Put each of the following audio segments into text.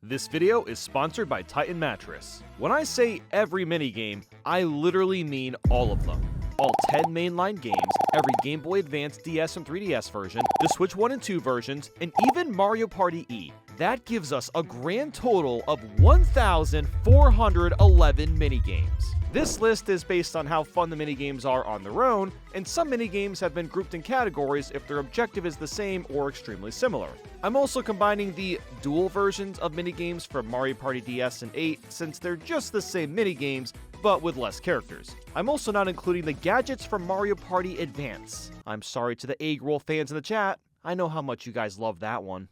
This video is sponsored by Titan Mattress. When I say every minigame, I literally mean all of them. All 10 mainline games, every Game Boy Advance, DS, and 3DS version, the Switch 1 and 2 versions, and even Mario Party E. That gives us a grand total of 1,411 minigames. This list is based on how fun the minigames are on their own, and some minigames have been grouped in categories if their objective is the same or extremely similar. I'm also combining the dual versions of minigames from Mario Party DS and 8 since they're just the same minigames, but with less characters. I'm also not including the gadgets from Mario Party Advance. I'm sorry to the egg roll fans in the chat, I know how much you guys love that one.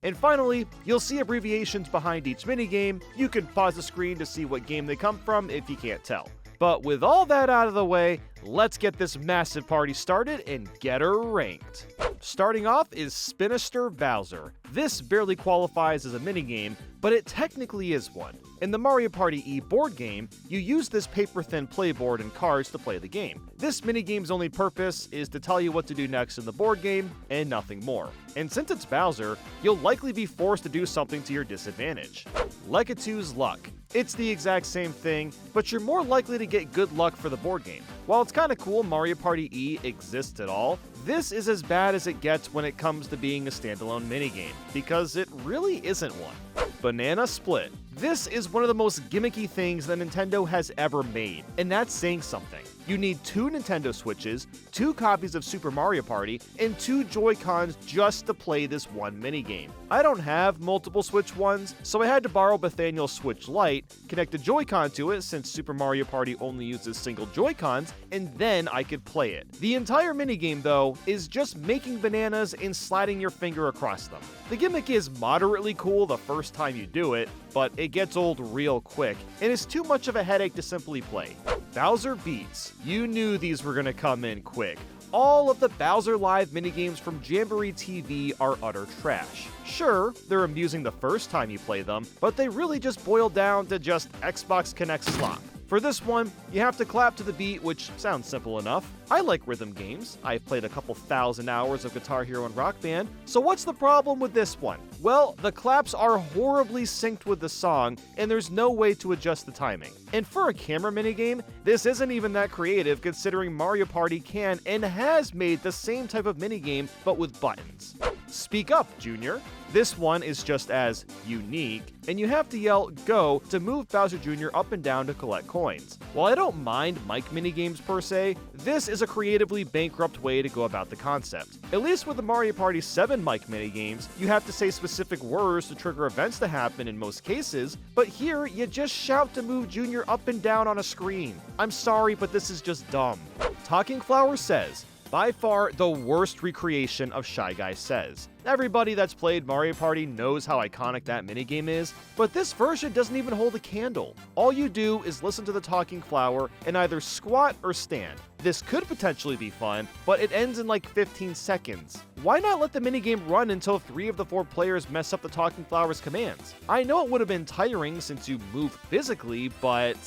And finally, you'll see abbreviations behind each minigame. You can pause the screen to see what game they come from if you can't tell. But with all that out of the way, let's get this massive party started and get her ranked. Starting off is Spinister Bowser. This barely qualifies as a minigame, but it technically is one. In the Mario Party E board game, you use this paper-thin playboard and cards to play the game. This minigame's only purpose is to tell you what to do next in the board game, and nothing more. And since it's Bowser, you'll likely be forced to do something to your disadvantage. Lekitu's Luck. It's the exact same thing, but you're more likely to get good luck for the board game. While it's kinda cool Mario Party E exists at all, this is as bad as it gets when it comes to being a standalone minigame, because it really isn't one. Banana Split. This is one of the most gimmicky things that Nintendo has ever made, and that's saying something. You need 2 Nintendo Switches, 2 copies of Super Mario Party, and 2 Joy-Cons just to play this one minigame. I don't have multiple Switch ones, so I had to borrow Nathaniel's Switch Lite, connect a Joy-Con to it since Super Mario Party only uses single Joy-Cons, and then I could play it. The entire minigame, though, is just making bananas and sliding your finger across them. The gimmick is moderately cool the first time you do it, but it gets old real quick, and is too much of a headache to simply play. Bowser Beats. You knew these were gonna come in quick. All of the Bowser Live minigames from Jamboree TV are utter trash. Sure, they're amusing the first time you play them, but they really just boil down to just Xbox Connect slop. For this one, you have to clap to the beat, which sounds simple enough. I like rhythm games. I've played a couple thousand hours of Guitar Hero and Rock Band, so what's the problem with this one? Well, the claps are horribly synced with the song, and there's no way to adjust the timing. And for a camera minigame, this isn't even that creative considering Mario Party can and has made the same type of minigame, but with buttons. Speak Up, Junior. This one is just as unique, and you have to yell "Go" to move Bowser Jr. up and down to collect coins. While I don't mind mic minigames per se, this is a creatively bankrupt way to go about the concept. At least with the Mario Party 7 mic minigames, you have to say specific words to trigger events to happen in most cases, but here you just shout to move Junior up and down on a screen. I'm sorry, but this is just dumb. Talking Flower Says, by far the worst recreation of Shy Guy Says. Everybody that's played Mario Party knows how iconic that minigame is, but this version doesn't even hold a candle. All you do is listen to the talking flower and either squat or stand. This could potentially be fun, but it ends in like 15 seconds. Why not let the minigame run until 3 of the 4 players mess up the talking flower's commands? I know it would have been tiring since you move physically, but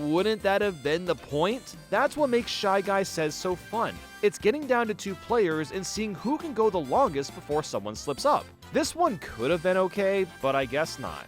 wouldn't that have been the point? That's what makes Shy Guy Says so fun. It's getting down to 2 players and seeing who can go the longest before someone slips up. This one could have been okay, but I guess not.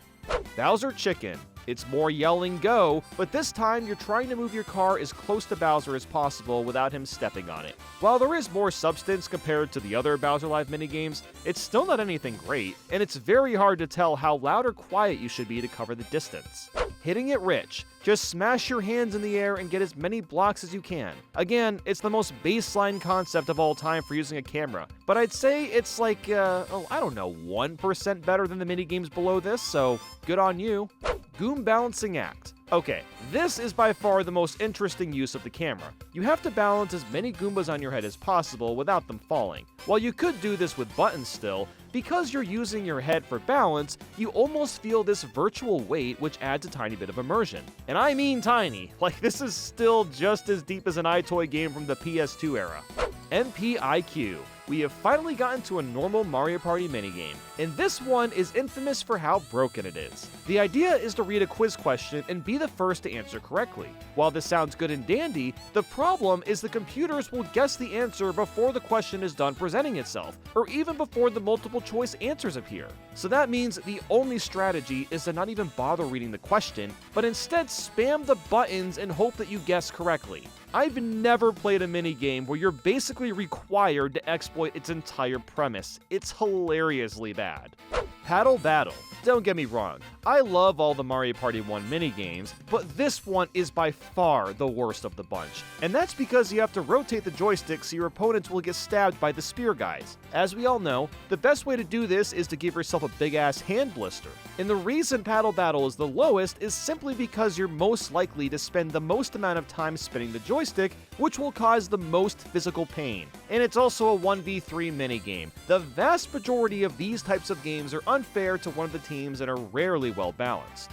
Bowser Chicken. It's more yelling "Go," but this time you're trying to move your car as close to Bowser as possible without him stepping on it. While there is more substance compared to the other Bowser Live minigames, it's still not anything great, and it's very hard to tell how loud or quiet you should be to cover the distance. Hitting It Rich. Just smash your hands in the air and get as many blocks as you can. Again, it's the most baseline concept of all time for using a camera, but I'd say it's like, 1% better than the minigames below this, so good on you. Goom Balancing Act. Okay, this is by far the most interesting use of the camera. You have to balance as many Goombas on your head as possible without them falling. While you could do this with buttons still, because you're using your head for balance, you almost feel this virtual weight which adds a tiny bit of immersion. And I mean tiny, like this is still just as deep as an iToy game from the PS2 era. MPIQ. we have finally gotten to a normal Mario Party minigame, and this one is infamous for how broken it is. The idea is to read a quiz question and be the first to answer correctly. While this sounds good and dandy, the problem is the computers will guess the answer before the question is done presenting itself, or even before the multiple choice answers appear. So that means the only strategy is to not even bother reading the question, but instead spam the buttons and hope that you guess correctly. I've never played a minigame where you're basically required to exploit its entire premise. It's hilariously bad. Paddle Battle. Don't get me wrong, I love all the Mario Party 1 minigames, but this one is by far the worst of the bunch. And that's because you have to rotate the joystick so your opponents will get stabbed by the spear guys. As we all know, the best way to do this is to give yourself a big ass hand blister. And the reason Paddle Battle is the lowest is simply because you're most likely to spend the most amount of time spinning the joystick, which will cause the most physical pain. And it's also a 1v3 minigame. The vast majority of these types of games are unfair to one of the teams and are rarely well balanced.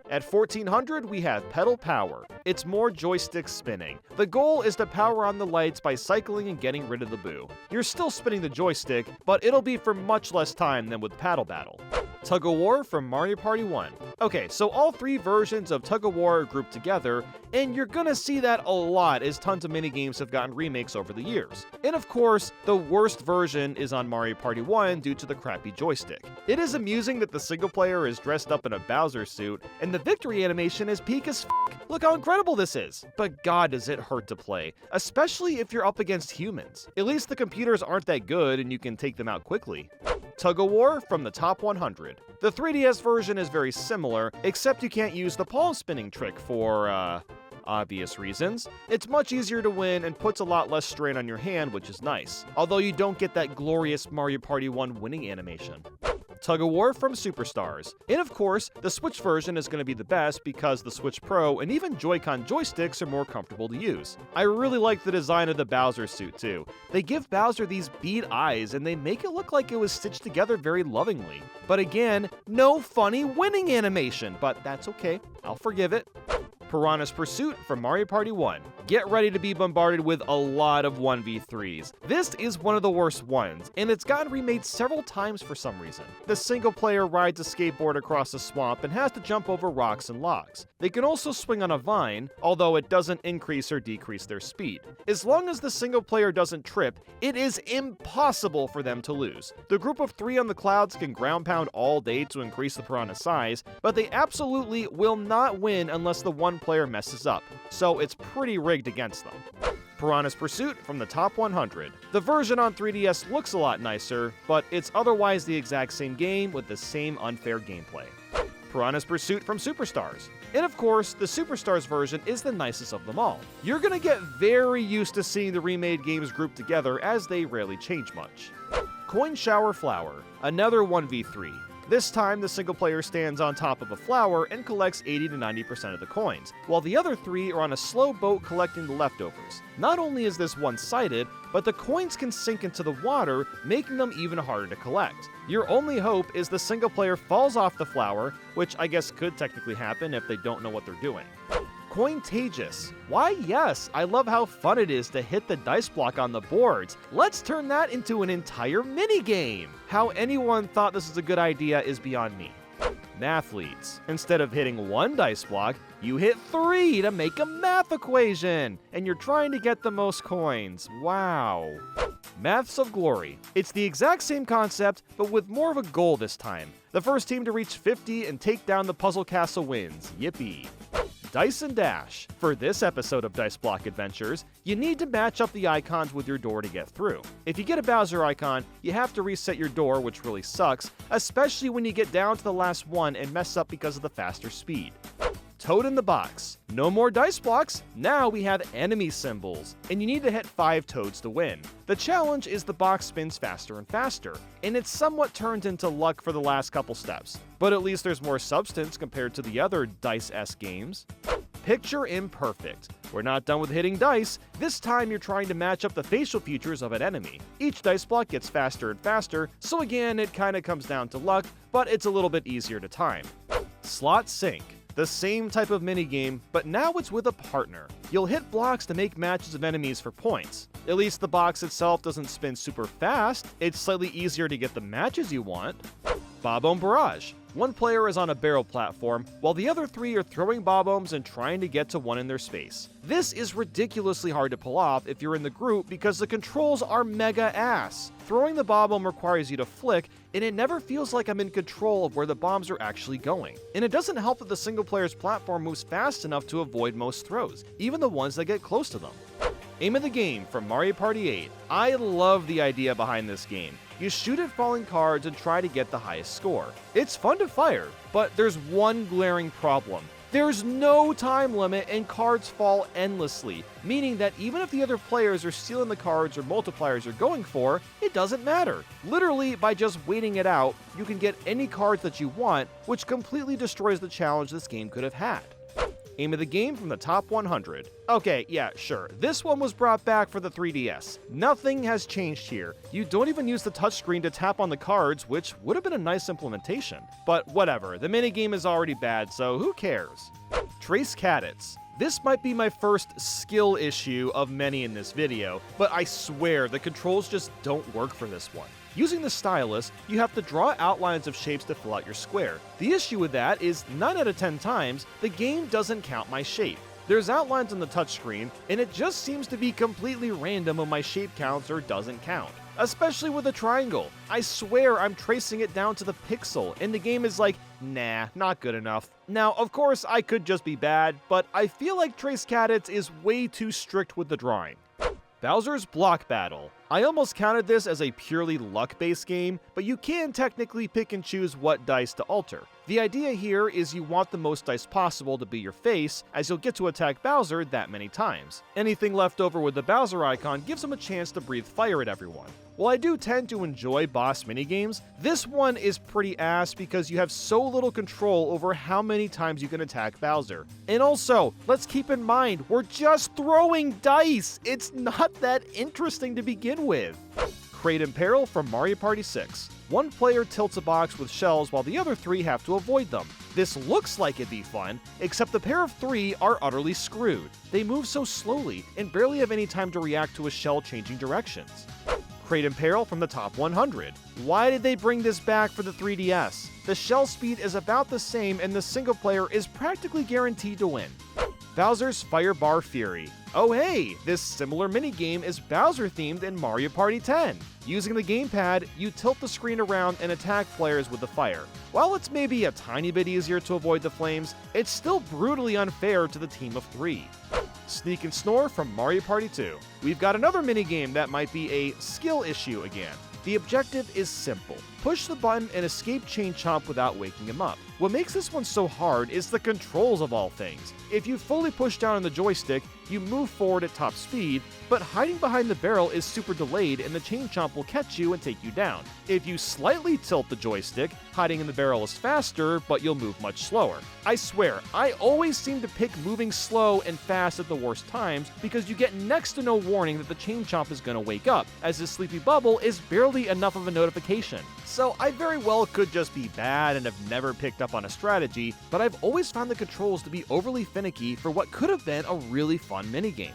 At 1400, we have Pedal Power. It's more joystick spinning. The goal is to power on the lights by cycling and getting rid of the boo. You're still spinning the joystick, but it'll be for much less time than with Paddle Battle. Tug of War from Mario Party 1. Okay, so all three versions of Tug of War are grouped together, and you're gonna see that a lot as tons of minigames have gotten remakes over the years. And of course, the worst version is on Mario Party 1 due to the crappy joystick. It is amusing that the single player is dressed up in a Bowser suit, and the victory animation is peak as f***. Look how incredible this is! But god does it hurt to play, especially if you're up against humans. At least the computers aren't that good and you can take them out quickly. Tug of War from the Top 100. The 3DS version is very similar, except you can't use the palm spinning trick for, obvious reasons. It's much easier to win and puts a lot less strain on your hand, which is nice. Although you don't get that glorious Mario Party 1 winning animation. Tug of War from Superstars. And of course, the Switch version is going to be the best because the Switch Pro and even Joy-Con joysticks are more comfortable to use. I really like the design of the Bowser suit too. They give Bowser these bead eyes and they make it look like it was stitched together very lovingly. But again, no funny winning animation, but that's okay, I'll forgive it. Piranha's Pursuit from Mario Party 1. Get ready to be bombarded with a lot of 1v3s. This is one of the worst ones, and it's gotten remade several times for some reason. The single player rides a skateboard across a swamp and has to jump over rocks and logs. They can also swing on a vine, although it doesn't increase or decrease their speed. As long as the single player doesn't trip, it is impossible for them to lose. The group of 3 on the clouds can ground pound all day to increase the piranha size, but they absolutely will not win unless the one player messes up, so it's pretty rigged against them. Piranha's Pursuit from the Top 100. The version on 3DS looks a lot nicer, but it's otherwise the exact same game with the same unfair gameplay. Piranha's Pursuit from Superstars. And of course, the Superstars version is the nicest of them all. You're gonna get very used to seeing the remade games grouped together as they rarely change much. Coin Shower Flower. Another 1v3. This time, the single player stands on top of a flower and collects 80 to 90% of the coins, while the other 3 are on a slow boat collecting the leftovers. Not only is this one-sided, but the coins can sink into the water, making them even harder to collect. Your only hope is the single player falls off the flower, which I guess could technically happen if they don't know what they're doing. Cointagious. Why yes, I love how fun it is to hit the dice block on the boards. Let's turn that into an entire minigame. How anyone thought this is a good idea is beyond me. Mathletes. Instead of hitting 1 dice block, you hit 3 to make a math equation, and you're trying to get the most coins. Wow. Maths of Glory. It's the exact same concept, but with more of a goal this time. The first team to reach 50 and take down the puzzle castle wins. Yippee. Dice and Dash. For this episode of Dice Block Adventures, you need to match up the icons with your door to get through. If you get a Bowser icon, you have to reset your door, which really sucks, especially when you get down to the last one and mess up because of the faster speed. Toad in the Box. No more dice blocks, now we have enemy symbols, and you need to hit 5 toads to win. The challenge is the box spins faster and faster, and it's somewhat turned into luck for the last couple steps, but at least there's more substance compared to the other Dice-esque games. Picture Imperfect. We're not done with hitting dice, this time you're trying to match up the facial features of an enemy. Each dice block gets faster and faster, so again it kinda comes down to luck, but it's a little bit easier to time. Slot Sync. The same type of minigame, but now it's with a partner. You'll hit blocks to make matches of enemies for points. At least the box itself doesn't spin super fast, it's slightly easier to get the matches you want. Bob-omb Barrage. One player is on a barrel platform, while the other 3 are throwing bob-ombs and trying to get to one in their space. This is ridiculously hard to pull off if you're in the group because the controls are mega ass. Throwing the bob-omb requires you to flick, and it never feels like I'm in control of where the bombs are actually going. And it doesn't help that the single player's platform moves fast enough to avoid most throws, even the ones that get close to them. Aim of the Game from Mario Party 8. I love the idea behind this game. You shoot at falling cards and try to get the highest score. It's fun to fire, but there's one glaring problem. There's no time limit and cards fall endlessly, meaning that even if the other players are stealing the cards or multipliers you're going for, it doesn't matter. Literally, by just waiting it out, you can get any cards that you want, which completely destroys the challenge this game could have had. Aim of the Game from the top 100. Okay, yeah, sure. This one was brought back for the 3DS. Nothing has changed here. You don't even use the touchscreen to tap on the cards, which would have been a nice implementation. But whatever, the minigame is already bad, so who cares? Trace Cadets. This might be my first skill issue of many in this video, but I swear the controls just don't work for this one. Using the stylus, you have to draw outlines of shapes to fill out your square. The issue with that is 9 out of 10 times, the game doesn't count my shape. There's outlines on the touchscreen, and it just seems to be completely random when my shape counts or doesn't count. Especially with a triangle. I swear I'm tracing it down to the pixel, and the game is like, nah, not good enough. Now, of course, I could just be bad, but I feel like Trace Cadets is way too strict with the drawing. Bowser's Block Battle. I almost counted this as a purely luck-based game, but you can technically pick and choose what dice to alter. The idea here is you want the most dice possible to be your face, as you'll get to attack Bowser that many times. Anything left over with the Bowser icon gives him a chance to breathe fire at everyone. While I do tend to enjoy boss minigames, this one is pretty ass because you have so little control over how many times you can attack Bowser. And also, let's keep in mind, we're just throwing dice! It's not that interesting to begin with. Crate in Peril from Mario Party 6. One player tilts a box with shells while the other 3 have to avoid them. This looks like it'd be fun, except the pair of 3 are utterly screwed. They move so slowly and barely have any time to react to a shell changing directions. Crate in Peril from the top 100. Why did they bring this back for the 3DS? The shell speed is about the same and the single player is practically guaranteed to win. Bowser's Fire Bar Fury. Oh hey, this similar minigame is Bowser themed in Mario Party 10. Using the gamepad, you tilt the screen around and attack players with the fire. While it's maybe a tiny bit easier to avoid the flames, it's still brutally unfair to the team of 3. Sneak and Snore from Mario Party 2. We've got another minigame that might be a skill issue again. The objective is simple. Push the button and escape Chain Chomp without waking him up. What makes this one so hard is the controls of all things. If you fully push down on the joystick, you move forward at top speed, but hiding behind the barrel is super delayed and the Chain Chomp will catch you and take you down. If you slightly tilt the joystick, hiding in the barrel is faster, but you'll move much slower. I swear, I always seem to pick moving slow and fast at the worst times because you get next to no warning that the Chain Chomp is gonna wake up, as his sleepy bubble is barely enough of a notification. So I very well could just be bad and have never picked up on a strategy, but I've always found the controls to be overly finicky for what could have been a really fun minigame.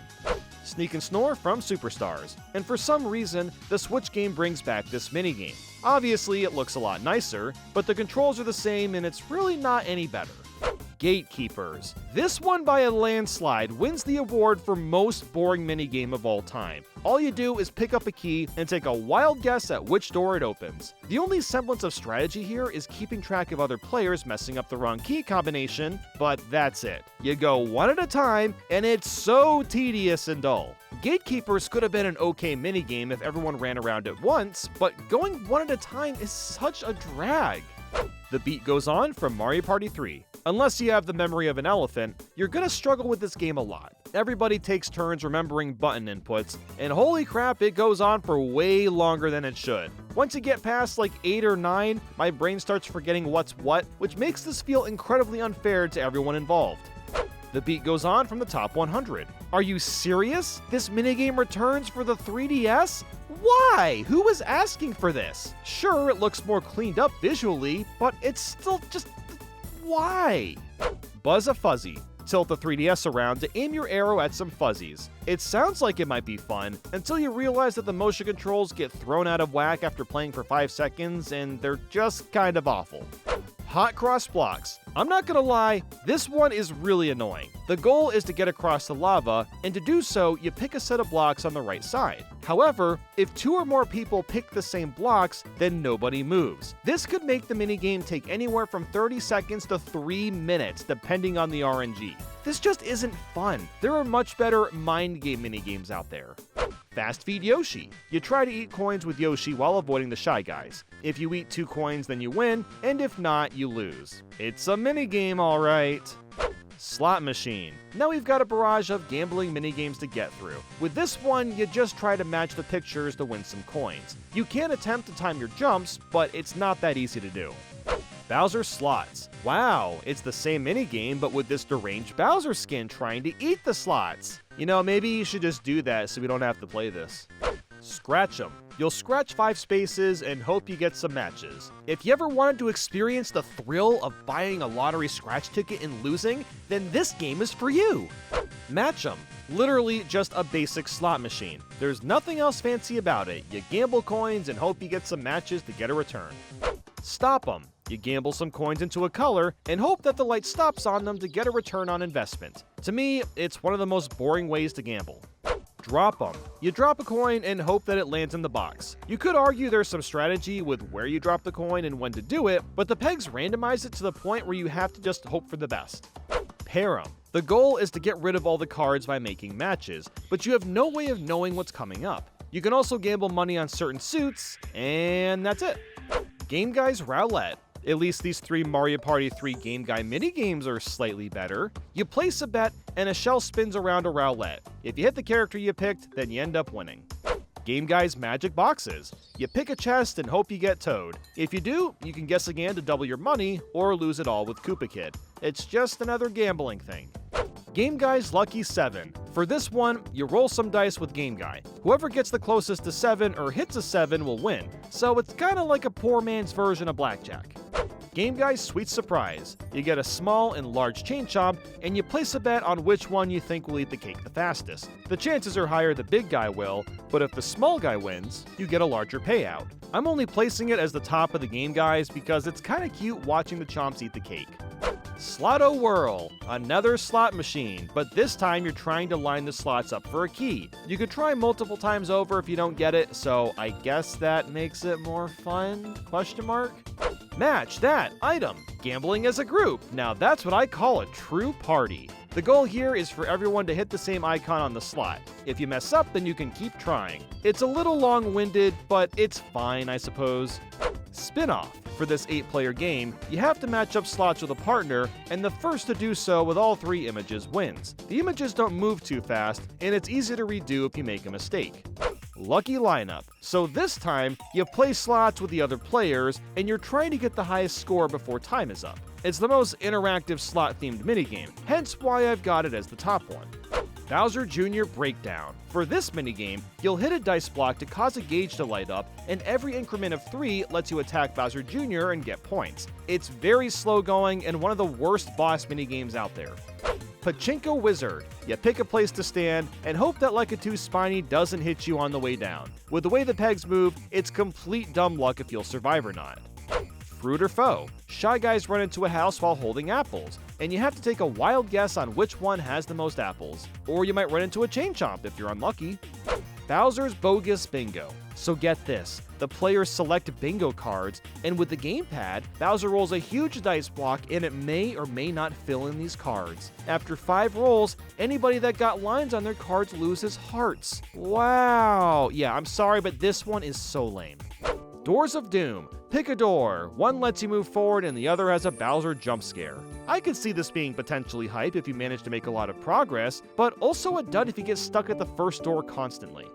Sneak and Snore from Superstars. And for some reason, the Switch game brings back this minigame. Obviously, it looks a lot nicer, but the controls are the same and it's really not any better. Gatekeepers. This one by a landslide wins the award for most boring minigame of all time. All you do is pick up a key and take a wild guess at which door it opens. The only semblance of strategy here is keeping track of other players messing up the wrong key combination, but that's it. You go one at a time, and it's so tedious and dull. Gatekeepers could have been an okay minigame if everyone ran around at once, but going one at a time is such a drag. The Beat Goes On from Mario Party 3. Unless you have the memory of an elephant, you're gonna struggle with this game a lot. Everybody takes turns remembering button inputs, and holy crap, it goes on for way longer than it should. Once you get past like 8 or 9, my brain starts forgetting what's what, which makes this feel incredibly unfair to everyone involved. The Beat Goes On from the top 100. Are you serious? This minigame returns for the 3DS? Why? Who was asking for this? Sure, it looks more cleaned up visually, but it's still just... why? Buzz-a-Fuzzy. Tilt the 3DS around to aim your arrow at some fuzzies. It sounds like it might be fun, until you realize that the motion controls get thrown out of whack after playing for 5 seconds, and they're just kind of awful. Hot cross blocks. I'm not gonna lie, this one is really annoying. The goal is to get across the lava, and to do so, you pick a set of blocks on the right side. However, if 2 or more people pick the same blocks, then nobody moves. This could make the minigame take anywhere from 30 seconds to 3 minutes, depending on the RNG. This just isn't fun. There are much better mind game minigames out there. Fast feed Yoshi. You try to eat coins with Yoshi while avoiding the Shy Guys. If you eat 2 coins, then you win, and if not, you lose. It's a minigame, alright. Slot machine. Now we've got a barrage of gambling minigames to get through. With this one, you just try to match the pictures to win some coins. You can attempt to time your jumps, but it's not that easy to do. Bowser slots. Wow, it's the same minigame, but with this deranged Bowser skin trying to eat the slots. You know, maybe you should just do that so we don't have to play this. Scratch 'em. You'll scratch 5 spaces and hope you get some matches. If you ever wanted to experience the thrill of buying a lottery scratch ticket and losing, then this game is for you. Match 'em. Literally just a basic slot machine. There's nothing else fancy about it. You gamble coins and hope you get some matches to get a return. Stop 'em. You gamble some coins into a color and hope that the light stops on them to get a return on investment. To me, it's one of the most boring ways to gamble. Drop 'em. You drop a coin and hope that it lands in the box. You could argue there's some strategy with where you drop the coin and when to do it, but the pegs randomize it to the point where you have to just hope for the best. Pair 'em. The goal is to get rid of all the cards by making matches, but you have no way of knowing what's coming up. You can also gamble money on certain suits, and that's it. Game Guy's Roulette. At least these 3 Mario Party 3 Game Guy minigames are slightly better. You place a bet, and a shell spins around a roulette. If you hit the character you picked, then you end up winning. Game Guy's Magic Boxes. You pick a chest and hope you get Toad. If you do, you can guess again to double your money, or lose it all with Koopa Kid. It's just another gambling thing. Game Guy's Lucky 7. For this one, you roll some dice with Game Guy. Whoever gets the closest to 7 or hits a 7 will win, so it's kinda like a poor man's version of blackjack. Game Guy's Sweet Surprise. You get a small and large chain chomp, and you place a bet on which one you think will eat the cake the fastest. The chances are higher the big guy will, but if the small guy wins, you get a larger payout. I'm only placing it as the top of the Game Guys because it's kinda cute watching the chomps eat the cake. Slotto Whirl. Another slot machine, but this time you're trying to line the slots up for a key. You could try multiple times over if you don't get it, so I guess that makes it more fun? Question mark? Match that item. Gambling as a group. Now that's what I call a true party. The goal here is for everyone to hit the same icon on the slot. If you mess up, then you can keep trying. It's a little long-winded, but it's fine, I suppose. Spin-off. For this 8-player game, you have to match up slots with a partner, and the first to do so with all 3 images wins. The images don't move too fast, and it's easy to redo if you make a mistake. Lucky Lineup. So this time, you play slots with the other players, and you're trying to get the highest score before time is up. It's the most interactive slot-themed minigame, hence why I've got it as the top one. Bowser Jr. Breakdown. For this minigame, you'll hit a dice block to cause a gauge to light up, and every increment of 3 lets you attack Bowser Jr. and get points. It's very slow going and one of the worst boss minigames out there. Pachinko Wizard. You pick a place to stand and hope that Lakitu Spiny doesn't hit you on the way down. With the way the pegs move, it's complete dumb luck if you'll survive or not. Fruit or Foe. Shy Guys run into a house while holding apples, and you have to take a wild guess on which one has the most apples. Or you might run into a chain chomp if you're unlucky. Bowser's Bogus Bingo. So get this, the players select bingo cards, and with the gamepad, Bowser rolls a huge dice block and it may or may not fill in these cards. After 5 rolls, anybody that got lines on their cards loses hearts. Wow! Yeah, I'm sorry, but this one is so lame. Doors of Doom. Pick a door. One lets you move forward and the other has a Bowser jump scare. I could see this being potentially hype if you manage to make a lot of progress, but also a dud if you get stuck at the first door constantly.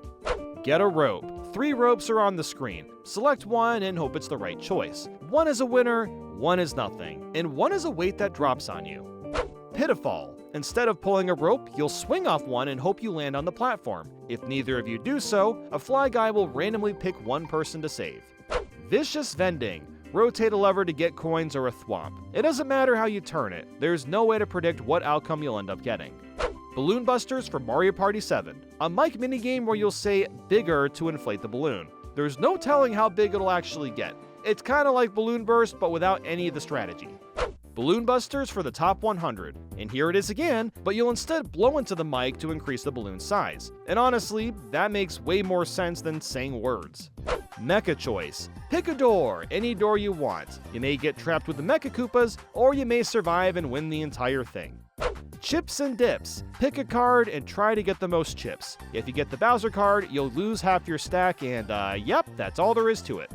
Get a rope. 3 ropes are on the screen. Select one and hope it's the right choice. One is a winner, one is nothing, and one is a weight that drops on you. Pitfall. Instead of pulling a rope, you'll swing off one and hope you land on the platform. If neither of you do so, a fly guy will randomly pick one person to save. Vicious Vending. rotate a lever to get coins, or a thwomp. It doesn't matter how you turn it, there's no way to predict what outcome you'll end up getting. Balloon Busters for Mario Party 7, a mic minigame where you'll say bigger to inflate the balloon. There's no telling how big it'll actually get. It's kinda like Balloon Burst, but without any of the strategy. Balloon Busters for the top 100, and here it is again, but you'll instead blow into the mic to increase the balloon size. And honestly, that makes way more sense than saying words. Mecha Choice. Pick a door, any door you want. You may get trapped with the Mecha Koopas, or you may survive and win the entire thing. Chips and Dips. Pick a card and try to get the most chips. If you get the Bowser card, you'll lose half your stack, and yep, that's all there is to it.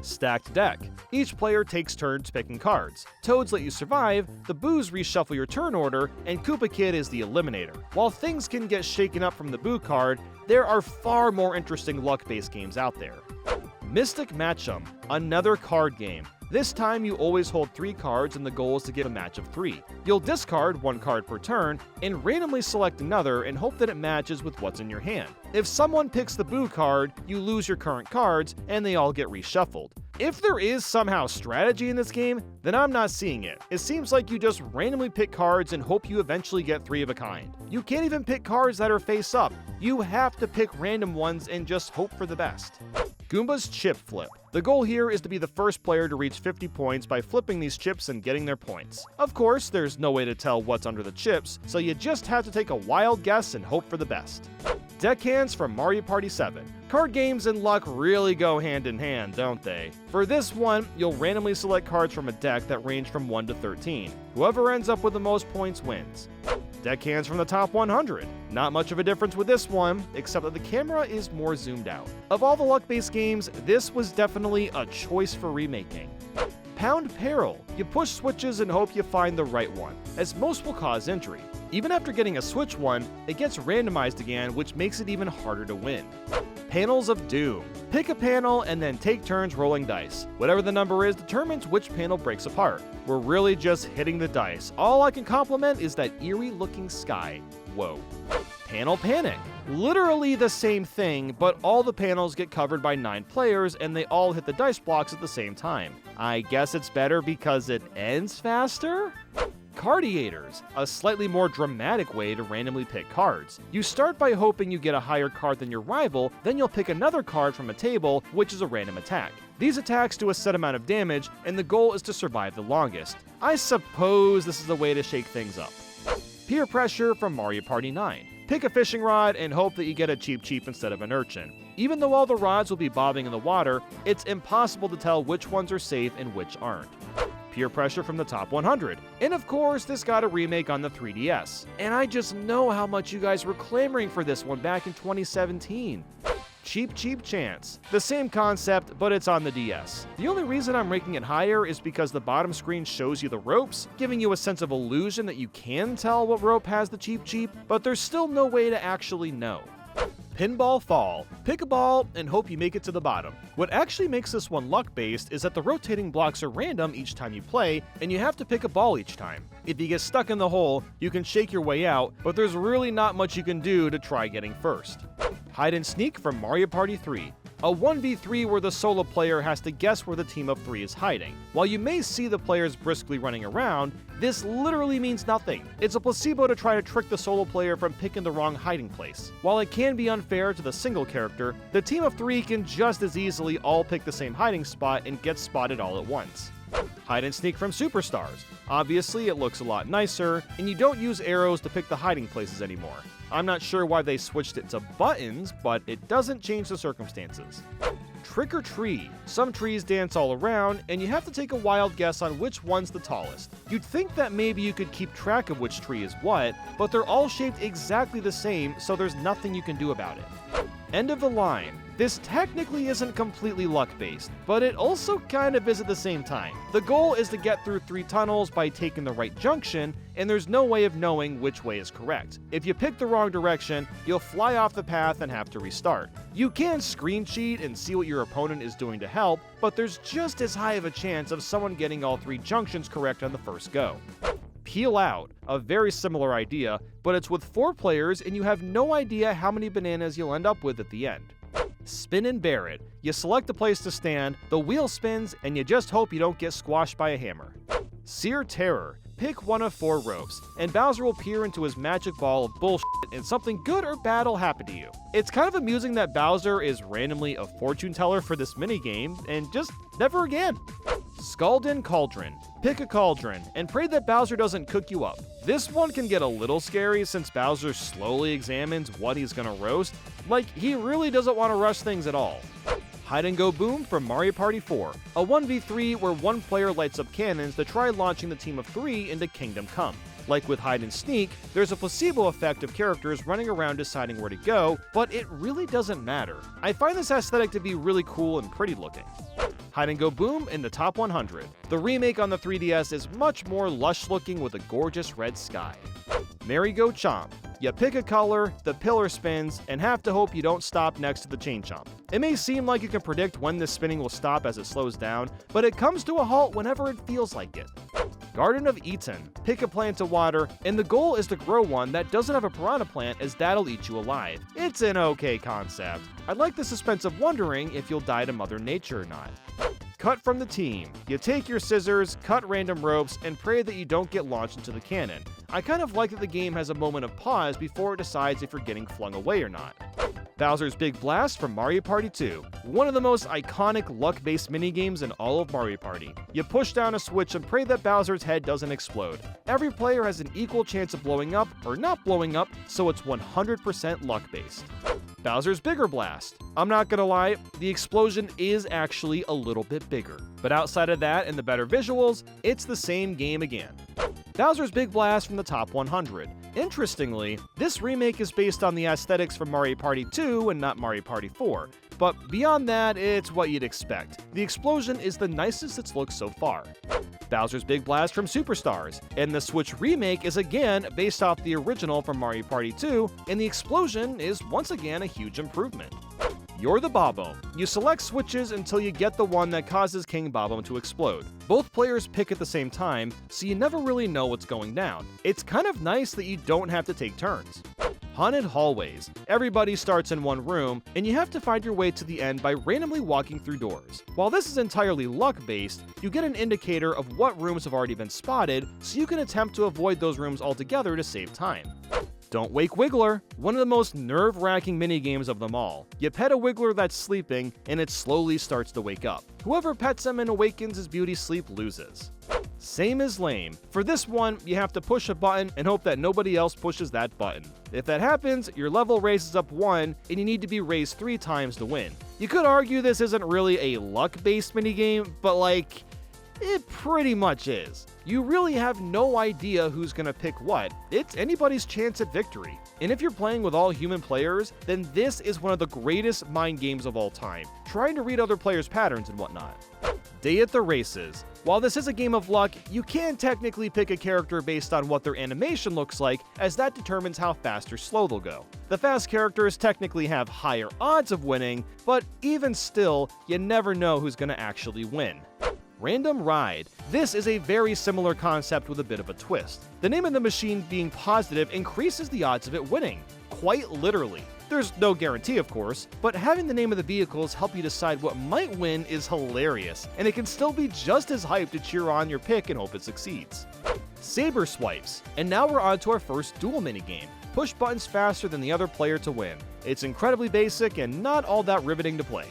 Stacked Deck. Each player takes turns picking cards. Toads let you survive, the Boos reshuffle your turn order, and Koopa Kid is the eliminator. While things can get shaken up from the Boo card, there are far more interesting luck-based games out there. Mystic Match'em, another card game. This time you always hold 3 cards and the goal is to get a match of 3. You'll discard 1 card per turn and randomly select another and hope that it matches with what's in your hand. If someone picks the Boo card, you lose your current cards and they all get reshuffled. If there is somehow strategy in this game, then I'm not seeing it. It seems like you just randomly pick cards and hope you eventually get 3 of a kind. You can't even pick cards that are face up. You have to pick random ones and just hope for the best. Goomba's Chip Flip. The goal here is to be the first player to reach 50 points by flipping these chips and getting their points. Of course, there's no way to tell what's under the chips, so you just have to take a wild guess and hope for the best. Deckhands from Mario Party 7. Card games and luck really go hand in hand, don't they? For this one, you'll randomly select cards from a deck that range from 1 to 13. Whoever ends up with the most points wins. Deckhands from the top 100. Not much of a difference with this one, except that the camera is more zoomed out. Of all the luck-based games, this was definitely a choice for remaking. Pound Peril. You push switches and hope you find the right one, as most will cause injury. Even after getting a switch one, it gets randomized again, which makes it even harder to win. Panels of Doom. Pick a panel and then take turns rolling dice. Whatever the number is determines which panel breaks apart. We're really just hitting the dice. All I can compliment is that eerie looking sky. Whoa. Panel Panic. Literally the same thing, but all the panels get covered by 9 players and they all hit the dice blocks at the same time. I guess it's better because it ends faster? Cardiators, a slightly more dramatic way to randomly pick cards. You start by hoping you get a higher card than your rival, then you'll pick another card from a table, which is a random attack. These attacks do a set amount of damage, and the goal is to survive the longest. I suppose this is a way to shake things up. Peer Pressure from Mario Party 9. Pick a fishing rod and hope that you get a cheap instead of an urchin. Even though all the rods will be bobbing in the water, it's impossible to tell which ones are safe and which aren't. Peer Pressure from the top 100. And of course, this got a remake on the 3DS. And I just know how much you guys were clamoring for this one back in 2017. Cheap Chance. The same concept, but it's on the DS. The only reason I'm ranking it higher is because the bottom screen shows you the ropes, giving you a sense of illusion that you can tell what rope has the cheap, but there's still no way to actually know. Pinball Fall. Pick a ball and hope you make it to the bottom. What actually makes this one luck-based is that the rotating blocks are random each time you play, and you have to pick a ball each time. If you get stuck in the hole, you can shake your way out, but there's really not much you can do to try getting first. Hide and Sneak from Mario Party 3. A 1v3 where the solo player has to guess where the team of 3 is hiding. While you may see the players briskly running around, this literally means nothing. It's a placebo to try to trick the solo player from picking the wrong hiding place. While it can be unfair to the single character, the team of 3 can just as easily all pick the same hiding spot and get spotted all at once. Hide and Sneak from Superstars. Obviously, it looks a lot nicer, and you don't use arrows to pick the hiding places anymore. I'm not sure why they switched it to buttons, but it doesn't change the circumstances. Trick or Tree. Some trees dance all around, and you have to take a wild guess on which one's the tallest. You'd think that maybe you could keep track of which tree is what, but they're all shaped exactly the same, so there's nothing you can do about it. End of the Line. This technically isn't completely luck-based, but it also kind of is at the same time. The goal is to get through 3 tunnels by taking the right junction, and there's no way of knowing which way is correct. If you pick the wrong direction, you'll fly off the path and have to restart. You can screen cheat and see what your opponent is doing to help, but there's just as high of a chance of someone getting all 3 junctions correct on the first go. Peel Out, a very similar idea, but it's with 4 players and you have no idea how many bananas you'll end up with at the end. Spin and bear it. You select a place to stand, the wheel spins, and you just hope you don't get squashed by a hammer. Sear Terror. Pick one of 4 ropes, and Bowser will peer into his magic ball of bullshit and something good or bad will happen to you. It's kind of amusing that Bowser is randomly a fortune teller for this minigame, and just never again. Scaldin' Cauldron. Pick a cauldron, and pray that Bowser doesn't cook you up. This one can get a little scary since Bowser slowly examines what he's gonna roast, like he really doesn't want to rush things at all. Hide and Go Boom from Mario Party 4, a 1v3 where one player lights up cannons to try launching the team of 3 into Kingdom Come. Like with Hide and Sneak, there's a placebo effect of characters running around deciding where to go, but it really doesn't matter. I find this aesthetic to be really cool and pretty looking. Hide and Go Boom in the top 100. The remake on the 3DS is much more lush looking with a gorgeous red sky. Merry Go Chomp. You pick a color, the pillar spins, and have to hope you don't stop next to the chain chomp. It may seem like you can predict when this spinning will stop as it slows down, but it comes to a halt whenever it feels like it. Garden of Eden. Pick a plant to water, and the goal is to grow one that doesn't have a piranha plant as that'll eat you alive. It's an okay concept. I like the suspense of wondering if you'll die to Mother Nature or not. Cut from the team. You take your scissors, cut random ropes, and pray that you don't get launched into the cannon. I kind of like that the game has a moment of pause before it decides if you're getting flung away or not. Bowser's Big Blast from Mario Party 2. One of the most iconic luck-based minigames in all of Mario Party. You push down a switch and pray that Bowser's head doesn't explode. Every player has an equal chance of blowing up or not blowing up, so it's 100% luck-based. Bowser's Bigger Blast. I'm not gonna lie, the explosion is actually a little bit bigger. But outside of that and the better visuals, it's the same game again. Bowser's Big Blast from the top 100. Interestingly, this remake is based on the aesthetics from Mario Party 2 and not Mario Party 4, but beyond that, it's what you'd expect. The explosion is the nicest it's looked so far. Bowser's Big Blast from Superstars, and the Switch remake is again based off the original from Mario Party 2, and the explosion is once again a huge improvement. You're the Bob-omb. You select switches until you get the one that causes King Bob-omb to explode. Both players pick at the same time, so you never really know what's going down. It's kind of nice that you don't have to take turns. Haunted Hallways. Everybody starts in one room, and you have to find your way to the end by randomly walking through doors. While this is entirely luck-based, you get an indicator of what rooms have already been spotted, so you can attempt to avoid those rooms altogether to save time. Don't Wake Wiggler, one of the most nerve-wracking minigames of them all. You pet a Wiggler that's sleeping, and it slowly starts to wake up. Whoever pets him and awakens his beauty sleep loses. Same as Lame. For this one, you have to push a button and hope that nobody else pushes that button. If that happens, your level raises up 1, and you need to be raised 3 times to win. You could argue this isn't really a luck-based minigame, but like, it pretty much is. You really have no idea who's gonna pick what. It's anybody's chance at victory. And if you're playing with all human players, then this is one of the greatest mind games of all time, trying to read other players' patterns and whatnot. Day at the Races. While this is a game of luck, you can technically pick a character based on what their animation looks like, as that determines how fast or slow they'll go. The fast characters technically have higher odds of winning, but even still, you never know who's gonna actually win. Random Ride. This is a very similar concept with a bit of a twist. The name of the machine being positive increases the odds of it winning, quite literally. There's no guarantee, of course, but having the name of the vehicles help you decide what might win is hilarious, and it can still be just as hyped to cheer on your pick and hope it succeeds. Saber Swipes. And now we're on to our first duel minigame. Push buttons faster than the other player to win. It's incredibly basic and not all that riveting to play.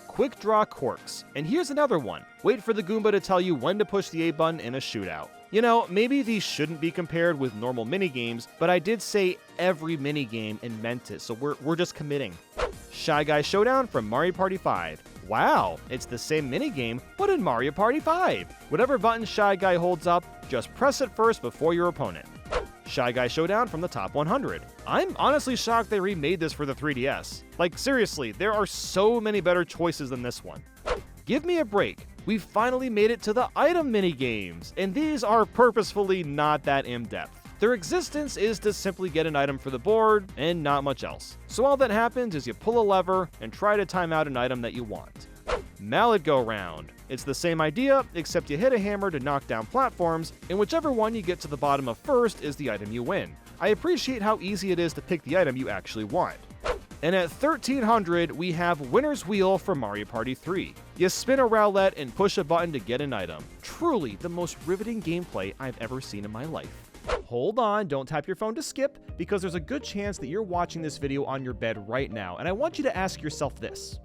Quick Draw Corks. And here's another one. Wait for the Goomba to tell you when to push the A button in a shootout. You know, maybe these shouldn't be compared with normal minigames, but I did say every minigame and meant it, so we're just committing. Shy Guy Showdown from Mario Party 5. Wow, it's the same minigame, but in Mario Party 5. Whatever button Shy Guy holds up, just press it first before your opponent. Shy Guy Showdown from the top 100. I'm honestly shocked they remade this for the 3DS. Like, seriously, there are so many better choices than this one. Give Me a Break. We've finally made it to the item minigames, and these are purposefully not that in-depth. Their existence is to simply get an item for the board, and not much else. So all that happens is you pull a lever and try to time out an item that you want. Mallet Go Round. It's the same idea, except you hit a hammer to knock down platforms, and whichever one you get to the bottom of first is the item you win. I appreciate how easy it is to pick the item you actually want. And at 1300, we have Winner's Wheel from Mario Party 3. You spin a roulette and push a button to get an item. Truly the most riveting gameplay I've ever seen in my life. Hold on, don't tap your phone to skip, because there's a good chance that you're watching this video on your bed right now, and I want you to ask yourself this.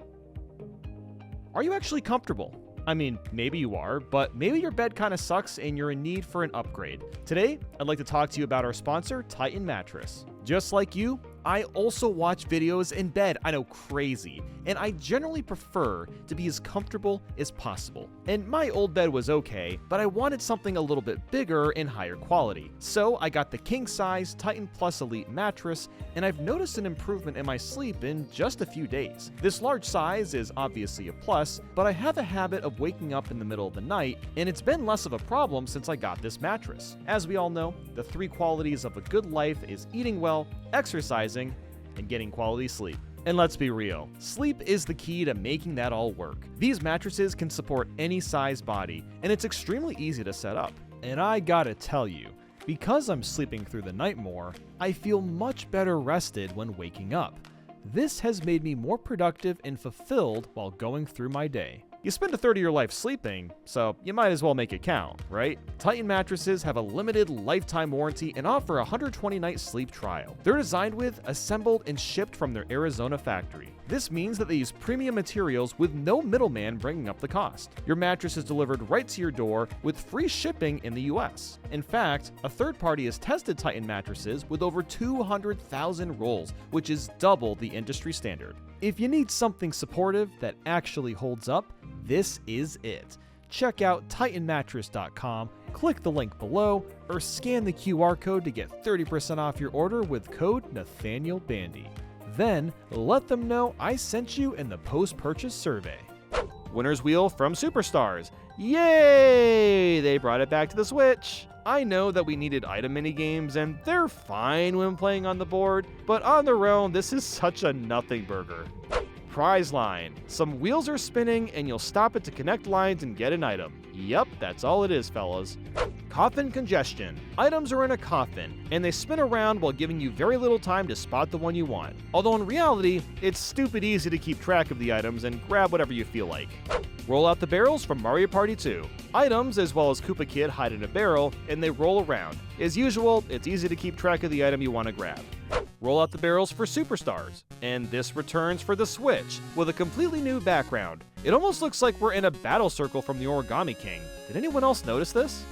Are you actually comfortable? I mean, maybe you are, but maybe your bed kind of sucks and you're in need for an upgrade. Today, I'd like to talk to you about our sponsor, Titan Mattress. Just like you, I also watch videos in bed. I know, crazy. And I generally prefer to be as comfortable as possible. And my old bed was okay, but I wanted something a little bit bigger and higher quality. So I got the king size Titan Plus Elite mattress, and I've noticed an improvement in my sleep in just a few days. This large size is obviously a plus, but I have a habit of waking up in the middle of the night, and it's been less of a problem since I got this mattress. As we all know, the 3 qualities of a good life is eating well, exercising, and getting quality sleep. And let's be real, sleep is the key to making that all work. These mattresses can support any size body, and it's extremely easy to set up. And I gotta tell you, because I'm sleeping through the night more, I feel much better rested when waking up. This has made me more productive and fulfilled while going through my day. You spend a third of your life sleeping, so you might as well make it count, right? Titan mattresses have a limited lifetime warranty and offer a 120-night sleep trial. They're designed with, assembled, and shipped from their Arizona factory. This means that they use premium materials with no middleman bringing up the cost. Your mattress is delivered right to your door with free shipping in the US. In fact, a third party has tested Titan mattresses with over 200,000 rolls, which is double the industry standard. If you need something supportive that actually holds up, this is it. Check out titanmattress.com, click the link below, or scan the QR code to get 30% off your order with code Nathaniel Bandy. Then, let them know I sent you in the post-purchase survey. Winner's Wheel from Superstars. Yay! They brought it back to the Switch. I know that we needed item minigames, and they're fine when playing on the board, but on their own, this is such a nothing burger. Prize line. Some wheels are spinning, and you'll stop it to connect lines and get an item. Yep, that's all it is, fellas. Coffin congestion. Items are in a coffin, and they spin around while giving you very little time to spot the one you want. Although in reality, it's stupid easy to keep track of the items and grab whatever you feel like. Roll out the barrels from Mario Party 2. Items, as well as Koopa Kid, hide in a barrel, and they roll around. As usual, it's easy to keep track of the item you want to grab. Roll out the barrels for Superstars, and this returns for the Switch, with a completely new background. It almost looks like we're in a battle circle from the Origami King. Did anyone else notice this?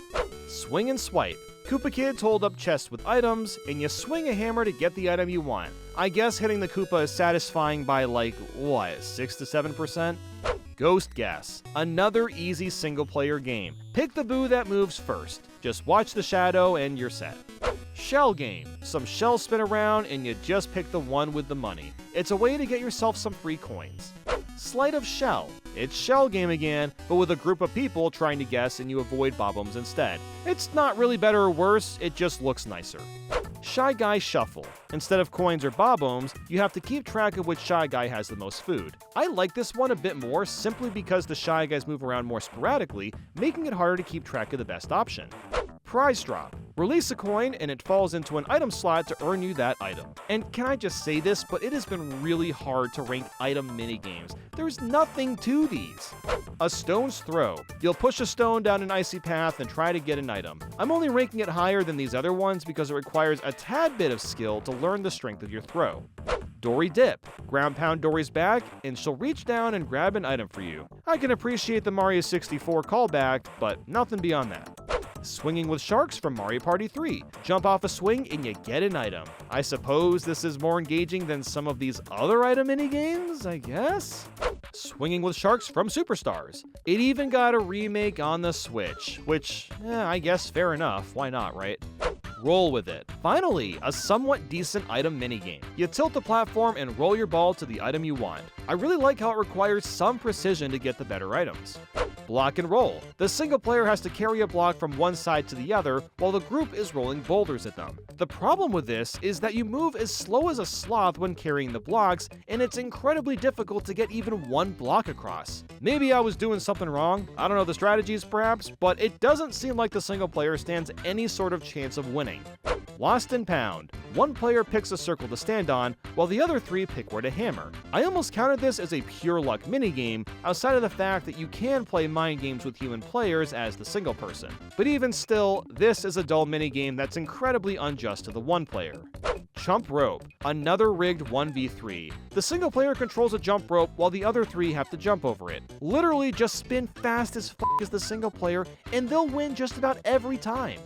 Swing and swipe. Koopa Kids hold up chests with items, and you swing a hammer to get the item you want. I guess hitting the Koopa is satisfying by like, what, 6 to 7%? Ghost Guess. Another easy single-player game. Pick the boo that moves first. Just watch the shadow and you're set. Shell game. Some shells spin around and you just pick the one with the money. It's a way to get yourself some free coins. Sleight of Shell. It's shell game again, but with a group of people trying to guess and you avoid bob-ombs instead. It's not really better or worse, it just looks nicer. Shy Guy Shuffle. Instead of coins or bob-ombs, you have to keep track of which Shy Guy has the most food. I like this one a bit more simply because the Shy Guys move around more sporadically, making it harder to keep track of the best option. Prize Drop. Release a coin and it falls into an item slot to earn you that item. And can I just say this, but it has been really hard to rank item minigames. There's nothing to these. A Stone's Throw. You'll push a stone down an icy path and try to get an item. I'm only ranking it higher than these other ones because it requires a tad bit of skill to learn the strength of your throw. Dory Dip. Ground pound Dory's back, and she'll reach down and grab an item for you. I can appreciate the Mario 64 callback, but nothing beyond that. Swinging with Sharks from Mario Party 3. Jump off a swing and you get an item. I suppose this is more engaging than some of these other item minigames, I guess? Swinging with Sharks from Superstars. It even got a remake on the Switch, which, I guess fair enough, why not, right? Roll with it. Finally, a somewhat decent item minigame. You tilt the platform and roll your ball to the item you want. I really like how it requires some precision to get the better items. Block and roll. The single player has to carry a block from one side to the other while the group is rolling boulders at them. The problem with this is that you move as slow as a sloth when carrying the blocks, and it's incredibly difficult to get even one block across. Maybe I was doing something wrong, I don't know the strategies perhaps, but it doesn't seem like the single player stands any sort of chance of winning. Lost and Pound. one player picks a circle to stand on, while the other 3 pick where to hammer. I almost counted this as a pure luck minigame, outside of the fact that you can play mind games with human players as the single person. But even still, this is a dull minigame that's incredibly unjust to the one player. Jump Rope, another rigged 1v3. The single player controls a jump rope while the other 3 have to jump over it. Literally just spin fast as as the single player and they'll win just about every time.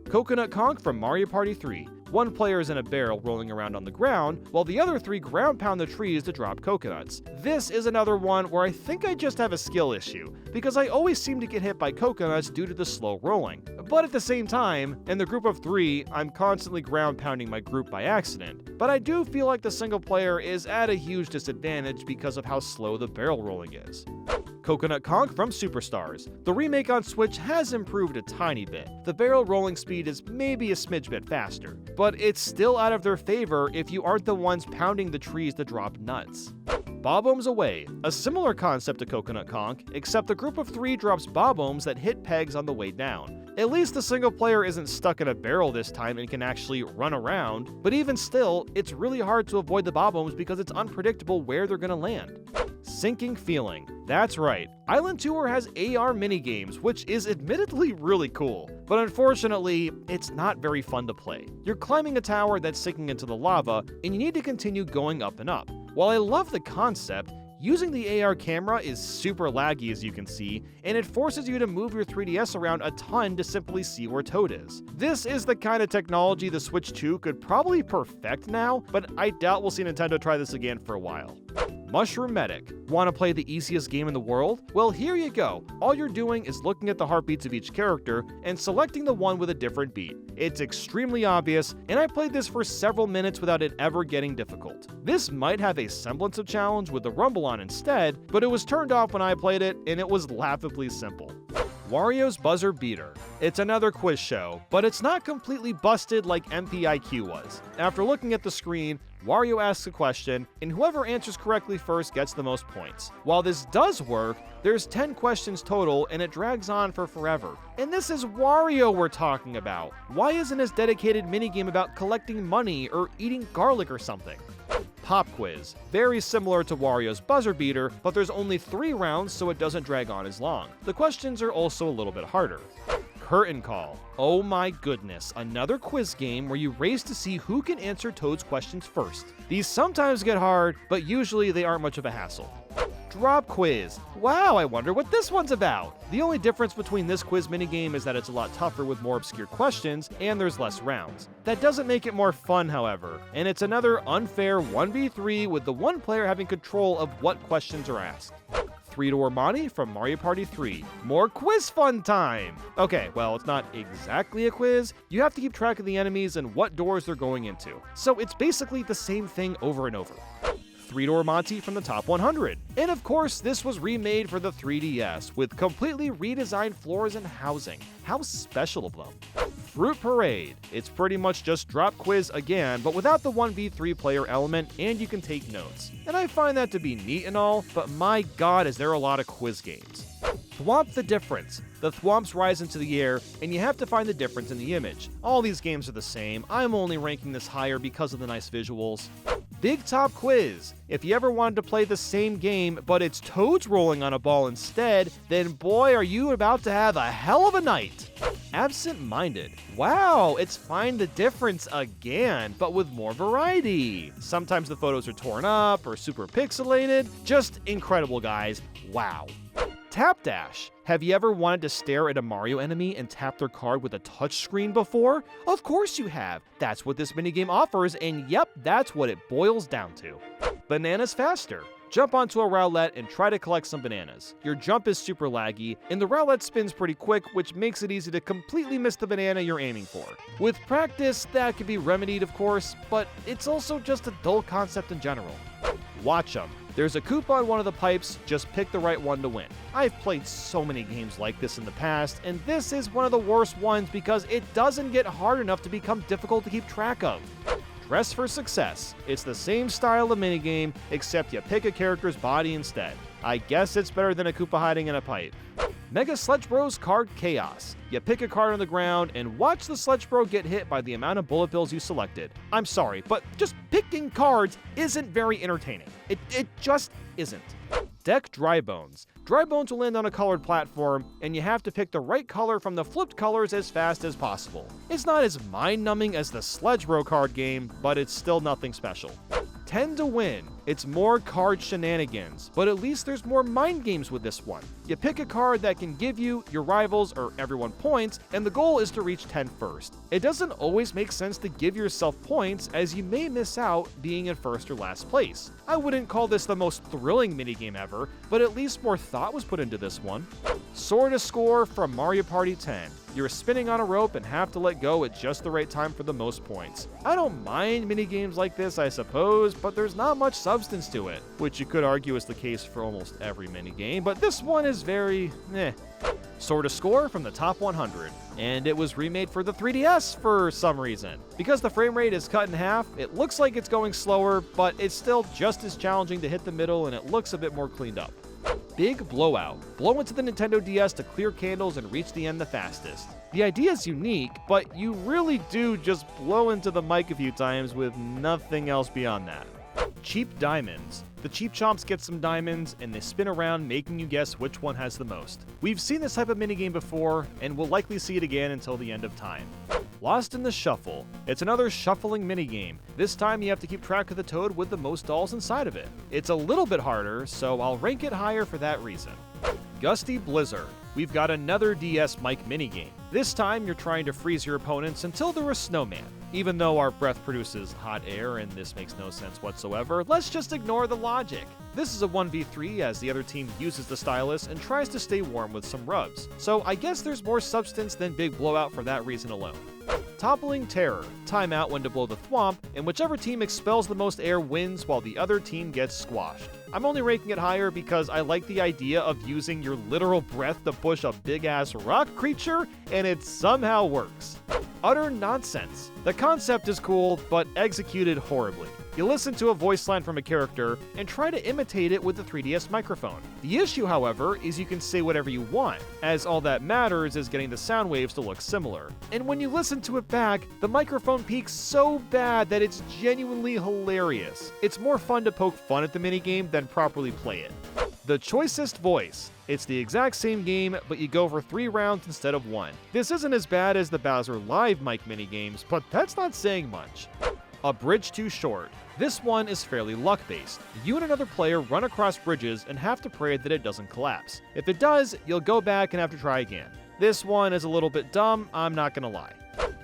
Coconut Conk from Mario Party 3. One player is in a barrel rolling around on the ground, while the other 3 ground pound the trees to drop coconuts. This is another one where I think I just have a skill issue, because I always seem to get hit by coconuts due to the slow rolling. But at the same time, in the group of 3, I'm constantly ground pounding my group by accident. But I do feel like the single player is at a huge disadvantage because of how slow the barrel rolling is. Coconut Conk from Superstars. The remake on Switch has improved a tiny bit. The barrel rolling speed is maybe a smidge bit faster, but it's still out of their favor if you aren't the ones pounding the trees to drop nuts. Bob-Ohms Away, a similar concept to Coconut Conk, except the group of 3 drops bob-ohms that hit pegs on the way down. At least the single player isn't stuck in a barrel this time and can actually run around, but even still, it's really hard to avoid the bob-ohms because it's unpredictable where they're gonna land. Sinking Feeling. That's right, Island Tour has AR minigames, which is admittedly really cool, but unfortunately, it's not very fun to play. You're climbing a tower that's sinking into the lava, and you need to continue going up and up. While I love the concept, using the AR camera is super laggy as you can see, and it forces you to move your 3DS around a ton to simply see where Toad is. This is the kind of technology the Switch 2 could probably perfect now, but I doubt we'll see Nintendo try this again for a while. Mushroom Medic. Want to play the easiest game in the world? Well, here you go. All you're doing is looking at the heartbeats of each character and selecting the one with a different beat. It's extremely obvious, and I played this for several minutes without it ever getting difficult. This might have a semblance of challenge with the rumble on instead, but it was turned off when I played it, and it was laughably simple. Wario's Buzzer Beater. It's another quiz show, but it's not completely busted like MPIQ was. After looking at the screen, Wario asks a question, and whoever answers correctly first gets the most points. While this does work, there's 10 questions total, and it drags on for forever. And this is Wario we're talking about. Why isn't this dedicated minigame about collecting money or eating garlic or something? Pop Quiz. Very similar to Wario's Buzzer Beater, but there's only 3 rounds so it doesn't drag on as long. The questions are also a little bit harder. Curtain Call. Oh my goodness, another quiz game where you race to see who can answer Toad's questions first. These sometimes get hard, but usually they aren't much of a hassle. Drop Quiz. Wow, I wonder what this one's about. The only difference between this quiz minigame is that it's a lot tougher with more obscure questions, and there's less rounds. That doesn't make it more fun, however, and it's another unfair 1v3 with the one player having control of what questions are asked. 3-Door Monty from Mario Party 3. More quiz fun time! Okay, well, it's not exactly a quiz. You have to keep track of the enemies and what doors they're going into. So it's basically the same thing over and over. 3-Door Monty from the Top 100. And of course, this was remade for the 3DS, with completely redesigned floors and housing. How special of them. Fruit Parade. It's pretty much just drop quiz again, but without the 1v3 player element, and you can take notes. And I find that to be neat and all, but my god is there a lot of quiz games. Thwomp the Difference. The thwomps rise into the air, and you have to find the difference in the image. All these games are the same, I'm only ranking this higher because of the nice visuals. Big Top Quiz. If you ever wanted to play the same game, but it's Toads rolling on a ball instead, then boy are you about to have a hell of a night. Absent Minded. Wow, it's Find the Difference again, but with more variety. Sometimes the photos are torn up or super pixelated. Just incredible, guys. Wow. Tap Dash. Have you ever wanted to stare at a Mario enemy and tap their card with a touchscreen before? Of course you have. That's what this minigame offers, and yep, that's what it boils down to. Bananas Faster. Jump onto a roulette and try to collect some bananas. Your jump is super laggy, and the roulette spins pretty quick, which makes it easy to completely miss the banana you're aiming for. With practice, that can be remedied, of course, but it's also just a dull concept in general. Watch 'em. There's a Koopa on one of the pipes, just pick the right one to win. I've played so many games like this in the past, and this is one of the worst ones because it doesn't get hard enough to become difficult to keep track of. Dress for Success. It's the same style of minigame, except you pick a character's body instead. I guess it's better than a Koopa hiding in a pipe. Mega Sledge Bros Card Chaos. You pick a card on the ground and watch the Sledge Bro get hit by the amount of bullet bills you selected. I'm sorry, but just picking cards isn't very entertaining. It just isn't. Deck Dry Bones. Dry Bones will land on a colored platform, and you have to pick the right color from the flipped colors as fast as possible. It's not as mind-numbing as the Sledge Bro card game, but it's still nothing special. 10 to Win. It's more card shenanigans, but at least there's more mind games with this one. You pick a card that can give you, your rivals, or everyone points, and the goal is to reach 10 first. It doesn't always make sense to give yourself points, as you may miss out being in first or last place. I wouldn't call this the most thrilling minigame ever, but at least more thought was put into this one. Soar to Score from Mario Party 10. You're spinning on a rope and have to let go at just the right time for the most points. I don't mind minigames like this, I suppose, but there's not much substance to it, which you could argue is the case for almost every minigame, but this one is very eh. Soar to Score from the Top 100, and it was remade for the 3DS for some reason. Because the frame rate is cut in half, it looks like it's going slower, but it's still just as challenging to hit the middle and it looks a bit more cleaned up. Big Blowout. Blow into the Nintendo DS to clear candles and reach the end the fastest. The idea is unique, but you really do just blow into the mic a few times with nothing else beyond that. Cheap Diamonds. The Cheap Chomps get some diamonds, and they spin around making you guess which one has the most. We've seen this type of minigame before, and we'll likely see it again until the end of time. Lost in the Shuffle. It's another shuffling minigame. This time you have to keep track of the toad with the most dolls inside of it. It's a little bit harder, so I'll rank it higher for that reason. Gusty Blizzard. We've got another DS mic minigame. This time you're trying to freeze your opponents until they're a snowman. Even though our breath produces hot air and this makes no sense whatsoever, let's just ignore the logic. This is a 1v3 as the other team uses the stylus and tries to stay warm with some rubs. So I guess there's more substance than Big Blowout for that reason alone. Toppling Terror. Time out when to blow the thwomp, and whichever team expels the most air wins while the other team gets squashed. I'm only ranking it higher because I like the idea of using your literal breath to push a big-ass rock creature, and it somehow works. Utter Nonsense. The concept is cool, but executed horribly. You listen to a voice line from a character and try to imitate it with the 3DS microphone. The issue, however, is you can say whatever you want, as all that matters is getting the sound waves to look similar. And when you listen to it back, the microphone peaks so bad that it's genuinely hilarious. It's more fun to poke fun at the minigame than properly play it. The Choicest Voice. It's the exact same game, but you go for 3 rounds instead of 1. This isn't as bad as the Bowser Live mic minigames, but that's not saying much. A Bridge Too Short. This one is fairly luck-based. You and another player run across bridges and have to pray that it doesn't collapse. If it does, you'll go back and have to try again. This one is a little bit dumb, I'm not gonna lie.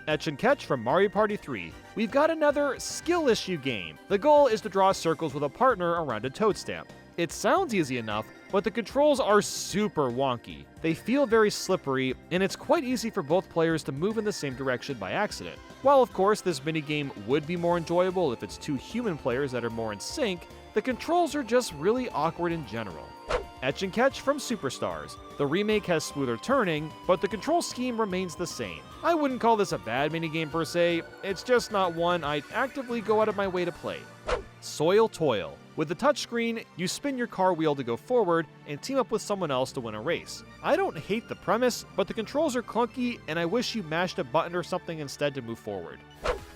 Etch and Catch from Mario Party 3. We've got another skill issue game. The goal is to draw circles with a partner around a toad stamp. It sounds easy enough, but the controls are super wonky. They feel very slippery, and it's quite easy for both players to move in the same direction by accident. While of course this minigame would be more enjoyable if it's 2 human players that are more in sync, the controls are just really awkward in general. Etch and Catch from Superstars. The remake has smoother turning, but the control scheme remains the same. I wouldn't call this a bad minigame per se, it's just not one I'd actively go out of my way to play. Soil Toil. With the touchscreen, you spin your car wheel to go forward and team up with someone else to win a race. I don't hate the premise, but the controls are clunky and I wish you mashed a button or something instead to move forward.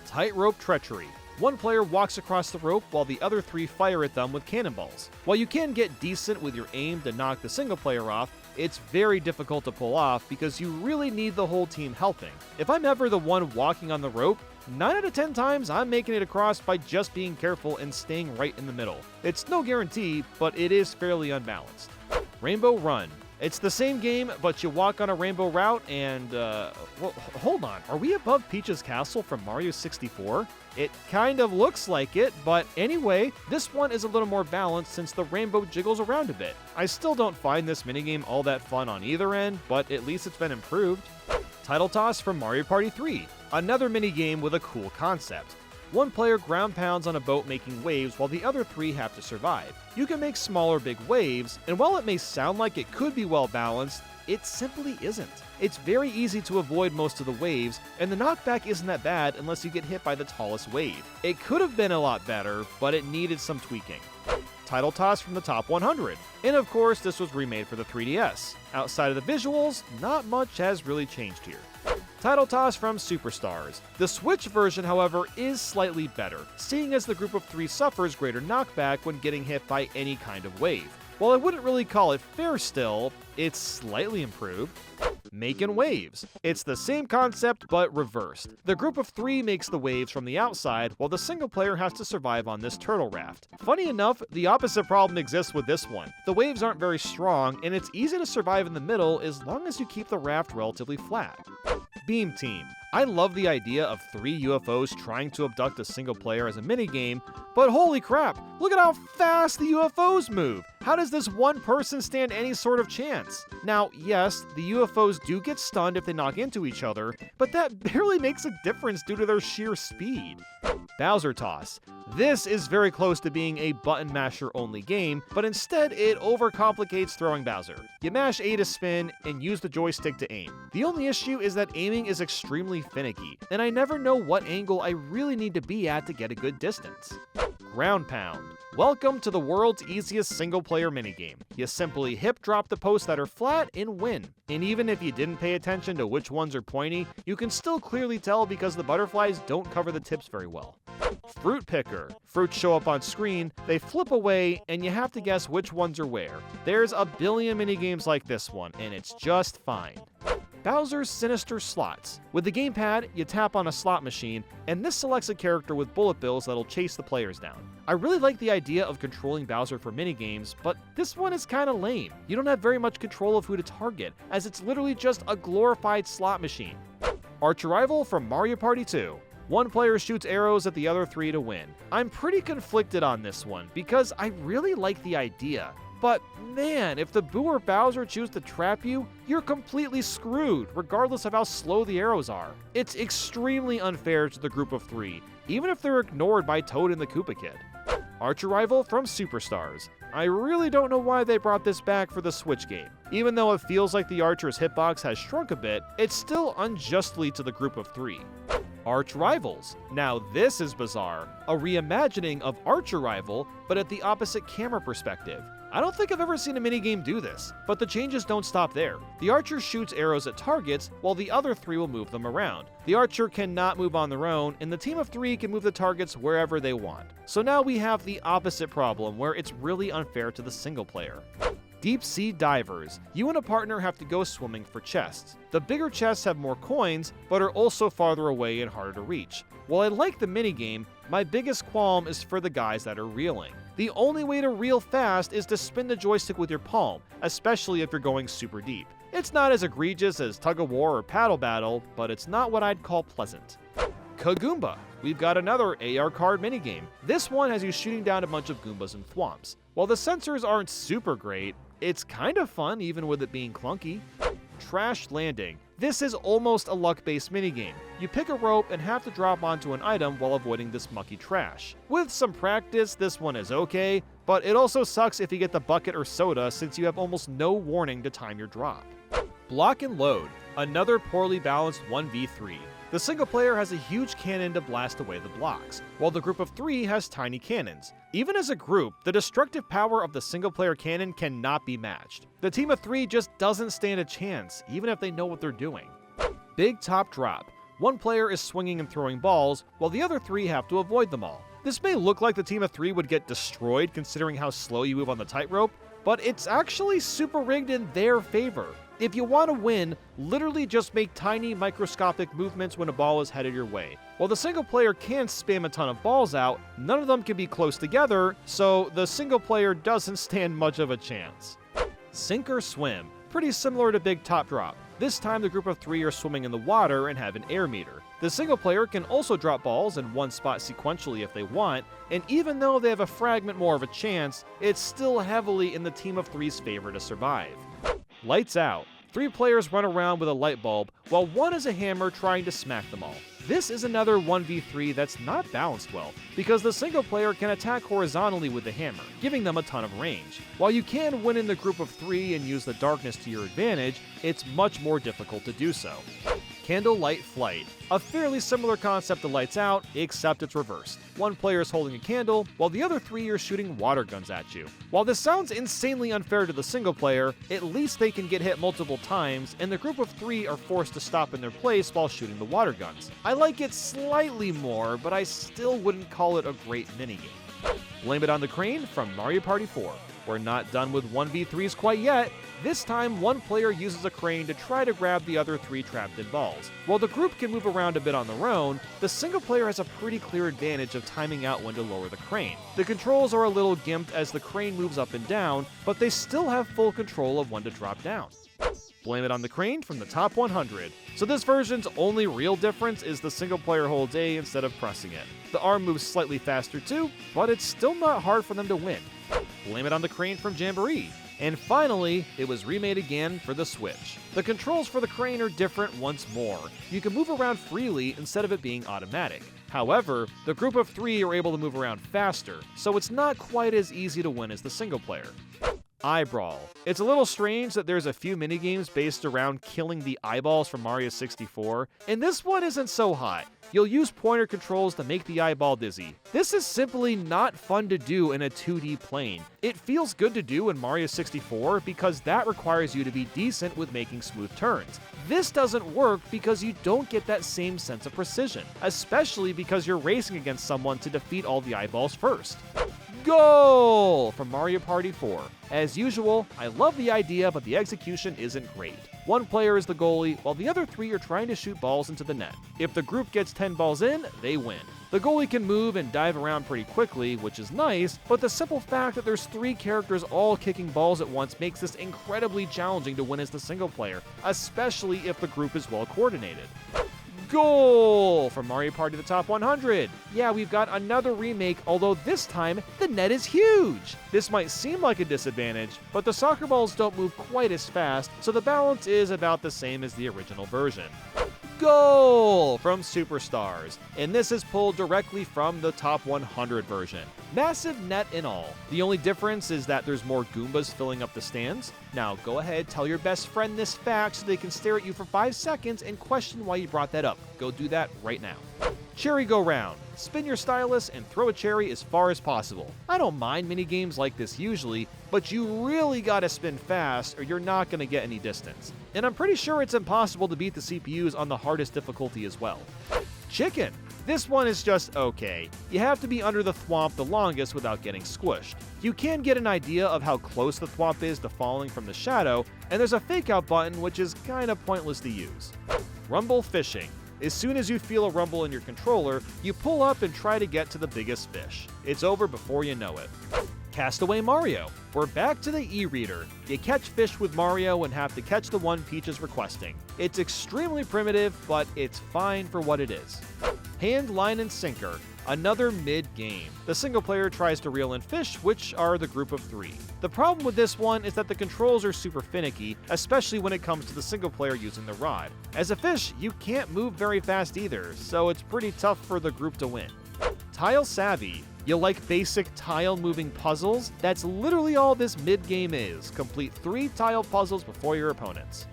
Tightrope Treachery. One player walks across the rope while the other 3 fire at them with cannonballs. While you can get decent with your aim to knock the single player off, it's very difficult to pull off because you really need the whole team helping. If I'm ever the one walking on the rope, 9 out of 10 times I'm making it across by just being careful and staying right in the middle. It's no guarantee, but it is fairly unbalanced. Rainbow Run. It's the same game, but you walk on a rainbow route and, well, hold on, are we above Peach's Castle from Mario 64? It kind of looks like it, but anyway, this one is a little more balanced since the rainbow jiggles around a bit. I still don't find this minigame all that fun on either end, but at least it's been improved. Title Toss from Mario Party 3. Another minigame with a cool concept. One player ground pounds on a boat making waves while the other 3 have to survive. You can make small or big waves, and while it may sound like it could be well balanced, it simply isn't. It's very easy to avoid most of the waves, and the knockback isn't that bad unless you get hit by the tallest wave. It could have been a lot better, but it needed some tweaking. Title Toss from the top 100. And of course, this was remade for the 3DS. Outside of the visuals, not much has really changed here. Title Toss from Superstars. The Switch version, however, is slightly better, seeing as the group of 3 suffers greater knockback when getting hit by any kind of wave. While I wouldn't really call it fair still, it's slightly improved. Making waves. It's the same concept, but reversed. The group of 3 makes the waves from the outside, while the single player has to survive on this turtle raft. Funny enough, the opposite problem exists with this one. The waves aren't very strong, and it's easy to survive in the middle as long as you keep the raft relatively flat. Beam Team. I love the idea of 3 UFOs trying to abduct a single player as a minigame, but holy crap, look at how fast the UFOs move! How does this one person stand any sort of chance? Now, yes, the UFOs do get stunned if they knock into each other, but that barely makes a difference due to their sheer speed. Bowser Toss. This is very close to being a button masher only game, but instead it overcomplicates throwing Bowser. You mash A to spin and use the joystick to aim. The only issue is that aiming is extremely finicky, and I never know what angle I really need to be at to get a good distance. Ground Pound. Welcome to the world's easiest single-player minigame. You simply hip-drop the posts that are flat and win. And even if you didn't pay attention to which ones are pointy, you can still clearly tell because the butterflies don't cover the tips very well. Fruit Picker. Fruits show up on screen, they flip away, and you have to guess which ones are where. There's a billion minigames like this one, and it's just fine. Bowser's Sinister Slots. With the gamepad, you tap on a slot machine, and this selects a character with bullet bills that'll chase the players down. I really like the idea of controlling Bowser for minigames, but this one is kinda lame. You don't have very much control of who to target, as it's literally just a glorified slot machine. Arch Rival from Mario Party 2. One player shoots arrows at the other 3 to win. I'm pretty conflicted on this one, because I really like the idea. But man, if the Boo or Bowser choose to trap you, you're completely screwed, regardless of how slow the arrows are. It's extremely unfair to the group of 3, even if they're ignored by Toad and the Koopa Kid. Arch Rival from Superstars. I really don't know why they brought this back for the Switch game. Even though it feels like the Archer's hitbox has shrunk a bit, it's still unjustly to the group of 3. Arch Rivals. Now this is bizarre. A reimagining of Arch Rival, but at the opposite camera perspective. I don't think I've ever seen a minigame do this, but the changes don't stop there. The Archer shoots arrows at targets, while the other 3 will move them around. The Archer cannot move on their own, and the team of 3 can move the targets wherever they want. So now we have the opposite problem, where it's really unfair to the single player. Deep Sea Divers. You and a partner have to go swimming for chests. The bigger chests have more coins, but are also farther away and harder to reach. While I like the minigame, my biggest qualm is for the guys that are reeling. The only way to reel fast is to spin the joystick with your palm, especially if you're going super deep. It's not as egregious as tug-of-war or paddle battle, but it's not what I'd call pleasant. Kagoomba. We've got another AR card minigame. This one has you shooting down a bunch of Goombas and Thwomps. While the sensors aren't super great, it's kind of fun even with it being clunky. Trash Landing. This is almost a luck-based minigame. You pick a rope and have to drop onto an item while avoiding this mucky trash. With some practice, this one is okay, but it also sucks if you get the bucket or soda since you have almost no warning to time your drop. Block and Load. Another poorly balanced 1v3. The single player has a huge cannon to blast away the blocks, while the group of 3 has tiny cannons. Even as a group, the destructive power of the single player cannon cannot be matched. The team of 3 just doesn't stand a chance, even if they know what they're doing. Big Top Drop. One player is swinging and throwing balls, while the other 3 have to avoid them all. This may look like the team of 3 would get destroyed considering how slow you move on the tightrope, but it's actually super rigged in their favor. If you want to win, literally just make tiny microscopic movements when a ball is headed your way. While the single player can spam a ton of balls out, none of them can be close together, so the single player doesn't stand much of a chance. Sink or Swim. Pretty similar to Big Top Drop. This time the group of 3 are swimming in the water and have an air meter. The single player can also drop balls in one spot sequentially if they want, and even though they have a fragment more of a chance, it's still heavily in the team of 3's favor to survive. Lights Out. 3 players run around with a light bulb, while one is a hammer trying to smack them all. This is another 1v3 that's not balanced well, because the single player can attack horizontally with the hammer, giving them a ton of range. While you can win in the group of 3 and use the darkness to your advantage, it's much more difficult to do so. Candlelight Flight, a fairly similar concept to Lights Out, except it's reversed. One player is holding a candle, while the other 3 are shooting water guns at you. While this sounds insanely unfair to the single player, at least they can get hit multiple times, and the group of 3 are forced to stop in their place while shooting the water guns. I like it slightly more, but I still wouldn't call it a great minigame. Blame It on the Crane from Mario Party 4. We're not done with 1v3s quite yet. This time, one player uses a crane to try to grab the other 3 trapped in balls. While the group can move around a bit on their own, the single player has a pretty clear advantage of timing out when to lower the crane. The controls are a little gimped as the crane moves up and down, but they still have full control of when to drop down. Blame It on the Crane from the top 100. So this version's only real difference is the single player holds A instead of pressing it. The arm moves slightly faster too, but it's still not hard for them to win. Blame It on the Crane from Jamboree. And finally, it was remade again for the Switch. The controls for the crane are different once more. You can move around freely instead of it being automatic. However, the group of 3 are able to move around faster, so it's not quite as easy to win as the single player. Eyebrawl. It's a little strange that there's a few minigames based around killing the eyeballs from Mario 64, and this one isn't so hot. You'll use pointer controls to make the eyeball dizzy. This is simply not fun to do in a 2D plane. It feels good to do in Mario 64 because that requires you to be decent with making smooth turns. This doesn't work because you don't get that same sense of precision, especially because you're racing against someone to defeat all the eyeballs first. Goal from Mario Party 4. As usual, I love the idea, but the execution isn't great. One player is the goalie, while the other 3 are trying to shoot balls into the net. If the group gets 10 balls in, they win. The goalie can move and dive around pretty quickly, which is nice, but the simple fact that there's 3 characters all kicking balls at once makes this incredibly challenging to win as the single player, especially if the group is well coordinated. Goal from Mario Party the Top 100. Yeah, we've got another remake, although this time the net is huge. This might seem like a disadvantage, but the soccer balls don't move quite as fast, so the balance is about the same as the original version. Goal from Superstars, and this is pulled directly from the Top 100 version. Massive net and all. The only difference is that there's more Goombas filling up the stands. Now go ahead, tell your best friend this fact so they can stare at you for 5 seconds and question why you brought that up. Go do that right now. Cherry Go Round. Spin your stylus and throw a cherry as far as possible. I don't mind minigames like this usually, but you really gotta spin fast or you're not gonna get any distance. And I'm pretty sure it's impossible to beat the CPUs on the hardest difficulty as well. Chicken. This one is just okay. You have to be under the thwomp the longest without getting squished. You can get an idea of how close the thwomp is to falling from the shadow, and there's a fake out button which is kinda pointless to use. Rumble Fishing. As soon as you feel a rumble in your controller, you pull up and try to get to the biggest fish. It's over before you know it. Castaway Mario. We're back to the e-reader. You catch fish with Mario and have to catch the one Peach is requesting. It's extremely primitive, but it's fine for what it is. Hand, Line, and Sinker. Another mid-game. The single player tries to reel in fish, which are the group of 3. The problem with this one is that the controls are super finicky, especially when it comes to the single player using the rod. As a fish, you can't move very fast either, so it's pretty tough for the group to win. Tile Savvy. You like basic tile-moving puzzles? That's literally all this mid-game is. Complete 3 tile puzzles before your opponents.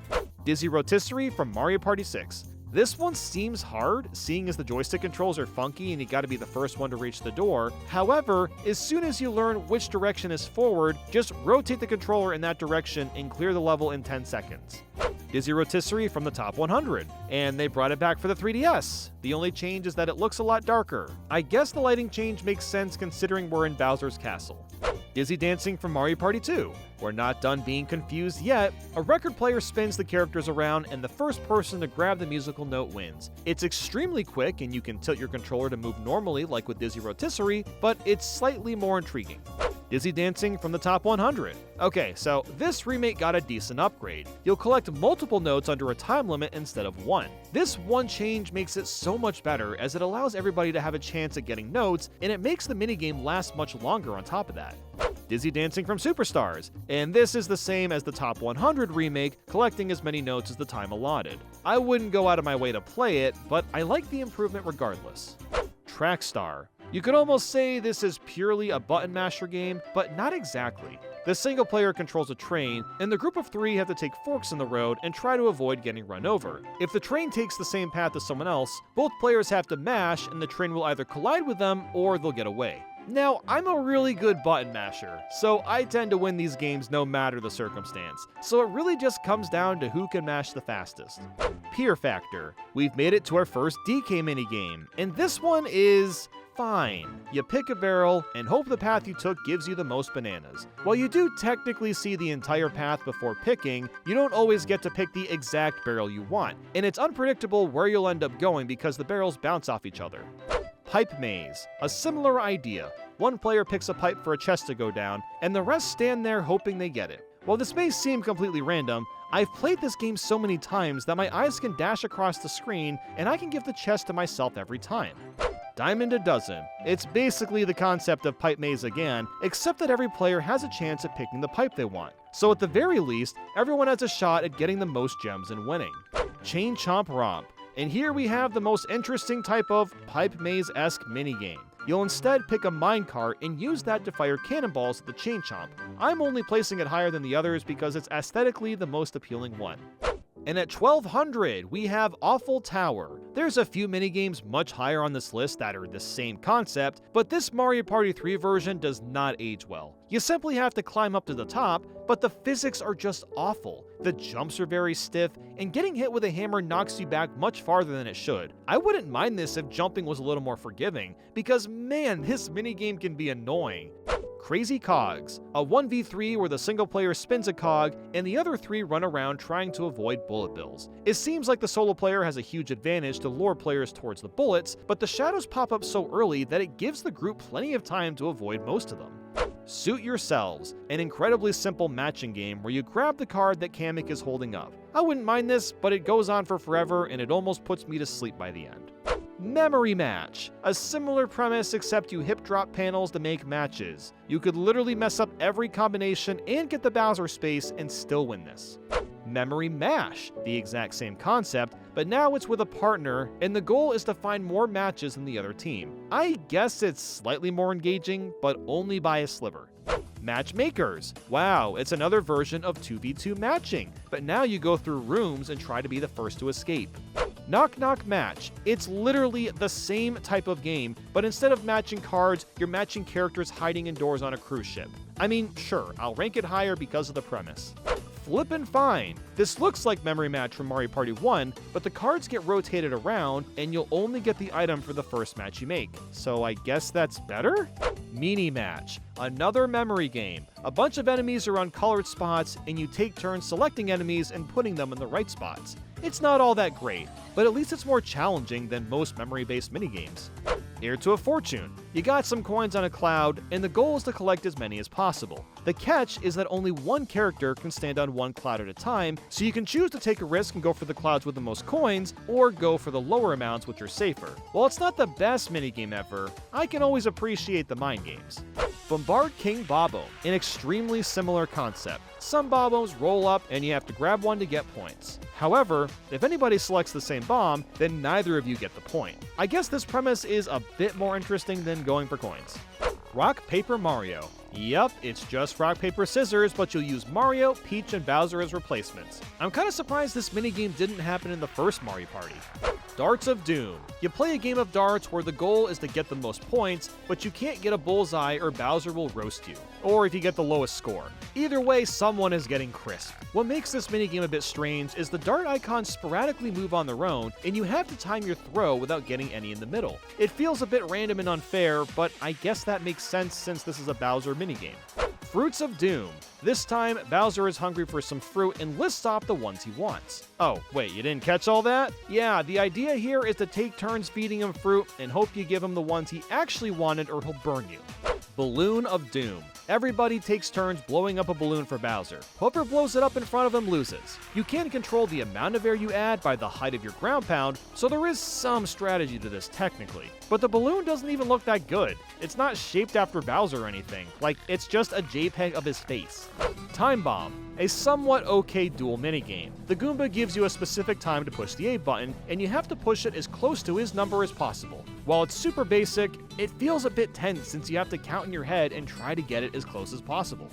Dizzy Rotisserie from Mario Party 6. This one seems hard, seeing as the joystick controls are funky and you gotta be the first one to reach the door. However, as soon as you learn which direction is forward, just rotate the controller in that direction and clear the level in 10 seconds. Dizzy Rotisserie from the Top 100, and they brought it back for the 3DS. The only change is that it looks a lot darker. I guess the lighting change makes sense considering we're in Bowser's Castle. Dizzy Dancing from Mario Party 2. We're not done being confused yet. A record player spins the characters around and the first person to grab the musical note wins. It's extremely quick and you can tilt your controller to move normally like with Dizzy Rotisserie, but it's slightly more intriguing. Dizzy Dancing from the Top 100. Okay, so this remake got a decent upgrade. You'll collect multiple notes under a time limit instead of one. This one change makes it so much better as it allows everybody to have a chance at getting notes, and it makes the minigame last much longer on top of that. Dizzy Dancing from Superstars, and this is the same as the Top 100 remake, collecting as many notes as the time allotted. I wouldn't go out of my way to play it, but I like the improvement regardless. Trackstar. You could almost say this is purely a button masher game, but not exactly. The single player controls a train, and the group of 3 have to take forks in the road and try to avoid getting run over. If the train takes the same path as someone else, both players have to mash and the train will either collide with them or they'll get away. Now, I'm a really good button masher, so I tend to win these games no matter the circumstance, so it really just comes down to who can mash the fastest. Peer Factor. We've made it to our first DK minigame, and this one is fine. You pick a barrel and hope the path you took gives you the most bananas. While you do technically see the entire path before picking, you don't always get to pick the exact barrel you want, and it's unpredictable where you'll end up going because the barrels bounce off each other. Pipe Maze. A similar idea. One player picks a pipe for a chest to go down, and the rest stand there hoping they get it. While this may seem completely random, I've played this game so many times that my eyes can dash across the screen and I can give the chest to myself every time. Diamond a Dozen. It's basically the concept of Pipe Maze again, except that every player has a chance at picking the pipe they want. So at the very least, everyone has a shot at getting the most gems and winning. Chain Chomp Romp. And here we have the most interesting type of Pipe Maze-esque minigame. You'll instead pick a minecart and use that to fire cannonballs at the Chain Chomp. I'm only placing it higher than the others because it's aesthetically the most appealing one. And at 1200, we have Awful Tower. There's a few minigames much higher on this list that are the same concept, but this Mario Party 3 version does not age well. You simply have to climb up to the top, but the physics are just awful. The jumps are very stiff, and getting hit with a hammer knocks you back much farther than it should. I wouldn't mind this if jumping was a little more forgiving, because man, this minigame can be annoying. Crazy Cogs, a 1v3 where the single player spins a cog and the other 3 run around trying to avoid bullet bills. It seems like the solo player has a huge advantage to lure players towards the bullets, but the shadows pop up so early that it gives the group plenty of time to avoid most of them. Suit Yourselves, an incredibly simple matching game where you grab the card that Kamek is holding up. I wouldn't mind this, but it goes on for forever and it almost puts me to sleep by the end. Memory Match. A similar premise except you hip drop panels to make matches. You could literally mess up every combination and get the Bowser space and still win this. Memory Mash. The exact same concept, but now it's with a partner and the goal is to find more matches than the other team. I guess it's slightly more engaging, but only by a sliver. Matchmakers. Wow, it's another version of 2v2 matching, but now you go through rooms and try to be the first to escape. Knock Knock Match. It's literally the same type of game, but instead of matching cards, you're matching characters hiding indoors on a cruise ship. I mean, sure, I'll rank it higher because of the premise. Flippin' Fine. This looks like Memory Match from Mario Party 1, but the cards get rotated around, and you'll only get the item for the first match you make. So I guess that's better? Mini Match. Another memory game. A bunch of enemies are on colored spots, and you take turns selecting enemies and putting them in the right spots. It's not all that great, but at least it's more challenging than most memory-based minigames. Heir to a Fortune. You got some coins on a cloud, and the goal is to collect as many as possible. The catch is that only one character can stand on one cloud at a time, so you can choose to take a risk and go for the clouds with the most coins, or go for the lower amounts which are safer. While it's not the best minigame ever, I can always appreciate the mind games. Bombard King Bobo, an extremely similar concept. Some bombs roll up and you have to grab one to get points. However, if anybody selects the same bomb, then neither of you get the point. I guess this premise is a bit more interesting than going for coins. Rock Paper Mario. Yup, it's just rock, paper, scissors, but you'll use Mario, Peach, and Bowser as replacements. I'm kinda surprised this minigame didn't happen in the first Mario Party. Darts of Doom. You play a game of darts where the goal is to get the most points, but you can't get a bullseye or Bowser will roast you. Or if you get the lowest score. Either way, someone is getting crisp. What makes this minigame a bit strange is the dart icons sporadically move on their own, and you have to time your throw without getting any in the middle. It feels a bit random and unfair, but I guess that makes sense since this is a Bowser minigame. Fruits of Doom. This time, Bowser is hungry for some fruit and lists off the ones he wants. Oh, wait, you didn't catch all that? Yeah, the idea here is to take turns feeding him fruit and hope you give him the ones he actually wanted or he'll burn you. Balloon of Doom. Everybody takes turns blowing up a balloon for Bowser. Whoever blows it up in front of him loses. You can control the amount of air you add by the height of your ground pound, so there is some strategy to this technically. But the balloon doesn't even look that good. It's not shaped after Bowser or anything, like it's just a JPEG of his face. Time Bomb. A somewhat okay dual minigame. The Goomba gives you a specific time to push the A button, and you have to push it as close to his number as possible. While it's super basic, it feels a bit tense since you have to count in your head and try to get it as close as possible.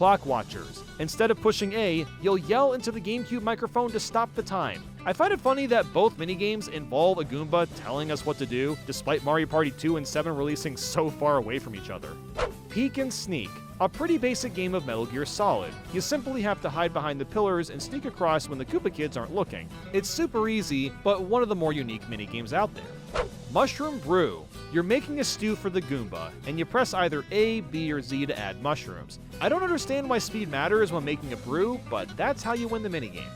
Clock watchers. Instead of pushing A, you'll yell into the GameCube microphone to stop the time. I find it funny that both minigames involve a Goomba telling us what to do, despite Mario Party 2 and 7 releasing so far away from each other. Peek and Sneak. A pretty basic game of Metal Gear Solid. You simply have to hide behind the pillars and sneak across when the Koopa kids aren't looking. It's super easy, but one of the more unique minigames out there. Mushroom Brew. You're making a stew for the Goomba, and you press either A, B, or Z to add mushrooms. I don't understand why speed matters when making a brew, but that's how you win the minigame.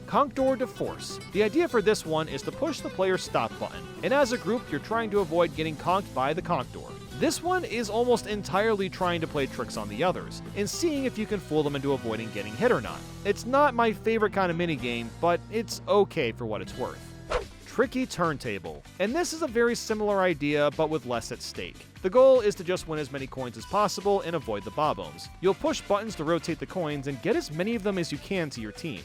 Conquer de Force. The idea for this one is to push the player's stop button, and as a group you're trying to avoid getting conked by the Conquer. This one is almost entirely trying to play tricks on the others, and seeing if you can fool them into avoiding getting hit or not. It's not my favorite kind of minigame, but it's okay for what it's worth. Tricky Turntable. And this is a very similar idea, but with less at stake. The goal is to just win as many coins as possible and avoid the bob-oms. You'll push buttons to rotate the coins and get as many of them as you can to your team.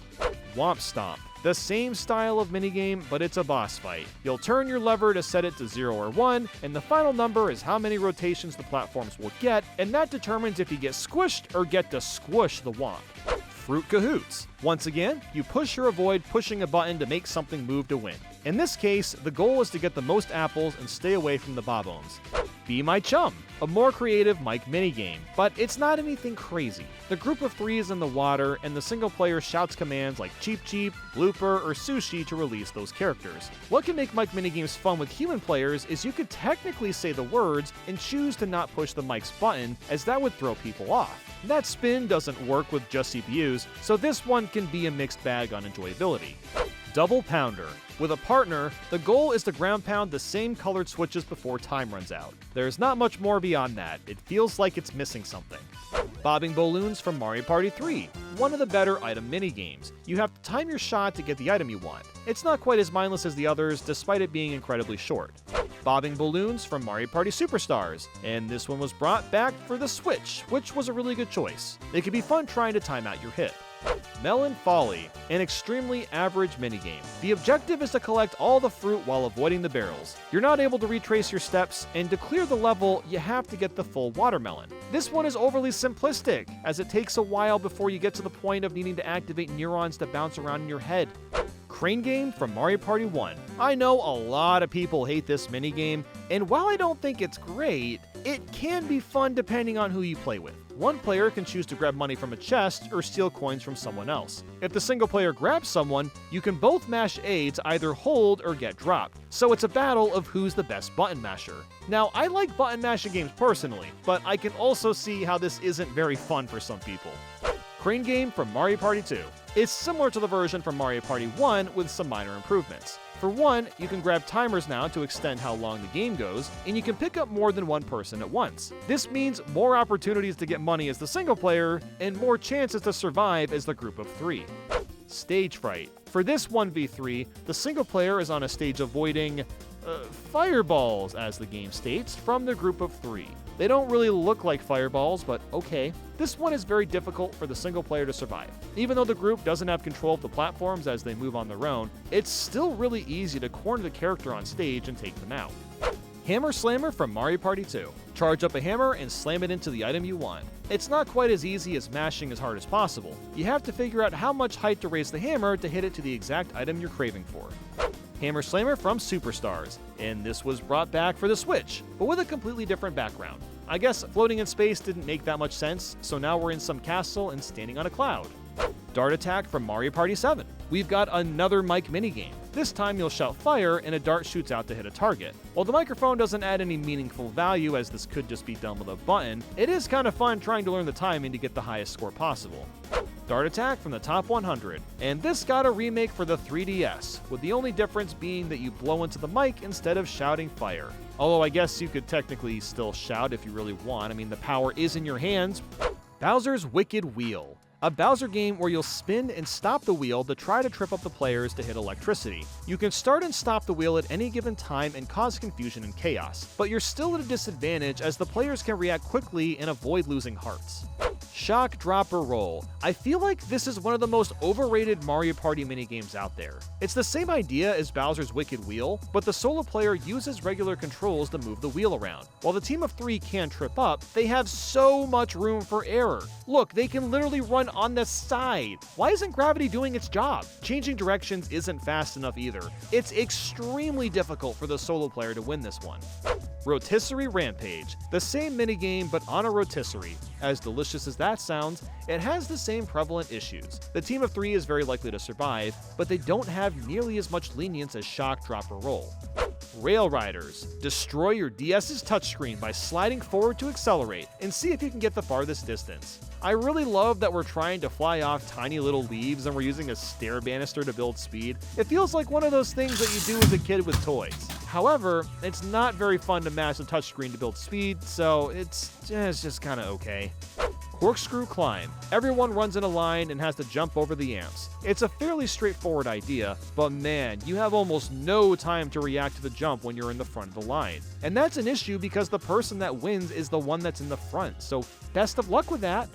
Womp Stomp. The same style of minigame, but it's a boss fight. You'll turn your lever to set it to 0 or 1, and the final number is how many rotations the platforms will get, and that determines if you get squished or get to squish the womp. Fruit Cahoots. Once again, you push or avoid pushing a button to make something move to win. In this case, the goal is to get the most apples and stay away from the bob-oms. Be My Chum, a more creative Mike minigame, but it's not anything crazy. The group of three is in the water, and the single player shouts commands like Cheep Cheep, Blooper, or Sushi to release those characters. What can make Mike minigames fun with human players is you could technically say the words and choose to not push the Mike's button, as that would throw people off. That spin doesn't work with just CPUs, so this one can be a mixed bag on enjoyability. Double Pounder. With a partner, the goal is to ground pound the same colored switches before time runs out. There's not much more beyond that. It feels like it's missing something. Bobbing Balloons from Mario Party 3. One of the better item minigames. You have to time your shot to get the item you want. It's not quite as mindless as the others, despite it being incredibly short. Bobbing Balloons from Mario Party Superstars, and this one was brought back for the Switch, which was a really good choice. It can be fun trying to time out your hit. Melon Folly, an extremely average minigame. The objective is to collect all the fruit while avoiding the barrels. You're not able to retrace your steps, and to clear the level, you have to get the full watermelon. This one is overly simplistic, as it takes a while before you get to the point of needing to activate neurons to bounce around in your head. Crane Game from Mario Party 1. I know a lot of people hate this minigame, and while I don't think it's great, it can be fun depending on who you play with. One player can choose to grab money from a chest or steal coins from someone else. If the single player grabs someone, you can both mash A to either hold or get dropped. So it's a battle of who's the best button masher. Now, I like button mashing games personally, but I can also see how this isn't very fun for some people. Crane Game from Mario Party 2. It's similar to the version from Mario Party 1 with some minor improvements. For one, you can grab timers now to extend how long the game goes, and you can pick up more than one person at once. This means more opportunities to get money as the single player, and more chances to survive as the group of three. Stage Fright. For this 1v3, the single player is on a stage avoiding fireballs, as the game states, from the group of three. They don't really look like fireballs, but okay. This one is very difficult for the single player to survive. Even though the group doesn't have control of the platforms as they move on their own, it's still really easy to corner the character on stage and take them out. Hammer Slammer from Mario Party 2. Charge up a hammer and slam it into the item you want. It's not quite as easy as mashing as hard as possible. You have to figure out how much height to raise the hammer to hit it to the exact item you're craving for. Hammer Slammer from Superstars, and this was brought back for the Switch, but with a completely different background. I guess floating in space didn't make that much sense, so now we're in some castle and standing on a cloud. Dart Attack from Mario Party 7. We've got another mic minigame. This time you'll shout fire and a dart shoots out to hit a target. While the microphone doesn't add any meaningful value, as this could just be done with a button, it is kind of fun trying to learn the timing to get the highest score possible. Dart Attack from the Top 100, and this got a remake for the 3DS, with the only difference being that you blow into the mic instead of shouting fire. Although I guess you could technically still shout if you really want. I mean, the power is in your hands. Bowser's Wicked Wheel. a Bowser game where you'll spin and stop the wheel to try to trip up the players to hit electricity. You can start and stop the wheel at any given time and cause confusion and chaos, but you're still at a disadvantage as the players can react quickly and avoid losing hearts. Shock, drop, or roll. I feel like this is one of the most overrated Mario Party minigames out there. It's the same idea as Bowser's Wicked Wheel, but the solo player uses regular controls to move the wheel around. While the team of 3 can trip up, they have so much room for error. Look, they can literally run on the side. Why isn't gravity doing its job? Changing directions isn't fast enough either. It's extremely difficult for the solo player to win this one. Rotisserie Rampage. The same minigame, but on a rotisserie. As delicious as that sounds, it has the same prevalent issues. The team of 3 is very likely to survive, but they don't have nearly as much lenience as Shock, Drop, or Roll. Rail Riders. Destroy your DS's touchscreen by sliding forward to accelerate, and see if you can get the farthest distance. I really love that we're trying to fly off tiny little leaves and we're using a stair banister to build speed. It feels like one of those things that you do as a kid with toys. However, it's not very fun to mash the touchscreen to build speed, so it's just kinda okay. Corkscrew Climb. Everyone runs in a line and has to jump over the amps. It's a fairly straightforward idea, but man, you have almost no time to react to the jump when you're in the front of the line. And that's an issue because the person that wins is the one that's in the front, so best of luck with that.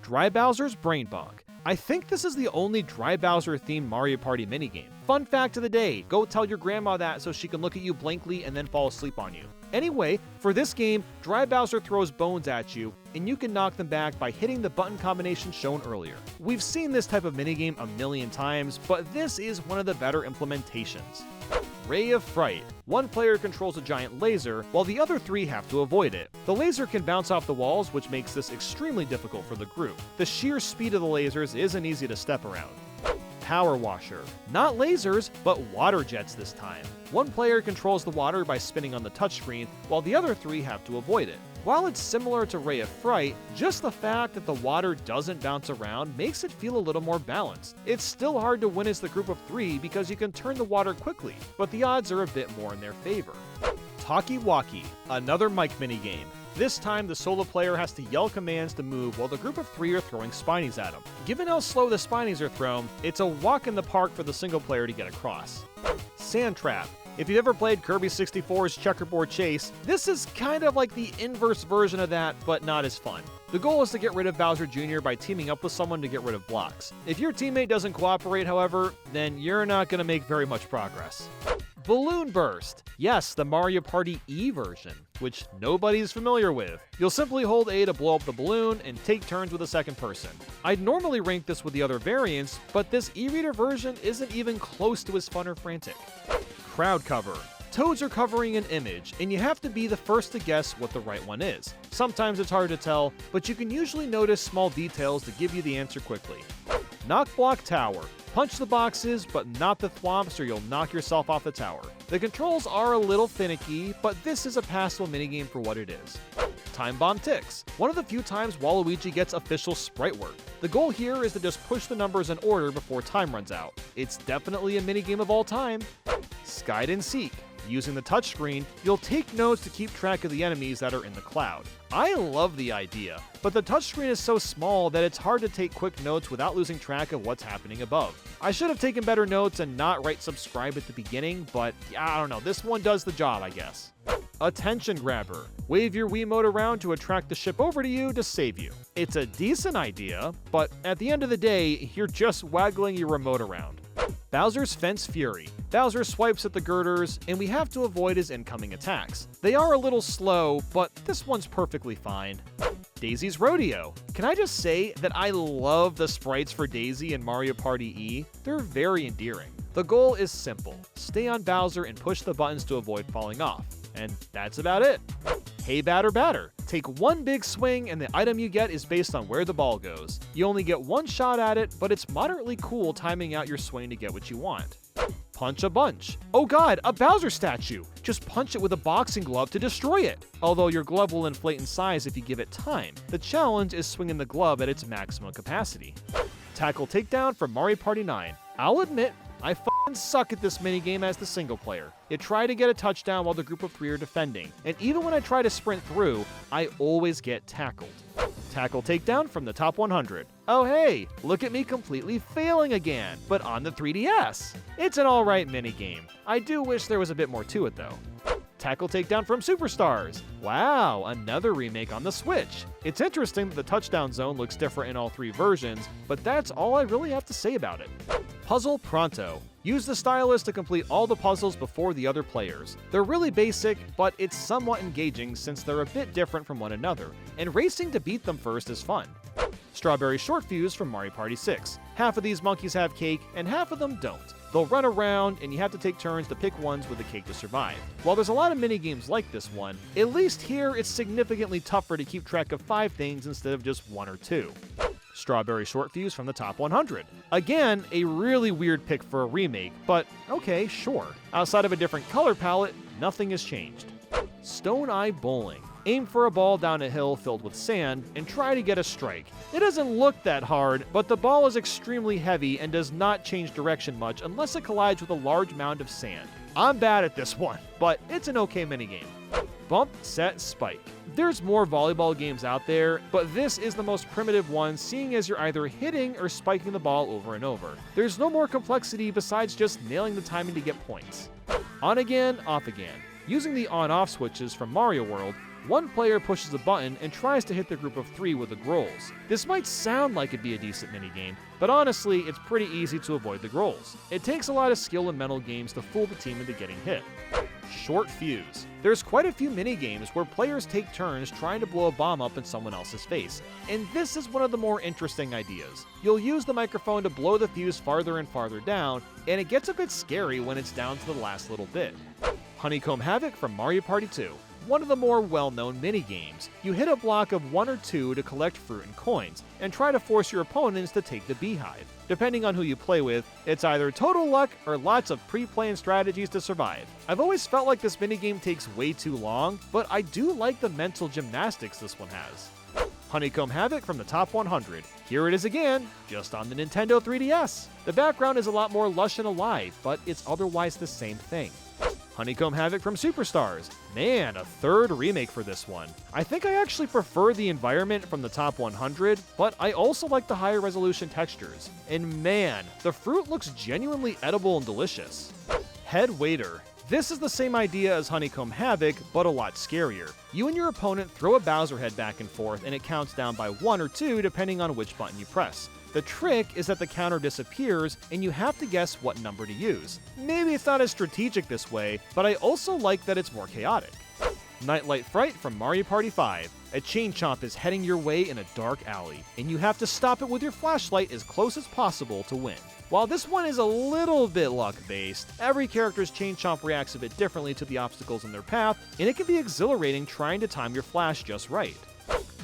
Dry Bowser's Brain Bug. I think this is the only Dry Bowser themed Mario Party minigame. Fun fact of the day, go tell your grandma that so she can look at you blankly and then fall asleep on you. Anyway, for this game, Dry Bowser throws bones at you, and you can knock them back by hitting the button combination shown earlier. We've seen this type of minigame a million times, but this is one of the better implementations. Ray of Fright. One player controls a giant laser, while the other 3 have to avoid it. The laser can bounce off the walls, which makes this extremely difficult for the group. The sheer speed of the lasers isn't easy to step around. Power Washer. Not lasers, but water jets this time. One player controls the water by spinning on the touchscreen, while the other 3 have to avoid it. While it's similar to Ray of Fright, just the fact that the water doesn't bounce around makes it feel a little more balanced. It's still hard to win as the group of 3 because you can turn the water quickly, but the odds are a bit more in their favor. Talkie Walkie. Another mic minigame. This time, the solo player has to yell commands to move while the group of 3 are throwing Spinies at him. Given how slow the Spinies are thrown, it's a walk in the park for the single player to get across. Sand Trap. If you've ever played Kirby 64's Checkerboard Chase, this is kind of like the inverse version of that, but not as fun. The goal is to get rid of Bowser Jr. by teaming up with someone to get rid of blocks. If your teammate doesn't cooperate, however, then you're not going to make very much progress. Balloon Burst. Yes, the Mario Party E version, which nobody's familiar with. You'll simply hold A to blow up the balloon and take turns with a second person. I'd normally rank this with the other variants, but this e-reader version isn't even close to as fun or frantic. Crowd Cover. Toads are covering an image, and you have to be the first to guess what the right one is. Sometimes it's hard to tell, but you can usually notice small details to give you the answer quickly. Knock Block Tower. Punch the boxes, but not the thwomps or you'll knock yourself off the tower. The controls are a little finicky, but this is a passable minigame for what it is. Time Bomb Ticks. One of the few times Waluigi gets official sprite work. The goal here is to just push the numbers in order before time runs out. It's definitely a minigame of all time. Skide and Seek. Using the touchscreen, you'll take notes to keep track of the enemies that are in the cloud. I love the idea, but the touchscreen is so small that it's hard to take quick notes without losing track of what's happening above. I should have taken better notes and not write subscribe at the beginning, but I don't know, this one does the job, I guess. Attention Grabber. Wave your Wiimote around to attract the ship over to you to save you. It's a decent idea, but at the end of the day, you're just waggling your remote around. Bowser's Fence Fury. Bowser swipes at the girders, and we have to avoid his incoming attacks. They are a little slow, but this one's perfectly fine. Daisy's Rodeo. Can I just say that I love the sprites for Daisy and Mario Party E? They're very endearing. The goal is simple. Stay on Bowser and push the buttons to avoid falling off. And that's about it. Hey Batter Batter. Take one big swing and the item you get is based on where the ball goes. You only get one shot at it, but it's moderately cool timing out your swing to get what you want. Punch a Bunch. Oh god, a Bowser statue! Just punch it with a boxing glove to destroy it! Although your glove will inflate in size if you give it time. The challenge is swinging the glove at its maximum capacity. Tackle Takedown from Mario Party 9. I'll admit, I f***ing suck at this minigame as the single player. You try to get a touchdown while the group of 3 are defending, and even when I try to sprint through, I always get tackled. Tackle Takedown from the Top 100. Oh hey, look at me completely failing again, but on the 3DS. It's an alright minigame. I do wish there was a bit more to it though. Tackle Takedown from Superstars. Wow, another remake on the Switch. It's interesting that the touchdown zone looks different in all 3 versions, but that's all I really have to say about it. Puzzle Pronto. Use the stylus to complete all the puzzles before the other players. They're really basic, but it's somewhat engaging since they're a bit different from one another, and racing to beat them first is fun. Strawberry Short Fuse from Mario Party 6. Half of these monkeys have cake, and half of them don't. They'll run around, and you have to take turns to pick ones with the cake to survive. While there's a lot of minigames like this one, at least here it's significantly tougher to keep track of 5 things instead of just 1 or 2. Strawberry Short Fuse from the Top 100. Again, a really weird pick for a remake, but okay, sure. Outside of a different color palette, nothing has changed. Stone Eye Bowling. Aim for a ball down a hill filled with sand and try to get a strike. It doesn't look that hard, but the ball is extremely heavy and does not change direction much unless it collides with a large mound of sand. I'm bad at this one, but it's an okay minigame. Bump, Set, Spike. There's more volleyball games out there, but this is the most primitive one, seeing as you're either hitting or spiking the ball over and over. There's no more complexity besides just nailing the timing to get points. On again, off again. Using the on-off switches from Mario World, one player pushes a button and tries to hit the group of 3 with the grolls. This might sound like it'd be a decent minigame, but honestly, it's pretty easy to avoid the grolls. It takes a lot of skill in mental games to fool the team into getting hit. Short Fuse. There's quite a few minigames where players take turns trying to blow a bomb up in someone else's face, and this is one of the more interesting ideas. You'll use the microphone to blow the fuse farther and farther down, and it gets a bit scary when it's down to the last little bit. Honeycomb Havoc from Mario Party 2. One of the more well-known minigames. You hit a block of 1 or 2 to collect fruit and coins, and try to force your opponents to take the beehive. Depending on who you play with, it's either total luck or lots of pre-planned strategies to survive. I've always felt like this minigame takes way too long, but I do like the mental gymnastics this one has. Honeycomb Havoc from the Top 100. Here it is again, just on the Nintendo 3DS. The background is a lot more lush and alive, but it's otherwise the same thing. Honeycomb Havoc from Superstars. Man, a 3rd remake for this one. I think I actually prefer the environment from the Top 100, but I also like the higher resolution textures. And man, the fruit looks genuinely edible and delicious. Head Waiter. This is the same idea as Honeycomb Havoc, but a lot scarier. You and your opponent throw a Bowser head back and forth, and it counts down by 1 or 2 depending on which button you press. The trick is that the counter disappears, and you have to guess what number to use. Maybe it's not as strategic this way, but I also like that it's more chaotic. Nightlight Fright from Mario Party 5. A chain chomp is heading your way in a dark alley, and you have to stop it with your flashlight as close as possible to win. While this one is a little bit luck-based, every character's chain chomp reacts a bit differently to the obstacles in their path, and it can be exhilarating trying to time your flash just right.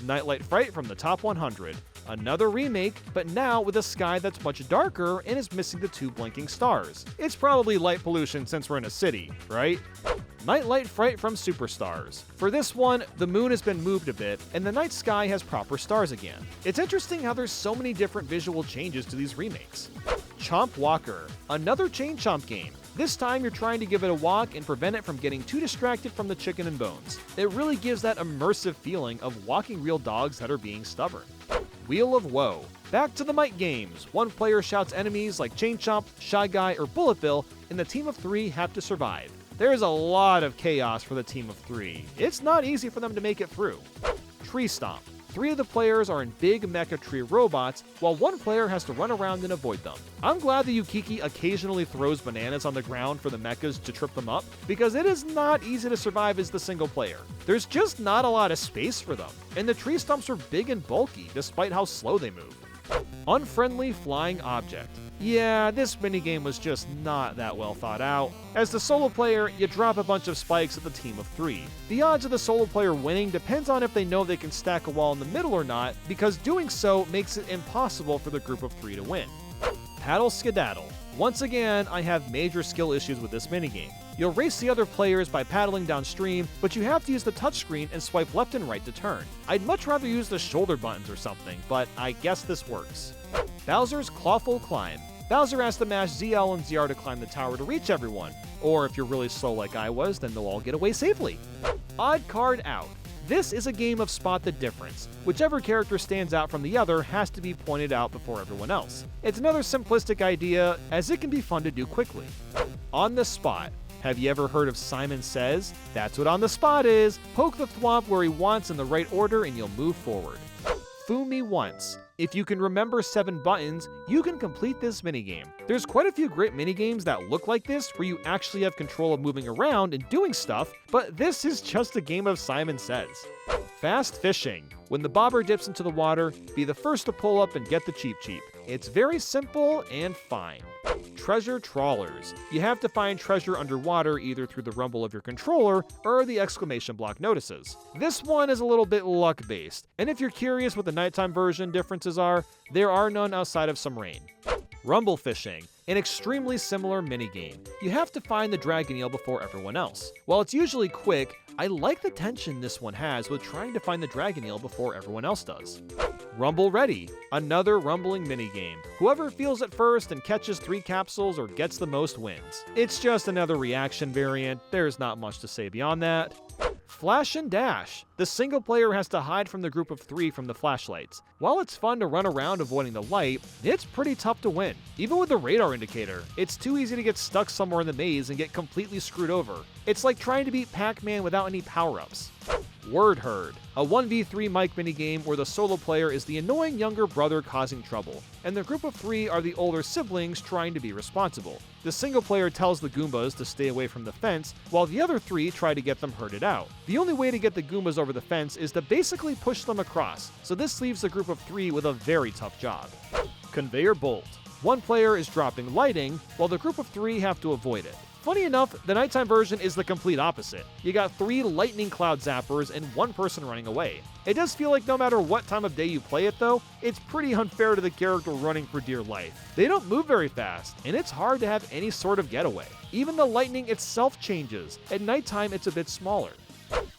Nightlight Fright from the Top 100. Another remake, but now with a sky that's much darker and is missing the 2 blinking stars. It's probably light pollution since we're in a city, right? Nightlight Fright from Superstars. For this one, the moon has been moved a bit, and the night sky has proper stars again. It's interesting how there's so many different visual changes to these remakes. Chomp Walker. Another chain chomp game. This time you're trying to give it a walk and prevent it from getting too distracted from the chicken and bones. It really gives that immersive feeling of walking real dogs that are being stubborn. Wheel of Woe. Back to the Might games. One player shouts enemies like Chain Chomp, Shy Guy, or Bullet Bill, and the team of 3 have to survive. There's a lot of chaos for the team of 3. It's not easy for them to make it through. Tree Stomp. 3 of the players are in big mecha tree robots, while 1 player has to run around and avoid them. I'm glad the Yukiki occasionally throws bananas on the ground for the mechas to trip them up, because it is not easy to survive as the single player. There's just not a lot of space for them, and the tree stumps are big and bulky, despite how slow they move. Unfriendly Flying Object. Yeah, this minigame was just not that well thought out. As the solo player, you drop a bunch of spikes at the team of 3. The odds of the solo player winning depends on if they know they can stack a wall in the middle or not, because doing so makes it impossible for the group of 3 to win. Paddle Skedaddle. Once again, I have major skill issues with this minigame. You'll race the other players by paddling downstream, but you have to use the touchscreen and swipe left and right to turn. I'd much rather use the shoulder buttons or something, but I guess this works. Bowser's Clawful Climb. Bowser has to mash ZL and ZR to climb the tower to reach everyone, or if you're really slow like I was, then they'll all get away safely. Odd Card Out. This is a game of spot the difference. Whichever character stands out from the other has to be pointed out before everyone else. It's another simplistic idea, as it can be fun to do quickly. On the spot. Have you ever heard of Simon Says? That's what On the Spot is. Poke the thwomp where he wants in the right order and you'll move forward. Fool me once. If you can remember 7 buttons, you can complete this minigame. There's quite a few great minigames that look like this where you actually have control of moving around and doing stuff, but this is just a game of Simon Says. Fast fishing. When the bobber dips into the water, be the first to pull up and get the cheap. It's very simple and fine. Treasure trawlers. You have to find treasure underwater either through the rumble of your controller or the exclamation block notices. This one is a little bit luck-based, and if you're curious what the nighttime version differences are, there are none outside of some rain. Rumble fishing. An extremely similar minigame. You have to find the dragon eel before everyone else. While it's usually quick, I like the tension this one has with trying to find the dragon eel before everyone else does. Rumble Ready, another rumbling minigame. Whoever feels it first and catches 3 capsules or gets the most wins. It's just another reaction variant, there's not much to say beyond that. Flash and Dash. The single player has to hide from the group of 3 from the flashlights. While it's fun to run around avoiding the light, it's pretty tough to win. Even with the radar indicator, it's too easy to get stuck somewhere in the maze and get completely screwed over. It's like trying to beat Pac-Man without any power-ups. Word Herd, a 1v3 mic minigame where the solo player is the annoying younger brother causing trouble, and the group of 3 are the older siblings trying to be responsible. The single player tells the Goombas to stay away from the fence, while the other 3 try to get them herded out. The only way to get the Goombas over the fence is to basically push them across, so this leaves the group of 3 with a very tough job. Conveyor Bolt. One player is dropping lighting, while the group of 3 have to avoid it. Funny enough, the nighttime version is the complete opposite. You got 3 lightning cloud zappers and 1 person running away. It does feel like no matter what time of day you play it though, it's pretty unfair to the character running for dear life. They don't move very fast, and it's hard to have any sort of getaway. Even the lightning itself changes. At nighttime it's a bit smaller.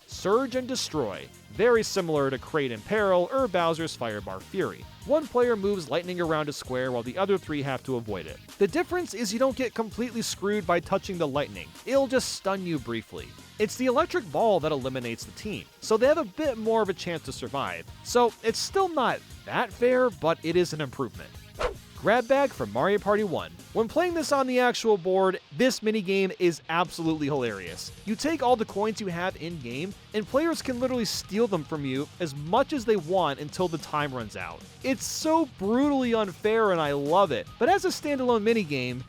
Surge and Destroy. Very similar to Crate in Peril or Bowser's Firebar Fury. One player moves lightning around a square while the other 3 have to avoid it. The difference is you don't get completely screwed by touching the lightning. It'll just stun you briefly. It's the electric ball that eliminates the team, so they have a bit more of a chance to survive. So it's still not that fair, but it is an improvement. Grab Bag from Mario Party 1. When playing this on the actual board, this minigame is absolutely hilarious. You take all the coins you have in-game, and players can literally steal them from you as much as they want until the time runs out. It's so brutally unfair and I love it, but as a standalone minigame,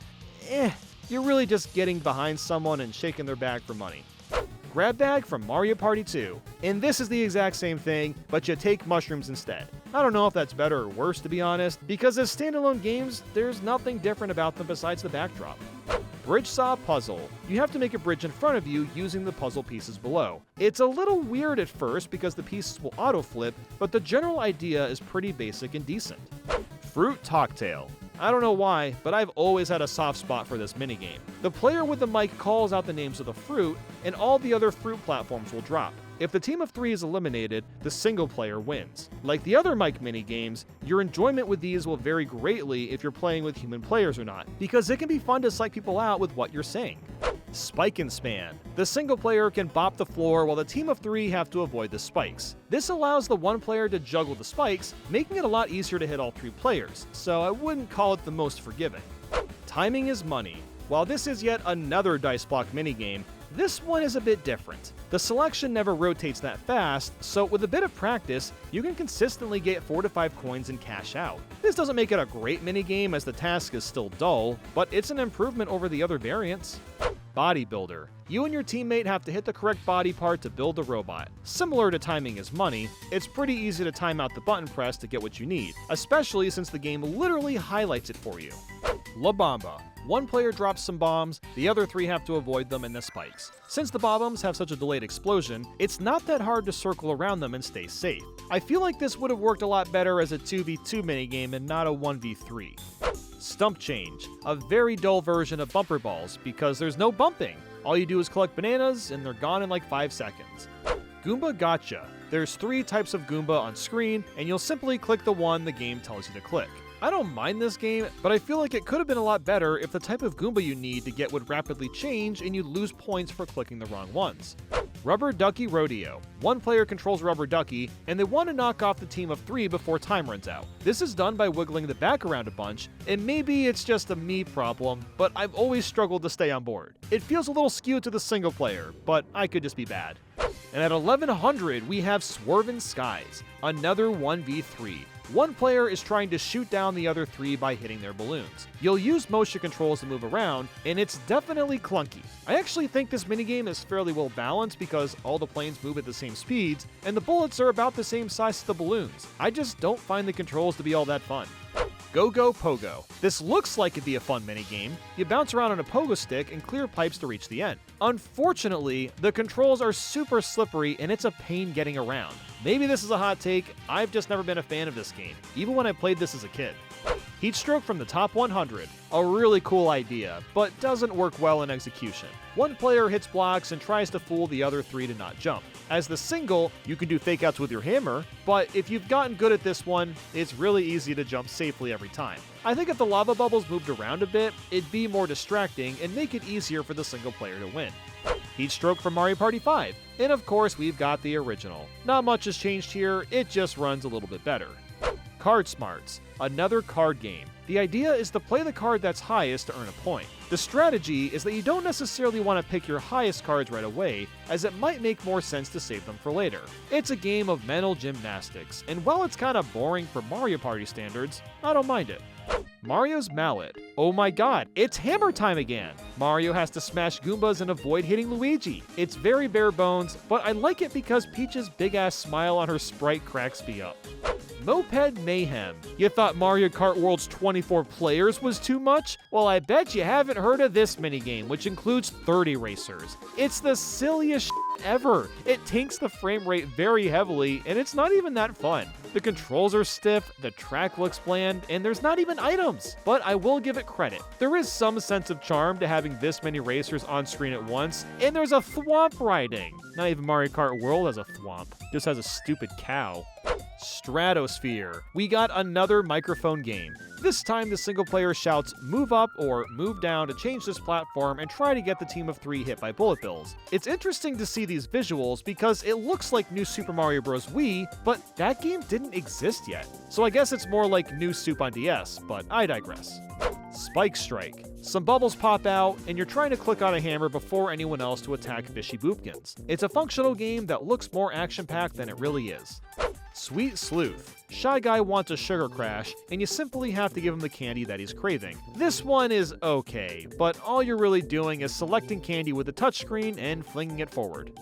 you're really just getting behind someone and shaking their bag for money. Grab Bag from Mario Party 2. And this is the exact same thing, but you take mushrooms instead. I don't know if that's better or worse, to be honest, because as standalone games, there's nothing different about them besides the backdrop. Bridge Saw Puzzle. You have to make a bridge in front of you using the puzzle pieces below. It's a little weird at first because the pieces will auto-flip, but the general idea is pretty basic and decent. Fruit Talktail. I don't know why, but I've always had a soft spot for this minigame. The player with the mic calls out the names of the fruit, and all the other fruit platforms will drop. If the team of 3 is eliminated, the single player wins. Like the other mic minigames, your enjoyment with these will vary greatly if you're playing with human players or not, because it can be fun to psych people out with what you're saying. Spike and Span. The single player can bop the floor while the team of 3 have to avoid the spikes. This allows the one player to juggle the spikes, making it a lot easier to hit all 3 players, so I wouldn't call it the most forgiving. Timing is Money. While this is yet another dice block minigame, this one is a bit different. The selection never rotates that fast, so with a bit of practice, you can consistently get 4 to 5 coins and cash out. This doesn't make it a great minigame as the task is still dull, but it's an improvement over the other variants. Bodybuilder. You and your teammate have to hit the correct body part to build the robot. Similar to Timing is Money, it's pretty easy to time out the button press to get what you need, especially since the game literally highlights it for you. La Bamba. One player drops some bombs, the other 3 have to avoid them and the spikes. Since the bombs have such a delayed explosion, it's not that hard to circle around them and stay safe. I feel like this would have worked a lot better as a 2v2 minigame and not a 1v3. Stump Change, a very dull version of bumper balls because there's no bumping. All you do is collect bananas and they're gone in like 5 seconds. Goomba Gotcha. There's 3 types of Goomba on screen and you'll simply click the one the game tells you to click. I don't mind this game, but I feel like it could have been a lot better if the type of Goomba you need to get would rapidly change and you lose points for clicking the wrong ones. Rubber Ducky Rodeo. One player controls Rubber Ducky, and they want to knock off the team of 3 before time runs out. This is done by wiggling the back around a bunch, and maybe it's just a me problem, but I've always struggled to stay on board. It feels a little skewed to the single player, but I could just be bad. And at 1100, we have Swervin' Skies, another 1v3. One player is trying to shoot down the other 3 by hitting their balloons. You'll use motion controls to move around, and it's definitely clunky. I actually think this minigame is fairly well balanced because all the planes move at the same speeds, and the bullets are about the same size as the balloons. I just don't find the controls to be all that fun. Go Go Pogo. This looks like it'd be a fun minigame. You bounce around on a pogo stick and clear pipes to reach the end. Unfortunately, the controls are super slippery and it's a pain getting around. Maybe this is a hot take, I've just never been a fan of this game, even when I played this as a kid. Heatstroke from the top 100. A really cool idea, but doesn't work well in execution. One player hits blocks and tries to fool the other 3 to not jump. As the single, you can do fakeouts with your hammer, but if you've gotten good at this one, it's really easy to jump safely every time. I think if the lava bubbles moved around a bit, it'd be more distracting and make it easier for the single player to win. Heatstroke from Mario Party 5. And of course, we've got the original. Not much has changed here, it just runs a little bit better. Card Smarts, another card game. The idea is to play the card that's highest to earn a point. The strategy is that you don't necessarily want to pick your highest cards right away, as it might make more sense to save them for later. It's a game of mental gymnastics, and while it's kind of boring for Mario Party standards, I don't mind it. Mario's Mallet. Oh my god, it's hammer time again! Mario has to smash Goombas and avoid hitting Luigi. It's very bare bones, but I like it because Peach's big-ass smile on her sprite cracks me up. Moped Mayhem. You thought Mario Kart World's 24 players was too much? Well, I bet you haven't heard of this minigame, which includes 30 racers. It's the silliest ever. It tanks the frame rate very heavily, and it's not even that fun. The controls are stiff, the track looks bland, and there's not even items. But I will give it credit. There is some sense of charm to having this many racers on screen at once, and there's a thwomp riding. Not even Mario Kart World has a thwomp, just has a stupid cow. Stratosphere. We got another microphone game. This time the single player shouts move up or move down to change this platform and try to get the team of 3 hit by bullet bills. It's interesting to see these visuals because it looks like New Super Mario Bros. Wii, but that game didn't exist yet. So I guess it's more like New Soup on DS, but I digress. Spike Strike. Some bubbles pop out, and you're trying to click on a hammer before anyone else to attack fishy boopkins. It's a functional game that looks more action-packed than it really is. Sweet Sleuth. Shy Guy wants a sugar crash, and you simply have to give him the candy that he's craving. This one is okay, but all you're really doing is selecting candy with a touchscreen and flinging it forward.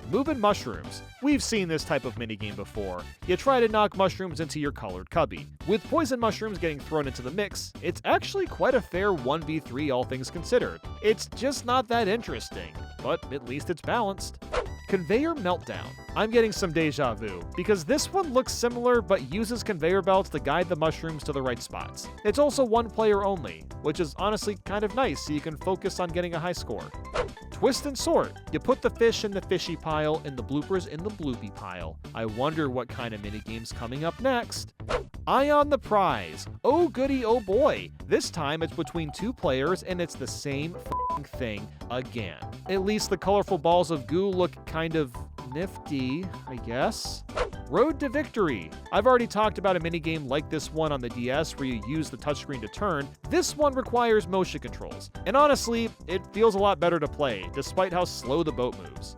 Moving Mushrooms. We've seen this type of minigame before. You try to knock mushrooms into your colored cubby. With poison mushrooms getting thrown into the mix, it's actually quite a fair 1v3 all things considered. It's just not that interesting, but at least it's balanced. Conveyor Meltdown. I'm getting some deja vu, because this one looks similar but uses conveyor belts to guide the mushrooms to the right spots. It's also one player only, which is honestly kind of nice so you can focus on getting a high score. Twist and Sort. You put the fish in the fishy pile and the bloopers in the bloopy pile. I wonder what kind of minigame's coming up next. Eye on the Prize. Oh goody, oh boy. This time it's between 2 players and it's the same thing again. At least the colorful balls of goo look kind of nifty, I guess. Road to Victory. I've already talked about a minigame like this one on the DS where you use the touchscreen to turn. This one requires motion controls. And honestly, it feels a lot better to play, despite how slow the boat moves.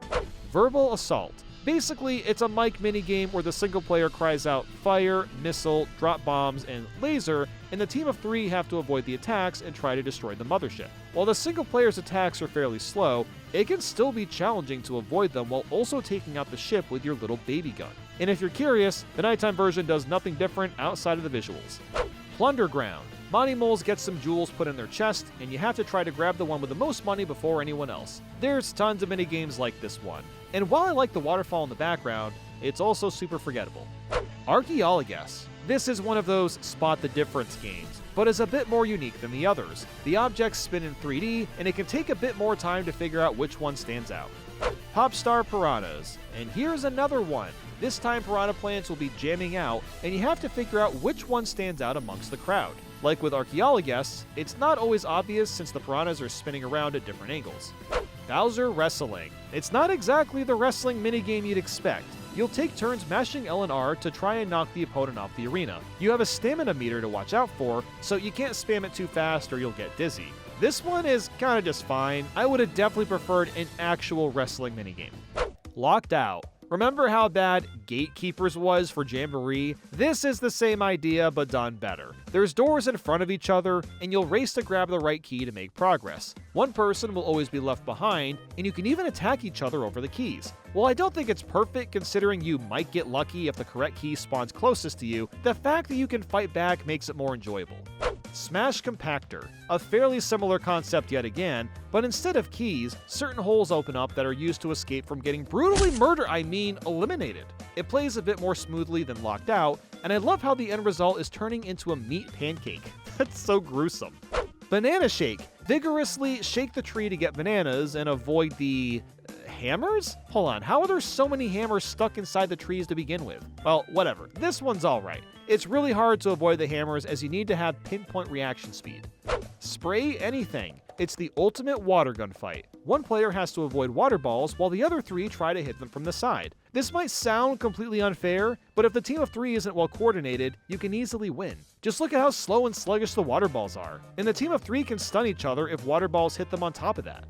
Verbal Assault. Basically, it's a mic minigame where the single player cries out fire, missile, drop bombs, and laser, and the team of 3 have to avoid the attacks and try to destroy the mothership. While the single player's attacks are fairly slow, it can still be challenging to avoid them while also taking out the ship with your little baby gun. And if you're curious, the nighttime version does nothing different outside of the visuals. Plunder Ground. Money Moles get some jewels put in their chest, and you have to try to grab the one with the most money before anyone else. There's tons of minigames like this one. And while I like the waterfall in the background, it's also super forgettable. Archaeologuess. This is one of those spot the difference games, but is a bit more unique than the others. The objects spin in 3D, and it can take a bit more time to figure out which one stands out. Popstar Piranhas. And here's another one. This time piranha plants will be jamming out, and you have to figure out which one stands out amongst the crowd. Like with Archaeologuess, it's not always obvious since the piranhas are spinning around at different angles. Bowser Wrestling. It's not exactly the wrestling minigame you'd expect. You'll take turns mashing L and R to try and knock the opponent off the arena. You have a stamina meter to watch out for, so you can't spam it too fast or you'll get dizzy. This one is kinda just fine. I would have definitely preferred an actual wrestling minigame. Locked Out. Remember how bad Gatekeepers was for Jamboree? This is the same idea, but done better. There's doors in front of each other, and you'll race to grab the right key to make progress. One person will always be left behind, and you can even attack each other over the keys. While I don't think it's perfect considering you might get lucky if the correct key spawns closest to you, the fact that you can fight back makes it more enjoyable. Smash Compactor. A fairly similar concept yet again, but instead of keys, certain holes open up that are used to escape from getting brutally eliminated. It plays a bit more smoothly than Locked Out, and I love how the end result is turning into a meat pancake. That's so gruesome. Banana Shake. Vigorously shake the tree to get bananas and avoid the... hammers? Hold on, how are there so many hammers stuck inside the trees to begin with? Well, whatever. This one's alright. It's really hard to avoid the hammers as you need to have pinpoint reaction speed. Spray Anything. It's the ultimate water gun fight. One player has to avoid water balls while the other three try to hit them from the side. This might sound completely unfair, but if the team of three isn't well coordinated, you can easily win. Just look at how slow and sluggish the water balls are, and the team of three can stun each other if water balls hit them on top of that.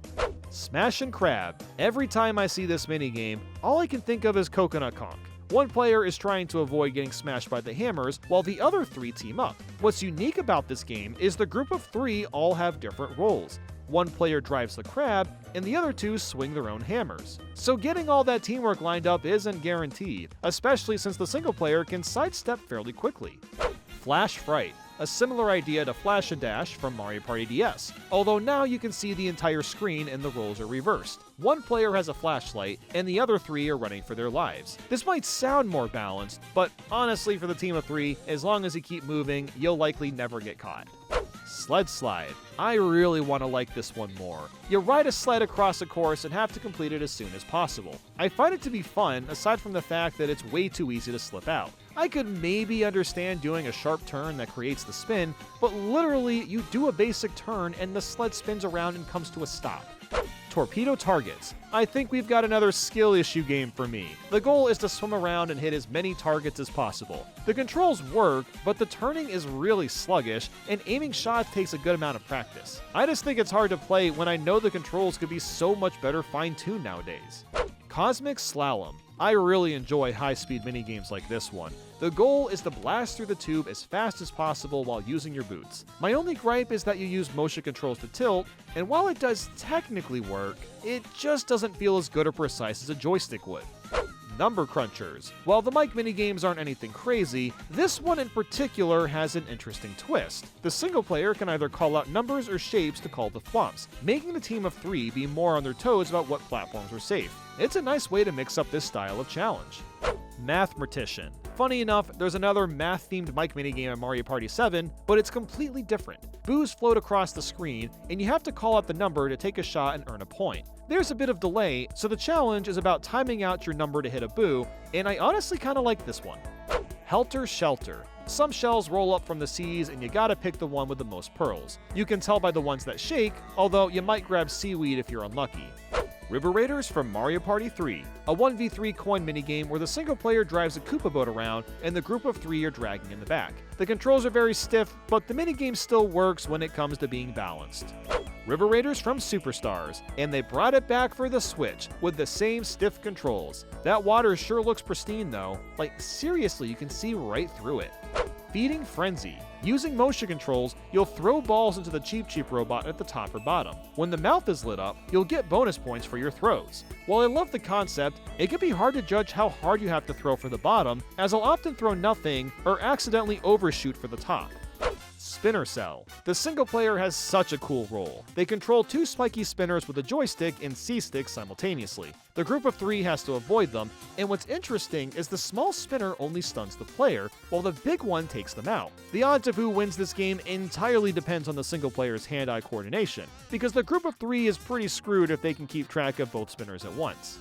Smash and Crab. Every time I see this minigame, all I can think of is Coconut Conk. One player is trying to avoid getting smashed by the hammers, while the other three team up. What's unique about this game is the group of three all have different roles. One player drives the crab, and the other two swing their own hammers. So getting all that teamwork lined up isn't guaranteed, especially since the single player can sidestep fairly quickly. Flash Fright. A similar idea to Flash and Dash from Mario Party DS, although now you can see the entire screen and the roles are reversed. One player has a flashlight, and the other three are running for their lives. This might sound more balanced, but honestly for the team of three, as long as you keep moving, you'll likely never get caught. Sled Slide. I really want to like this one more. You ride a sled across a course and have to complete it as soon as possible. I find it to be fun, aside from the fact that it's way too easy to slip out. I could maybe understand doing a sharp turn that creates the spin, but literally you do a basic turn and the sled spins around and comes to a stop. Torpedo Targets. I think we've got another skill issue game for me. The goal is to swim around and hit as many targets as possible. The controls work, but the turning is really sluggish, and aiming shots takes a good amount of practice. I just think it's hard to play when I know the controls could be so much better fine-tuned nowadays. Cosmic Slalom. I really enjoy high-speed minigames like this one. The goal is to blast through the tube as fast as possible while using your boots. My only gripe is that you use motion controls to tilt, and while it does technically work, it just doesn't feel as good or precise as a joystick would. Number Crunchers. While the mic minigames aren't anything crazy, this one in particular has an interesting twist. The single player can either call out numbers or shapes to call the thwomps, making the team of three be more on their toes about what platforms are safe. It's a nice way to mix up this style of challenge. Mathematician. Funny enough, there's another math-themed mic minigame in Mario Party 7, but it's completely different. Boos float across the screen, and you have to call out the number to take a shot and earn a point. There's a bit of delay, so the challenge is about timing out your number to hit a boo, and I honestly kinda like this one. Helter Shelter. Some shells roll up from the seas, and you gotta pick the one with the most pearls. You can tell by the ones that shake, although you might grab seaweed if you're unlucky. River Raiders from Mario Party 3, a 1v3 coin minigame where the single player drives a Koopa boat around and the group of three are dragging in the back. The controls are very stiff, but the minigame still works when it comes to being balanced. River Raiders from Superstars, and they brought it back for the Switch with the same stiff controls. That water sure looks pristine though, like seriously you can see right through it. Feeding Frenzy. Using motion controls, you'll throw balls into the Cheep Cheep robot at the top or bottom. When the mouth is lit up, you'll get bonus points for your throws. While I love the concept, it can be hard to judge how hard you have to throw for the bottom, as I'll often throw nothing or accidentally overshoot for the top. Spinner Cell. The single player has such a cool role. They control two spiky spinners with a joystick and C-stick simultaneously. The group of three has to avoid them, and what's interesting is the small spinner only stuns the player, while the big one takes them out. The odds of who wins this game entirely depends on the single player's hand-eye coordination, because the group of three is pretty screwed if they can keep track of both spinners at once.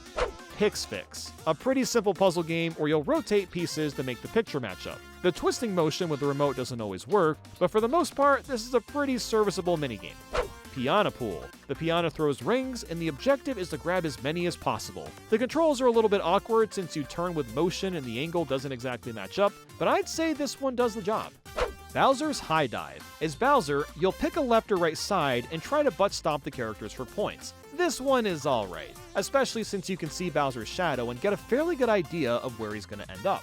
Pix Fix, a pretty simple puzzle game where you'll rotate pieces to make the picture match up. The twisting motion with the remote doesn't always work, but for the most part, this is a pretty serviceable minigame. Piano Pool. The piano throws rings, and the objective is to grab as many as possible. The controls are a little bit awkward since you turn with motion and the angle doesn't exactly match up, but I'd say this one does the job. Bowser's High Dive. As Bowser, you'll pick a left or right side and try to butt stomp the characters for points. This one is alright, especially since you can see Bowser's shadow and get a fairly good idea of where he's going to end up.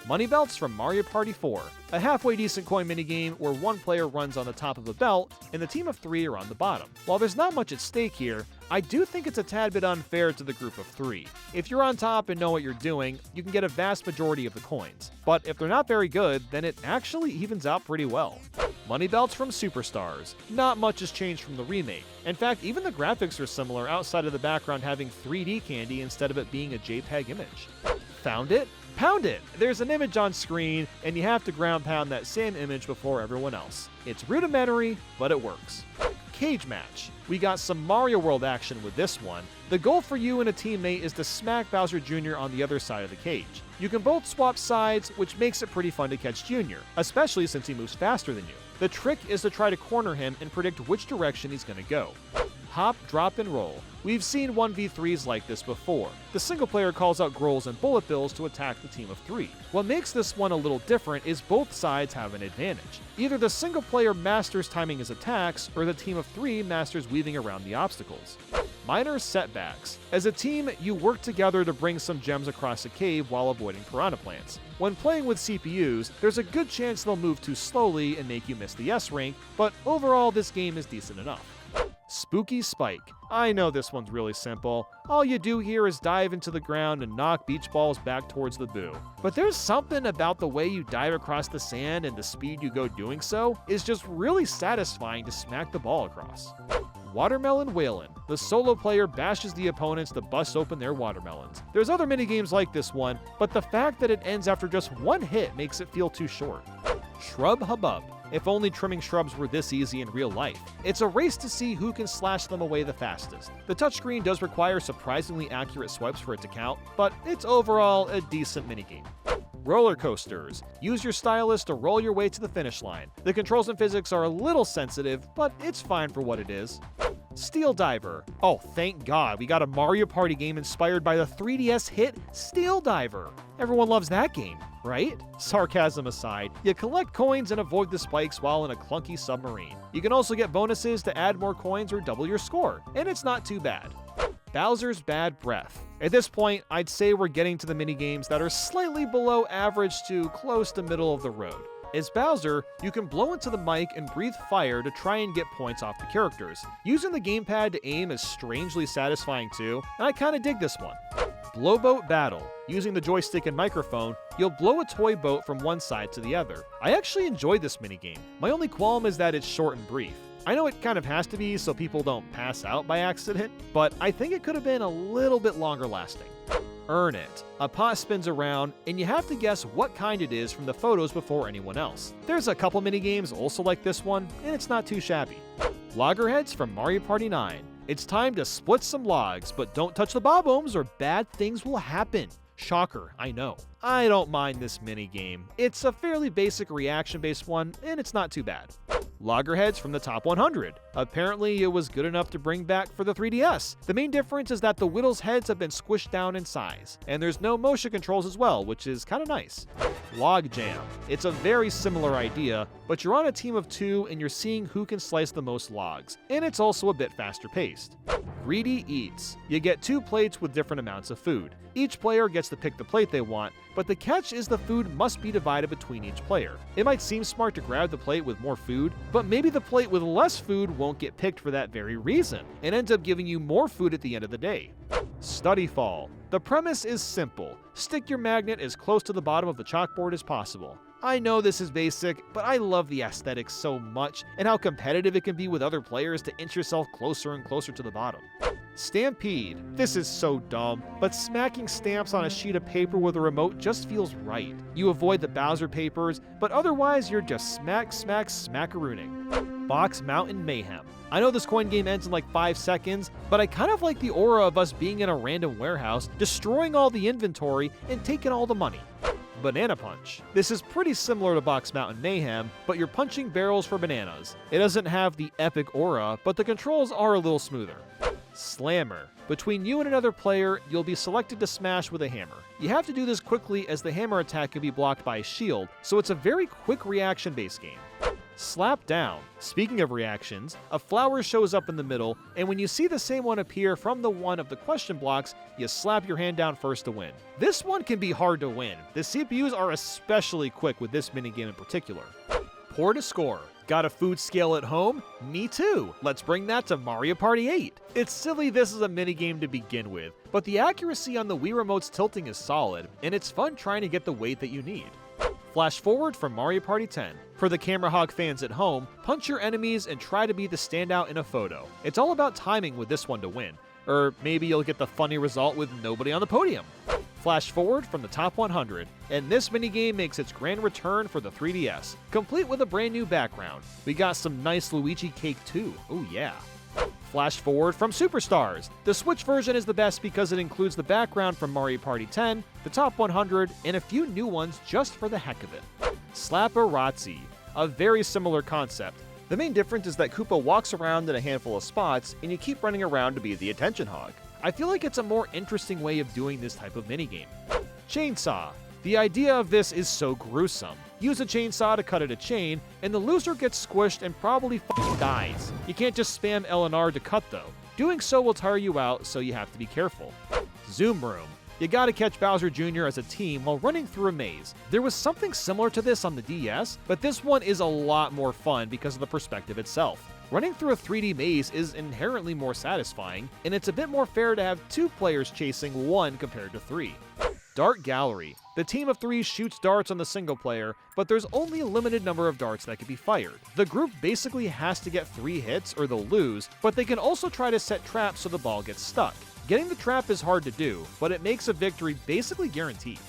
Money Belts from Mario Party 4, a halfway decent coin minigame where one player runs on the top of a belt and the team of 3 are on the bottom. While there's not much at stake here, I do think it's a tad bit unfair to the group of 3. If you're on top and know what you're doing, you can get a vast majority of the coins. But if they're not very good, then it actually evens out pretty well. Money Belts from Superstars. Not much has changed from the remake. In fact, even the graphics are similar outside of the background having 3D candy instead of it being a JPEG image. Found it? Pound it! There's an image on screen, and you have to ground pound that same image before everyone else. It's rudimentary, but it works. Cage Match. We got some Mario World action with this one. The goal for you and a teammate is to smack Bowser Jr. on the other side of the cage. You can both swap sides, which makes it pretty fun to catch Jr., especially since he moves faster than you. The trick is to try to corner him and predict which direction he's going to go. Hop, Drop, and Roll. We've seen 1v3s like this before. The single player calls out Grolls and Bullet Bills to attack the team of 3. What makes this one a little different is both sides have an advantage. Either the single player masters timing his attacks, or the team of 3 masters weaving around the obstacles. Minor Setbacks. As a team, you work together to bring some gems across a cave while avoiding piranha plants. When playing with CPUs, there's a good chance they'll move too slowly and make you miss the S rank, but overall this game is decent enough. Spooky Spike. I know this one's really simple. All you do here is dive into the ground and knock beach balls back towards the boo. But there's something about the way you dive across the sand and the speed you go doing so is just really satisfying to smack the ball across. Watermelon Whalin'. The solo player bashes the opponents to bust open their watermelons. There's other minigames like this one, but the fact that it ends after just one hit makes it feel too short. Shrub Hubbub. If only trimming shrubs were this easy in real life. It's a race to see who can slash them away the fastest. The touchscreen does require surprisingly accurate swipes for it to count, but it's overall a decent minigame. Roller Coasters. Use your stylus to roll your way to the finish line. The controls and physics are a little sensitive, but it's fine for what it is. Steel Diver. Oh, thank God, we got a Mario Party game inspired by the 3DS hit Steel Diver. Everyone loves that game, right? Sarcasm aside, you collect coins and avoid the spikes while in a clunky submarine. You can also get bonuses to add more coins or double your score, and it's not too bad. Bowser's Bad Breath. At this point, I'd say we're getting to the minigames that are slightly below average to close to middle of the road. As Bowser, you can blow into the mic and breathe fire to try and get points off the characters. Using the gamepad to aim is strangely satisfying too, and I kinda dig this one. Blowboat Battle. Using the joystick and microphone, you'll blow a toy boat from one side to the other. I actually enjoyed this minigame. My only qualm is that it's short and brief. I know it kind of has to be so people don't pass out by accident, but I think it could have been a little bit longer lasting. Earn It. A pot spins around, and you have to guess what kind it is from the photos before anyone else. There's a couple minigames also like this one, and it's not too shabby. Loggerheads from Mario Party 9. It's time to split some logs, but don't touch the bob-ombs or bad things will happen. Shocker, I know. I don't mind this minigame. It's a fairly basic reaction-based one, and it's not too bad. Loggerheads from the Top 100. Apparently, it was good enough to bring back for the 3DS. The main difference is that the Whittles' heads have been squished down in size, and there's no motion controls as well, which is kinda nice. Log Jam. It's a very similar idea, but you're on a team of 2 and you're seeing who can slice the most logs, and it's also a bit faster paced. Greedy Eats. You get 2 plates with different amounts of food. Each player gets to pick the plate they want, but the catch is the food must be divided between each player. It might seem smart to grab the plate with more food, but maybe the plate with less food won't get picked for that very reason, and ends up giving you more food at the end of the day. Study Fall. The premise is simple. Stick your magnet as close to the bottom of the chalkboard as possible. I know this is basic, but I love the aesthetics so much, and how competitive it can be with other players to inch yourself closer and closer to the bottom. Stampede. This is so dumb, but smacking stamps on a sheet of paper with a remote just feels right. You avoid the Bowser papers, but otherwise you're just smackarooning. Box Mountain Mayhem. I know this coin game ends in like 5 seconds, but I kind of like the aura of us being in a random warehouse, destroying all the inventory, and taking all the money. Banana Punch. This is pretty similar to Box Mountain Mayhem, but you're punching barrels for bananas. It doesn't have the epic aura, but the controls are a little smoother. Slammer. Between you and another player, you'll be selected to smash with a hammer. You have to do this quickly as the hammer attack can be blocked by a shield, so it's a very quick reaction-based game. Slap Down. Speaking of reactions, a flower shows up in the middle, and when you see the same one appear from the one of the question blocks, you slap your hand down first to win. This one can be hard to win. The CPUs are especially quick with this minigame in particular. Pour to Score. Got a food scale at home? Me too! Let's bring that to Mario Party 8! It's silly this is a minigame to begin with, but the accuracy on the Wii Remote's tilting is solid, and it's fun trying to get the weight that you need. Flash forward from Mario Party 10. For the camera hog fans at home, punch your enemies and try to be the standout in a photo. It's all about timing with this one to win. Or maybe you'll get the funny result with nobody on the podium. Flash forward from the top 100, and this minigame makes its grand return for the 3DS, complete with a brand new background. We got some nice Luigi cake too, oh yeah. Flash forward from Superstars. The Switch version is the best because it includes the background from Mario Party 10, the top 100, and a few new ones just for the heck of it. Slapperazzi. A very similar concept. The main difference is that Koopa walks around in a handful of spots, and you keep running around to be the attention hog. I feel like it's a more interesting way of doing this type of minigame. Chainsaw. The idea of this is so gruesome. Use a chainsaw to cut at a chain, and the loser gets squished and probably fucking dies. You can't just spam L and R to cut though. Doing so will tire you out, so you have to be careful. Zoom Room. You gotta catch Bowser Jr. as a team while running through a maze. There was something similar to this on the DS, but this one is a lot more fun because of the perspective itself. Running through a 3D maze is inherently more satisfying, and it's a bit more fair to have 2 players chasing 1 compared to 3. Dart Gallery. The team of 3 shoots darts on the single player, but there's only a limited number of darts that can be fired. The group basically has to get 3 hits or they'll lose, but they can also try to set traps so the ball gets stuck. Getting the trap is hard to do, but it makes a victory basically guaranteed.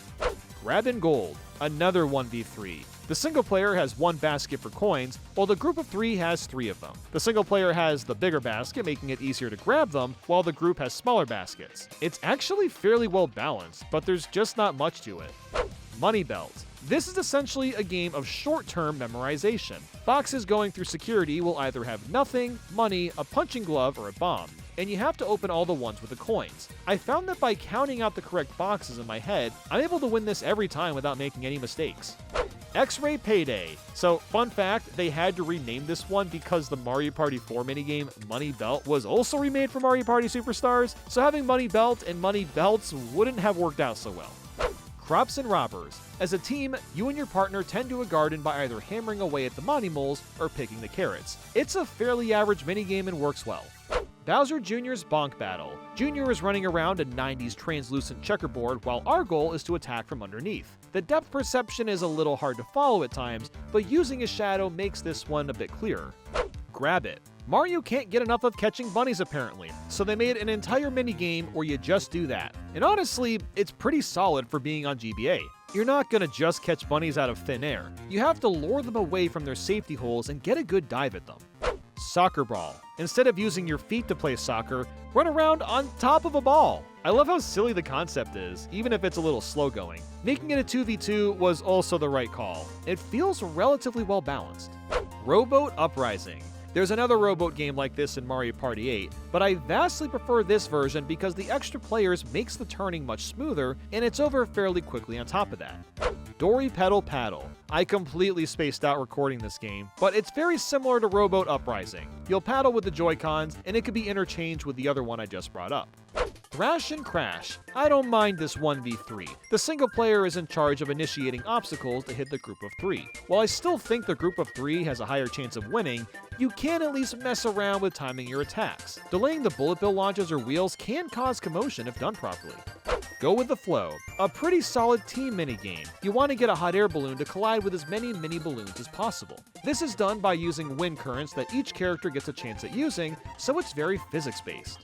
Grabbin' Gold. Another 1v3. The single player has 1 basket for coins, while the group of 3 has 3 of them. The single player has the bigger basket, making it easier to grab them, while the group has smaller baskets. It's actually fairly well balanced, but there's just not much to it. Money Belt. This is essentially a game of short-term memorization. Boxes going through security will either have nothing, money, a punching glove, or a bomb, and you have to open all the ones with the coins. I found that by counting out the correct boxes in my head, I'm able to win this every time without making any mistakes. X-Ray Payday. So, fun fact, they had to rename this one because the Mario Party 4 minigame Money Belt was also remade for Mario Party Superstars, so having Money Belt and Money Belts wouldn't have worked out so well. Crops and Robbers. As a team, you and your partner tend to a garden by either hammering away at the Monty Moles or picking the carrots. It's a fairly average minigame and works well. Bowser Jr.'s Bonk Battle. Jr. is running around a 90s translucent checkerboard while our goal is to attack from underneath. The depth perception is a little hard to follow at times, but using a shadow makes this one a bit clearer. Grab It. Mario can't get enough of catching bunnies apparently, so they made an entire minigame where you just do that. And honestly, it's pretty solid for being on GBA. You're not gonna just catch bunnies out of thin air. You have to lure them away from their safety holes and get a good dive at them. Soccer Ball. Instead of using your feet to play soccer, run around on top of a ball. I love how silly the concept is, even if it's a little slow going. Making it a 2v2 was also the right call. It feels relatively well balanced. Rowboat Uprising. There's another rowboat game like this in Mario Party 8, but I vastly prefer this version because the extra players makes the turning much smoother, and it's over fairly quickly on top of that. Dory Pedal Paddle. I completely spaced out recording this game, but it's very similar to Rowboat Uprising. You'll paddle with the Joy-Cons, and it can be interchanged with the other one I just brought up. Thrash and Crash. I don't mind this 1v3. The single player is in charge of initiating obstacles to hit the group of 3. While I still think the group of 3 has a higher chance of winning, you can at least mess around with timing your attacks. Delaying the bullet bill launches or wheels can cause commotion if done properly. Go with the Flow. A pretty solid team minigame. You want to get a hot air balloon to collide with as many mini balloons as possible. This is done by using wind currents that each character gets a chance at using, so it's very physics-based.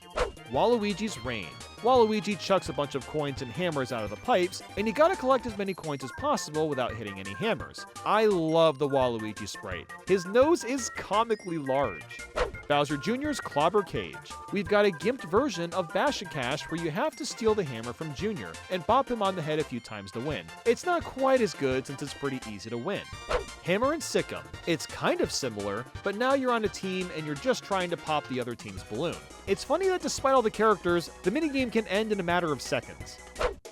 Waluigi's Rain. Waluigi chucks a bunch of coins and hammers out of the pipes, and you gotta collect as many coins as possible without hitting any hammers. I love the Waluigi sprite. His nose is comically large. Bowser Jr.'s Clobber Cage. We've got a gimped version of Bash and Cash where you have to steal the hammer from Jr. and bop him on the head a few times to win. It's not quite as good since it's pretty easy to win. Hammer and Sick'em. It's kind of similar, but now you're on a team and you're just trying to pop the other team's balloon. It's funny that despite all the characters, the minigame can end in a matter of seconds.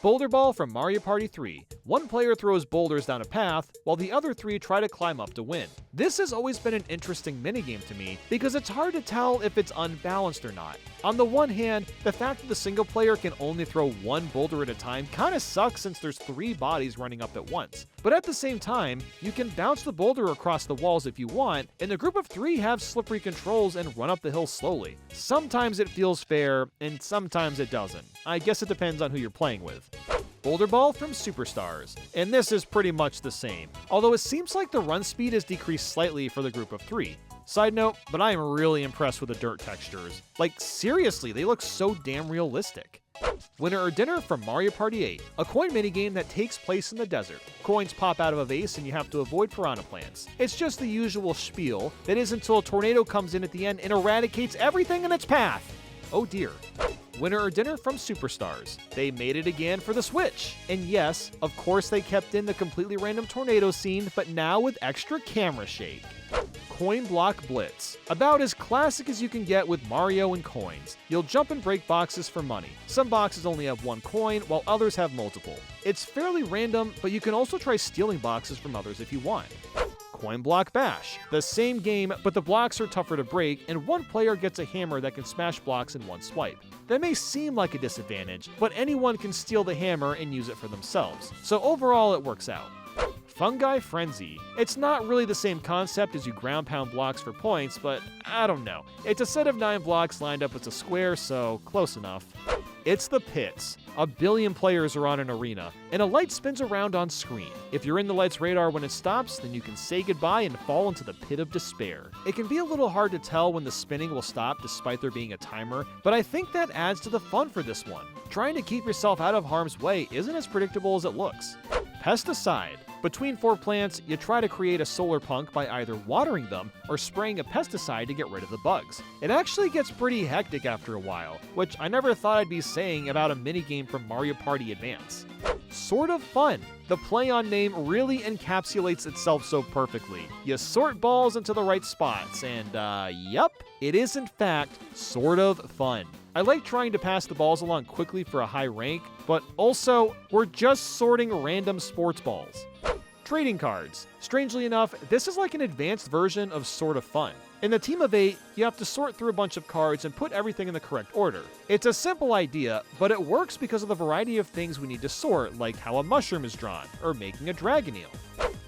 Boulder Ball from Mario Party 3. One player throws boulders down a path, while the other 3 try to climb up to win. This has always been an interesting minigame to me, because it's hard to tell if it's unbalanced or not. On the one hand, the fact that the single player can only throw one boulder at a time kinda sucks since there's 3 bodies running up at once. But at the same time, you can bounce the boulder across the walls if you want, and the group of 3 have slippery controls and run up the hill slowly. Sometimes it feels fair, and sometimes it doesn't. I guess it depends on who you're playing with. Boulder Ball from Superstars, and this is pretty much the same, although it seems like the run speed has decreased slightly for the group of 3. Side note, but I am really impressed with the dirt textures. Like, seriously, they look so damn realistic. Winner or Dinner from Mario Party 8, a coin minigame that takes place in the desert. Coins pop out of a vase and you have to avoid piranha plants. It's just the usual spiel that is until a tornado comes in at the end and eradicates everything in its path. Oh dear. Winner or Dinner from Superstars. They made it again for the Switch. And yes, of course they kept in the completely random tornado scene, but now with extra camera shake. Coin Block Blitz. About as classic as you can get with Mario and coins. You'll jump and break boxes for money. Some boxes only have one coin, while others have multiple. It's fairly random, but you can also try stealing boxes from others if you want. Coin Block Bash. The same game, but the blocks are tougher to break, and one player gets a hammer that can smash blocks in one swipe. That may seem like a disadvantage, but anyone can steal the hammer and use it for themselves, so overall it works out. Fungi Frenzy. It's not really the same concept as you ground pound blocks for points, but I don't know. It's a set of 9 blocks lined up as a square, so close enough. It's the Pits. 1 billion players are on an arena, and a light spins around on screen. If you're in the light's radar when it stops, then you can say goodbye and fall into the pit of despair. It can be a little hard to tell when the spinning will stop despite there being a timer, but I think that adds to the fun for this one. Trying to keep yourself out of harm's way isn't as predictable as it looks. Pesticide. Between 4 plants, you try to create a solar punk by either watering them or spraying a pesticide to get rid of the bugs. It actually gets pretty hectic after a while, which I never thought I'd be saying about a minigame from Mario Party Advance. Sort of fun. The play on name really encapsulates itself so perfectly. You sort balls into the right spots, and yep, it is in fact sort of fun. I like trying to pass the balls along quickly for a high rank, but also, we're just sorting random sports balls. Trading cards. Strangely enough, this is like an advanced version of Sort of Fun. In the team of 8, you have to sort through a bunch of cards and put everything in the correct order. It's a simple idea, but it works because of the variety of things we need to sort, like how a mushroom is drawn, or making a dragon eel.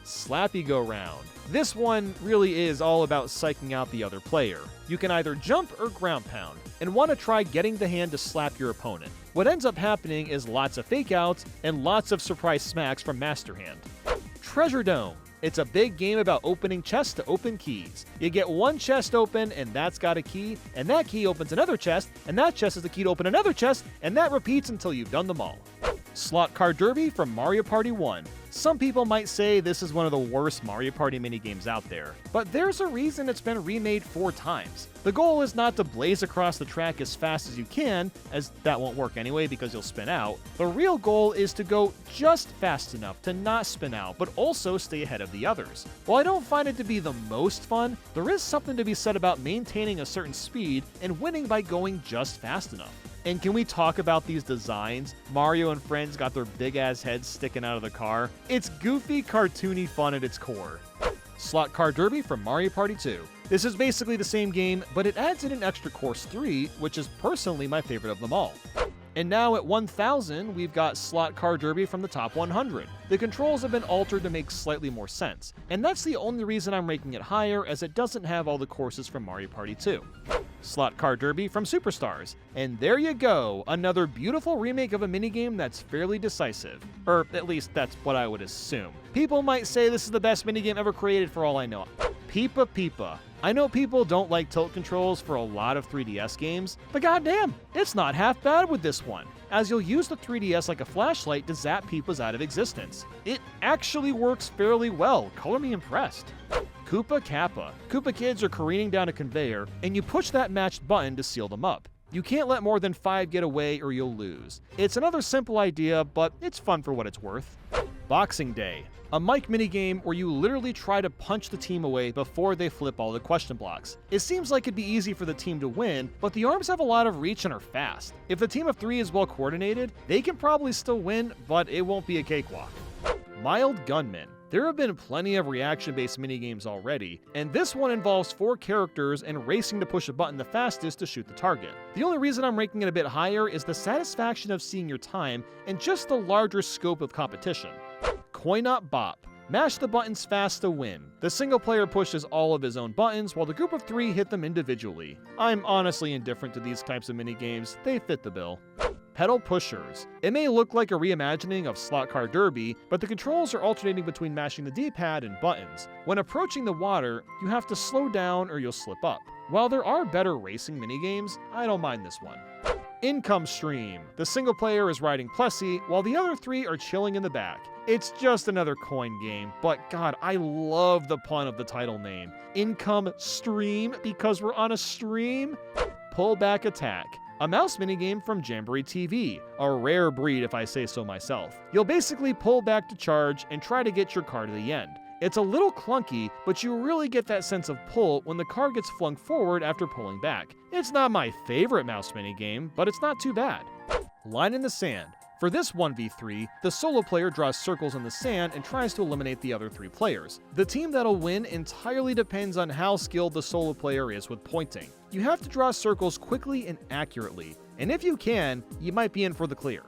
Slappy Go Round. This one really is all about psyching out the other player. You can either jump or ground pound, and want to try getting the hand to slap your opponent. What ends up happening is lots of fake outs and lots of surprise smacks from Master Hand. Treasure Dome. It's a big game about opening chests to open keys. You get one chest open, and that's got a key, and that key opens another chest, and that chest is the key to open another chest, and that repeats until you've done them all. Slot Car Derby from Mario Party 1. Some people might say this is one of the worst Mario Party minigames out there, but there's a reason it's been remade 4 times. The goal is not to blaze across the track as fast as you can, as that won't work anyway because you'll spin out. The real goal is to go just fast enough to not spin out, but also stay ahead of the others. While I don't find it to be the most fun, there is something to be said about maintaining a certain speed and winning by going just fast enough. And can we talk about these designs? Mario and friends got their big-ass heads sticking out of the car. It's goofy, cartoony fun at its core. Slot Car Derby from Mario Party 2. This is basically the same game, but it adds in an extra course 3, which is personally my favorite of them all. And now at 1000, we've got Slot Car Derby from the top 100. The controls have been altered to make slightly more sense, and that's the only reason I'm ranking it higher, as it doesn't have all the courses from Mario Party 2. Slot Car Derby from Superstars. And there you go, another beautiful remake of a minigame that's fairly decisive. Or at least that's what I would assume. People might say this is the best minigame ever created for all I know. Peepa Peepa. I know people don't like tilt controls for a lot of 3DS games, but goddamn, it's not half bad with this one, as you'll use the 3DS like a flashlight to zap Peepas out of existence. It actually works fairly well, color me impressed. Koopa Kappa. Koopa kids are careening down a conveyor, and you push that matched button to seal them up. You can't let more than 5 get away or you'll lose. It's another simple idea, but it's fun for what it's worth. Boxing Day. A mic minigame where you literally try to punch the team away before they flip all the question blocks. It seems like it'd be easy for the team to win, but the arms have a lot of reach and are fast. If the team of 3 is well coordinated, they can probably still win, but it won't be a cakewalk. Mild Gunman. There have been plenty of reaction-based minigames already, and this one involves 4 characters and racing to push a button the fastest to shoot the target. The only reason I'm ranking it a bit higher is the satisfaction of seeing your time and just the larger scope of competition. Coin Up Bop. Mash the buttons fast to win. The single player pushes all of his own buttons while the group of 3 hit them individually. I'm honestly indifferent to these types of minigames, they fit the bill. Pedal Pushers. It may look like a reimagining of Slot Car Derby, but the controls are alternating between mashing the D-pad and buttons. When approaching the water, you have to slow down or you'll slip up. While there are better racing minigames, I don't mind this one. Income Stream. The single player is riding Plessy, while the other 3 are chilling in the back. It's just another coin game, but God, I love the pun of the title name. Income Stream, because we're on a stream? Pullback Attack. A mouse minigame from Jamboree TV, a rare breed if I say so myself. You'll basically pull back to charge and try to get your car to the end. It's a little clunky, but you really get that sense of pull when the car gets flung forward after pulling back. It's not my favorite mouse minigame, but it's not too bad. Line in the Sand. For this 1v3, the solo player draws circles in the sand and tries to eliminate the other 3 players. The team that'll win entirely depends on how skilled the solo player is with pointing. You have to draw circles quickly and accurately, and if you can, you might be in for the clear.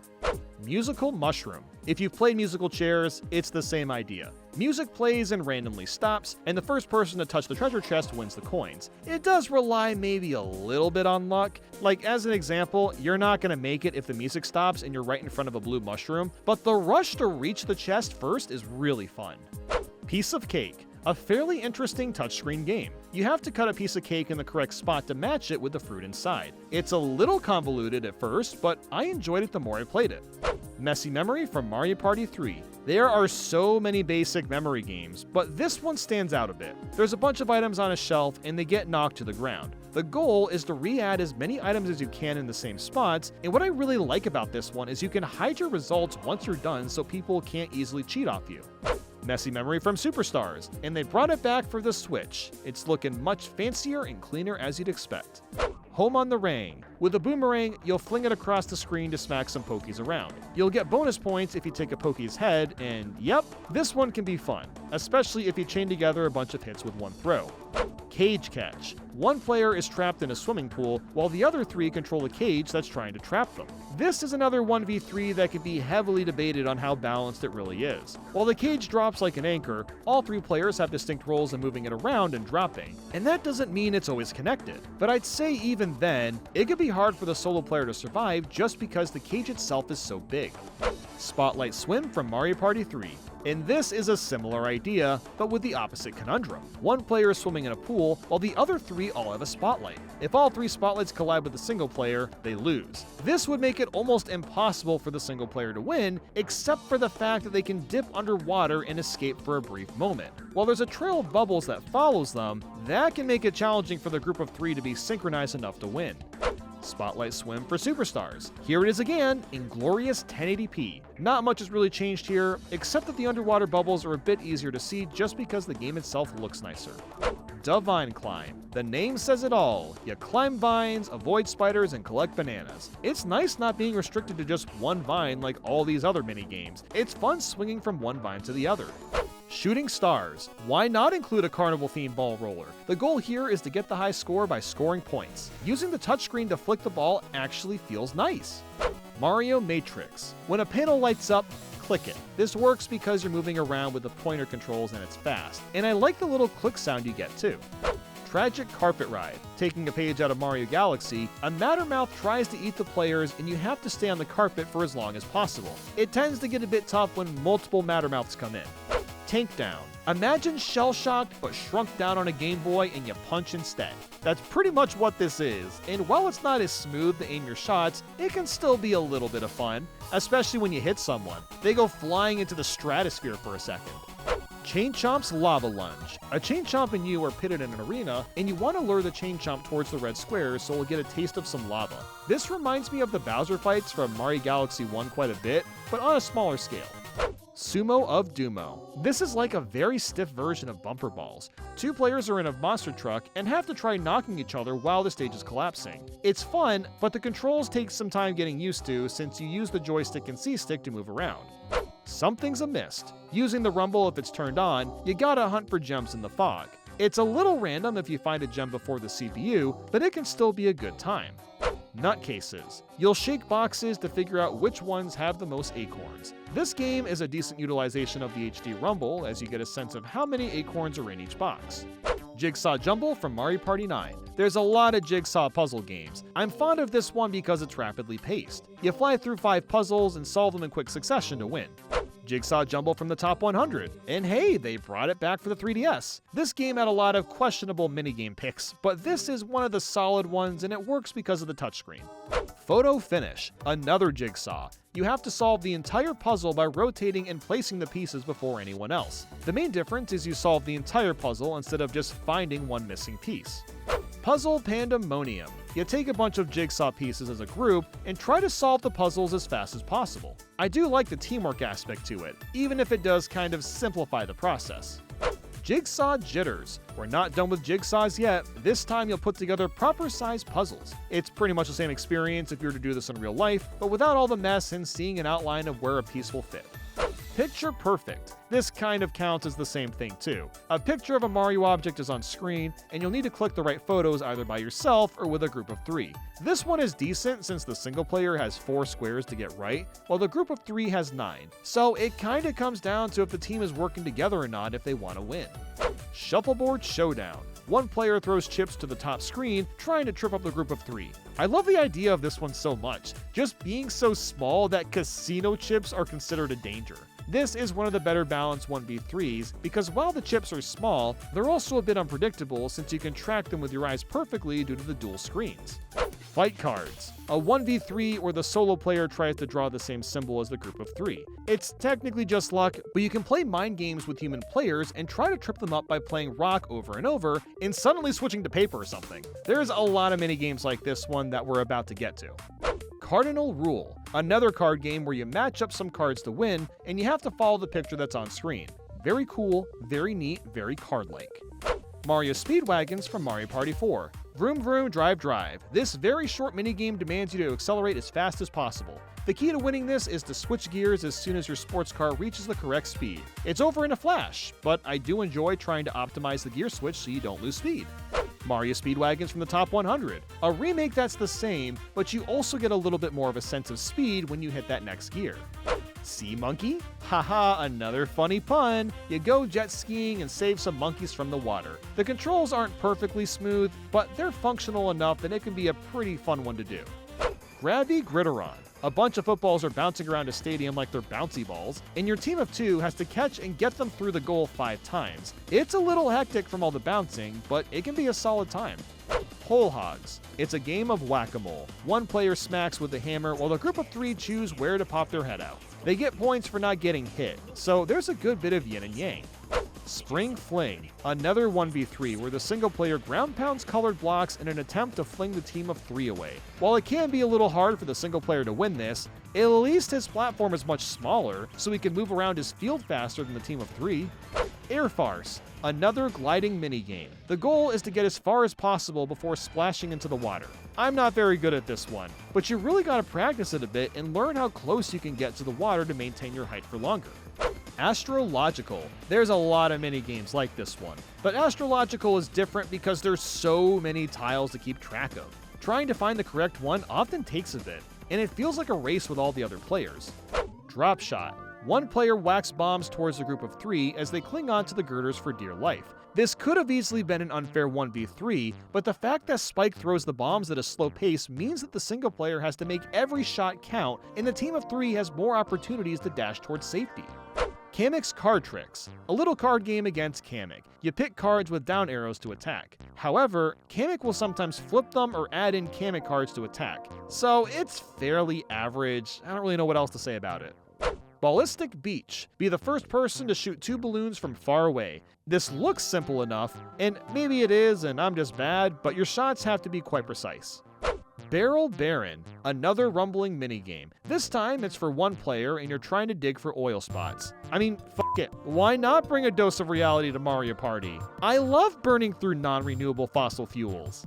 Musical Mushroom. If you've played musical chairs, it's the same idea. Music plays and randomly stops, and the first person to touch the treasure chest wins the coins. It does rely maybe a little bit on luck. Like, as an example, you're not going to make it if the music stops and you're right in front of a blue mushroom, but the rush to reach the chest first is really fun. Piece of Cake. A fairly interesting touchscreen game. You have to cut a piece of cake in the correct spot to match it with the fruit inside. It's a little convoluted at first, but I enjoyed it the more I played it. Messy Memory from Mario Party 3. There are so many basic memory games, but this one stands out a bit. There's a bunch of items on a shelf and they get knocked to the ground. The goal is to re-add as many items as you can in the same spots, and what I really like about this one is you can hide your results once you're done so people can't easily cheat off you. Messy Memory from Superstars, and they brought it back for the Switch. It's looking much fancier and cleaner as you'd expect. Home on the Rang. With a boomerang, you'll fling it across the screen to smack some Pokies around. You'll get bonus points if you take a Pokie's head, and yep, this one can be fun, especially if you chain together a bunch of hits with one throw. Cage Catch. One player is trapped in a swimming pool, while the other 3 control a cage that's trying to trap them. This is another 1v3 that can be heavily debated on how balanced it really is. While the cage drops like an anchor, all 3 players have distinct roles in moving it around and dropping. And that doesn't mean it's always connected. But I'd say even then, it could be hard for the solo player to survive just because the cage itself is so big. Spotlight Swim from Mario Party 3. And this is a similar idea, but with the opposite conundrum. One player is swimming in a pool, while the other 3 all have a spotlight. If all 3 spotlights collide with the single player, they lose. This would make it almost impossible for the single player to win, except for the fact that they can dip underwater and escape for a brief moment. While there's a trail of bubbles that follows them, that can make it challenging for the group of 3 to be synchronized enough to win. Spotlight Swim for Superstars. Here it is again, in glorious 1080p. Not much has really changed here, except that the underwater bubbles are a bit easier to see just because the game itself looks nicer. Vine Climb. The name says it all. You climb vines, avoid spiders, and collect bananas. It's nice not being restricted to just one vine like all these other mini-games. It's fun swinging from one vine to the other. Shooting Stars. Why not include a carnival-themed ball roller? The goal here is to get the high score by scoring points. Using the touchscreen to flick the ball actually feels nice. Mario Matrix. When a panel lights up, click it. This works because you're moving around with the pointer controls and it's fast. And I like the little click sound you get too. Tragic Carpet Ride. Taking a page out of Mario Galaxy, a Mattermouth tries to eat the players and you have to stay on the carpet for as long as possible. It tends to get a bit tough when multiple Mattermouths come in. Tank Down. Imagine Shell-Shocked but shrunk down on a Game Boy and you punch instead. That's pretty much what this is, and while it's not as smooth to aim your shots, it can still be a little bit of fun, especially when you hit someone. They go flying into the stratosphere for a second. Chain Chomp's Lava Lunge. A Chain Chomp and you are pitted in an arena, and you want to lure the Chain Chomp towards the red squares so it'll get a taste of some lava. This reminds me of the Bowser fights from Mario Galaxy 1 quite a bit, but on a smaller scale. Sumo of Dumo. This is like a very stiff version of Bumper Balls. Two players are in a monster truck and have to try knocking each other while the stage is collapsing. It's fun, but the controls take some time getting used to since you use the joystick and C-stick to move around. Something's amiss. Using the rumble if it's turned on, you gotta hunt for gems in the fog. It's a little random if you find a gem before the CPU, but it can still be a good time. Nutcases. You'll shake boxes to figure out which ones have the most acorns. This game is a decent utilization of the HD rumble as you get a sense of how many acorns are in each box. Jigsaw Jumble from Mario Party 9. There's a lot of Jigsaw puzzle games. I'm fond of this one because it's rapidly paced. You fly through 5 puzzles and solve them in quick succession to win. Jigsaw Jumble from the Top 100. And hey, they brought it back for the 3DS. This game had a lot of questionable minigame picks, but this is one of the solid ones and it works because of the touchscreen. Photo Finish. Another Jigsaw. You have to solve the entire puzzle by rotating and placing the pieces before anyone else. The main difference is you solve the entire puzzle instead of just finding one missing piece. Puzzle Pandemonium. You take a bunch of jigsaw pieces as a group and try to solve the puzzles as fast as possible. I do like the teamwork aspect to it, even if it does kind of simplify the process. Jigsaw Jitters. We're not done with jigsaws yet. This time you'll put together proper sized puzzles. It's pretty much the same experience if you were to do this in real life, but without all the mess and seeing an outline of where a piece will fit. Picture Perfect. This kind of counts as the same thing too. A picture of a Mario object is on screen, and you'll need to click the right photos either by yourself or with a group of 3. This one is decent since the single player has 4 squares to get right, while the group of 3 has 9. So it kinda comes down to if the team is working together or not if they want to win. Shuffleboard Showdown. One player throws chips to the top screen, trying to trip up the group of 3. I love the idea of this one so much, just being so small that casino chips are considered a danger. This is one of the better balanced 1v3s because while the chips are small, they're also a bit unpredictable since you can track them with your eyes perfectly due to the dual screens. Fight Cards. A 1v3 where the solo player tries to draw the same symbol as the group of 3. It's technically just luck, but you can play mind games with human players and try to trip them up by playing rock over and over and suddenly switching to paper or something. There's a lot of minigames like this one that we're about to get to. Cardinal Rule. Another card game where you match up some cards to win, and you have to follow the picture that's on screen. Very cool, very neat, very card-like. Mario Speedwagons from Mario Party 4. Vroom vroom, drive drive. This very short minigame demands you to accelerate as fast as possible. The key to winning this is to switch gears as soon as your sports car reaches the correct speed. It's over in a flash, but I do enjoy trying to optimize the gear switch so you don't lose speed. Mario Speedwagons from the Top 100. A remake that's the same, but you also get a little bit more of a sense of speed when you hit that next gear. Sea Monkey? Haha, another funny pun. You go jet skiing and save some monkeys from the water. The controls aren't perfectly smooth, but they're functional enough that it can be a pretty fun one to do. Gravity Gridiron. A bunch of footballs are bouncing around a stadium like they're bouncy balls, and your team of 2 has to catch and get them through the goal 5 times. It's a little hectic from all the bouncing, but it can be a solid time. Hole Hogs. It's a game of whack-a-mole. One player smacks with the hammer while the group of 3 choose where to pop their head out. They get points for not getting hit, so there's a good bit of yin and yang. Spring Fling. Another 1v3 where the single player ground pounds colored blocks in an attempt to fling the team of 3 away. While it can be a little hard for the single player to win this, at least his platform is much smaller, so he can move around his field faster than the team of 3. Air Farce. Another gliding minigame. The goal is to get as far as possible before splashing into the water. I'm not very good at this one, but you really gotta practice it a bit and learn how close you can get to the water to maintain your height for longer. Astrological. There's a lot of minigames like this one, but Astrological is different because there's so many tiles to keep track of. Trying to find the correct one often takes a bit, and it feels like a race with all the other players. Drop Shot. One player whacks bombs towards a group of 3 as they cling on to the girders for dear life. This could have easily been an unfair 1v3, but the fact that Spike throws the bombs at a slow pace means that the single player has to make every shot count, and the team of 3 has more opportunities to dash towards safety. Kamek's Card Tricks. A little card game against Kamek. You pick cards with down arrows to attack. However, Kamek will sometimes flip them or add in Kamek cards to attack. So it's fairly average. I don't really know what else to say about it. Ballistic Beach. Be the first person to shoot 2 balloons from far away. This looks simple enough, and maybe it is and I'm just bad, but your shots have to be quite precise. Barrel Baron, another rumbling minigame. This time it's for 1 player and you're trying to dig for oil spots. I mean, fuck it. Why not bring a dose of reality to Mario Party? I love burning through non-renewable fossil fuels.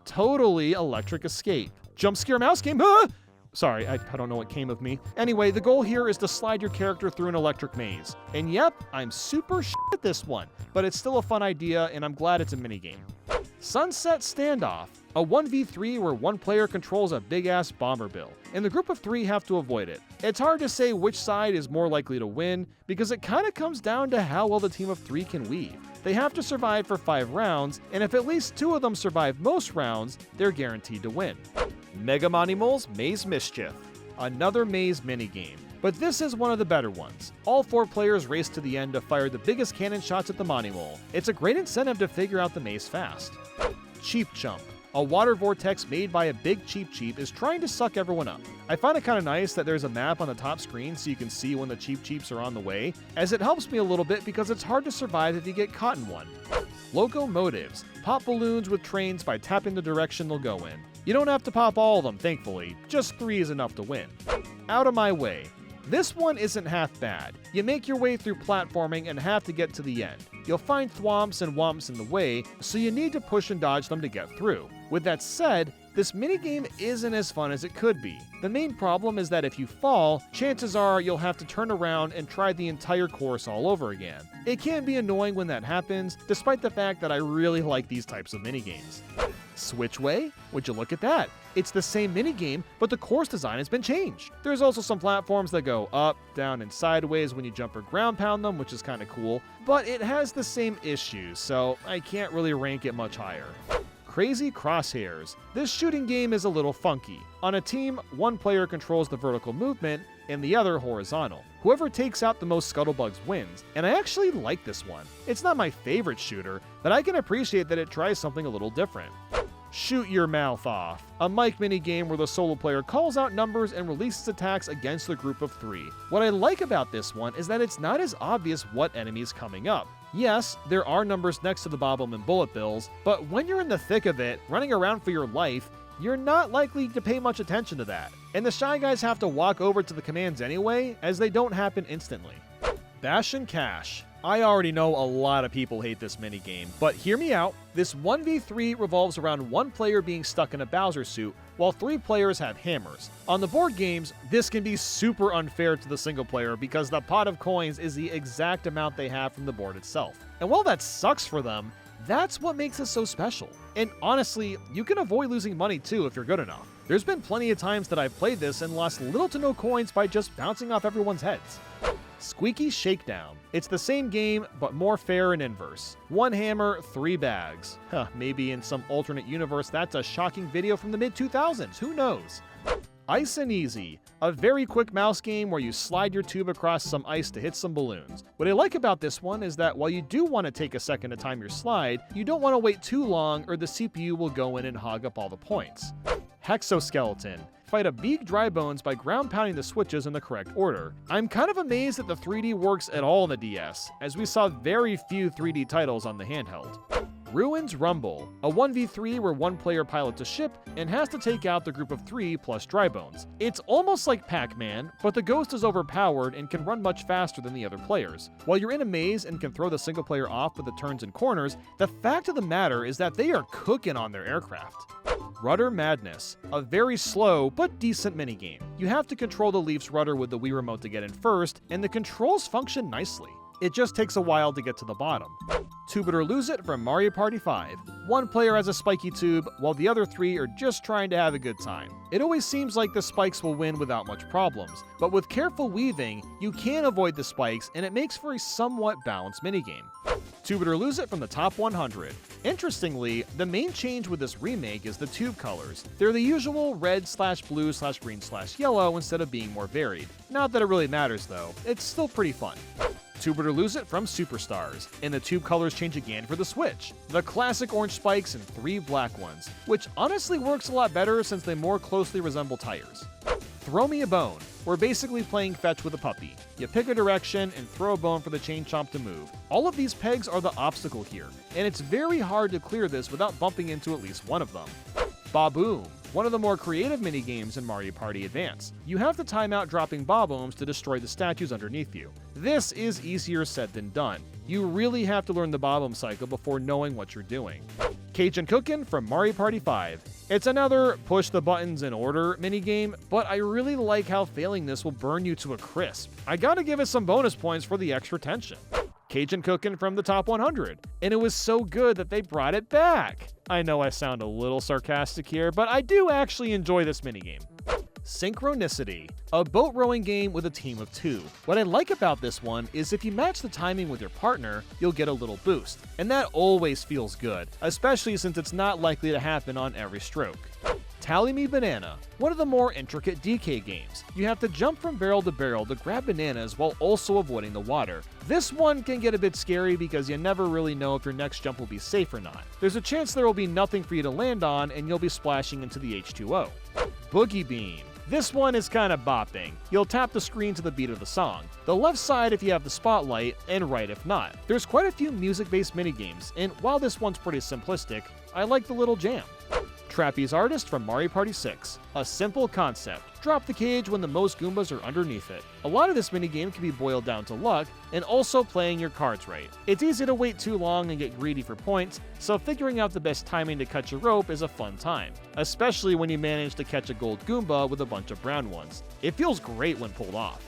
Totally Electric Escape. Jump scare mouse game. Ah! Sorry, I don't know what came of me. Anyway, the goal here is to slide your character through an electric maze. And yep, I'm super shit at this one, but it's still a fun idea and I'm glad it's a minigame. Sunset Standoff, a 1v3 where 1 player controls a big-ass bomber bill, and the group of 3 have to avoid it. It's hard to say which side is more likely to win, because it kinda comes down to how well the team of 3 can weave. They have to survive for 5 rounds, and if at least 2 of them survive most rounds, they're guaranteed to win. Megamonimals Maze Mischief, another maze minigame. But this is one of the better ones. All 4 players race to the end to fire the biggest cannon shots at the Monimole. It's a great incentive to figure out the maze fast. Cheap Chump, a water vortex made by a big Cheep is trying to suck everyone up. I find it kind of nice that there's a map on the top screen so you can see when the Cheeps are on the way, as it helps me a little bit because it's hard to survive if you get caught in one. Locomotives, pop balloons with trains by tapping the direction they'll go in. You don't have to pop all of them, thankfully, just 3 is enough to win. Out of My Way. This one isn't half bad. You make your way through platforming and have to get to the end. You'll find thwomps and womps in the way, so you need to push and dodge them to get through. With that said, this minigame isn't as fun as it could be. The main problem is that if you fall, chances are you'll have to turn around and try the entire course all over again. It can be annoying when that happens, despite the fact that I really like these types of minigames. Switchway? Would you look at that? It's the same minigame, but the course design has been changed. There's also some platforms that go up, down, and sideways when you jump or ground pound them, which is kind of cool, but it has the same issues, so I can't really rank it much higher. Crazy Crosshairs. This shooting game is a little funky. On a team, 1 player controls the vertical movement and the other horizontal. Whoever takes out the most scuttlebugs wins, and I actually like this one. It's not my favorite shooter, but I can appreciate that it tries something a little different. Shoot Your Mouth Off, a mic minigame where the solo player calls out numbers and releases attacks against the group of 3. What I like about this one is that it's not as obvious what enemy is coming up. Yes, there are numbers next to the Bob-omb and Bullet Bills, but when you're in the thick of it, running around for your life, you're not likely to pay much attention to that. And the Shy Guys have to walk over to the commands anyway, as they don't happen instantly. Bash and Cash. I already know a lot of people hate this minigame, but hear me out. This 1v3 revolves around 1 player being stuck in a Bowser suit, while 3 players have hammers. On the board games, this can be super unfair to the single player because the pot of coins is the exact amount they have from the board itself. And while that sucks for them, that's what makes it so special. And honestly, you can avoid losing money too if you're good enough. There's been plenty of times that I've played this and lost little to no coins by just bouncing off everyone's heads. Squeaky Shakedown. It's the same game, but more fair and inverse. 1 hammer, 3 bags. Maybe in some alternate universe that's a shocking video from the mid-2000s, who knows? Ice and Easy, a very quick mouse game where you slide your tube across some ice to hit some balloons. What I like about this one is that while you do want to take a second to time your slide, you don't want to wait too long or the CPU will go in and hog up all the points. Hexoskeleton. Fight a Beeg dry bones by ground pounding the switches in the correct order. I'm kind of amazed that the 3D works at all on the DS, as we saw very few 3D titles on the handheld. Ruins Rumble, a 1v3 where 1 player pilots a ship and has to take out the group of 3 plus dry bones. It's almost like Pac-Man, but the ghost is overpowered and can run much faster than the other players. While you're in a maze and can throw the single player off with the turns and corners, the fact of the matter is that they are cooking on their aircraft. Rudder Madness, a very slow but decent minigame. You have to control the Leaf's rudder with the Wii Remote to get in first, and the controls function nicely. It just takes a while to get to the bottom. Tube It or Lose It from Mario Party 5. 1 player has a spiky tube, while the other 3 are just trying to have a good time. It always seems like the spikes will win without much problems, but with careful weaving, you can avoid the spikes and it makes for a somewhat balanced minigame. Tube It or Lose It from the top 100. Interestingly, the main change with this remake is the tube colors. They're the usual red/blue/green/yellow instead of being more varied. Not that it really matters though, it's still pretty fun. Tube It or Lose It from Superstars, and the tube colors change again for the Switch. The classic orange spikes and 3 black ones, which honestly works a lot better since they more closely resemble tires. Throw Me a Bone. We're basically playing fetch with a puppy. You pick a direction and throw a bone for the Chain Chomp to move. All of these pegs are the obstacle here, and it's very hard to clear this without bumping into at least one of them. Ba-Boom, one of the more creative minigames in Mario Party Advance. You have to time out dropping Ba-Booms to destroy the statues underneath you. This is easier said than done. You really have to learn the Ba-Boom cycle before knowing what you're doing. Cajun Cookin' from Mario Party 5. It's another push the buttons in order minigame, but I really like how failing this will burn you to a crisp. I gotta give it some bonus points for the extra tension. Cajun Cookin' from the top 100, and it was so good that they brought it back. I know I sound a little sarcastic here, but I do actually enjoy this minigame. Synchronicity, a boat rowing game with a team of 2. What I like about this one is if you match the timing with your partner, you'll get a little boost, and that always feels good, especially since it's not likely to happen on every stroke. Tally Me Banana, one of the more intricate DK games. You have to jump from barrel to barrel to grab bananas while also avoiding the water. This one can get a bit scary because you never really know if your next jump will be safe or not. There's a chance there will be nothing for you to land on and you'll be splashing into the H2O. Boogie Beam. This one is kind of bopping. You'll tap the screen to the beat of the song. The left side if you have the spotlight, and right if not. There's quite a few music-based minigames, and while this one's pretty simplistic, I like the little jam. Trapeze Artist from Mario Party 6. A simple concept. Drop the cage when the most Goombas are underneath it. A lot of this minigame can be boiled down to luck, and also playing your cards right. It's easy to wait too long and get greedy for points, so figuring out the best timing to cut your rope is a fun time. Especially when you manage to catch a gold Goomba with a bunch of brown ones. It feels great when pulled off.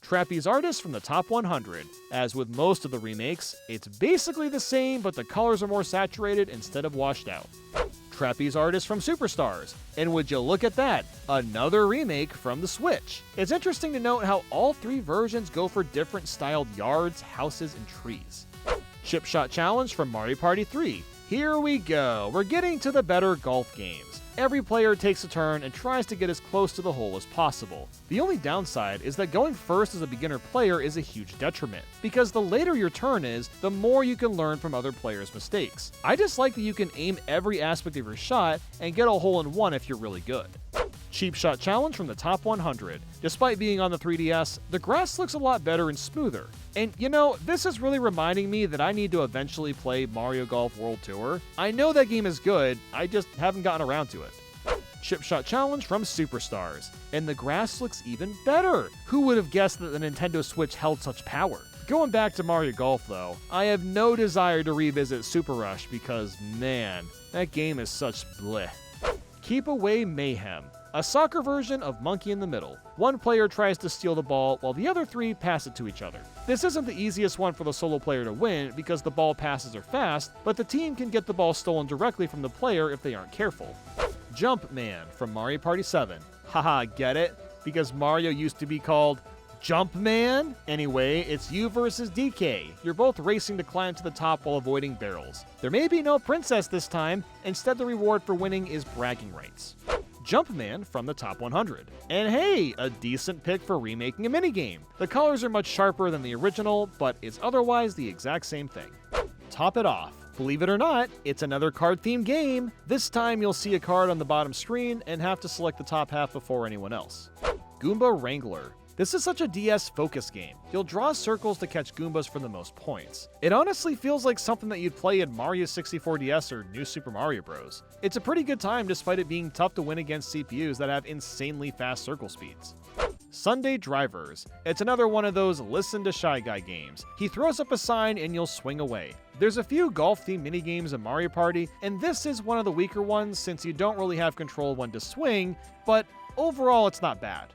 Trapeze Artist from the top 100. As with most of the remakes, it's basically the same, but the colors are more saturated instead of washed out. Trapeze Artist from Superstars. And would you look at that, another remake from the Switch. It's interesting to note how all 3 versions go for different styled yards, houses, and trees. Chip Shot Challenge from Mario Party 3. Here we go, we're getting to the better golf games. Every player takes a turn and tries to get as close to the hole as possible. The only downside is that going first as a beginner player is a huge detriment, because the later your turn is, the more you can learn from other players' mistakes. I just like that you can aim every aspect of your shot and get a hole in one if you're really good. Cheap Shot Challenge from the top 100. Despite being on the 3DS, the grass looks a lot better and smoother. And you know, this is really reminding me that I need to eventually play Mario Golf World Tour. I know that game is good, I just haven't gotten around to it. Chip Shot Challenge from Superstars. And the grass looks even better! Who would have guessed that the Nintendo Switch held such power? Going back to Mario Golf though, I have no desire to revisit Super Rush because man, that game is such bleh. Keep Away Mayhem. A soccer version of Monkey in the Middle. One player tries to steal the ball while the other 3 pass it to each other. This isn't the easiest one for the solo player to win because the ball passes are fast, but the team can get the ball stolen directly from the player if they aren't careful. Jump Man from Mario Party 7. Haha, get it? Because Mario used to be called Jump Man? Anyway, it's you versus DK. You're both racing to climb to the top while avoiding barrels. There may be no princess this time, instead the reward for winning is bragging rights. Jumpman from the top 100. And hey, a decent pick for remaking a minigame. The colors are much sharper than the original, but it's otherwise the exact same thing. Top it off. Believe it or not, it's another card-themed game. This time you'll see a card on the bottom screen and have to select the top half before anyone else. Goomba Wrangler. This is such a DS focus game. You'll draw circles to catch Goombas for the most points. It honestly feels like something that you'd play in Mario 64 DS or New Super Mario Bros. It's a pretty good time despite it being tough to win against CPUs that have insanely fast circle speeds. Sunday Drivers. It's another one of those listen to Shy Guy games. He throws up a sign and you'll swing away. There's a few golf-themed minigames in Mario Party, and this is one of the weaker ones since you don't really have control when to swing, but overall it's not bad.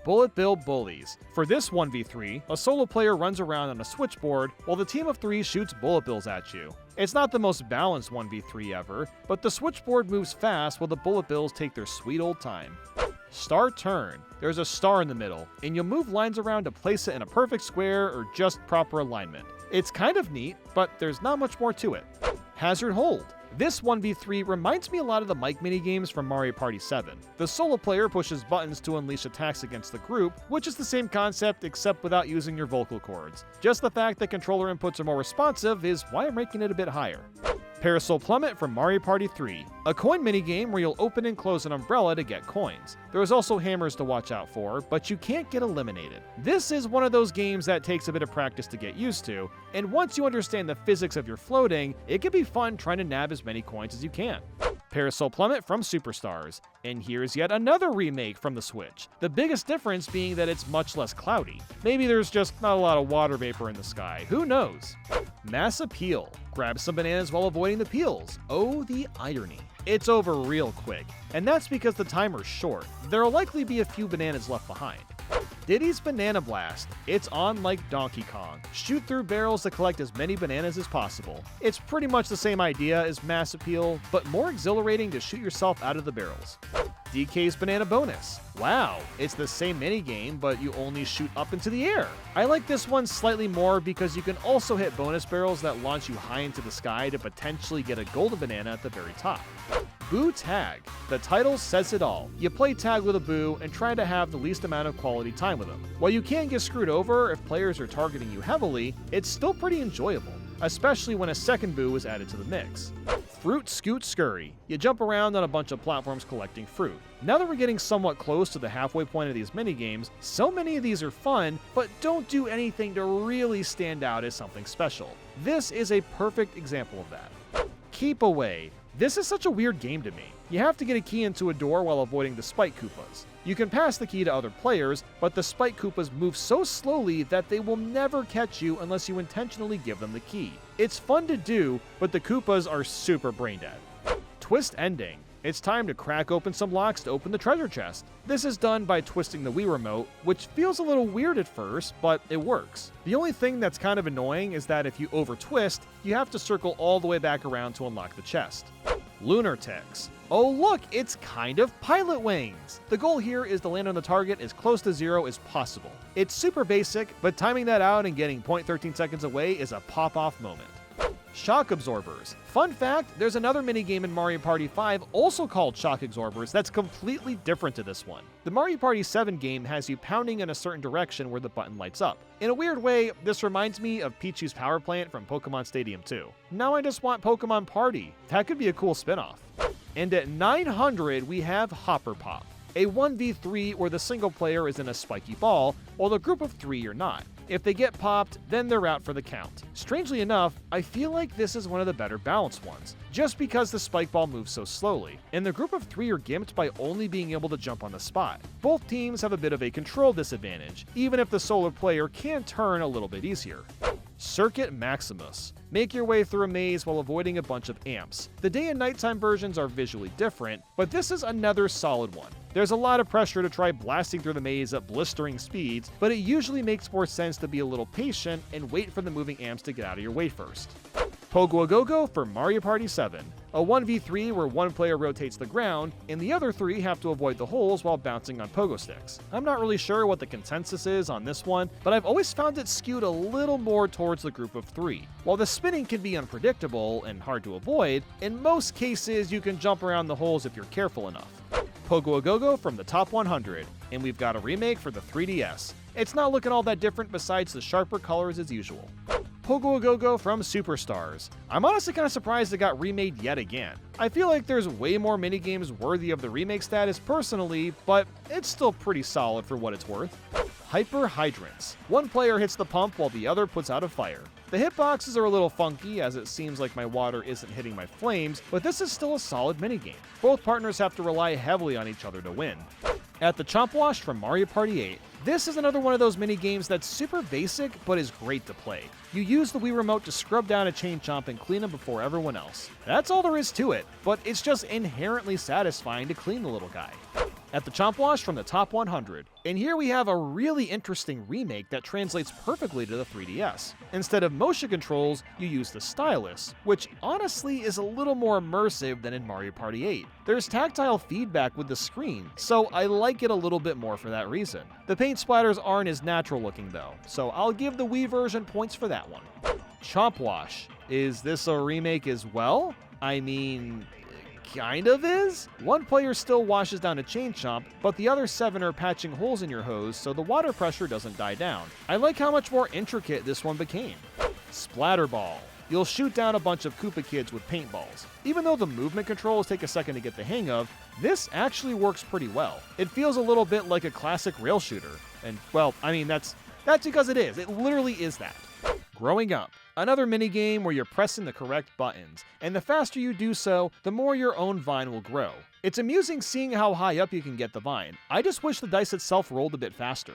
Bullet Bill Bullies. For this 1v3, a solo player runs around on a switchboard while the team of 3 shoots bullet bills at you. It's not the most balanced 1v3 ever, but the switchboard moves fast while the bullet bills take their sweet old time. Star Turn. There's a star in the middle, and you'll move lines around to place it in a perfect square or just proper alignment. It's kind of neat, but there's not much more to it. Hazard Hold. This 1v3 reminds me a lot of the Mike minigames from Mario Party 7. The solo player pushes buttons to unleash attacks against the group, which is the same concept except without using your vocal cords. Just the fact that controller inputs are more responsive is why I'm ranking it a bit higher. Parasol Plummet from Mario Party 3, a coin minigame where you'll open and close an umbrella to get coins. There is also hammers to watch out for, but you can't get eliminated. This is one of those games that takes a bit of practice to get used to, and once you understand the physics of your floating, it can be fun trying to nab as many coins as you can. Parasol Plummet from Superstars, and here's yet another remake from the Switch, the biggest difference being that it's much less cloudy. Maybe there's just not a lot of water vapor in the sky, who knows? Mass Appeal. Grab some bananas while avoiding the peels. Oh, the irony. It's over real quick, and that's because the timer's short. There'll likely be a few bananas left behind. Diddy's Banana Blast. It's on like Donkey Kong. Shoot through barrels to collect as many bananas as possible. It's pretty much the same idea as Mass Appeal, but more exhilarating to shoot yourself out of the barrels. DK's Banana Bonus. Wow, it's the same minigame, but you only shoot up into the air. I like this one slightly more because you can also hit bonus barrels that launch you high into the sky to potentially get a golden banana at the very top. Boo Tag. The title says it all. You play tag with a boo and try to have the least amount of quality time with him. While you can get screwed over if players are targeting you heavily, it's still pretty enjoyable, especially when a second boo is added to the mix. Fruit Scoot Scurry. You jump around on a bunch of platforms collecting fruit. Now that we're getting somewhat close to the halfway point of these minigames, so many of these are fun, but don't do anything to really stand out as something special. This is a perfect example of that. Keep Away. This is such a weird game to me. You have to get a key into a door while avoiding the Spike Koopas. You can pass the key to other players, but the Spike Koopas move so slowly that they will never catch you unless you intentionally give them the key. It's fun to do, but the Koopas are super brain dead. Twist Ending. It's time to crack open some locks to open the treasure chest. This is done by twisting the Wii Remote, which feels a little weird at first, but it works. The only thing that's kind of annoying is that if you over-twist, you have to circle all the way back around to unlock the chest. Lunar Ticks. Oh look, it's kind of Pilot Wings! The goal here is to land on the target as close to zero as possible. It's super basic, but timing that out and getting 0.13 seconds away is a pop-off moment. Shock Absorbers. Fun fact, there's another minigame in Mario Party 5 also called Shock Absorbers that's completely different to this one. The Mario Party 7 game has you pounding in a certain direction where the button lights up. In a weird way, this reminds me of Pichu's power plant from Pokemon Stadium 2. Now I just want Pokemon Party. That could be a cool spin-off. And at 900, we have Hopper Pop, a 1v3 where the single player is in a spiky ball, while the group of 3 are not. If they get popped, then they're out for the count. Strangely enough, I feel like this is one of the better balanced ones, just because the spike ball moves so slowly, and the group of 3 are gimped by only being able to jump on the spot. Both teams have a bit of a control disadvantage, even if the solo player can turn a little bit easier. Circuit Maximus. Make your way through a maze while avoiding a bunch of amps. The day and nighttime versions are visually different, but this is another solid one. There's a lot of pressure to try blasting through the maze at blistering speeds, but it usually makes more sense to be a little patient and wait for the moving amps to get out of your way first. Pogo A Go-Go for Mario Party 7. A 1v3 where one player rotates the ground, and the other 3 have to avoid the holes while bouncing on pogo sticks. I'm not really sure what the consensus is on this one, but I've always found it skewed a little more towards the group of 3. While the spinning can be unpredictable and hard to avoid, in most cases you can jump around the holes if you're careful enough. Pogo A Go-Go from the Top 100, and we've got a remake for the 3DS. It's not looking all that different besides the sharper colors as usual. Pogo A Go-Go from Superstars. I'm honestly kind of surprised it got remade yet again. I feel like there's way more minigames worthy of the remake status personally, but it's still pretty solid for what it's worth. Hyper Hydrants. One player hits the pump while the other puts out a fire. The hitboxes are a little funky as it seems like my water isn't hitting my flames, but this is still a solid minigame. Both partners have to rely heavily on each other to win. At the Chomp Wash from Mario Party 8. This is another one of those minigames that's super basic, but is great to play. You use the Wii Remote to scrub down a chain chomp and clean him before everyone else. That's all there is to it, but it's just inherently satisfying to clean the little guy. At the Chomp Wash from the Top 100. And here we have a really interesting remake that translates perfectly to the 3DS. Instead of motion controls, you use the stylus, which honestly is a little more immersive than in Mario Party 8. There's tactile feedback with the screen, so I like it a little bit more for that reason. The paint splatters aren't as natural looking though, so I'll give the Wii version points for that one. Chomp Wash. Is this a remake as well? I mean, kind of is? One player still washes down a chain chomp, but the other 7 are patching holes in your hose so the water pressure doesn't die down. I like how much more intricate this one became. Splatterball. You'll shoot down a bunch of Koopa kids with paintballs. Even though the movement controls take a second to get the hang of, this actually works pretty well. It feels a little bit like a classic rail shooter. And, well, I mean, that's because it is. It literally is that. Growing Up. Another minigame where you're pressing the correct buttons, and the faster you do so, the more your own vine will grow. It's amusing seeing how high up you can get the vine. I just wish the dice itself rolled a bit faster.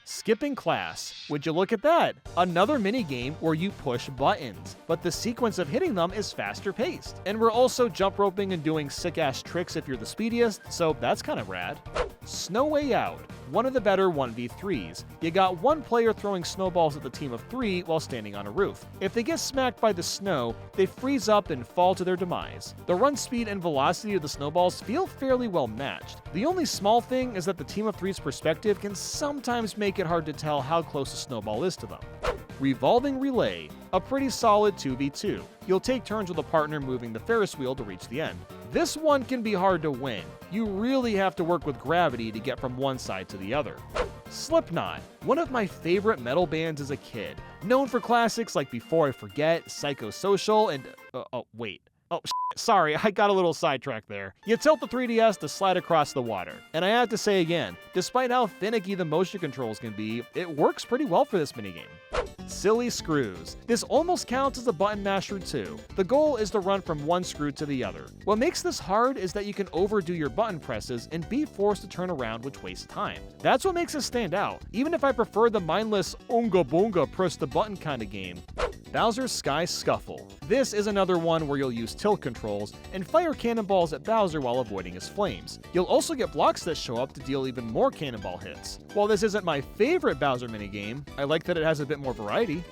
Skipping Class. Would you look at that? Another minigame where you push buttons, but the sequence of hitting them is faster paced. And we're also jump roping and doing sick-ass tricks if you're the speediest, so that's kind of rad. Snow Way Out. One of the better 1v3s. You got one player throwing snowballs at the team of 3 while standing on a roof. If they get smacked by the snow, they freeze up and fall to their demise. The run speed and velocity of the snowballs feel fairly well matched. The only small thing is that the team of 3's perspective can sometimes make it hard to tell how close a snowball is to them. Revolving Relay. A pretty solid 2v2. You'll take turns with a partner moving the Ferris wheel to reach the end. This one can be hard to win. You really have to work with gravity to get from one side to the other. Slipknot, one of my favorite metal bands as a kid, known for classics like Before I Forget, Psychosocial, and sorry, I got a little sidetracked there. You tilt the 3DS to slide across the water. And I have to say again, despite how finicky the motion controls can be, it works pretty well for this minigame. Silly Screws. This almost counts as a button masher too. The goal is to run from one screw to the other. What makes this hard is that you can overdo your button presses and be forced to turn around, which wastes time. That's what makes it stand out, even if I prefer the mindless unga bunga press the button kind of game. Bowser's Sky Scuffle. This is another one where you'll use tilt controls and fire cannonballs at Bowser while avoiding his flames. You'll also get blocks that show up to deal even more cannonball hits. While this isn't my favorite Bowser minigame, I like that it has a bit more variety.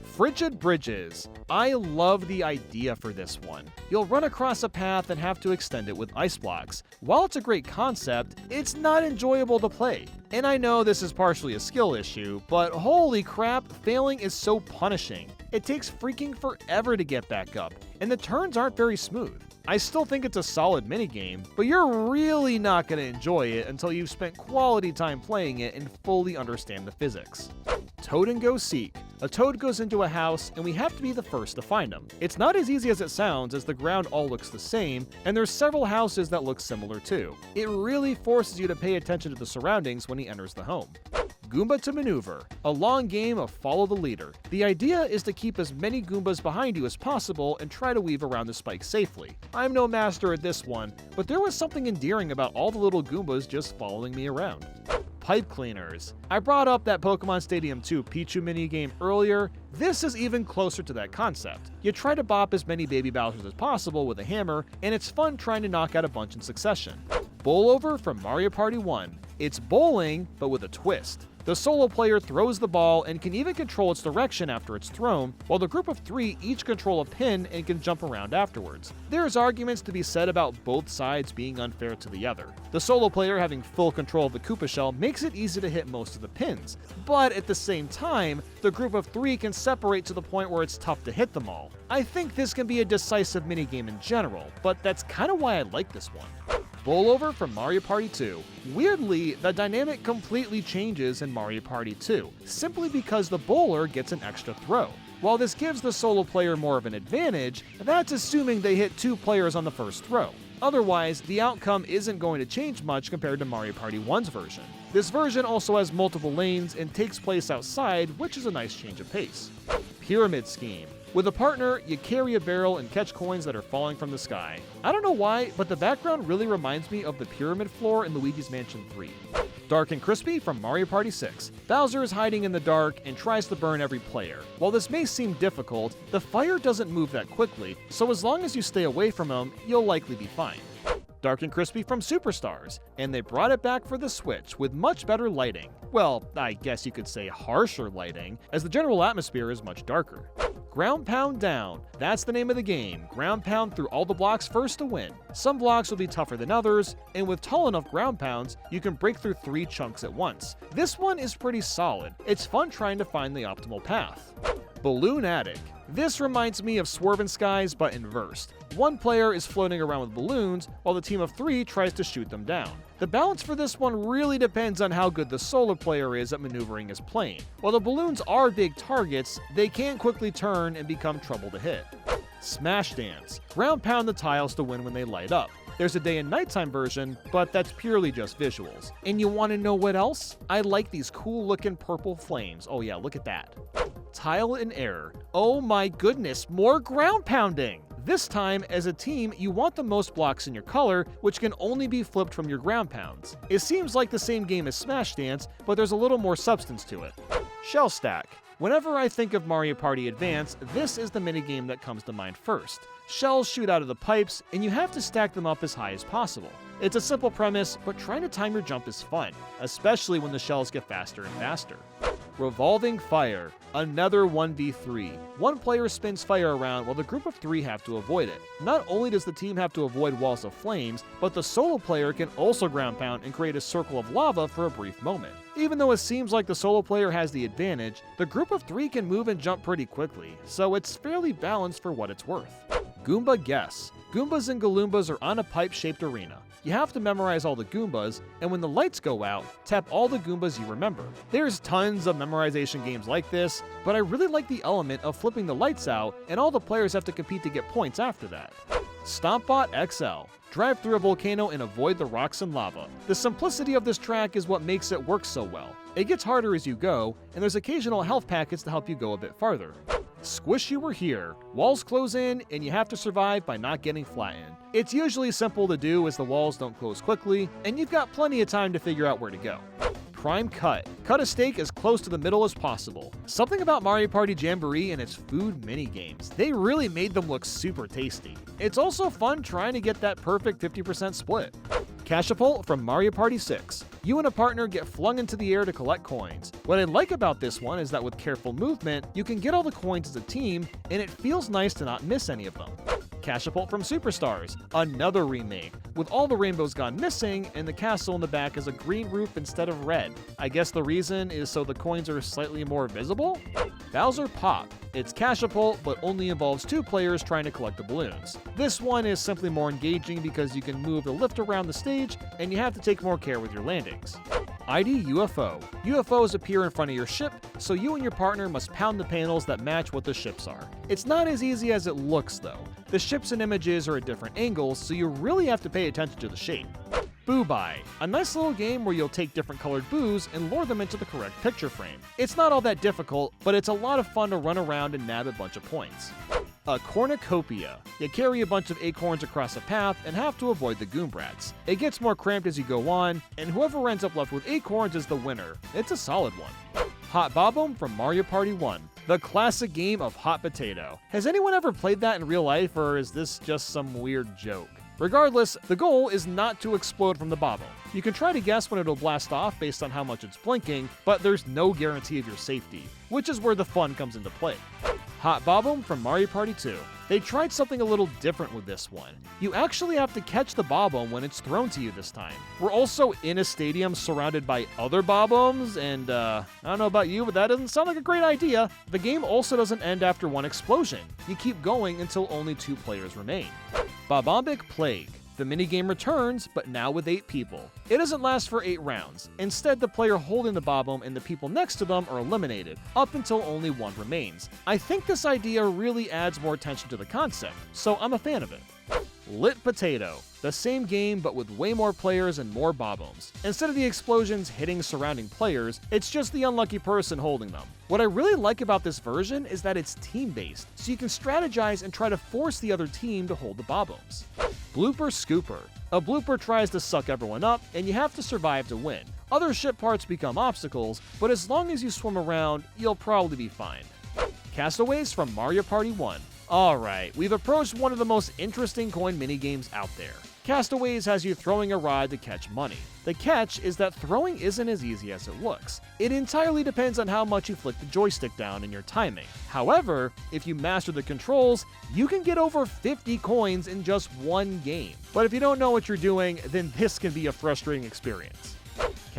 Frigid Bridges. I love the idea for this one. You'll run across a path and have to extend it with ice blocks. While it's a great concept, it's not enjoyable to play. And I know this is partially a skill issue, but holy crap, failing is so punishing. It takes freaking forever to get back up, and the turns aren't very smooth. I still think it's a solid minigame, but you're really not going to enjoy it until you've spent quality time playing it and fully understand the physics. Toad and Go Seek. A toad goes into a house, and we have to be the first to find him. It's not as easy as it sounds, as the ground all looks the same, and there's several houses that look similar too. It really forces you to pay attention to the surroundings when he enters the home. Goomba to Maneuver, a long game of follow the leader. The idea is to keep as many Goombas behind you as possible and try to weave around the spike safely. I'm no master at this one, but there was something endearing about all the little Goombas just following me around. Pipe Cleaners. I brought up that Pokemon Stadium 2 Pichu minigame earlier. This is even closer to that concept. You try to bop as many baby Bowsers as possible with a hammer, and it's fun trying to knock out a bunch in succession. Bowl Over from Mario Party 1. It's bowling, but with a twist. The solo player throws the ball and can even control its direction after it's thrown, while the group of 3 each control a pin and can jump around afterwards. There's arguments to be said about both sides being unfair to the other. The solo player having full control of the Koopa shell makes it easy to hit most of the pins, but at the same time, the group of 3 can separate to the point where it's tough to hit them all. I think this can be a decisive minigame in general, but that's kind of why I like this one. Bowl Over from Mario Party 2. Weirdly, the dynamic completely changes in Mario Party 2, simply because the bowler gets an extra throw. While this gives the solo player more of an advantage, that's assuming they hit 2 players on the first throw. Otherwise, the outcome isn't going to change much compared to Mario Party 1's version. This version also has multiple lanes and takes place outside, which is a nice change of pace. Pyramid Scheme. With a partner, you carry a barrel and catch coins that are falling from the sky. I don't know why, but the background really reminds me of the pyramid floor in Luigi's Mansion 3. Dark and Crispy from Mario Party 6. Bowser is hiding in the dark and tries to burn every player. While this may seem difficult, the fire doesn't move that quickly, so as long as you stay away from him, you'll likely be fine. Dark and Crispy from Superstars, and they brought it back for the Switch with much better lighting. Well, I guess you could say harsher lighting, as the general atmosphere is much darker. Ground Pound Down. That's the name of the game. Ground pound through all the blocks first to win. Some blocks will be tougher than others, and with tall enough ground pounds, you can break through 3 chunks at once. This one is pretty solid. It's fun trying to find the optimal path. Balloon Attic. This reminds me of Swerve in Skies, but inversed. One player is floating around with balloons, while the team of 3 tries to shoot them down. The balance for this one really depends on how good the solo player is at maneuvering his plane. While the balloons are big targets, they can quickly turn and become trouble to hit. Smash Dance. Ground pound the tiles to win when they light up. There's a day and nighttime version, but that's purely just visuals. And you want to know what else? I like these cool looking purple flames. Oh yeah, look at that. Tile and Error. Oh my goodness, more ground pounding! This time, as a team, you want the most blocks in your color, which can only be flipped from your ground pounds. It seems like the same game as Smash Dance, but there's a little more substance to it. Shell Stack. Whenever I think of Mario Party Advance, this is the minigame that comes to mind first. Shells shoot out of the pipes, and you have to stack them up as high as possible. It's a simple premise, but trying to time your jump is fun, especially when the shells get faster and faster. Revolving Fire. Another 1v3. One player spins fire around while the group of 3 have to avoid it. Not only does the team have to avoid walls of flames, but the solo player can also ground pound and create a circle of lava for a brief moment. Even though it seems like the solo player has the advantage, the group of 3 can move and jump pretty quickly, so it's fairly balanced for what it's worth. Goomba Guess. Goombas and Galoombas are on a pipe-shaped arena. You have to memorize all the Goombas, and when the lights go out, tap all the Goombas you remember. There's tons of memorization games like this, but I really like the element of flipping the lights out, and all the players have to compete to get points after that. Stompbot XL. Drive through a volcano and avoid the rocks and lava. The simplicity of this track is what makes it work so well. It gets harder as you go, and there's occasional health packets to help you go a bit farther. Squish You Were Here. Walls close in, and you have to survive by not getting flattened. It's usually simple to do as the walls don't close quickly, and you've got plenty of time to figure out where to go. Prime Cut. Cut a steak as close to the middle as possible. Something about Mario Party Jamboree and its food mini-games. They really made them look super tasty. It's also fun trying to get that perfect 50% split. Catapult from Mario Party 6. You and a partner get flung into the air to collect coins. What I like about this one is that with careful movement, you can get all the coins as a team, and it feels nice to not miss any of them. Catapult from Superstars. Another remake, with all the rainbows gone missing, and the castle in the back is a green roof instead of red. I guess the reason is so the coins are slightly more visible? Bowser Pop. It's Catapult, but only involves 2 players trying to collect the balloons. This one is simply more engaging because you can move the lift around the stage, and you have to take more care with your landings. ID UFO. UFOs appear in front of your ship, so you and your partner must pound the panels that match what the ships are. It's not as easy as it looks though. The ships and images are at different angles, so you really have to pay attention to the shape. Boo Buy. A nice little game where you'll take different colored boos and lure them into the correct picture frame. It's not all that difficult, but it's a lot of fun to run around and nab a bunch of points. A cornucopia. You carry a bunch of acorns across a path and have to avoid the Goombrats. It gets more cramped as you go on, and whoever ends up left with acorns is the winner. It's a solid one. Hot Bob-omb from Mario Party 1. The classic game of hot potato. Has anyone ever played that in real life, or is this just some weird joke? Regardless, the goal is not to explode from the Bob-omb. You can try to guess when it'll blast off based on how much it's blinking, but there's no guarantee of your safety, which is where the fun comes into play. Hot Bob-omb from Mario Party 2. They tried something a little different with this one. You actually have to catch the Bob-omb when it's thrown to you this time. We're also in a stadium surrounded by other Bob-ombs, and I don't know about you, but that doesn't sound like a great idea. The game also doesn't end after one explosion. You keep going until only 2 players remain. Bob-ombic Plague. The minigame returns, but now with 8 people. It doesn't last for 8 rounds. Instead, the player holding the Bob-omb and the people next to them are eliminated, up until only 1 remains. I think this idea really adds more attention to the concept, so I'm a fan of it. Lit Potato. The same game, but with way more players and more Bob-ombs. Instead of the explosions hitting surrounding players, it's just the unlucky person holding them. What I really like about this version is that it's team-based, so you can strategize and try to force the other team to hold the Bob-ombs. Blooper Scooper. A blooper tries to suck everyone up, and you have to survive to win. Other ship parts become obstacles, but as long as you swim around, you'll probably be fine. Castaways from Mario Party 1. Alright, we've approached one of the most interesting coin minigames out there. Castaways has you throwing a rod to catch money. The catch is that throwing isn't as easy as it looks. It entirely depends on how much you flick the joystick down and your timing. However, if you master the controls, you can get over 50 coins in just one game. But if you don't know what you're doing, then this can be a frustrating experience.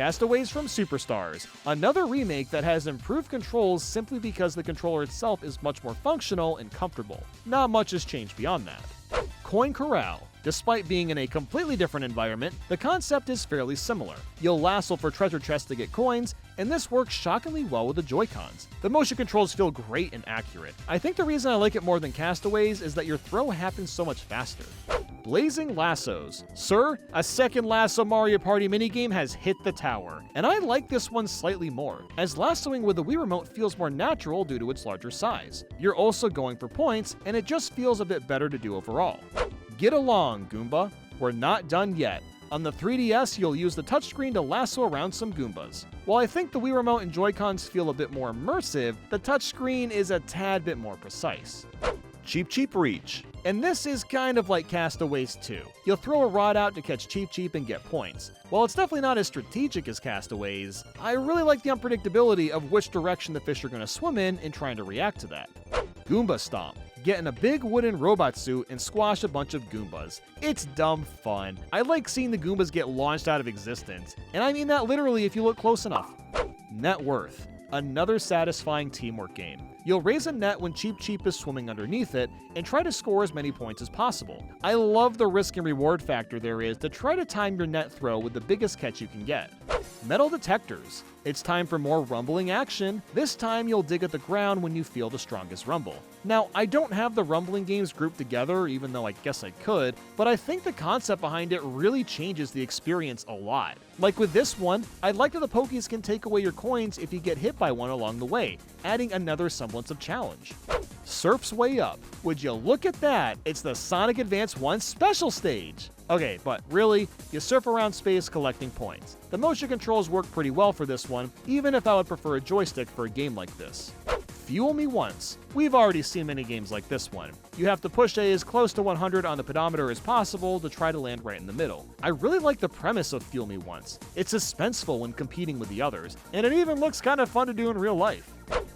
Castaways from Superstars, another remake that has improved controls simply because the controller itself is much more functional and comfortable. Not much has changed beyond that. Coin Corral. Despite being in a completely different environment, the concept is fairly similar. You'll lasso for treasure chests to get coins, and this works shockingly well with the Joy-Cons. The motion controls feel great and accurate. I think the reason I like it more than Castaways is that your throw happens so much faster. Blazing Lassos. Sir, a second Lasso Mario Party minigame has hit the tower, and I like this one slightly more, as lassoing with the Wii Remote feels more natural due to its larger size. You're also going for points, and it just feels a bit better to do overall. Get along, Goomba. We're not done yet. On the 3DS, you'll use the touchscreen to lasso around some Goombas. While I think the Wii Remote and Joy-Cons feel a bit more immersive, the touchscreen is a tad bit more precise. Cheep Cheep Reach. And this is kind of like Castaways 2. You'll throw a rod out to catch Cheep Cheep and get points. While it's definitely not as strategic as Castaways, I really like the unpredictability of which direction the fish are going to swim in and trying to react to that. Goomba Stomp. Get in a big wooden robot suit and squash a bunch of Goombas. It's dumb fun. I like seeing the Goombas get launched out of existence, and I mean that literally if you look close enough. Net Worth. Another satisfying teamwork game. You'll raise a net when Cheep Cheep is swimming underneath it, and try to score as many points as possible. I love the risk and reward factor there is to try to time your net throw with the biggest catch you can get. Metal Detectors. It's time for more rumbling action. This time you'll dig at the ground when you feel the strongest rumble. Now, I don't have the rumbling games grouped together, even though I guess I could, but I think the concept behind it really changes the experience a lot. Like with this one, I like that the Pokies can take away your coins if you get hit by one along the way, adding another semblance of challenge. Surf's Way Up. Would you look at that? It's the Sonic Advance 1 special stage! Okay, but really, you surf around space collecting points. The motion controls work pretty well for this one, even if I would prefer a joystick for a game like this. Fuel Me Once. We've already seen minigames like this one. You have to push A as close to 100 on the pedometer as possible to try to land right in the middle. I really like the premise of Fuel Me Once. It's suspenseful when competing with the others, and it even looks kind of fun to do in real life.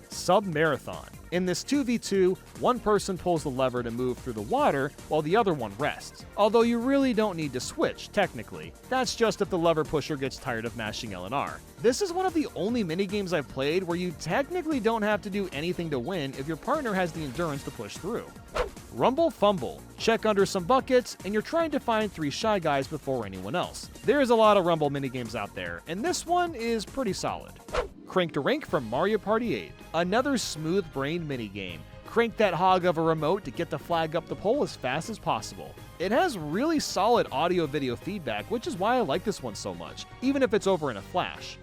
Sub-Marathon. In this 2v2, one person pulls the lever to move through the water while the other one rests. Although you really don't need to switch, technically. That's just if the lever pusher gets tired of mashing L and R. This is one of the only minigames I've played where you technically don't have to do anything to win if your partner has the endurance to push through. Rumble Fumble. Check under some buckets, and you're trying to find 3 Shy Guys before anyone else. There's a lot of Rumble minigames out there, and this one is pretty solid. Crank to Rank from Mario Party 8. Another smooth-brained minigame. Crank that hog of a remote to get the flag up the pole as fast as possible. It has really solid audio-video feedback, which is why I like this one so much, even if it's over in a flash.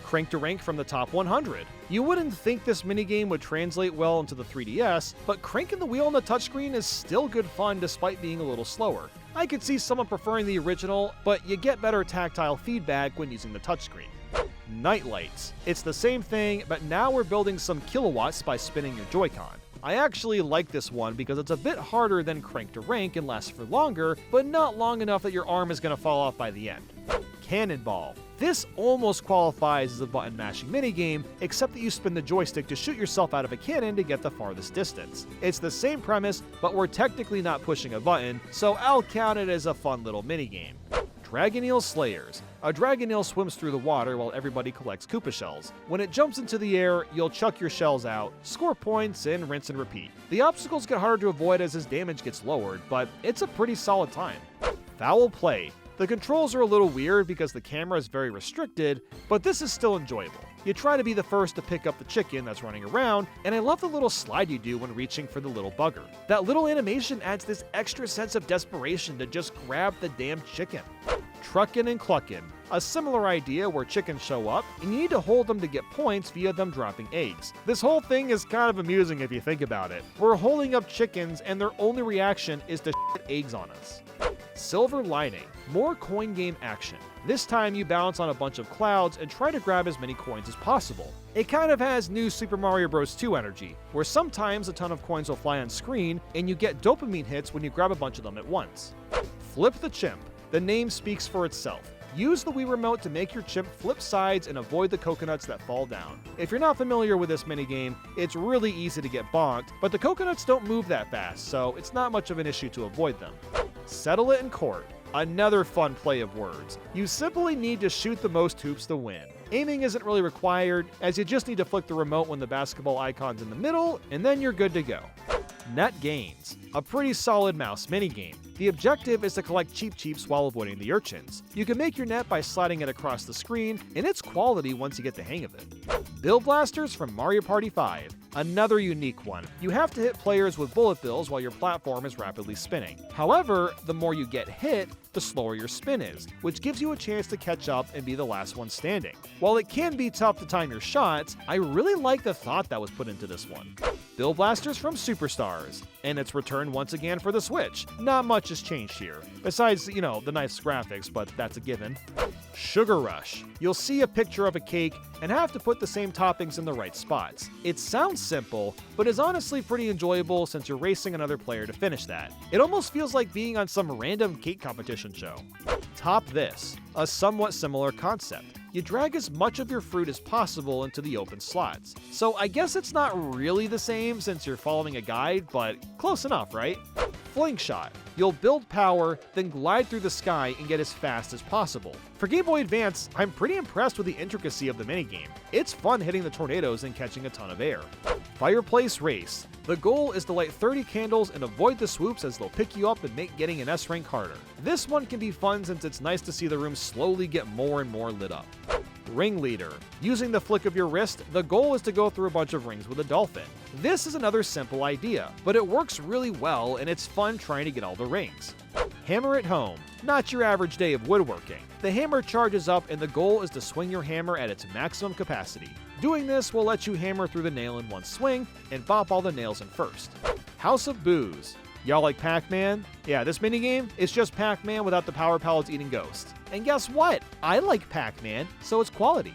Crank to Rank from the Top 100. You wouldn't think this minigame would translate well into the 3DS, but cranking the wheel on the touchscreen is still good fun despite being a little slower. I could see someone preferring the original, but you get better tactile feedback when using the touchscreen. Night Lights. It's the same thing, but now we're building some kilowatts by spinning your Joy-Con. I actually like this one because it's a bit harder than Crank to Rank and lasts for longer, but not long enough that your arm is going to fall off by the end. Cannonball. This almost qualifies as a button mashing minigame, except that you spin the joystick to shoot yourself out of a cannon to get the farthest distance. It's the same premise, but we're technically not pushing a button, so I'll count it as a fun little minigame. Dragon Eel Slayers. A dragon eel swims through the water while everybody collects Koopa shells. When it jumps into the air, you'll chuck your shells out, score points, and rinse and repeat. The obstacles get harder to avoid as his damage gets lowered, but it's a pretty solid time. Foul Play. The controls are a little weird because the camera is very restricted, but this is still enjoyable. You try to be the first to pick up the chicken that's running around, and I love the little slide you do when reaching for the little bugger. That little animation adds this extra sense of desperation to just grab the damn chicken. Truckin' and Cluckin'. A similar idea where chickens show up, and you need to hold them to get points via them dropping eggs. This whole thing is kind of amusing if you think about it. We're holding up chickens, and their only reaction is to shit eggs on us. Silver Lining. More coin game action. This time you bounce on a bunch of clouds and try to grab as many coins as possible. It kind of has new Super Mario Bros. 2 energy, where sometimes a ton of coins will fly on screen, and you get dopamine hits when you grab a bunch of them at once. Flip the Chimp. The name speaks for itself. Use the Wii Remote to make your chimp flip sides and avoid the coconuts that fall down. If you're not familiar with this minigame, it's really easy to get bonked, but the coconuts don't move that fast, so it's not much of an issue to avoid them. Settle it in court. Another fun play of words. You simply need to shoot the most hoops to win. Aiming isn't really required, as you just need to flick the remote when the basketball icon's in the middle, and then you're good to go. Net Gains, a pretty solid mouse minigame. The objective is to collect Cheep Cheeps while avoiding the urchins. You can make your net by sliding it across the screen, and it's quality once you get the hang of it. Bill Blasters from Mario Party 5, another unique one. You have to hit players with bullet bills while your platform is rapidly spinning. However, the more you get hit, the slower your spin is, which gives you a chance to catch up and be the last one standing. While it can be tough to time your shots, I really like the thought that was put into this one. Bill Blasters from Superstars, and it's returned once again for the Switch. Not much has changed here, besides, the nice graphics, but that's a given. Sugar Rush. You'll see a picture of a cake and have to put the same toppings in the right spots. It sounds simple, but is honestly pretty enjoyable since you're racing another player to finish that. It almost feels like being on some random cake competition show. Top This, a somewhat similar concept. You drag as much of your fruit as possible into the open slots. So I guess it's not really the same since you're following a guide, but close enough, right? Fling Shot. You'll build power, then glide through the sky and get as fast as possible. For Game Boy Advance, I'm pretty impressed with the intricacy of the minigame. It's fun hitting the tornadoes and catching a ton of air. Fireplace Race. The goal is to light 30 candles and avoid the swoops as they'll pick you up and make getting an S rank harder. This one can be fun since it's nice to see the room slowly get more and more lit up. Ringleader. Using the flick of your wrist, the goal is to go through a bunch of rings with a dolphin. This is another simple idea, but it works really well and it's fun trying to get all the rings. Hammer at Home. Not your average day of woodworking. The hammer charges up and the goal is to swing your hammer at its maximum capacity. Doing this will let you hammer through the nail in one swing and bop all the nails in first. House of Booze. Y'all like Pac-Man? Yeah, this minigame is just Pac-Man without the power pellets eating ghosts. And guess what? I like Pac-Man, so it's quality.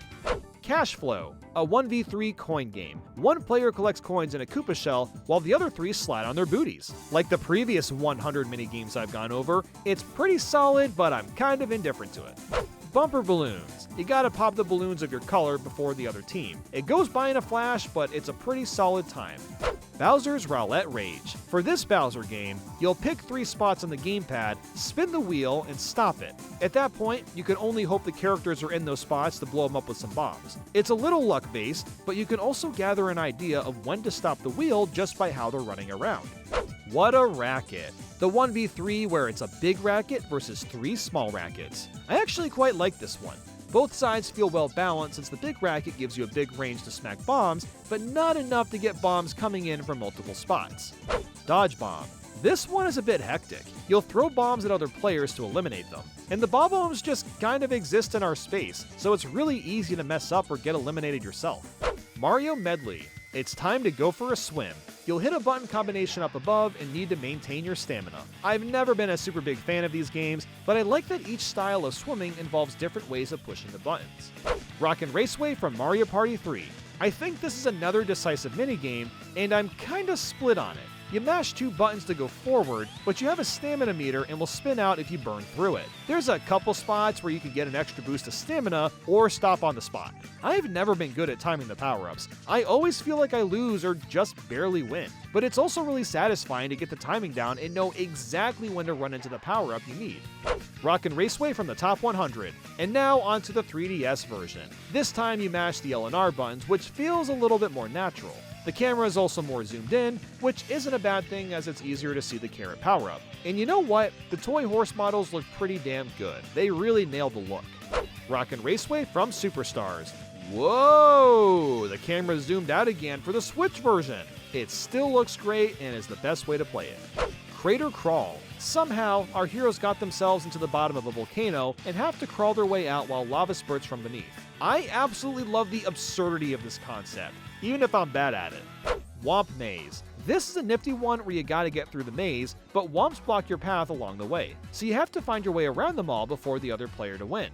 Cash Flow, a 1v3 coin game. One player collects coins in a Koopa shell while the other 3 slide on their booties. Like the previous 100 minigames I've gone over, it's pretty solid, but I'm kind of indifferent to it. Bumper Balloons. You gotta pop the balloons of your color before the other team. It goes by in a flash, but it's a pretty solid time. Bowser's Roulette Rage. For this Bowser game, you'll pick 3 spots on the gamepad, spin the wheel, and stop it. At that point, you can only hope the characters are in those spots to blow them up with some bombs. It's a little luck-based, but you can also gather an idea of when to stop the wheel just by how they're running around. What a Racket. The 1v3 where it's a big racket versus 3 small rackets. I actually quite like this one. Both sides feel well balanced since the big racket gives you a big range to smack bombs, but not enough to get bombs coming in from multiple spots. Dodge Bomb. This one is a bit hectic. You'll throw bombs at other players to eliminate them. And the bombs just kind of exist in our space, so it's really easy to mess up or get eliminated yourself. Mario Medley. It's time to go for a swim. You'll hit a button combination up above and need to maintain your stamina. I've never been a super big fan of these games, but I like that each style of swimming involves different ways of pushing the buttons. Rockin' Raceway from Mario Party 3. I think this is another decisive minigame, and I'm kinda split on it. You mash 2 buttons to go forward, but you have a stamina meter and will spin out if you burn through it. There's a couple spots where you can get an extra boost of stamina or stop on the spot. I've never been good at timing the power-ups. I always feel like I lose or just barely win. But it's also really satisfying to get the timing down and know exactly when to run into the power-up you need. Rockin' Raceway from the top 100. And now onto the 3DS version. This time you mash the L and R buttons, which feels a little bit more natural. The camera is also more zoomed in, which isn't a bad thing as it's easier to see the carrot power-up. And you know what? The toy horse models look pretty damn good. They really nailed the look. Rockin' Raceway from Superstars. Whoa! The camera zoomed out again for the Switch version. It still looks great and is the best way to play it. Crater Crawl. Somehow, our heroes got themselves into the bottom of a volcano and have to crawl their way out while lava spurts from beneath. I absolutely love the absurdity of this concept, even if I'm bad at it. Womp Maze. This is a nifty one where you gotta get through the maze, but womps block your path along the way, so you have to find your way around them all before the other player to win.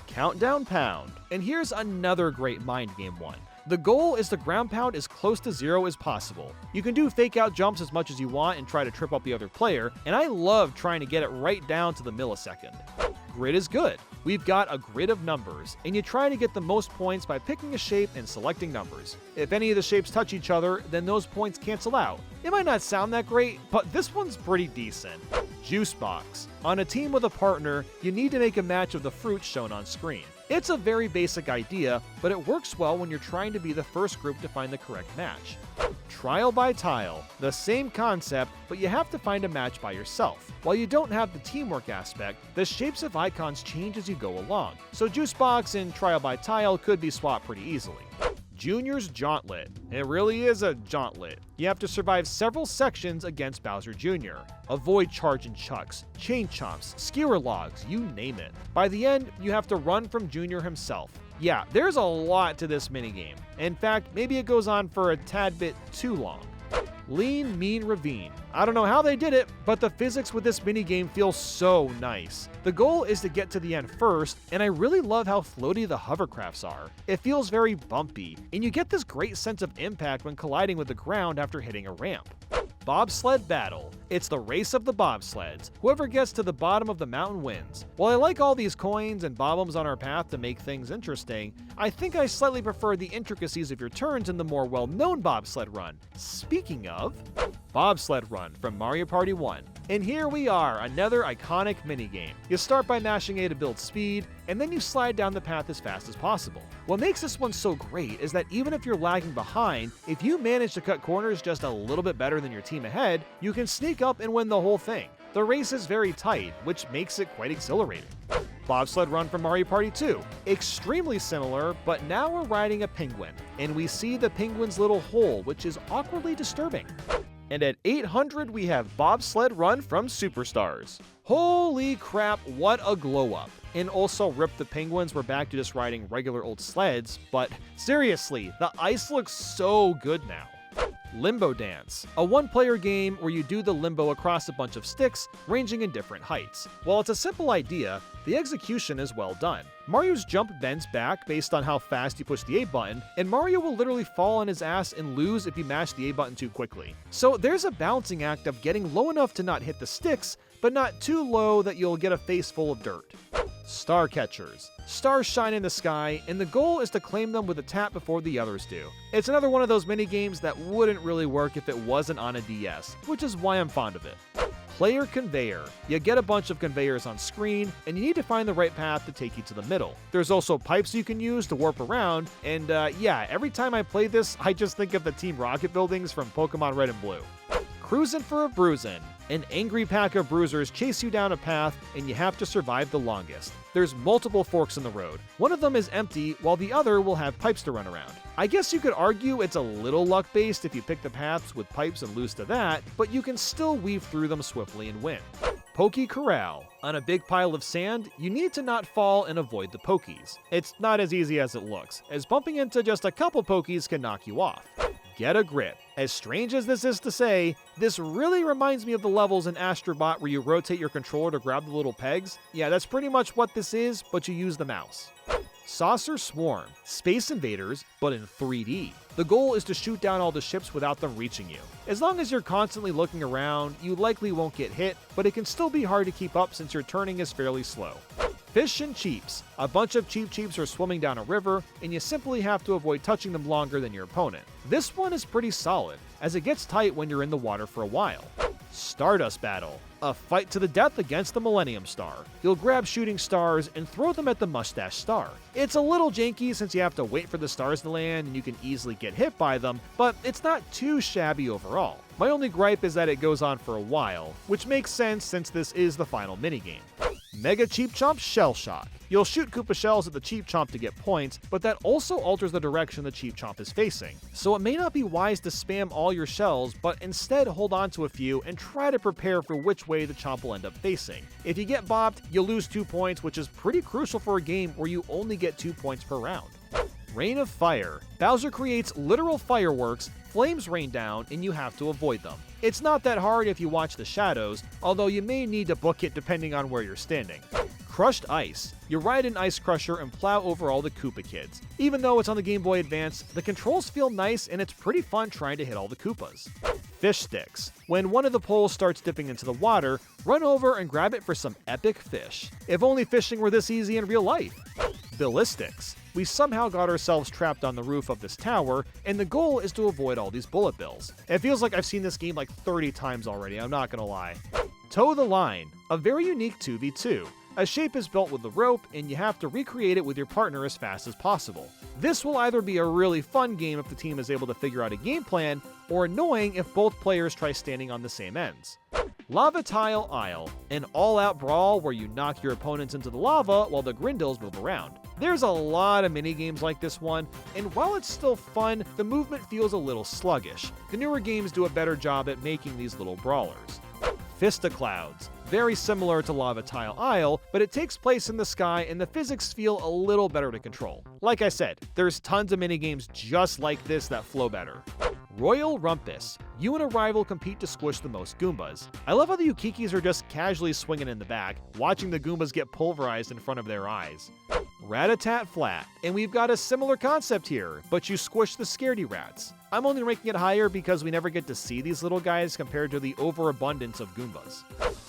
Countdown Pound. And here's another great mind game one. The goal is to ground pound as close to 0 as possible. You can do fake out jumps as much as you want and try to trip up the other player, and I love trying to get it right down to the millisecond. Grid is good. We've got a grid of numbers, and you try to get the most points by picking a shape and selecting numbers. If any of the shapes touch each other, then those points cancel out. It might not sound that great, but this one's pretty decent. Juice Box. On a team with a partner, you need to make a match of the fruits shown on screen. It's a very basic idea, but it works well when you're trying to be the first group to find the correct match. Trial by Tile. The same concept, but you have to find a match by yourself. While you don't have the teamwork aspect, the shapes of icons change as you go along, so Juice Box and Trial by Tile could be swapped pretty easily. Junior's Jauntlet. It really is a jauntlet. You have to survive several sections against Bowser Jr. Avoid charge and chucks, chain chomps, skewer logs, you name it. By the end, you have to run from Junior himself. Yeah, there's a lot to this minigame. In fact, maybe it goes on for a tad bit too long. Lean Mean Ravine. I don't know how they did it, but the physics with this minigame feel so nice. The goal is to get to the end first, and I really love how floaty the hovercrafts are. It feels very bumpy, and you get this great sense of impact when colliding with the ground after hitting a ramp. Bobsled Battle. It's the race of the bobsleds. Whoever gets to the bottom of the mountain wins. While I like all these coins and bob-ombs on our path to make things interesting, I think I slightly prefer the intricacies of your turns in the more well-known bobsled run. Speaking of, Bobsled Run from Mario Party 1. And here we are, another iconic minigame. You start by mashing A to build speed, and then you slide down the path as fast as possible. What makes this one so great is that even if you're lagging behind, if you manage to cut corners just a little bit better than your team ahead, you can sneak up and win the whole thing. The race is very tight, which makes it quite exhilarating. Bobsled Run from Mario Party 2. Extremely similar, but now we're riding a penguin, and we see the penguin's little hole, which is awkwardly disturbing. And at 800, we have Bobsled Run from Superstars. Holy crap, what a glow up. And also Rip the Penguins, we're back to just riding regular old sleds, but seriously, the ice looks so good now. Limbo Dance, a one-player game where you do the limbo across a bunch of sticks, ranging in different heights. While it's a simple idea, the execution is well done. Mario's jump bends back based on how fast you push the A button, and Mario will literally fall on his ass and lose if you mash the A button too quickly. So there's a balancing act of getting low enough to not hit the sticks, but not too low that you'll get a face full of dirt. Star Catchers. Stars shine in the sky, and the goal is to claim them with a tap before the others do. It's another one of those mini-games that wouldn't really work if it wasn't on a DS, which is why I'm fond of it. Player Conveyor. You get a bunch of conveyors on screen, and you need to find the right path to take you to the middle. There's also pipes you can use to warp around, and yeah, every time I play this, I just think of the Team Rocket buildings from Pokemon Red and Blue. Cruisin' for a Bruisin'. An angry pack of bruisers chase you down a path, and you have to survive the longest. There's multiple forks in the road. One of them is empty, while the other will have pipes to run around. I guess you could argue it's a little luck-based if you pick the paths with pipes and lose to that, but you can still weave through them swiftly and win. Pokey Corral. On a big pile of sand, you need to not fall and avoid the pokies. It's not as easy as it looks, as bumping into just a couple pokies can knock you off. Get a Grip. As strange as this is to say, this really reminds me of the levels in Astrobot where you rotate your controller to grab the little pegs. Yeah, that's pretty much what this is, but you use the mouse. Saucer Swarm. Space Invaders, but in 3D. The goal is to shoot down all the ships without them reaching you. As long as you're constantly looking around, you likely won't get hit, but it can still be hard to keep up since your turning is fairly slow. Fish and Cheeps. A bunch of Cheeps are swimming down a river, and you simply have to avoid touching them longer than your opponent. This one is pretty solid, as it gets tight when you're in the water for a while. Stardust Battle. A fight to the death against the Millennium Star. You'll grab shooting stars and throw them at the Mustache Star. It's a little janky since you have to wait for the stars to land and you can easily get hit by them, but it's not too shabby overall. My only gripe is that it goes on for a while, which makes sense since this is the final minigame. Mega Cheep Chomp Shell Shock. You'll shoot Koopa shells at the Cheep Chomp to get points, but that also alters the direction the Cheep Chomp is facing. So it may not be wise to spam all your shells, but instead hold on to a few and try to prepare for which way the Chomp will end up facing. If you get bopped, you lose 2 points, which is pretty crucial for a game where you only get 2 points per round. Rain of Fire. Bowser creates literal fireworks, flames rain down, and you have to avoid them. It's not that hard if you watch the shadows, although you may need to book it depending on where you're standing. Crushed Ice. You ride an ice crusher and plow over all the Koopa kids. Even though it's on the Game Boy Advance, the controls feel nice and it's pretty fun trying to hit all the Koopas. Fish Sticks. When one of the poles starts dipping into the water, run over and grab it for some epic fish. If only fishing were this easy in real life. Ballistics. We somehow got ourselves trapped on the roof of this tower, and the goal is to avoid all these bullet bills. It feels like I've seen this game like 30 times already, I'm not gonna lie. Toe the Line, a very unique 2v2. A shape is built with the rope, and you have to recreate it with your partner as fast as possible. This will either be a really fun game if the team is able to figure out a game plan, or annoying if both players try standing on the same ends. Lava Tile Isle, an all-out brawl where you knock your opponents into the lava while the Grindles move around. There's a lot of minigames like this one, and while it's still fun, the movement feels a little sluggish. The newer games do a better job at making these little brawlers. Fisticlouds. Very similar to Lava Tile Isle, but it takes place in the sky and the physics feel a little better to control. Like I said, there's tons of minigames just like this that flow better. Royal Rumpus. You and a rival compete to squish the most Goombas. I love how the Ukikis are just casually swinging in the back, watching the Goombas get pulverized in front of their eyes. Rat-a-tat Flat. And we've got a similar concept here, but you squish the scaredy rats. I'm only ranking it higher because we never get to see these little guys compared to the overabundance of Goombas.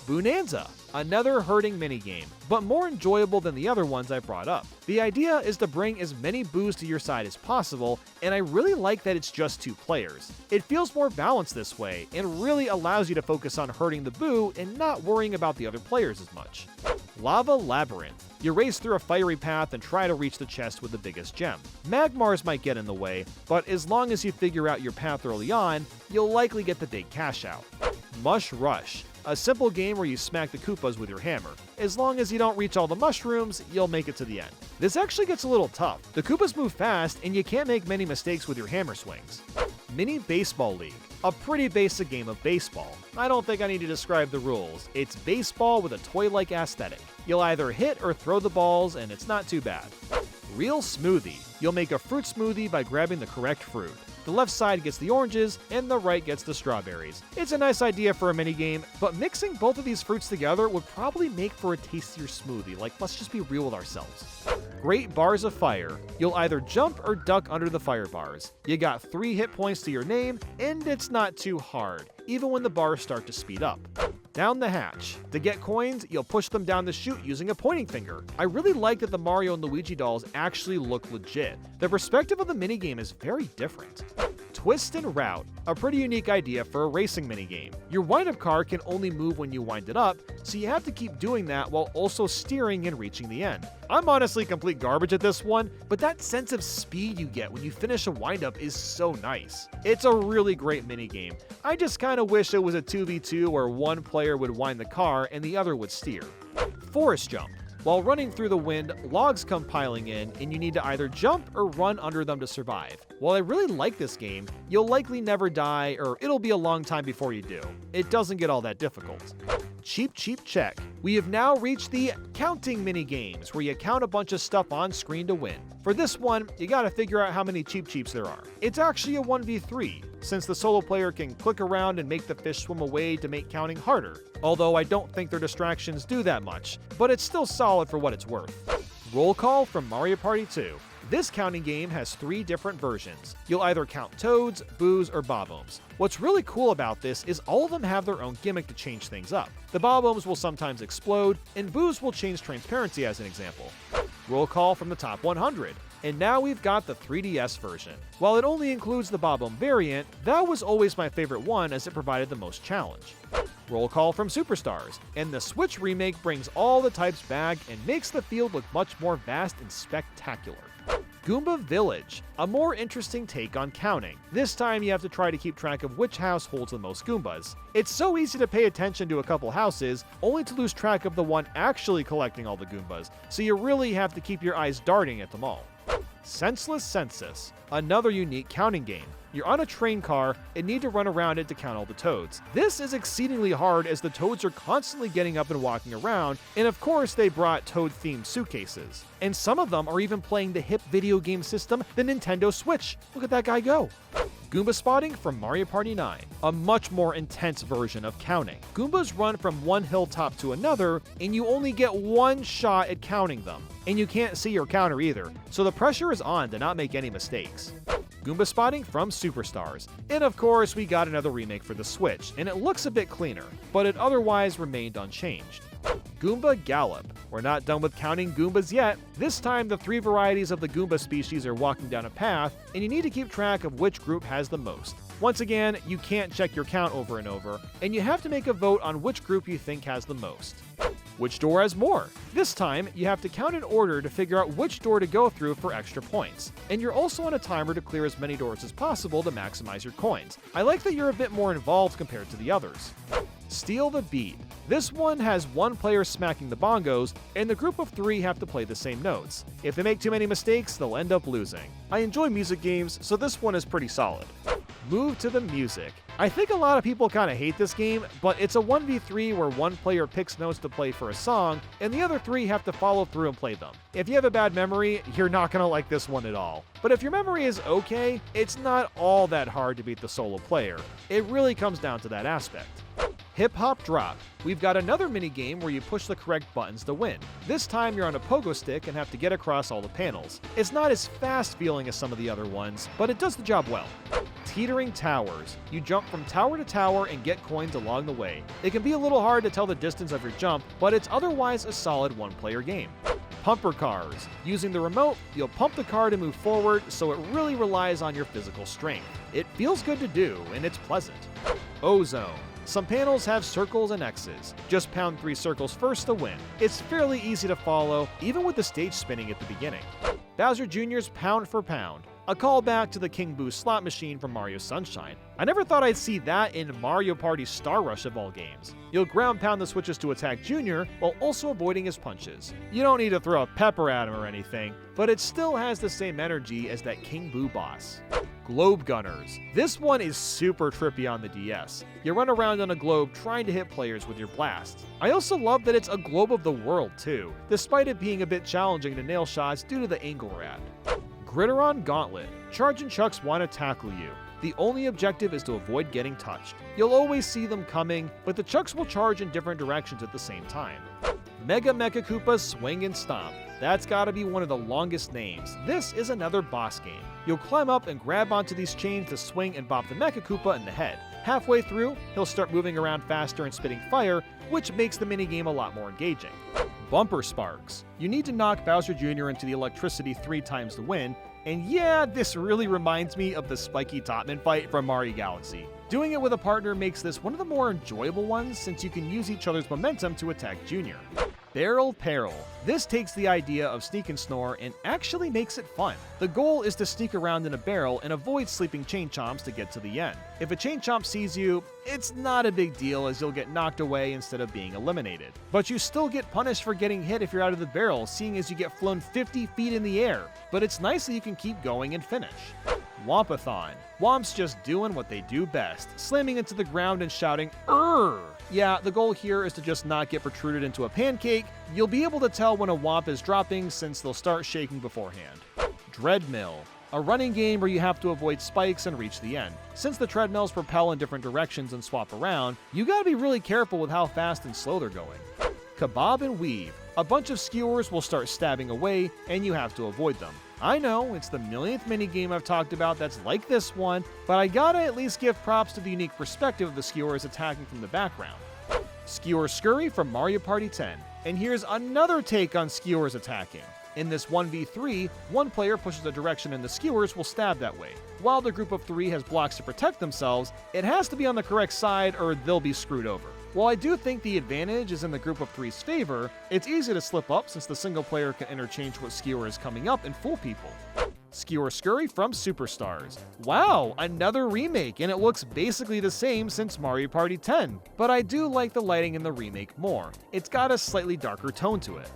Bonanza, another herding minigame, but more enjoyable than the other ones I brought up. The idea is to bring as many boos to your side as possible, and I really like that it's just 2 players. It feels more balanced this way, and really allows you to focus on herding the boo and not worrying about the other players as much. Lava Labyrinth. You race through a fiery path and try to reach the chest with the biggest gem. Magmars might get in the way, but as long as you figure out your path early on, you'll likely get the big cash out. Mush Rush. A simple game where you smack the Koopas with your hammer. As long as you don't reach all the mushrooms, you'll make it to the end. This actually gets a little tough. The Koopas move fast, and you can't make many mistakes with your hammer swings. Mini Baseball League. A pretty basic game of baseball. I don't think I need to describe the rules. It's baseball with a toy-like aesthetic. You'll either hit or throw the balls, and it's not too bad. Real Smoothie. You'll make a fruit smoothie by grabbing the correct fruit. The left side gets the oranges, and the right gets the strawberries. It's a nice idea for a minigame, but mixing both of these fruits together would probably make for a tastier smoothie. Like, let's just be real with ourselves. Great Bars of Fire. You'll either jump or duck under the fire bars. You got 3 hit points to your name, and it's not too hard, even when the bars start to speed up. Down the hatch. To get coins, you'll push them down the chute using a pointing finger. I really like that the Mario and Luigi dolls actually look legit. The perspective of the minigame is very different. Twist and Route, a pretty unique idea for a racing minigame. Your wind-up car can only move when you wind it up, so you have to keep doing that while also steering and reaching the end. I'm honestly complete garbage at this one, but that sense of speed you get when you finish a wind-up is so nice. It's a really great minigame. I just kinda wish it was a 2v2 where one player would wind the car and the other would steer. Forest Jump. While running through the wind, logs come piling in, and you need to either jump or run under them to survive. While I really like this game, you'll likely never die, or it'll be a long time before you do. It doesn't get all that difficult. Cheep Cheep Check. We have now reached the counting mini-games, where you count a bunch of stuff on screen to win. For this one, you gotta figure out how many Cheep Cheeps there are. It's actually a 1v3, since the solo player can click around and make the fish swim away to make counting harder. Although I don't think their distractions do that much, but it's still solid for what it's worth. Roll Call from Mario Party 2. This counting game has 3 different versions. You'll either count toads, boos, or bob-ombs. What's really cool about this is all of them have their own gimmick to change things up. The bob-ombs will sometimes explode, and boos will change transparency as an example. Roll Call from the top 100. And now we've got the 3DS version. While it only includes the bob-omb variant, that was always my favorite one as it provided the most challenge. Roll Call from Superstars, and the Switch remake brings all the types back and makes the field look much more vast and spectacular. Goomba Village, a more interesting take on counting. This time you have to try to keep track of which house holds the most Goombas. It's so easy to pay attention to a couple houses, only to lose track of the one actually collecting all the Goombas, so you really have to keep your eyes darting at them all. Senseless Census, another unique counting game. You're on a train car and need to run around it to count all the toads. This is exceedingly hard as the toads are constantly getting up and walking around, and of course they brought toad-themed suitcases. And some of them are even playing the hip video game system, the Nintendo Switch. Look at that guy go. Goomba Spotting from Mario Party 9, a much more intense version of counting. Goombas run from one hilltop to another, and you only get one shot at counting them. And you can't see your counter either, so the pressure is on to not make any mistakes. Goomba Spotting from Superstars. And of course, we got another remake for the Switch, and it looks a bit cleaner, but it otherwise remained unchanged. Goomba Gallop. We're not done with counting Goombas yet. This time, the 3 varieties of the Goomba species are walking down a path, and you need to keep track of which group has the most. Once again, you can't check your count over and over, and you have to make a vote on which group you think has the most. Which door has more? This time, you have to count in order to figure out which door to go through for extra points. And you're also on a timer to clear as many doors as possible to maximize your coins. I like that you're a bit more involved compared to the others. Steal the beat. This one has one player smacking the bongos, and the group of 3 have to play the same notes. If they make too many mistakes, they'll end up losing. I enjoy music games, so this one is pretty solid. Move to the music. I think a lot of people kind of hate this game, but it's a 1v3 where one player picks notes to play for a song, and the other 3 have to follow through and play them. If you have a bad memory, you're not going to like this one at all. But if your memory is okay, it's not all that hard to beat the solo player. It really comes down to that aspect. Hip Hop Drop. We've got another mini-game where you push the correct buttons to win. This time you're on a pogo stick and have to get across all the panels. It's not as fast feeling as some of the other ones, but it does the job well. Teetering Towers. You jump from tower to tower and get coins along the way. It can be a little hard to tell the distance of your jump, but it's otherwise a solid one-player game. Pumper Cars. Using the remote, you'll pump the car to move forward, so it really relies on your physical strength. It feels good to do, and it's pleasant. Ozone. Some panels have circles and X's. Just pound 3 circles first to win. It's fairly easy to follow, even with the stage spinning at the beginning. Bowser Jr.'s Pound for Pound. A callback to the King Boo slot machine from Mario Sunshine. I never thought I'd see that in Mario Party Star Rush of all games. You'll ground pound the switches to attack Junior while also avoiding his punches. You don't need to throw a pepper at him or anything, but it still has the same energy as that King Boo boss. Globe Gunners. This one is super trippy on the DS. You run around on a globe trying to hit players with your blast. I also love that it's a globe of the world too, despite it being a bit challenging to nail shots due to the angle we're at. Gritteron Gauntlet. Charging Chucks want to tackle you. The only objective is to avoid getting touched. You'll always see them coming, but the Chucks will charge in different directions at the same time. Mega Mecha Koopa Swing and Stomp. That's gotta be one of the longest names. This is another boss game. You'll climb up and grab onto these chains to swing and bop the Mecha Koopa in the head. Halfway through, he'll start moving around faster and spitting fire, which makes the minigame a lot more engaging. Bumper Sparks. You need to knock Bowser Jr. into the electricity 3 times to win, and yeah, this really reminds me of the Spiky Topman fight from Mario Galaxy. Doing it with a partner makes this one of the more enjoyable ones since you can use each other's momentum to attack Junior. Barrel Peril. This takes the idea of sneak and snore and actually makes it fun. The goal is to sneak around in a barrel and avoid sleeping chain chomps to get to the end. If a chain chomp sees you, it's not a big deal as you'll get knocked away instead of being eliminated. But you still get punished for getting hit if you're out of the barrel, seeing as you get flown 50 feet in the air. But it's nice that you can keep going and finish. Wompathon. Womps just doing what they do best, slamming into the ground and shouting, "Urgh!" Yeah, the goal here is to just not get protruded into a pancake. You'll be able to tell when a Womp is dropping since they'll start shaking beforehand. Treadmill. A running game where you have to avoid spikes and reach the end. Since the treadmills propel in different directions and swap around, you gotta be really careful with how fast and slow they're going. Kebab and Weave. A bunch of skewers will start stabbing away, and you have to avoid them. I know, it's the millionth minigame I've talked about that's like this one, but I gotta at least give props to the unique perspective of the skewers attacking from the background. Skewer Scurry from Mario Party 10. And here's another take on skewers attacking. In this 1v3, one player pushes a direction and the skewers will stab that way. While the group of 3 has blocks to protect themselves, it has to be on the correct side or they'll be screwed over. While I do think the advantage is in the group of 3's favor, it's easy to slip up since the single player can interchange what skewer is coming up and fool people. Skewer Scurry from Superstars. Wow, another remake, and it looks basically the same since Mario Party 10. But I do like the lighting in the remake more. It's got a slightly darker tone to it.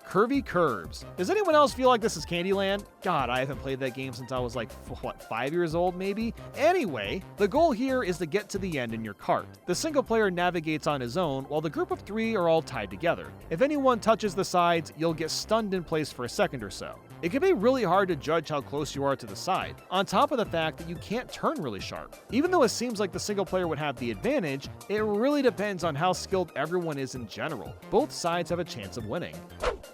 Curvy Curves. Does anyone else feel like this is Candyland? God, I haven't played that game since I was like, 5 years old maybe? Anyway, the goal here is to get to the end in your cart. The single player navigates on his own while the group of 3 are all tied together. If anyone touches the sides, you'll get stunned in place for a second or so. It can be really hard to judge how close you are to the side, on top of the fact that you can't turn really sharp. Even though it seems like the single player would have the advantage, it really depends on how skilled everyone is in general. Both sides have a chance of winning.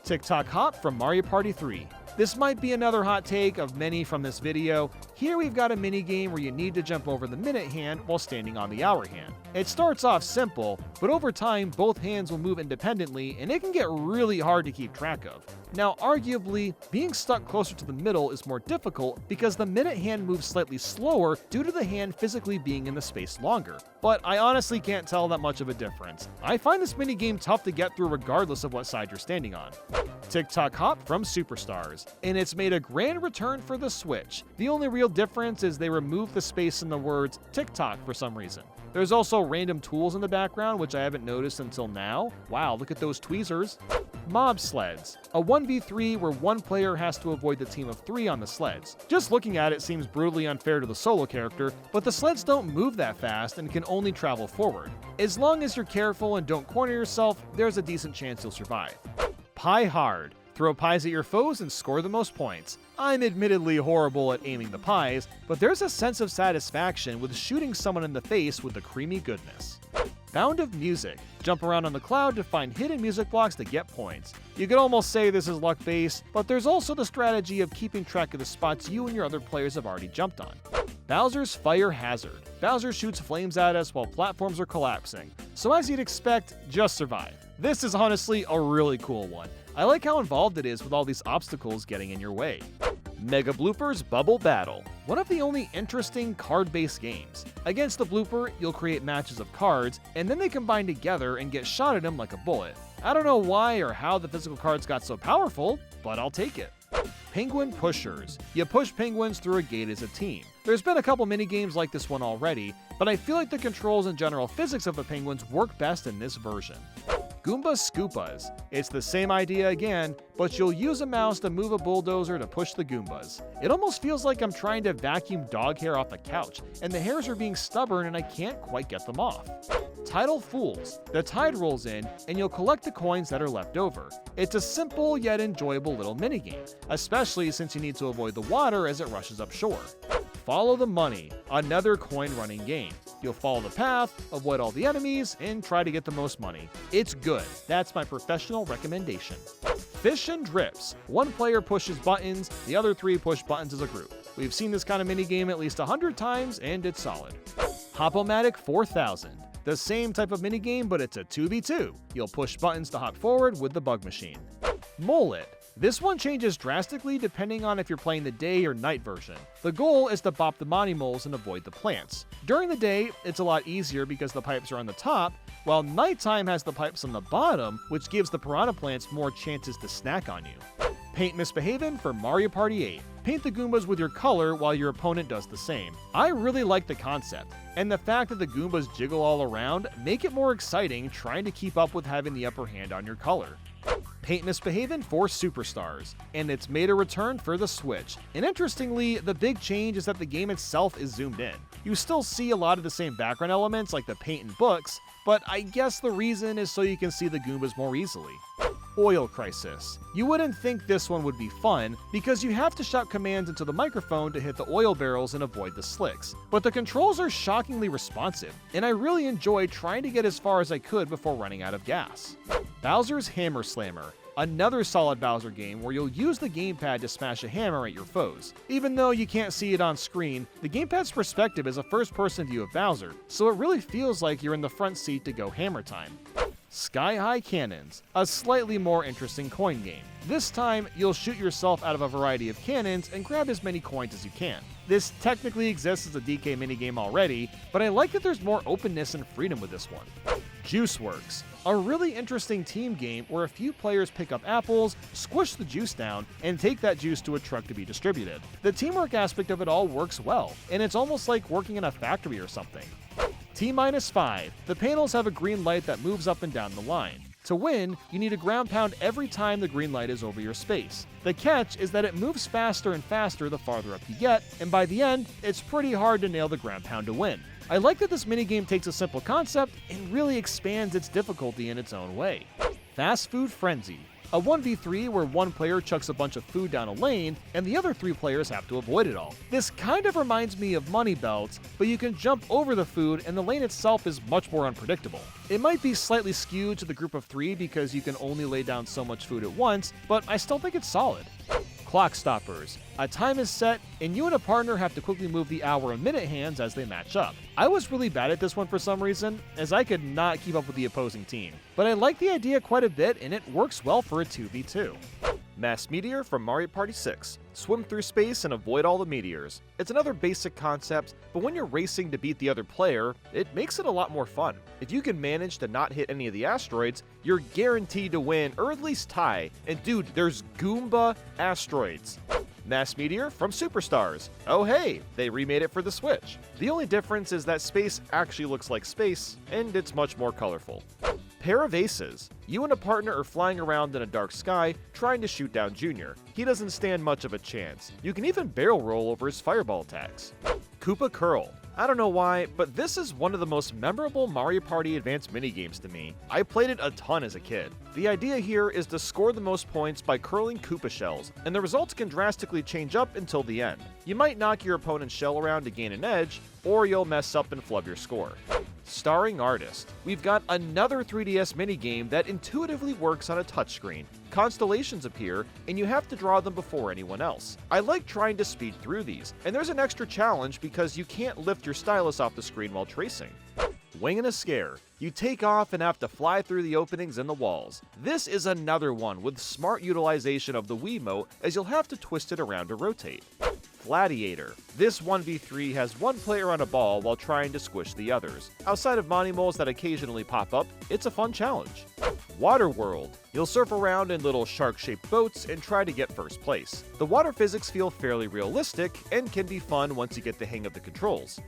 TikTok Hop from Mario Party 3. This might be another hot take of many from this video. Here we've got a mini game where you need to jump over the minute hand while standing on the hour hand. It starts off simple, but over time both hands will move independently and it can get really hard to keep track of. Now, arguably, being stuck closer to the middle is more difficult because the minute hand moves slightly slower due to the hand physically being in the space longer. But I honestly can't tell that much of a difference. I find this minigame tough to get through regardless of what side you're standing on. Tick-Tock Hop from Superstars, and it's made a grand return for the Switch. The only real difference is they removed the space in the words TikTok for some reason. There's also random tools in the background, which I haven't noticed until now. Wow, look at those tweezers. Mob Sleds, a 1v3 where one player has to avoid the team of 3 on the sleds. Just looking at it seems brutally unfair to the solo character, but the sleds don't move that fast and can only travel forward. As long as you're careful and don't corner yourself, there's a decent chance you'll survive. Pie Hard. Throw pies at your foes and score the most points. I'm admittedly horrible at aiming the pies, but there's a sense of satisfaction with shooting someone in the face with the creamy goodness. Bound of Music. Jump around on the cloud to find hidden music blocks to get points. You could almost say this is luck-based, but there's also the strategy of keeping track of the spots you and your other players have already jumped on. Bowser's Fire Hazard. Bowser shoots flames at us while platforms are collapsing, so as you'd expect, just survive. This is honestly a really cool one. I like how involved it is with all these obstacles getting in your way. Mega Bloopers Bubble Battle. One of the only interesting card-based games. Against the blooper, you'll create matches of cards, and then they combine together and get shot at them like a bullet. I don't know why or how the physical cards got so powerful, but I'll take it. Penguin Pushers. You push penguins through a gate as a team. There's been a couple minigames like this one already, but I feel like the controls and general physics of the penguins work best in this version. Goomba Scoopas. It's the same idea again, but you'll use a mouse to move a bulldozer to push the Goombas. It almost feels like I'm trying to vacuum dog hair off a couch, and the hairs are being stubborn and I can't quite get them off. Tidal Fools. The tide rolls in, and you'll collect the coins that are left over. It's a simple yet enjoyable little minigame, especially since you need to avoid the water as it rushes up shore. Follow the Money, another coin-running game. You'll follow the path, avoid all the enemies, and try to get the most money. It's good. That's my professional recommendation. Fish and Drips. One player pushes buttons, the other 3 push buttons as a group. We've seen this kind of minigame at least 100 times, and it's solid. Hop-O-Matic 4000. The same type of minigame, but it's a 2v2. You'll push buttons to hop forward with the bug machine. Mole It. This one changes drastically depending on if you're playing the day or night version. The goal is to bop the Monty moles and avoid the plants. During the day, it's a lot easier because the pipes are on the top, while nighttime has the pipes on the bottom, which gives the piranha plants more chances to snack on you. Paint Misbehavin' for Mario Party 8. Paint the Goombas with your color while your opponent does the same. I really like the concept, and the fact that the Goombas jiggle all around make it more exciting trying to keep up with having the upper hand on your color. Paint Misbehavin' for Superstars, and it's made a return for the Switch. And interestingly, the big change is that the game itself is zoomed in. You still see a lot of the same background elements like the paint and books, but I guess the reason is so you can see the Goombas more easily. Oil Crisis. You wouldn't think this one would be fun, because you have to shout commands into the microphone to hit the oil barrels and avoid the slicks. But the controls are shockingly responsive, and I really enjoyed trying to get as far as I could before running out of gas. Bowser's Hammer Slammer. Another solid Bowser game where you'll use the gamepad to smash a hammer at your foes. Even though you can't see it on screen, the gamepad's perspective is a first-person view of Bowser, so it really feels like you're in the front seat to go hammer time. Sky High Cannons, a slightly more interesting coin game. This time, you'll shoot yourself out of a variety of cannons and grab as many coins as you can. This technically exists as a DK minigame already, but I like that there's more openness and freedom with this one. Juiceworks, a really interesting team game where a few players pick up apples, squish the juice down, and take that juice to a truck to be distributed. The teamwork aspect of it all works well, and it's almost like working in a factory or something. T-5. The panels have a green light that moves up and down the line. To win, you need to ground pound every time the green light is over your space. The catch is that it moves faster and faster the farther up you get, and by the end, it's pretty hard to nail the ground pound to win. I like that this minigame takes a simple concept and really expands its difficulty in its own way. Fast Food Frenzy. A 1v3 where one player chucks a bunch of food down a lane and the other 3 players have to avoid it all. This kind of reminds me of Money Belts, but you can jump over the food and the lane itself is much more unpredictable. It might be slightly skewed to the group of 3 because you can only lay down so much food at once, but I still think it's solid. Clock Stoppers. A time is set, and you and a partner have to quickly move the hour and minute hands as they match up. I was really bad at this one for some reason, as I could not keep up with the opposing team. But I like the idea quite a bit, and it works well for a 2v2. Mass Meteor from Mario Party 6. Swim through space and avoid all the meteors. It's another basic concept, but when you're racing to beat the other player, it makes it a lot more fun. If you can manage to not hit any of the asteroids, you're guaranteed to win, or at least tie. And dude, there's Goomba asteroids. Mass Meteor from Superstars. Oh hey, they remade it for the Switch. The only difference is that space actually looks like space, and it's much more colorful. Pair of Aces. You and a partner are flying around in a dark sky, trying to shoot down Junior. He doesn't stand much of a chance. You can even barrel roll over his fireball attacks. Koopa Curl. I don't know why, but this is one of the most memorable Mario Party Advance minigames to me. I played it a ton as a kid. The idea here is to score the most points by curling Koopa shells, and the results can drastically change up until the end. You might knock your opponent's shell around to gain an edge, or you'll mess up and flub your score. Starring Artist. We've got another 3DS minigame that intuitively works on a touchscreen. Constellations appear, and you have to draw them before anyone else. I like trying to speed through these, and there's an extra challenge because you can't lift your stylus off the screen while tracing. Wing and a Scare. You take off and have to fly through the openings in the walls. This is another one with smart utilization of the Wiimote, as you'll have to twist it around to rotate. Gladiator. This 1v3 has one player on a ball while trying to squish the others. Outside of Monimoles that occasionally pop up, it's a fun challenge. Waterworld. You'll surf around in little shark-shaped boats and try to get first place. The water physics feel fairly realistic and can be fun once you get the hang of the controls.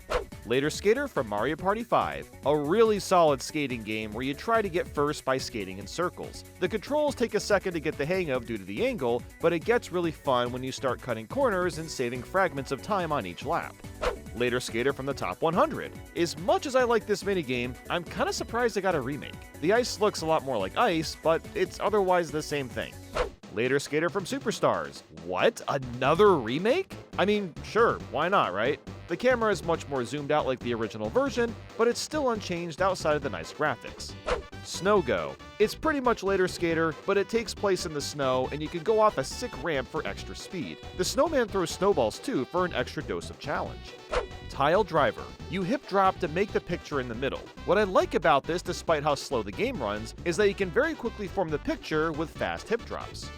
Later Skater from Mario Party 5. A really solid skating game where you try to get first by skating in circles. The controls take a second to get the hang of due to the angle, but it gets really fun when you start cutting corners and saving fragments of time on each lap. Later Skater from the Top 100. As much as I like this minigame, I'm kinda surprised they got a remake. The ice looks a lot more like ice, but it's otherwise the same thing. Later Skater from Superstars. What? Another remake? I mean, sure, why not, right? The camera is much more zoomed out like the original version, but it's still unchanged outside of the nice graphics. Snow Go. It's pretty much Later Skater, but it takes place in the snow and you can go off a sick ramp for extra speed. The snowman throws snowballs too for an extra dose of challenge. Tile Driver. You hip drop to make the picture in the middle. What I like about this, despite how slow the game runs, is that you can very quickly form the picture with fast hip drops.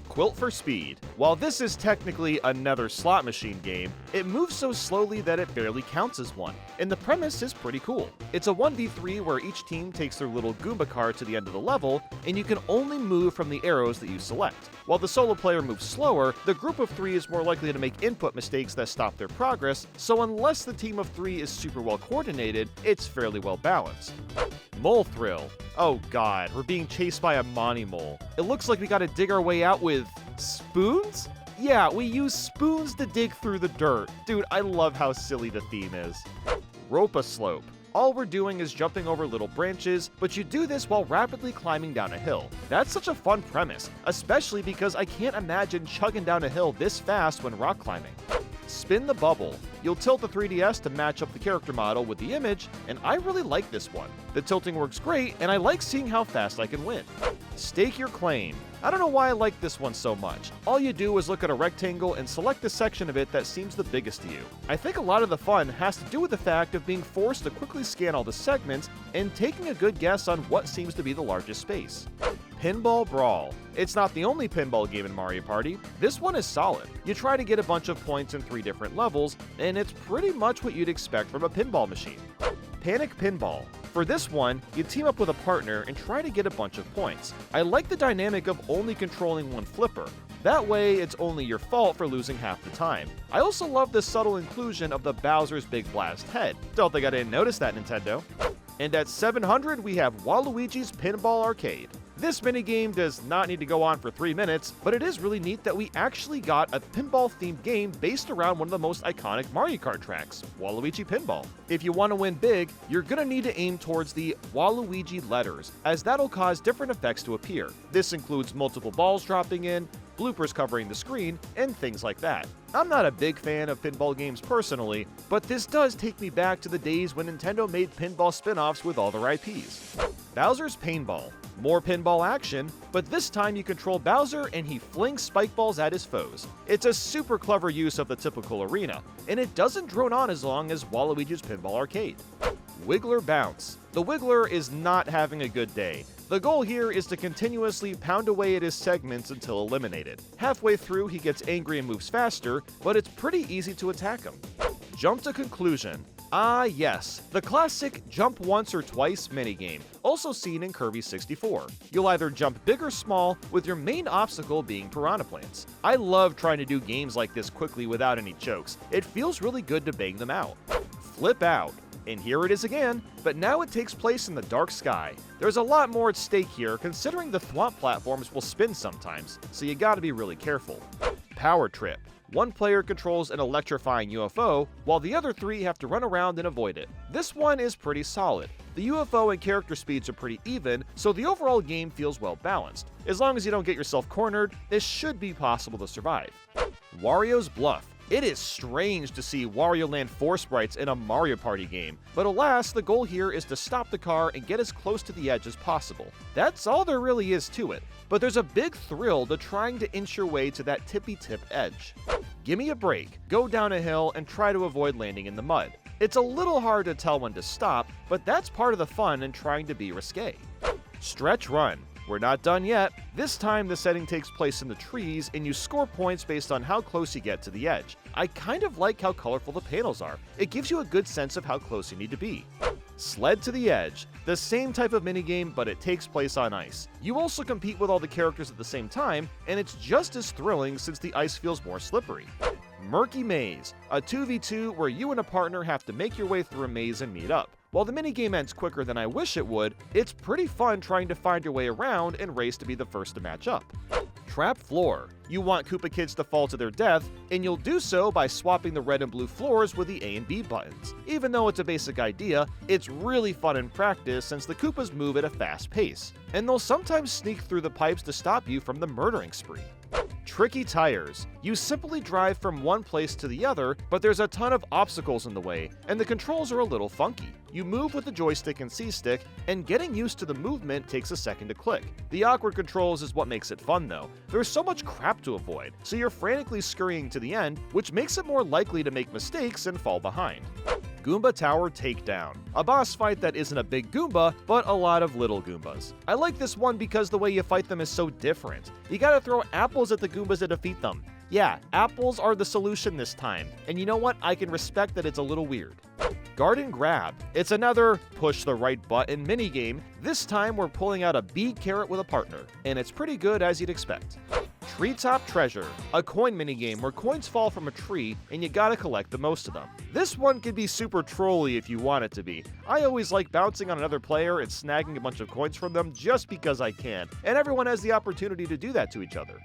Quilt for Speed. While this is technically another slot machine game, it moves so slowly that it barely counts as one, and the premise is pretty cool. It's a 1v3 where each team takes their little Goomba car to the end of the level, and you can only move from the arrows that you select. While the solo player moves slower, the group of 3 is more likely to make input mistakes that stop their progress, so unless the team of 3 is super well coordinated, it's fairly well balanced. Mole Thrill. Oh god, we're being chased by a Monimole. It looks like we gotta dig our way out with spoons? Yeah, we use spoons to dig through the dirt. Dude, I love how silly the theme is. Rope-a-Slope. All we're doing is jumping over little branches, but you do this while rapidly climbing down a hill. That's such a fun premise, especially because I can't imagine chugging down a hill this fast when rock climbing. Spin the Bubble. You'll tilt the 3DS to match up the character model with the image, and I really like this one. The tilting works great, and I like seeing how fast I can win. Stake Your Claim. I don't know why I like this one so much. All you do is look at a rectangle and select the section of it that seems the biggest to you. I think a lot of the fun has to do with the fact of being forced to quickly scan all the segments and taking a good guess on what seems to be the largest space. Pinball Brawl. It's not the only pinball game in Mario Party. This one is solid. You try to get a bunch of points in 3 different levels, and it's pretty much what you'd expect from a pinball machine. Panic Pinball. For this one, you team up with a partner and try to get a bunch of points. I like the dynamic of only controlling one flipper. That way, it's only your fault for losing half the time. I also love the subtle inclusion of the Bowser's Big Blast head. Don't think I didn't notice that, Nintendo. And at 700, we have Waluigi's Pinball Arcade. This minigame does not need to go on for 3 minutes, but it is really neat that we actually got a pinball-themed game based around one of the most iconic Mario Kart tracks, Waluigi Pinball. If you want to win big, you're gonna need to aim towards the Waluigi letters, as that'll cause different effects to appear. This includes multiple balls dropping in, bloopers covering the screen, and things like that. I'm not a big fan of pinball games personally, but this does take me back to the days when Nintendo made pinball spin-offs with all their IPs. Bowser's Paintball. More pinball action, but this time you control Bowser and he flings spike balls at his foes. It's a super clever use of the typical arena, and it doesn't drone on as long as Waluigi's Pinball Arcade. Wiggler Bounce. The Wiggler is not having a good day. The goal here is to continuously pound away at his segments until eliminated. Halfway through, he gets angry and moves faster, but it's pretty easy to attack him. Jump to Conclusion. Ah yes, the classic jump once or twice minigame, also seen in Kirby 64. You'll either jump big or small, with your main obstacle being piranha plants. I love trying to do games like this quickly without any chokes. It feels really good to bang them out. Flip Out. And here it is again, but now it takes place in the dark sky. There's a lot more at stake here, considering the thwomp platforms will spin sometimes, so you gotta be really careful. Power Trip. One player controls an electrifying UFO, while the other three have to run around and avoid it. This one is pretty solid. The UFO and character speeds are pretty even, so the overall game feels well balanced. As long as you don't get yourself cornered, this should be possible to survive. Wario's Bluff. It is strange to see Wario Land 4 sprites in a Mario Party game, but alas, the goal here is to stop the car and get as close to the edge as possible. That's all there really is to it, but there's a big thrill to trying to inch your way to that tippy-tip edge. Gimme a break, go down a hill and try to avoid landing in the mud. It's a little hard to tell when to stop, but that's part of the fun in trying to be risque. Stretch Run. We're not done yet. This time the setting takes place in the trees and you score points based on how close you get to the edge. I kind of like how colorful the panels are. It gives you a good sense of how close you need to be. Sled to the Edge. The same type of minigame, but it takes place on ice. You also compete with all the characters at the same time, and it's just as thrilling since the ice feels more slippery. Murky Maze. A 2v2 where you and a partner have to make your way through a maze and meet up. While the minigame ends quicker than I wish it would, it's pretty fun trying to find your way around and race to be the first to match up. Trap Floor. You want Koopa Kids to fall to their death, and you'll do so by swapping the red and blue floors with the A and B buttons. Even though it's a basic idea, it's really fun in practice since the Koopas move at a fast pace, and they'll sometimes sneak through the pipes to stop you from the murdering spree. Tricky Tires. You simply drive from one place to the other, but there's a ton of obstacles in the way, and the controls are a little funky. You move with the joystick and C-stick, and getting used to the movement takes a second to click. The awkward controls is what makes it fun though. There's so much crap to avoid, so you're frantically scurrying to the end, which makes it more likely to make mistakes and fall behind. Goomba Tower Takedown. A boss fight that isn't a big Goomba, but a lot of little Goombas. I like this one because the way you fight them is so different. You gotta throw apples at the Goombas to defeat them. Yeah, apples are the solution this time, and you know what? I can respect that it's a little weird. Garden Grab. It's another push the right button minigame. This time we're pulling out a bee carrot with a partner, and it's pretty good as you'd expect. Treetop Treasure, a coin minigame where coins fall from a tree and you gotta collect the most of them. This one can be super trolly if you want it to be. I always like bouncing on another player and snagging a bunch of coins from them just because I can, and everyone has the opportunity to do that to each other.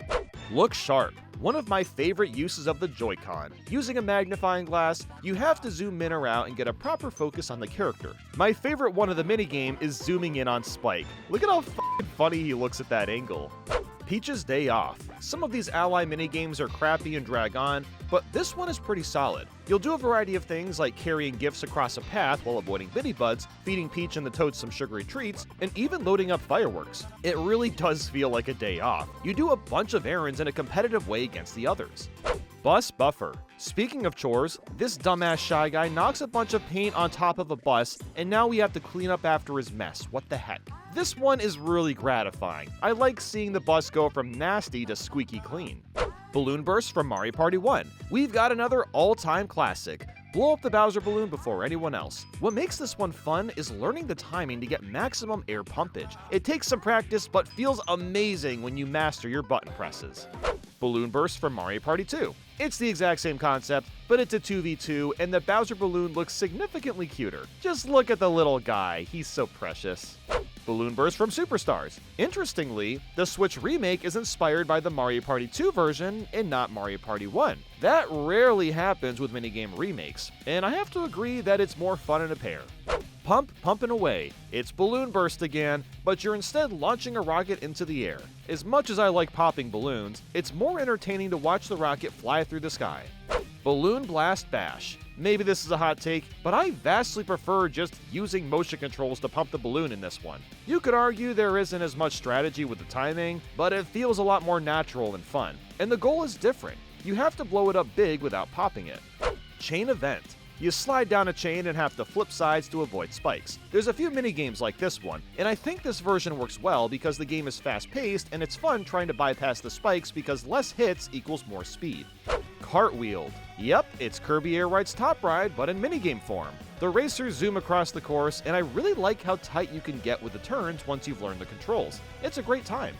Look Sharp. One of my favorite uses of the Joy-Con. Using a magnifying glass, you have to zoom in or out and get a proper focus on the character. My favorite one of the minigame is zooming in on Spike. Look at how f***ing funny he looks at that angle. Peach's Day Off. Some of these ally minigames are crappy and drag on, but this one is pretty solid. You'll do a variety of things like carrying gifts across a path while avoiding Bitty Buds, feeding Peach and the Toads some sugary treats, and even loading up fireworks. It really does feel like a day off. You do a bunch of errands in a competitive way against the others. Bus Buffer. Speaking of chores, this dumbass Shy Guy knocks a bunch of paint on top of a bus, and now we have to clean up after his mess. What the heck? This one is really gratifying. I like seeing the bus go from nasty to squeaky clean. Balloon Burst from Mario Party 1. We've got another all-time classic. Blow up the Bowser balloon before anyone else. What makes this one fun is learning the timing to get maximum air pumpage. It takes some practice, but feels amazing when you master your button presses. Balloon Burst from Mario Party 2. It's the exact same concept, but it's a 2v2, and the Bowser balloon looks significantly cuter. Just look at the little guy, he's so precious. Balloon Burst from Superstars. Interestingly, the Switch remake is inspired by the Mario Party 2 version and not Mario Party 1. That rarely happens with minigame remakes, and I have to agree that it's more fun in a pair. Pump, Pumpin' Away. It's Balloon Burst again, but you're instead launching a rocket into the air. As much as I like popping balloons, it's more entertaining to watch the rocket fly through the sky. Balloon Blast Bash. Maybe this is a hot take, but I vastly prefer just using motion controls to pump the balloon in this one. You could argue there isn't as much strategy with the timing, but it feels a lot more natural and fun. And the goal is different. You have to blow it up big without popping it. Chain Event. You slide down a chain and have to flip sides to avoid spikes. There's a few minigames like this one, and I think this version works well because the game is fast-paced and it's fun trying to bypass the spikes because less hits equals more speed. Cartwheeled. Yep, it's Kirby Air Ride's Top Ride, but in minigame form. The racers zoom across the course, and I really like how tight you can get with the turns once you've learned the controls. It's a great time.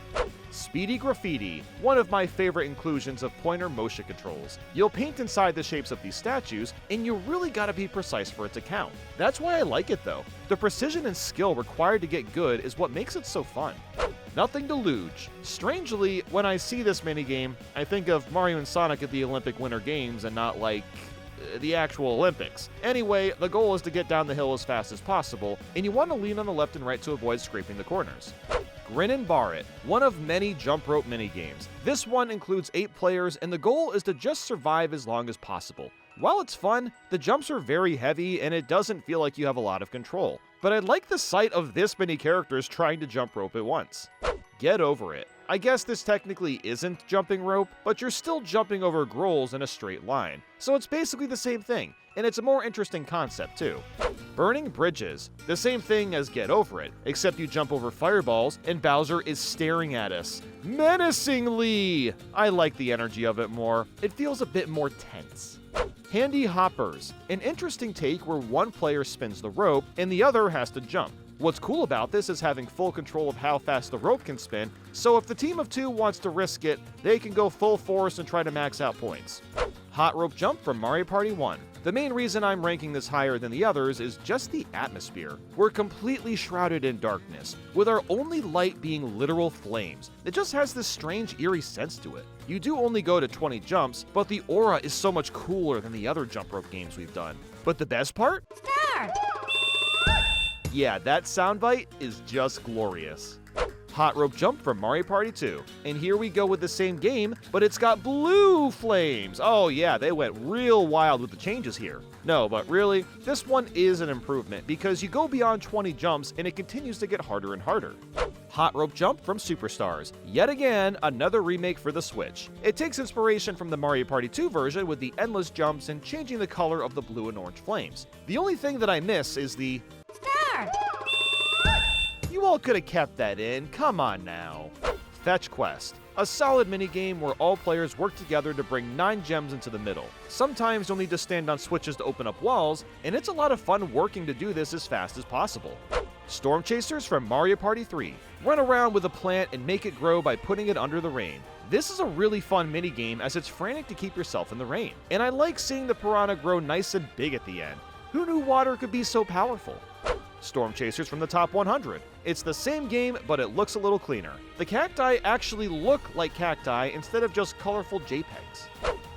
Speedy Graffiti, one of my favorite inclusions of pointer motion controls. You'll paint inside the shapes of these statues, and you really gotta be precise for it to count. That's why I like it though. The precision and skill required to get good is what makes it so fun. Nothing to luge. Strangely, when I see this minigame, I think of Mario and Sonic at the Olympic Winter Games and not like the actual Olympics. Anyway, the goal is to get down the hill as fast as possible, and you want to lean on the left and right to avoid scraping the corners. Grin and Bar It, one of many jump rope minigames. This one includes 8 players, and the goal is to just survive as long as possible. While it's fun, the jumps are very heavy and it doesn't feel like you have a lot of control. But I like the sight of this many characters trying to jump rope at once. Get Over It. I guess this technically isn't jumping rope, but you're still jumping over grolls in a straight line. So it's basically the same thing, and it's a more interesting concept too. Burning Bridges. The same thing as Get Over It, except you jump over fireballs and Bowser is staring at us menacingly! I like the energy of it more. It feels a bit more tense. Handy Hoppers. An interesting take where one player spins the rope and the other has to jump. What's cool about this is having full control of how fast the rope can spin, so if the team of 2 wants to risk it, they can go full force and try to max out points. Hot Rope Jump from Mario Party 1. The main reason I'm ranking this higher than the others is just the atmosphere. We're completely shrouded in darkness, with our only light being literal flames. It just has this strange, eerie sense to it. You do only go to 20 jumps, but the aura is so much cooler than the other jump rope games we've done. But the best part? Star! Yeah, that soundbite is just glorious. Hot Rope Jump from Mario Party 2. And here we go with the same game, but it's got blue flames. Oh yeah, they went real wild with the changes here. No, but really, this one is an improvement because you go beyond 20 jumps and it continues to get harder and harder. Hot Rope Jump from Superstars. Yet again, another remake for the Switch. It takes inspiration from the Mario Party 2 version with the endless jumps and changing the color of the blue and orange flames. The only thing that I miss is the Star! You all could have kept that in, come on now. Fetch Quest. A solid minigame where all players work together to bring 9 gems into the middle. Sometimes you'll need to stand on switches to open up walls, and it's a lot of fun working to do this as fast as possible. Storm Chasers from Mario Party 3. Run around with a plant and make it grow by putting it under the rain. This is a really fun minigame as it's frantic to keep yourself in the rain. And I like seeing the piranha grow nice and big at the end. Who knew water could be so powerful? Storm Chasers from the Top 100. It's the same game, but it looks a little cleaner. The cacti actually look like cacti instead of just colorful JPEGs.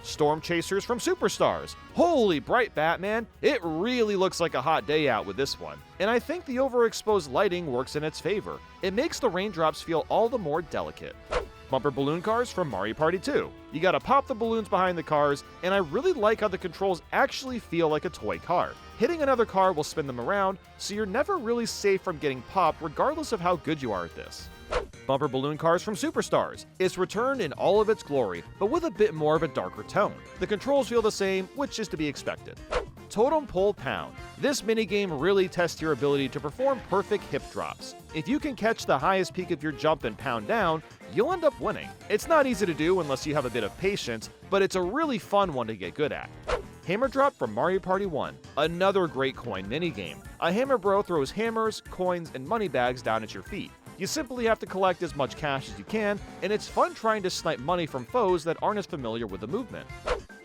Storm Chasers from Superstars. Holy bright Batman, it really looks like a hot day out with this one. And I think the overexposed lighting works in its favor. It makes the raindrops feel all the more delicate. Bumper Balloon Cars from Mario Party 2. You gotta pop the balloons behind the cars, and I really like how the controls actually feel like a toy car. Hitting another car will spin them around, so you're never really safe from getting popped regardless of how good you are at this. Bumper Balloon Cars from Superstars. It's returned in all of its glory, but with a bit more of a darker tone. The controls feel the same, which is to be expected. Totem Pole Pound. This minigame really tests your ability to perform perfect hip drops. If you can catch the highest peak of your jump and pound down, you'll end up winning. It's not easy to do unless you have a bit of patience, but it's a really fun one to get good at. Hammer Drop from Mario Party 1. Another great coin minigame. A hammer bro throws hammers, coins, and money bags down at your feet. You simply have to collect as much cash as you can, and it's fun trying to snipe money from foes that aren't as familiar with the movement.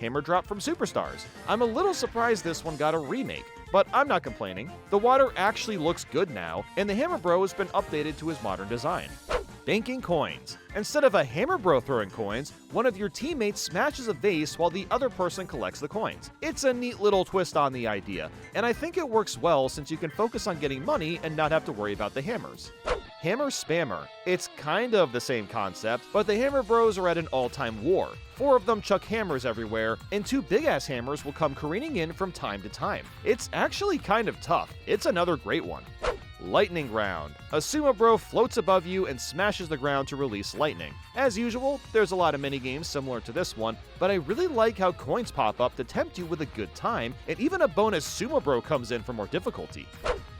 Hammer Drop from Superstars. I'm a little surprised this one got a remake, but I'm not complaining. The water actually looks good now, and the Hammer Bro has been updated to his modern design. Banking Coins. Instead of a Hammer Bro throwing coins, one of your teammates smashes a vase while the other person collects the coins. It's a neat little twist on the idea, and I think it works well since you can focus on getting money and not have to worry about the hammers. Hammer Spammer. It's kind of the same concept, but the Hammer Bros are at an all-time war. 4 of them chuck hammers everywhere, and 2 big-ass hammers will come careening in from time to time. It's actually kind of tough. It's another great one. Lightning Round. A Sumo Bro floats above you and smashes the ground to release lightning. As usual, there's a lot of minigames similar to this one, but I really like how coins pop up to tempt you with a good time, and even a bonus Sumo Bro comes in for more difficulty.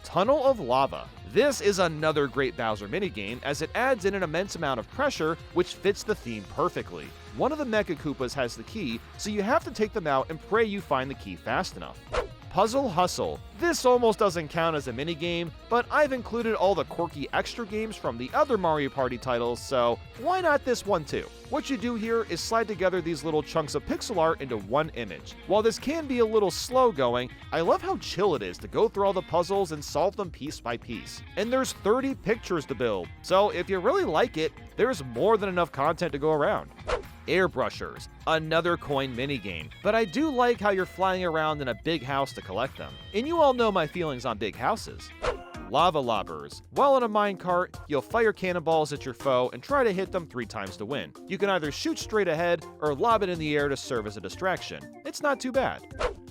Tunnel of Lava. This is another great Bowser minigame as it adds in an immense amount of pressure, which fits the theme perfectly. One of the Mecha Koopas has the key, so you have to take them out and pray you find the key fast enough. Puzzle Hustle. This almost doesn't count as a minigame, but I've included all the quirky extra games from the other Mario Party titles, so why not this one too? What you do here is slide together these little chunks of pixel art into one image. While this can be a little slow going, I love how chill it is to go through all the puzzles and solve them piece by piece. And there's 30 pictures to build, so if you really like it, there's more than enough content to go around. Airbrushers, another coin minigame, but I do like how you're flying around in a big house to collect them. And you all know my feelings on big houses. Lava Lobbers. While in a minecart, you'll fire cannonballs at your foe and try to hit them 3 times to win. You can either shoot straight ahead or lob it in the air to serve as a distraction. It's not too bad.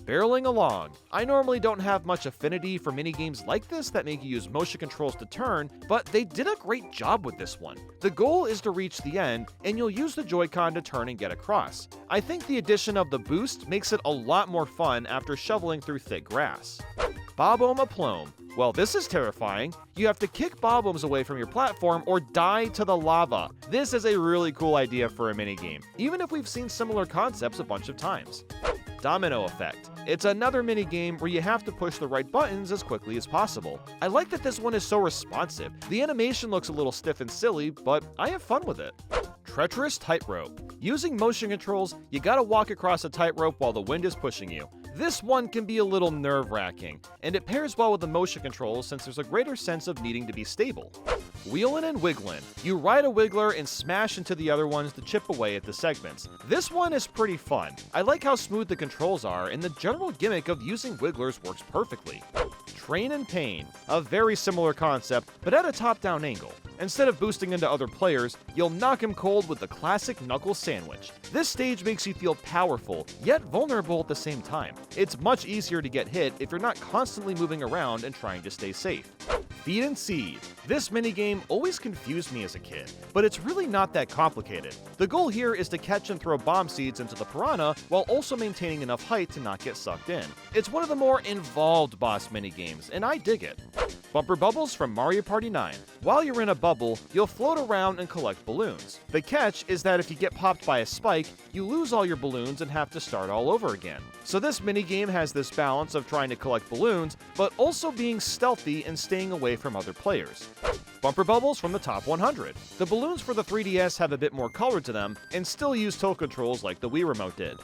Barreling Along. I normally don't have much affinity for minigames like this that make you use motion controls to turn, but they did a great job with this one. The goal is to reach the end, and you'll use the Joy-Con to turn and get across. I think the addition of the boost makes it a lot more fun after shoveling through thick grass. Bob-Omb-a-Plome. Well, this is terrifying. You have to kick bob-ombs away from your platform or die to the lava. This is a really cool idea for a minigame, even if we've seen similar concepts a bunch of times. Domino Effect. It's another minigame where you have to push the right buttons as quickly as possible. I like that this one is so responsive. The animation looks a little stiff and silly, but I have fun with it. Treacherous Tightrope. Using motion controls, you gotta walk across a tightrope while the wind is pushing you. This one can be a little nerve-wracking, and it pairs well with the motion controls since there's a greater sense of needing to be stable. Wheelin' and Wigglin'. You ride a Wiggler and smash into the other ones to chip away at the segments. This one is pretty fun. I like how smooth the controls are, and the general gimmick of using Wigglers works perfectly. Train and Pain. A very similar concept, but at a top-down angle. Instead of boosting into other players, you'll knock him cold with the classic Knuckle Sandwich. This stage makes you feel powerful, yet vulnerable at the same time. It's much easier to get hit if you're not constantly moving around and trying to stay safe. Feed and Seed. This minigame always confused me as a kid, but it's really not that complicated. The goal here is to catch and throw bomb seeds into the piranha while also maintaining enough height to not get sucked in. It's one of the more involved boss minigames, and I dig it. Bumper Bubbles from Mario Party 9. While you're in a bubble, you'll float around and collect balloons. The catch is that if you get popped by a spike, you lose all your balloons and have to start all over again. So this minigame has this balance of trying to collect balloons, but also being stealthy and staying away from other players. Bumper Bubbles from the Top 100. The balloons for the 3DS have a bit more color to them and still use tilt controls like the Wii Remote did.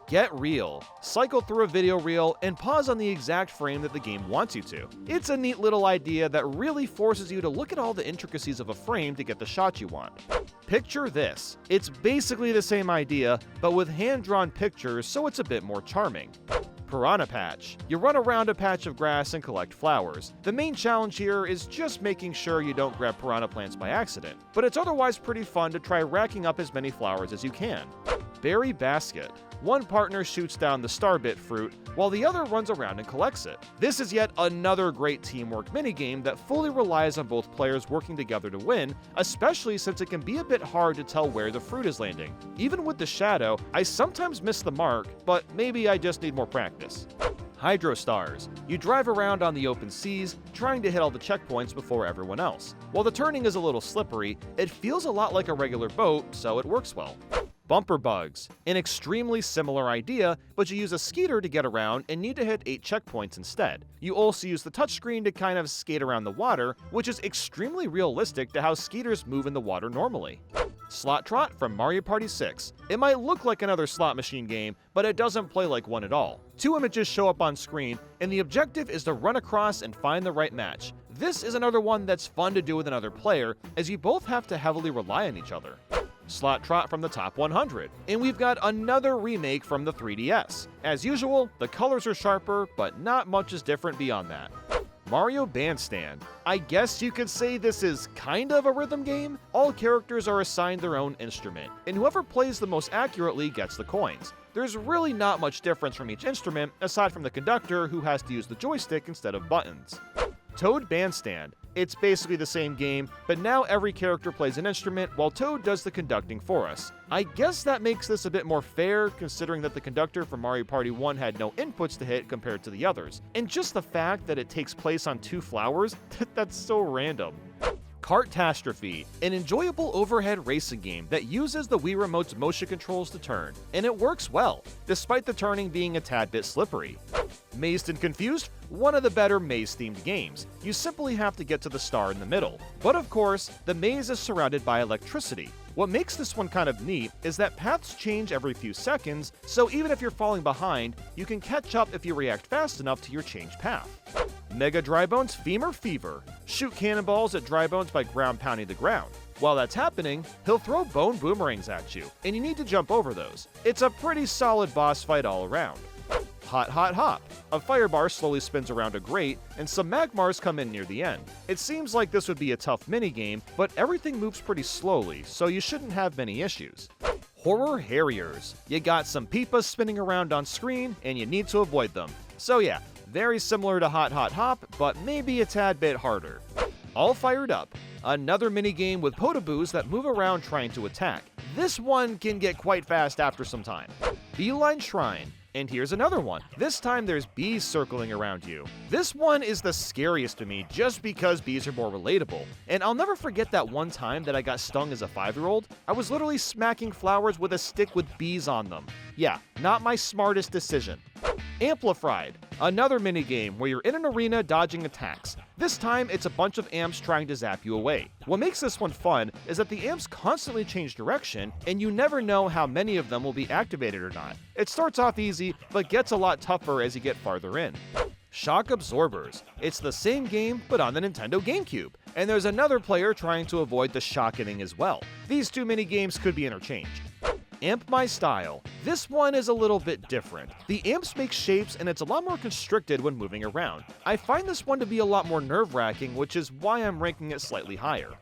Get Real. Cycle through a video reel and pause on the exact frame that the game wants you to. It's a neat little idea that really forces you to look at all the intricacies of a frame to get the shot you want. Picture this. It's basically the same idea, but with hand-drawn pictures, so it's a bit more charming. Piranha Patch. You run around a patch of grass and collect flowers. The main challenge here is just making sure you don't grab piranha plants by accident, but it's otherwise pretty fun to try racking up as many flowers as you can. Berry Basket. One partner shoots down the Starbit fruit, while the other runs around and collects it. This is yet another great teamwork minigame that fully relies on both players working together to win, especially since it can be a bit hard to tell where the fruit is landing. Even with the shadow, I sometimes miss the mark, but maybe I just need more practice. Hydro Stars. You drive around on the open seas, trying to hit all the checkpoints before everyone else. While the turning is a little slippery, it feels a lot like a regular boat, so it works well. Bumper Bugs. An extremely similar idea, but you use a skeeter to get around and need to hit 8 checkpoints instead. You also use the touchscreen to kind of skate around the water, which is extremely realistic to how skeeters move in the water normally. Slot Trot from Mario Party 6. It might look like another slot machine game, but it doesn't play like one at all. 2 images show up on screen, and the objective is to run across and find the right match. This is another one that's fun to do with another player, as you both have to heavily rely on each other. Slot Trot from the Top 100. And we've got another remake from the 3DS. As usual, the colors are sharper, but not much is different beyond that. Mario Bandstand. I guess you could say this is kind of a rhythm game. All characters are assigned their own instrument, and whoever plays the most accurately gets the coins. There's really not much difference from each instrument, aside from the conductor who has to use the joystick instead of buttons. Toad Bandstand. It's basically the same game, but now every character plays an instrument while Toad does the conducting for us. I guess that makes this a bit more fair, considering that the conductor from Mario Party 1 had no inputs to hit compared to the others. And just the fact that it takes place on 2 flowers, that's so random. Kartastrophe, an enjoyable overhead racing game that uses the Wii Remote's motion controls to turn, and it works well, despite the turning being a tad bit slippery. Mazed and Confused, one of the better maze-themed games. You simply have to get to the star in the middle. But of course, the maze is surrounded by electricity. What makes this one kind of neat is that paths change every few seconds, so even if you're falling behind, you can catch up if you react fast enough to your changed path. Mega Drybones Femur Fever. Shoot cannonballs at Drybones by ground pounding the ground. While that's happening, he'll throw bone boomerangs at you, and you need to jump over those. It's a pretty solid boss fight all around. Hot Hot Hop. A fire bar slowly spins around a grate, and some magmars come in near the end. It seems like this would be a tough minigame, but everything moves pretty slowly, so you shouldn't have many issues. Horror Harriers. You got some peepas spinning around on screen, and you need to avoid them. So yeah, very similar to Hot Hot Hop, but maybe a tad bit harder. All Fired Up. Another minigame with potaboos that move around trying to attack. This one can get quite fast after some time. Beeline Shrine. And here's another one. This time there's bees circling around you. This one is the scariest to me just because bees are more relatable. And I'll never forget that one time that I got stung as a 5-year-old. I was literally smacking flowers with a stick with bees on them. Yeah, not my smartest decision. Amplified. Another minigame where you're in an arena dodging attacks. This time, it's a bunch of amps trying to zap you away. What makes this one fun is that the amps constantly change direction, and you never know how many of them will be activated or not. It starts off easy, but gets a lot tougher as you get farther in. Shock Absorbers. It's the same game, but on the Nintendo GameCube. And there's another player trying to avoid the shockening as well. These two minigames could be interchanged. Amp My Style. This one is a little bit different. The amps make shapes and it's a lot more constricted when moving around. I find this one to be a lot more nerve-wracking, which is why I'm ranking it slightly higher.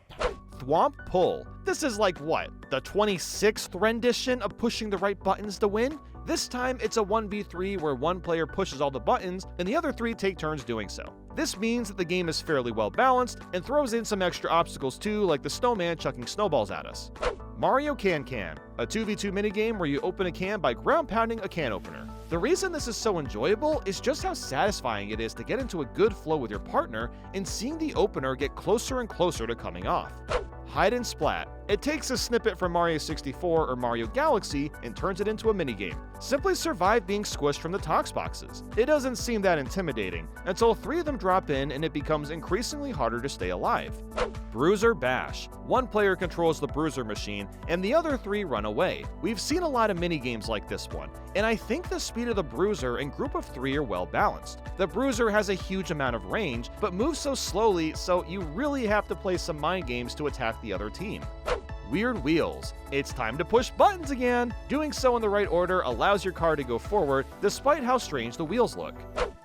Thwomp Pull. This is like what? The 26th rendition of pushing the right buttons to win? This time it's a 1v3 where one player pushes all the buttons and the other 3 take turns doing so. This means that the game is fairly well balanced and throws in some extra obstacles too, like the snowman chucking snowballs at us. Mario Can Can, a 2v2 minigame where you open a can by ground pounding a can opener. The reason this is so enjoyable is just how satisfying it is to get into a good flow with your partner and seeing the opener get closer and closer to coming off. Hide and Splat. It takes a snippet from Mario 64 or Mario Galaxy and turns it into a minigame. Simply survive being squished from the Tox boxes. It doesn't seem that intimidating, until 3 of them drop in and it becomes increasingly harder to stay alive. Bruiser Bash. One player controls the bruiser machine, and the other 3 run away. We've seen a lot of minigames like this one, and I think the speed of the bruiser and group of 3 are well balanced. The bruiser has a huge amount of range, but moves so slowly, so you really have to play some mind games to attack the other team. Weird Wheels. It's time to push buttons again! Doing so in the right order allows your car to go forward, despite how strange the wheels look.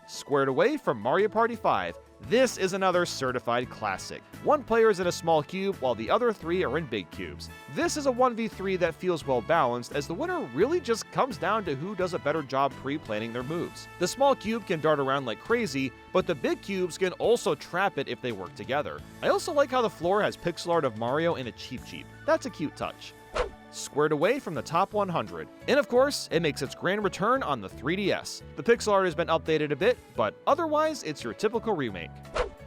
Squared Away from Mario Party 5. This is another certified classic. One player is in a small cube while the other 3 are in big cubes. This is a 1v3 that feels well balanced, as the winner really just comes down to who does a better job pre-planning their moves. The small cube can dart around like crazy, but the big cubes can also trap it if they work together. I also like how the floor has pixel art of Mario in a Cheep Cheep. That's a cute touch. Squared Away from the Top 100. And of course, it makes its grand return on the 3DS. The pixel art has been updated a bit, but otherwise, it's your typical remake.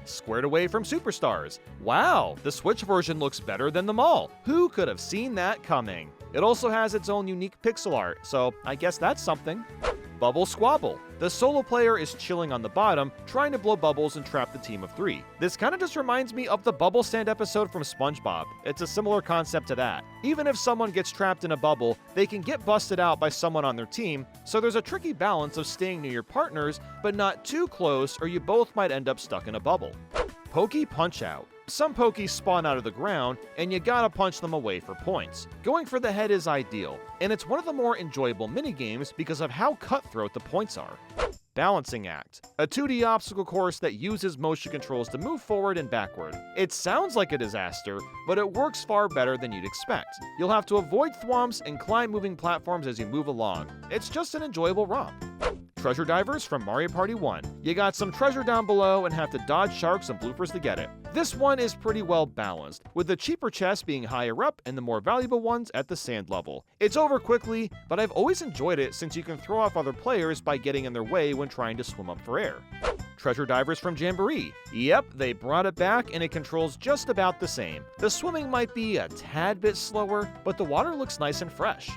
Squared Away from Superstars. Wow, the Switch version looks better than them all. Who could have seen that coming? It also has its own unique pixel art, so I guess that's something. Bubble Squabble. The solo player is chilling on the bottom, trying to blow bubbles and trap the team of 3. This kinda just reminds me of the Bubble Stand episode from SpongeBob. It's a similar concept to that. Even if someone gets trapped in a bubble, they can get busted out by someone on their team, so there's a tricky balance of staying near your partners, but not too close or you both might end up stuck in a bubble. Pokey Punch-Out. Some Pokies spawn out of the ground, and you gotta punch them away for points. Going for the head is ideal, and it's one of the more enjoyable minigames because of how cutthroat the points are. Balancing Act. A 2D obstacle course that uses motion controls to move forward and backward. It sounds like a disaster, but it works far better than you'd expect. You'll have to avoid thwomps and climb moving platforms as you move along. It's just an enjoyable romp. Treasure divers from Mario Party 1. You got some treasure down below and have to dodge sharks and bloopers to get it. This one is pretty well balanced, with the cheaper chests being higher up and the more valuable ones at the sand level. It's over quickly, but I've always enjoyed it since you can throw off other players by getting in their way when trying to swim up for air. Treasure divers from Jamboree. Yep, they brought it back and it controls just about the same. The swimming might be a tad bit slower, but the water looks nice and fresh.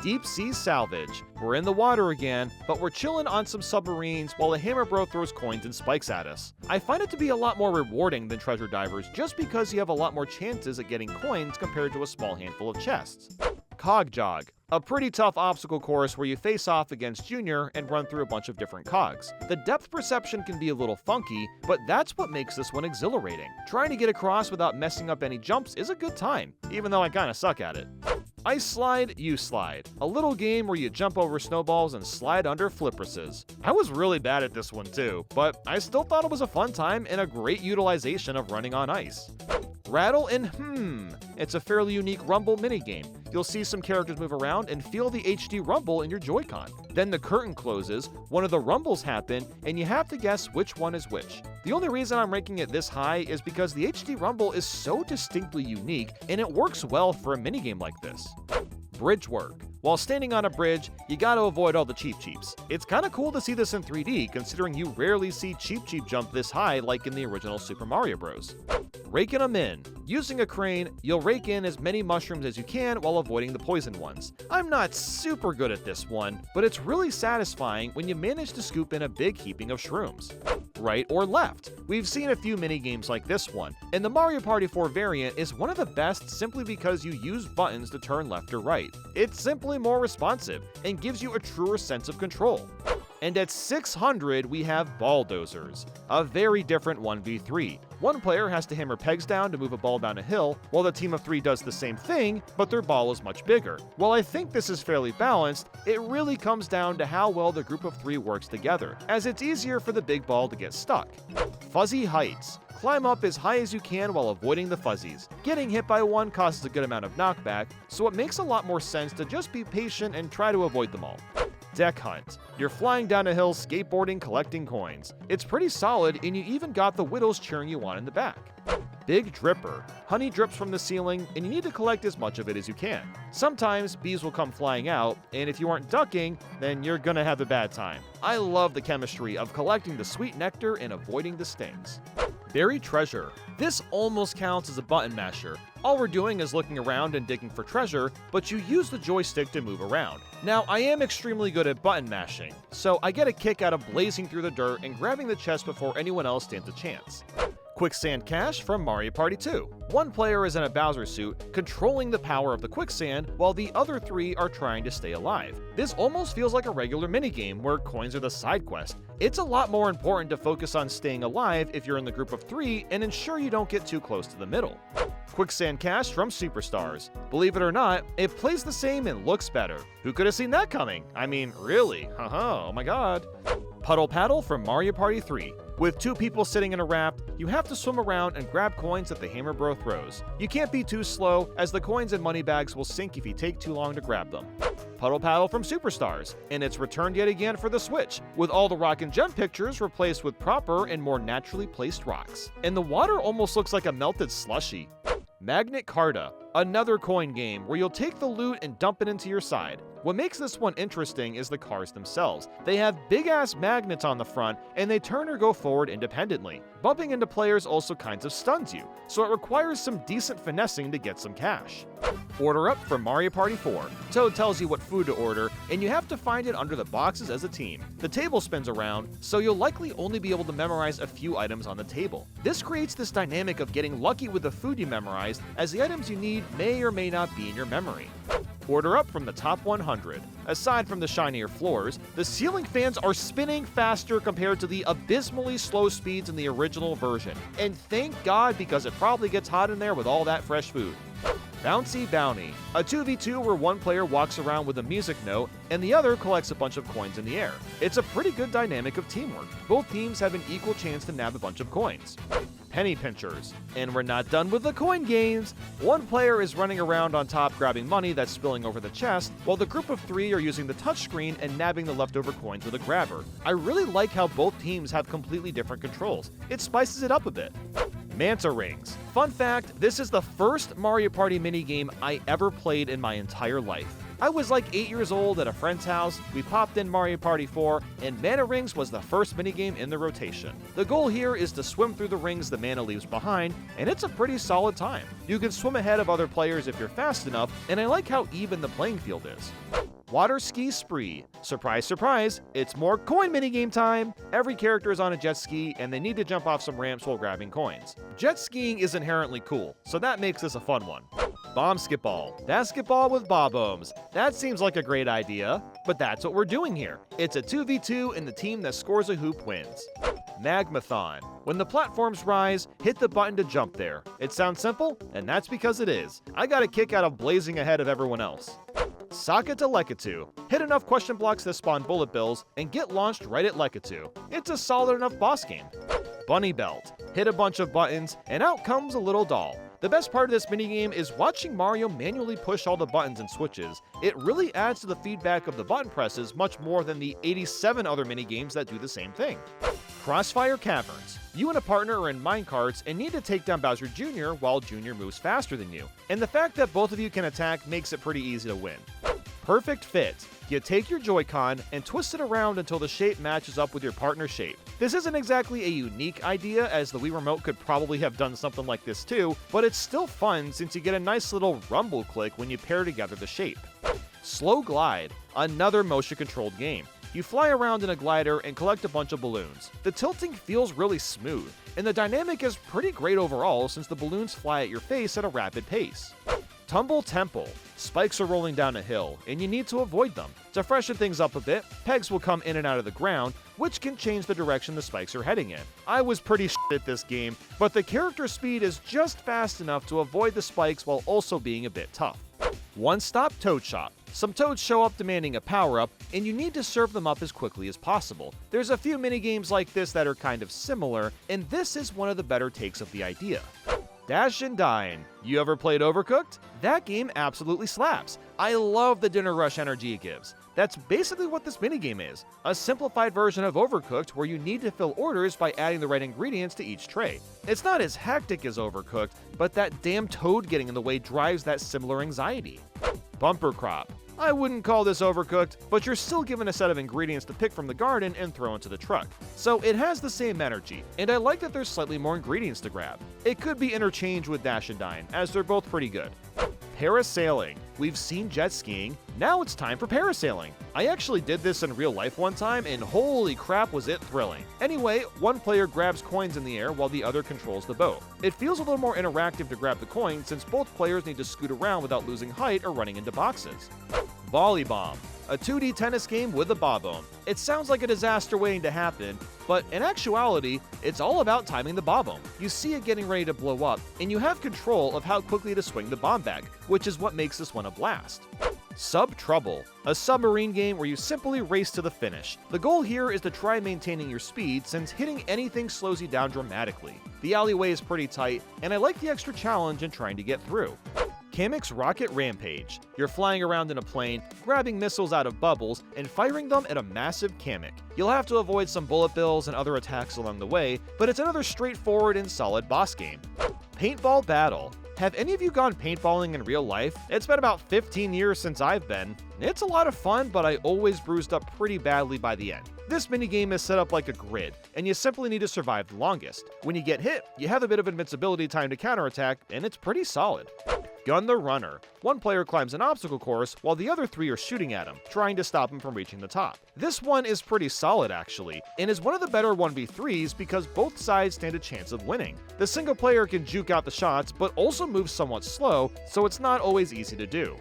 Deep Sea Salvage. We're in the water again, but we're chilling on some submarines while a hammer bro throws coins and spikes at us. I find it to be a lot more rewarding than treasure divers just because you have a lot more chances at getting coins compared to a small handful of chests. Cog Jog. A pretty tough obstacle course where you face off against Junior and run through a bunch of different cogs. The depth perception can be a little funky, but that's what makes this one exhilarating. Trying to get across without messing up any jumps is a good time, even though I kinda suck at it. Ice Slide, You Slide. A little game where you jump over snowballs and slide under flipperses. I was really bad at this one too, but I still thought it was a fun time and a great utilization of running on ice. Rattle and It's a fairly unique rumble minigame. You'll see some characters move around and feel the HD rumble in your Joy-Con. Then the curtain closes, one of the rumbles happen, and you have to guess which one is which. The only reason I'm ranking it this high is because the HD rumble is so distinctly unique, and it works well for a minigame like this. Bridge work. While standing on a bridge, you gotta avoid all the cheap-cheeps. It's kinda cool to see this in 3D, considering you rarely see cheap-cheep jump this high like in the original Super Mario Bros. Raking them in. Using a crane, you'll rake in as many mushrooms as you can while avoiding the poison ones. I'm not super good at this one, but it's really satisfying when you manage to scoop in a big heaping of shrooms. Right or left. We've seen a few minigames like this one, and the Mario Party 4 variant is one of the best simply because you use buttons to turn left or right. It's simply more responsive and gives you a truer sense of control. And at 600, we have Balldozers, a very different 1v3. One player has to hammer pegs down to move a ball down a hill, while the team of 3 does the same thing, but their ball is much bigger. While I think this is fairly balanced, it really comes down to how well the group of 3 works together, as it's easier for the big ball to get stuck. Fuzzy Heights. Climb up as high as you can while avoiding the fuzzies. Getting hit by one causes a good amount of knockback, so it makes a lot more sense to just be patient and try to avoid them all. Deck Hunt. You're flying down a hill, skateboarding, collecting coins. It's pretty solid, and you even got the Whittles cheering you on in the back. Big Dripper. Honey drips from the ceiling, and you need to collect as much of it as you can. Sometimes bees will come flying out, and if you aren't ducking, then you're gonna have a bad time. I love the chemistry of collecting the sweet nectar and avoiding the stings. Buried Treasure. This almost counts as a button masher. All we're doing is looking around and digging for treasure, but you use the joystick to move around. Now, I am extremely good at button mashing, so I get a kick out of blazing through the dirt and grabbing the chest before anyone else stands a chance. Quicksand Cache from Mario Party 2. One player is in a Bowser suit, controlling the power of the quicksand, while the other 3 are trying to stay alive. This almost feels like a regular minigame where coins are the side quest. It's a lot more important to focus on staying alive if you're in the group of 3 and ensure you don't get too close to the middle. Quicksand Cache from Superstars. Believe it or not, it plays the same and looks better. Who could have seen that coming? I mean, really? Haha, oh my god. Puddle Paddle from Mario Party 3. With 2 people sitting in a raft, you have to swim around and grab coins that the hammer bro throws. You can't be too slow, as the coins and money bags will sink if you take too long to grab them. Puddle Paddle from Superstars, and it's returned yet again for the Switch, with all the rock and gem pictures replaced with proper and more naturally placed rocks. And the water almost looks like a melted slushie. Magnet Carta, another coin game where you'll take the loot and dump it into your side. What makes this one interesting is the cars themselves. They have big-ass magnets on the front, and they turn or go forward independently. Bumping into players also kinds of stuns you, so it requires some decent finessing to get some cash. Order Up from Mario Party 4. Toad tells you what food to order, and you have to find it under the boxes as a team. The table spins around, so you'll likely only be able to memorize a few items on the table. This creates this dynamic of getting lucky with the food you memorized, as the items you need may or may not be in your memory. Order Up from the top 100. Aside from the shinier floors, the ceiling fans are spinning faster compared to the abysmally slow speeds in the original version. And thank God, because it probably gets hot in there with all that fresh food. Bouncy Bounty, a 2v2 where one player walks around with a music note and the other collects a bunch of coins in the air. It's a pretty good dynamic of teamwork. Both teams have an equal chance to nab a bunch of coins. penny pinchers. And we're not done with the coin games. One player is running around on top grabbing money that's spilling over the chest, while the group of 3 are using the touchscreen and nabbing the leftover coins with a grabber. I really like how both teams have completely different controls. It spices it up a bit. Manta Rings. Fun fact, this is the first Mario Party minigame I ever played in my entire life. I was like 8 years old at a friend's house, we popped in Mario Party 4, and Mana Rings was the first minigame in the rotation. The goal here is to swim through the rings the mana leaves behind, and it's a pretty solid time. You can swim ahead of other players if you're fast enough, and I like how even the playing field is. Water Ski Spree. Surprise, surprise, it's more coin minigame time! Every character is on a jet ski, and they need to jump off some ramps while grabbing coins. Jet skiing is inherently cool, so that makes this a fun one. Bombsketball. Basketball with bob-ohms. That seems like a great idea, but that's what we're doing here. It's a 2v2 and the team that scores a hoop wins. Magmathon. When the platforms rise, hit the button to jump there. It sounds simple, and that's because it is. I got a kick out of blazing ahead of everyone else. Sokka to Lekatu. Hit enough question blocks that spawn bullet bills and get launched right at Lekatu. It's a solid enough boss game. Bunny Belt. Hit a bunch of buttons, and out comes a little doll. The best part of this minigame is watching Mario manually push all the buttons and switches. It really adds to the feedback of the button presses much more than the 87 other minigames that do the same thing. Crossfire Caverns. You and a partner are in minecarts and need to take down Bowser Jr. while Jr. moves faster than you. And the fact that both of you can attack makes it pretty easy to win. Perfect Fit. You take your Joy-Con and twist it around until the shape matches up with your partner's shape. This isn't exactly a unique idea, as the Wii Remote could probably have done something like this too, but it's still fun since you get a nice little rumble click when you pair together the shape. Slow Glide. Another motion-controlled game. You fly around in a glider and collect a bunch of balloons. The tilting feels really smooth, and the dynamic is pretty great overall since the balloons fly at your face at a rapid pace. Tumble Temple. Spikes are rolling down a hill, and you need to avoid them. To freshen things up a bit, pegs will come in and out of the ground, which can change the direction the spikes are heading in. I was pretty at this game, but the character speed is just fast enough to avoid the spikes while also being a bit tough. One-Stop Toad Shop. Some toads show up demanding a power-up, and you need to serve them up as quickly as possible. There's a few minigames like this that are kind of similar, and this is one of the better takes of the idea. Dash and Dine. You ever played Overcooked? That game absolutely slaps. I love the dinner rush energy it gives. That's basically what this minigame is, a simplified version of Overcooked where you need to fill orders by adding the right ingredients to each tray. It's not as hectic as Overcooked, but that damn toad getting in the way drives that similar anxiety. Bumper Crop. I wouldn't call this Overcooked, but you're still given a set of ingredients to pick from the garden and throw into the truck. So it has the same energy, and I like that there's slightly more ingredients to grab. It could be interchanged with Dash and Dine, as they're both pretty good. Parasailing. We've seen jet skiing, now it's time for parasailing. I actually did this in real life one time, and holy crap was it thrilling. Anyway, one player grabs coins in the air while the other controls the boat. It feels a little more interactive to grab the coin since both players need to scoot around without losing height or running into boxes. Volley Bomb. A 2D tennis game with a bob-omb. It sounds like a disaster waiting to happen, but in actuality, it's all about timing the bob-omb. You see it getting ready to blow up, and you have control of how quickly to swing the bomb back, which is what makes this one a blast. Sub Trouble, a submarine game where you simply race to the finish. The goal here is to try maintaining your speed since hitting anything slows you down dramatically. The alleyway is pretty tight, and I like the extra challenge in trying to get through. Kamek's Rocket Rampage. You're flying around in a plane, grabbing missiles out of bubbles, and firing them at a massive Kamek. You'll have to avoid some bullet bills and other attacks along the way, but it's another straightforward and solid boss game. Paintball Battle. Have any of you gone paintballing in real life? It's been about 15 years since I've been. It's a lot of fun, but I always bruised up pretty badly by the end. This minigame is set up like a grid, and you simply need to survive the longest. When you get hit, you have a bit of invincibility time to counterattack, and it's pretty solid. Gun the Runner. One player climbs an obstacle course while the other 3 are shooting at him, trying to stop him from reaching the top. This one is pretty solid actually, and is one of the better 1v3s because both sides stand a chance of winning. The single player can juke out the shots, but also moves somewhat slow, so it's not always easy to do.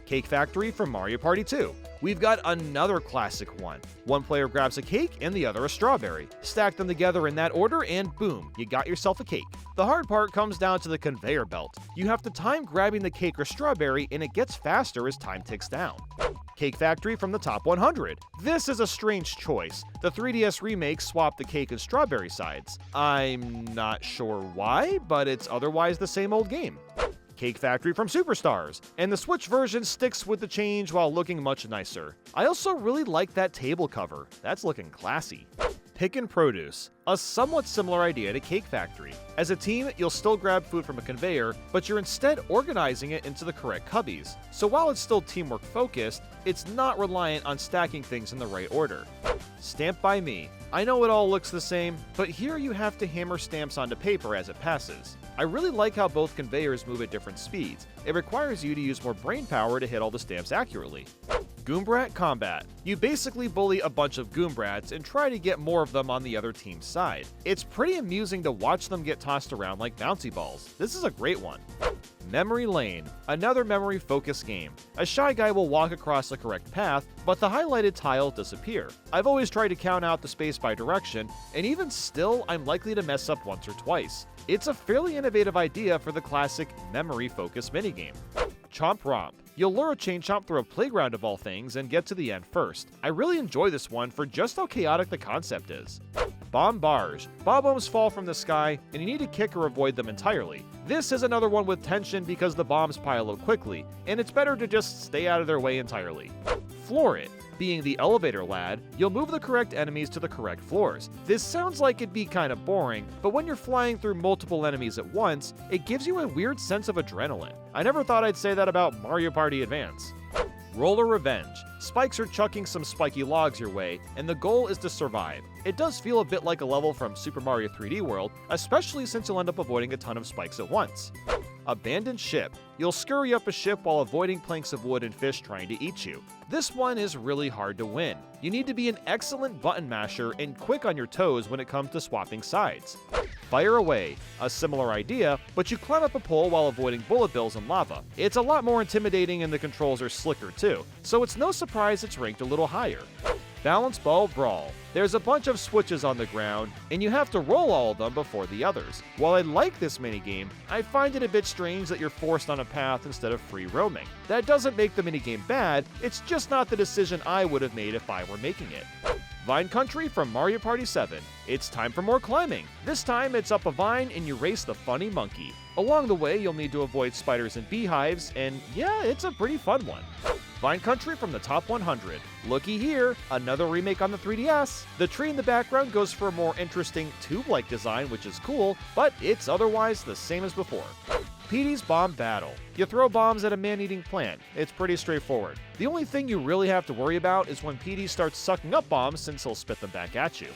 Cake Factory from Mario Party 2. We've got another classic one. One player grabs a cake and the other a strawberry. Stack them together in that order and boom, you got yourself a cake. The hard part comes down to the conveyor belt. You have to time grabbing the cake or strawberry and it gets faster as time ticks down. Cake Factory from the top 100. This is a strange choice. The 3DS remake swapped the cake and strawberry sides. I'm not sure why, but it's otherwise the same old game. Cake Factory from Superstars, and the Switch version sticks with the change while looking much nicer. I also really like that table cover. That's looking classy. Pickin' Produce, a somewhat similar idea to Cake Factory. As a team, you'll still grab food from a conveyor, but you're instead organizing it into the correct cubbies. So while it's still teamwork focused, it's not reliant on stacking things in the right order. Stamped by Me. I know it all looks the same, but here you have to hammer stamps onto paper as it passes. I really like how both conveyors move at different speeds. It requires you to use more brain power to hit all the stamps accurately. Goombrat Combat. You basically bully a bunch of Goombrats and try to get more of them on the other team's side. It's pretty amusing to watch them get tossed around like bouncy balls. This is a great one. Memory Lane, another memory-focused game. A shy guy will walk across the correct path, but the highlighted tiles disappear. I've always tried to count out the space by direction, and even still, I'm likely to mess up once or twice. It's a fairly innovative idea for the classic memory-focused minigame. Chomp Romp. You'll lure a chain chomp through a playground of all things and get to the end first. I really enjoy this one for just how chaotic the concept is. Bomb Barge. Bombs fall from the sky, and you need to kick or avoid them entirely. This is another one with tension because the bombs pile up quickly, and it's better to just stay out of their way entirely. Floor It. Being the elevator lad, you'll move the correct enemies to the correct floors. This sounds like it'd be kinda boring, but when you're flying through multiple enemies at once, it gives you a weird sense of adrenaline. I never thought I'd say that about Mario Party Advance. Roller Revenge. Spikes are chucking some spiky logs your way, and the goal is to survive. It does feel a bit like a level from Super Mario 3D World, especially since you'll end up avoiding a ton of spikes at once. Abandoned Ship. You'll scurry up a ship while avoiding planks of wood and fish trying to eat you. This one is really hard to win. You need to be an excellent button masher and quick on your toes when it comes to swapping sides. Fire Away. A similar idea, but you climb up a pole while avoiding bullet bills and lava. It's a lot more intimidating and the controls are slicker too, so it's no surprise it's ranked a little higher. Balance Ball Brawl. There's a bunch of switches on the ground, and you have to roll all of them before the others. While I like this minigame, I find it a bit strange that you're forced on a path instead of free roaming. That doesn't make the minigame bad, it's just not the decision I would have made if I were making it. Vine Country from Mario Party 7. It's time for more climbing. This time it's up a vine and you race the funny monkey. Along the way, you'll need to avoid spiders and beehives, and yeah, it's a pretty fun one. Vine Country from the top 100. Looky here, another remake on the 3DS. The tree in the background goes for a more interesting tube-like design, which is cool, but it's otherwise the same as before. Petey's Bomb Battle. You throw bombs at a man-eating plant. It's pretty straightforward. The only thing you really have to worry about is when Petey starts sucking up bombs since he'll spit them back at you.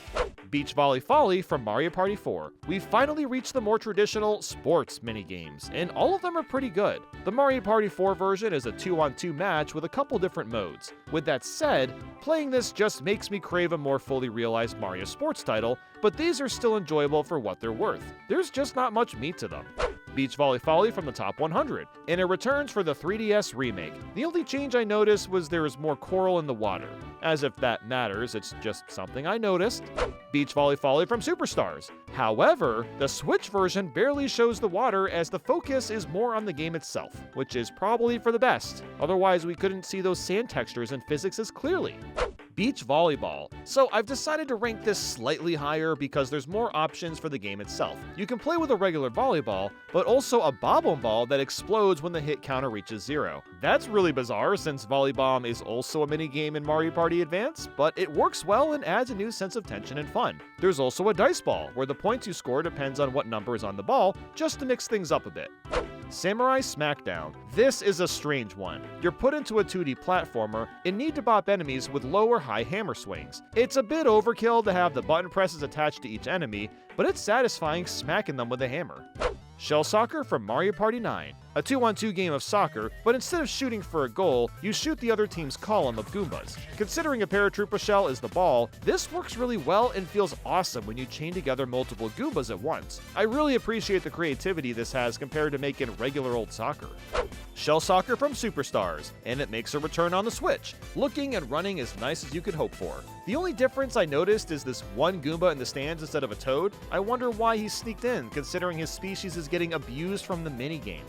Beach Volley Folly from Mario Party 4. We've finally reached the more traditional sports minigames, and all of them are pretty good. The Mario Party 4 version is a 2-on-2 match with a couple different modes. With that said, playing this just makes me crave a more fully realized Mario sports title, but these are still enjoyable for what they're worth. There's just not much meat to them. Beach Volley Folly from the top 100, and it returns for the 3DS remake. The only change I noticed was there is more coral in the water. As if that matters, it's just something I noticed. Beach Volley Folly from Superstars. However, the Switch version barely shows the water as the focus is more on the game itself, which is probably for the best. Otherwise, we couldn't see those sand textures and physics as clearly. Beach Volleyball. So I've decided to rank this slightly higher because there's more options for the game itself. You can play with a regular volleyball, but also a bob-omb ball that explodes when the hit counter reaches 0. That's really bizarre since Volleybomb is also a minigame in Mario Party Advance, but it works well and adds a new sense of tension and fun. There's also a dice ball, where the points you score depends on what number is on the ball, just to mix things up a bit. Samurai Smackdown. This is a strange one. You're put into a 2D platformer and need to bop enemies with low or high hammer swings. It's a bit overkill to have the button presses attached to each enemy, but it's satisfying smacking them with a hammer. Shell Soccer from Mario Party 9. A 2-on-2 game of soccer, but instead of shooting for a goal, you shoot the other team's column of Goombas. Considering a paratrooper shell is the ball, this works really well and feels awesome when you chain together multiple Goombas at once. I really appreciate the creativity this has compared to making regular old soccer. Shell Soccer from Superstars, and it makes a return on the Switch. Looking and running as nice as you could hope for. The only difference I noticed is this one Goomba in the stands instead of a Toad. I wonder why he sneaked in, considering his species is getting abused from the minigame.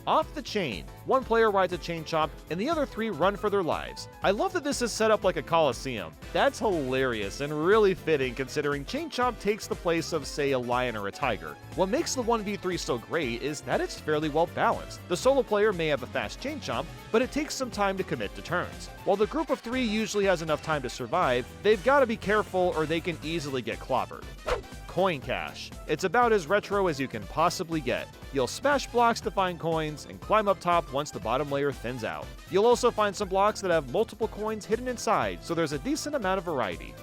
Off the chain. One player rides a chain chomp, and the other 3 run for their lives. I love that this is set up like a coliseum. That's hilarious and really fitting considering chain chomp takes the place of, say, a lion or a tiger. What makes the 1v3 so great is that it's fairly well balanced. The solo player may have a fast chain chomp, but it takes some time to commit to turns. While the group of 3 usually has enough time to survive, they've got to be careful or they can easily get clobbered. Coin Cache. It's about as retro as you can possibly get. You'll smash blocks to find coins and climb up top once the bottom layer thins out. You'll also find some blocks that have multiple coins hidden inside, so there's a decent amount of variety.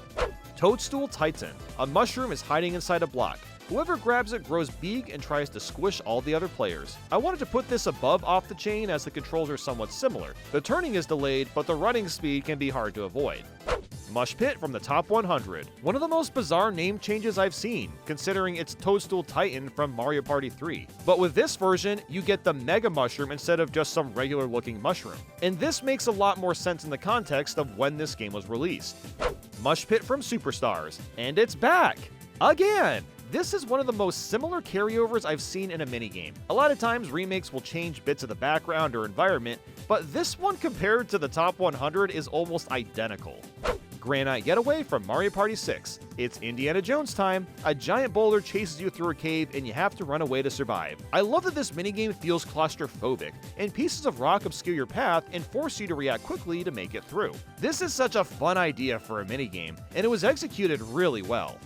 Toadstool Titan. A mushroom is hiding inside a block. Whoever grabs it grows big and tries to squish all the other players. I wanted to put this above Off the Chain as the controls are somewhat similar. The turning is delayed, but the running speed can be hard to avoid. Mush Pit from the top 100. One of the most bizarre name changes I've seen, considering it's Toadstool Titan from Mario Party 3. But with this version, you get the Mega Mushroom instead of just some regular looking mushroom. And this makes a lot more sense in the context of when this game was released. Mush Pit from Superstars. And it's back! Again! This is one of the most similar carryovers I've seen in a minigame. A lot of times remakes will change bits of the background or environment, but this one compared to the top 100 is almost identical. Granite Getaway from Mario Party 6. It's Indiana Jones time. A giant boulder chases you through a cave and you have to run away to survive. I love that this minigame feels claustrophobic, and pieces of rock obscure your path and force you to react quickly to make it through. This is such a fun idea for a minigame, and it was executed really well.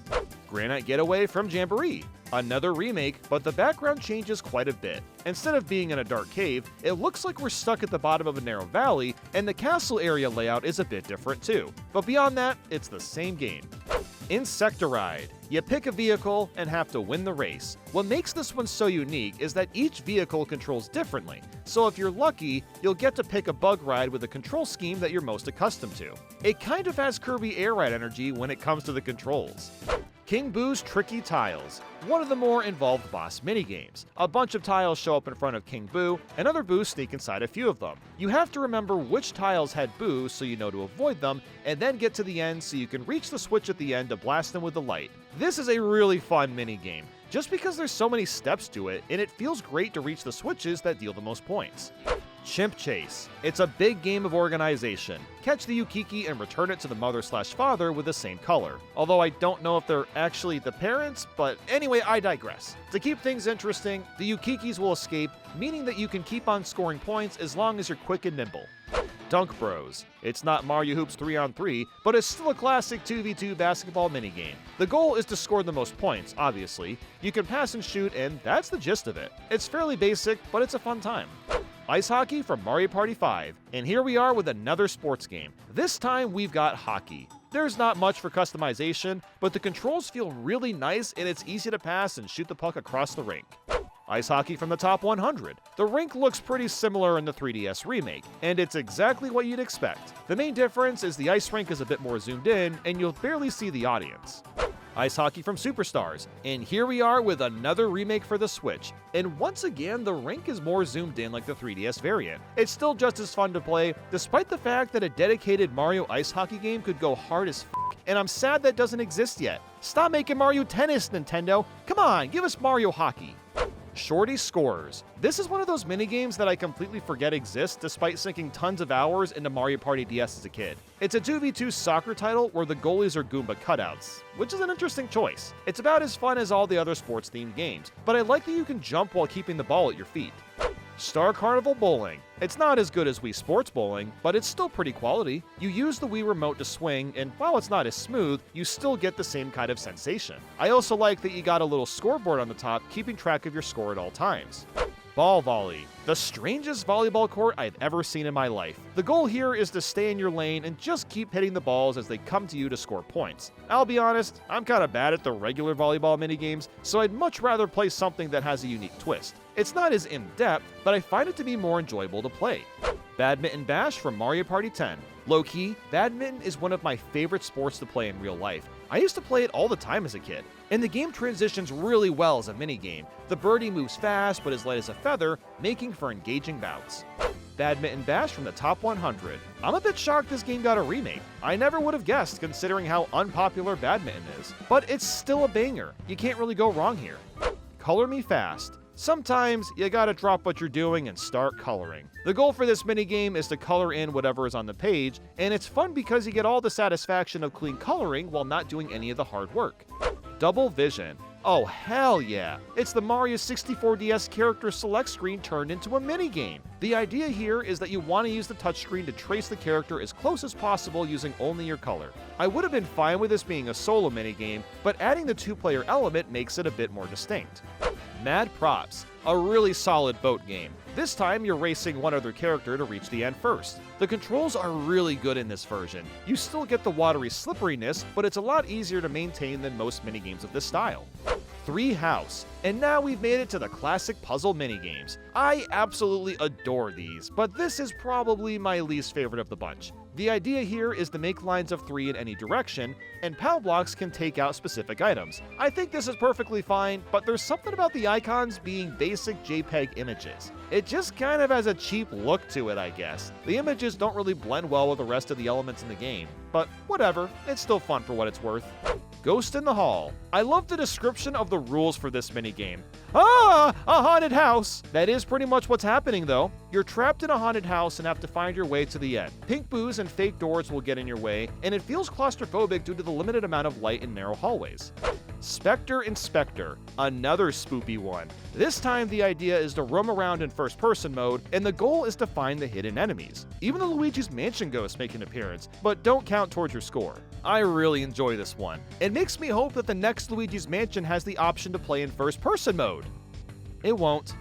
Granite Getaway from Jamboree. Another remake, but the background changes quite a bit. Instead of being in a dark cave, it looks like we're stuck at the bottom of a narrow valley, and the castle area layout is a bit different too. But beyond that, it's the same game. Insectoride. You pick a vehicle and have to win the race. What makes this one so unique is that each vehicle controls differently, so if you're lucky, you'll get to pick a bug ride with a control scheme that you're most accustomed to. It kind of has Kirby Air Ride energy when it comes to the controls. King Boo's Tricky Tiles. One of the more involved boss minigames. A bunch of tiles show up in front of King Boo, and other Boos sneak inside a few of them. You have to remember which tiles had Boo so you know to avoid them, and then get to the end so you can reach the switch at the end to blast them with the light. This is a really fun minigame, just because there's so many steps to it, and it feels great to reach the switches that deal the most points. Chimp Chase. It's a big game of organization. Catch the Yukiki and return it to the mother/father with the same color. Although I don't know if they're actually the parents, but anyway, I digress. To keep things interesting, the Yukikis will escape, meaning that you can keep on scoring points as long as you're quick and nimble. Dunk Bros. It's not Mario Hoops 3-on-3, but it's still a classic 2v2 basketball minigame. The goal is to score the most points, obviously. You can pass and shoot, and that's the gist of it. It's fairly basic, but it's a fun time. Ice Hockey from Mario Party 5. And here we are with another sports game. This time we've got hockey. There's not much for customization, but the controls feel really nice and it's easy to pass and shoot the puck across the rink. Ice Hockey from the top 100. The rink looks pretty similar in the 3DS remake, and it's exactly what you'd expect. The main difference is the ice rink is a bit more zoomed in and you'll barely see the audience. Ice Hockey from Superstars, and here we are with another remake for the Switch, and once again the rink is more zoomed in like the 3DS variant. It's still just as fun to play, despite the fact that a dedicated Mario Ice Hockey game could go hard as f***, and I'm sad that doesn't exist yet. Stop making Mario Tennis, Nintendo! Come on, give us Mario Hockey! Shorty Scores. This is one of those minigames that I completely forget exists despite sinking tons of hours into Mario Party DS as a kid. It's a 2v2 soccer title where the goalies are Goomba cutouts, which is an interesting choice. It's about as fun as all the other sports-themed games, but I like that you can jump while keeping the ball at your feet. Star Carnival Bowling. It's not as good as Wii Sports Bowling, but it's still pretty quality. You use the Wii Remote to swing, and while it's not as smooth, you still get the same kind of sensation. I also like that you got a little scoreboard on the top keeping track of your score at all times. Ball Volley. The strangest volleyball court I've ever seen in my life. The goal here is to stay in your lane and just keep hitting the balls as they come to you to score points. I'll be honest, I'm kinda bad at the regular volleyball minigames, so I'd much rather play something that has a unique twist. It's not as in-depth, but I find it to be more enjoyable to play. Badminton Bash from Mario Party 10. Low-key, badminton is one of my favorite sports to play in real life. I used to play it all the time as a kid, and the game transitions really well as a minigame. The birdie moves fast but is light as a feather, making for engaging bouts. Badminton Bash from the top 100. I'm a bit shocked this game got a remake. I never would have guessed considering how unpopular badminton is, but it's still a banger. You can't really go wrong here. Color Me Fast. Sometimes you gotta drop what you're doing and start coloring. The goal for this minigame is to color in whatever is on the page, and it's fun because you get all the satisfaction of clean coloring while not doing any of the hard work. Double Vision. Oh hell yeah! It's the Mario 64 DS character select screen turned into a minigame. The idea here is that you want to use the touchscreen to trace the character as close as possible using only your color. I would have been fine with this being a solo minigame, but adding the two-player element makes it a bit more distinct. Mad Props, a really solid boat game. This time you're racing one other character to reach the end first. The controls are really good in this version. You still get the watery slipperiness, but it's a lot easier to maintain than most minigames of this style. Three House, and now we've made it to the classic puzzle minigames. I absolutely adore these, but this is probably my least favorite of the bunch. The idea here is to make lines of 3 in any direction, and PAL blocks can take out specific items. I think this is perfectly fine, but there's something about the icons being basic JPEG images. It just kind of has a cheap look to it, I guess. The images don't really blend well with the rest of the elements in the game, but whatever, it's still fun for what it's worth. Ghost in the Hall. I love the description of the rules for this minigame. Ah, a haunted house! That is pretty much what's happening though. You're trapped in a haunted house and have to find your way to the end. Pink booze and fake doors will get in your way, and it feels claustrophobic due to the limited amount of light in narrow hallways. Spectre Inspector, another spoopy one. This time the idea is to roam around in first-person mode, and the goal is to find the hidden enemies. Even the Luigi's Mansion ghosts make an appearance, but don't count towards your score. I really enjoy this one. It makes me hope that the next Luigi's Mansion has the option to play in first-person mode. It won't.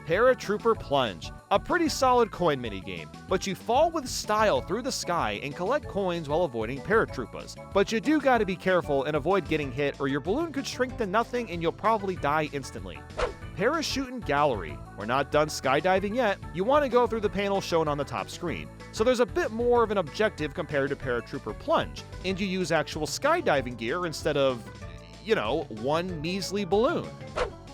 Paratrooper Plunge, a pretty solid coin minigame, but you fall with style through the sky and collect coins while avoiding paratroopers. But you do gotta be careful and avoid getting hit, or your balloon could shrink to nothing and you'll probably die instantly. Parachuting Gallery. We're not done skydiving yet. You want to go through the panel shown on the top screen. So there's a bit more of an objective compared to Paratrooper Plunge, and you use actual skydiving gear instead of, one measly balloon.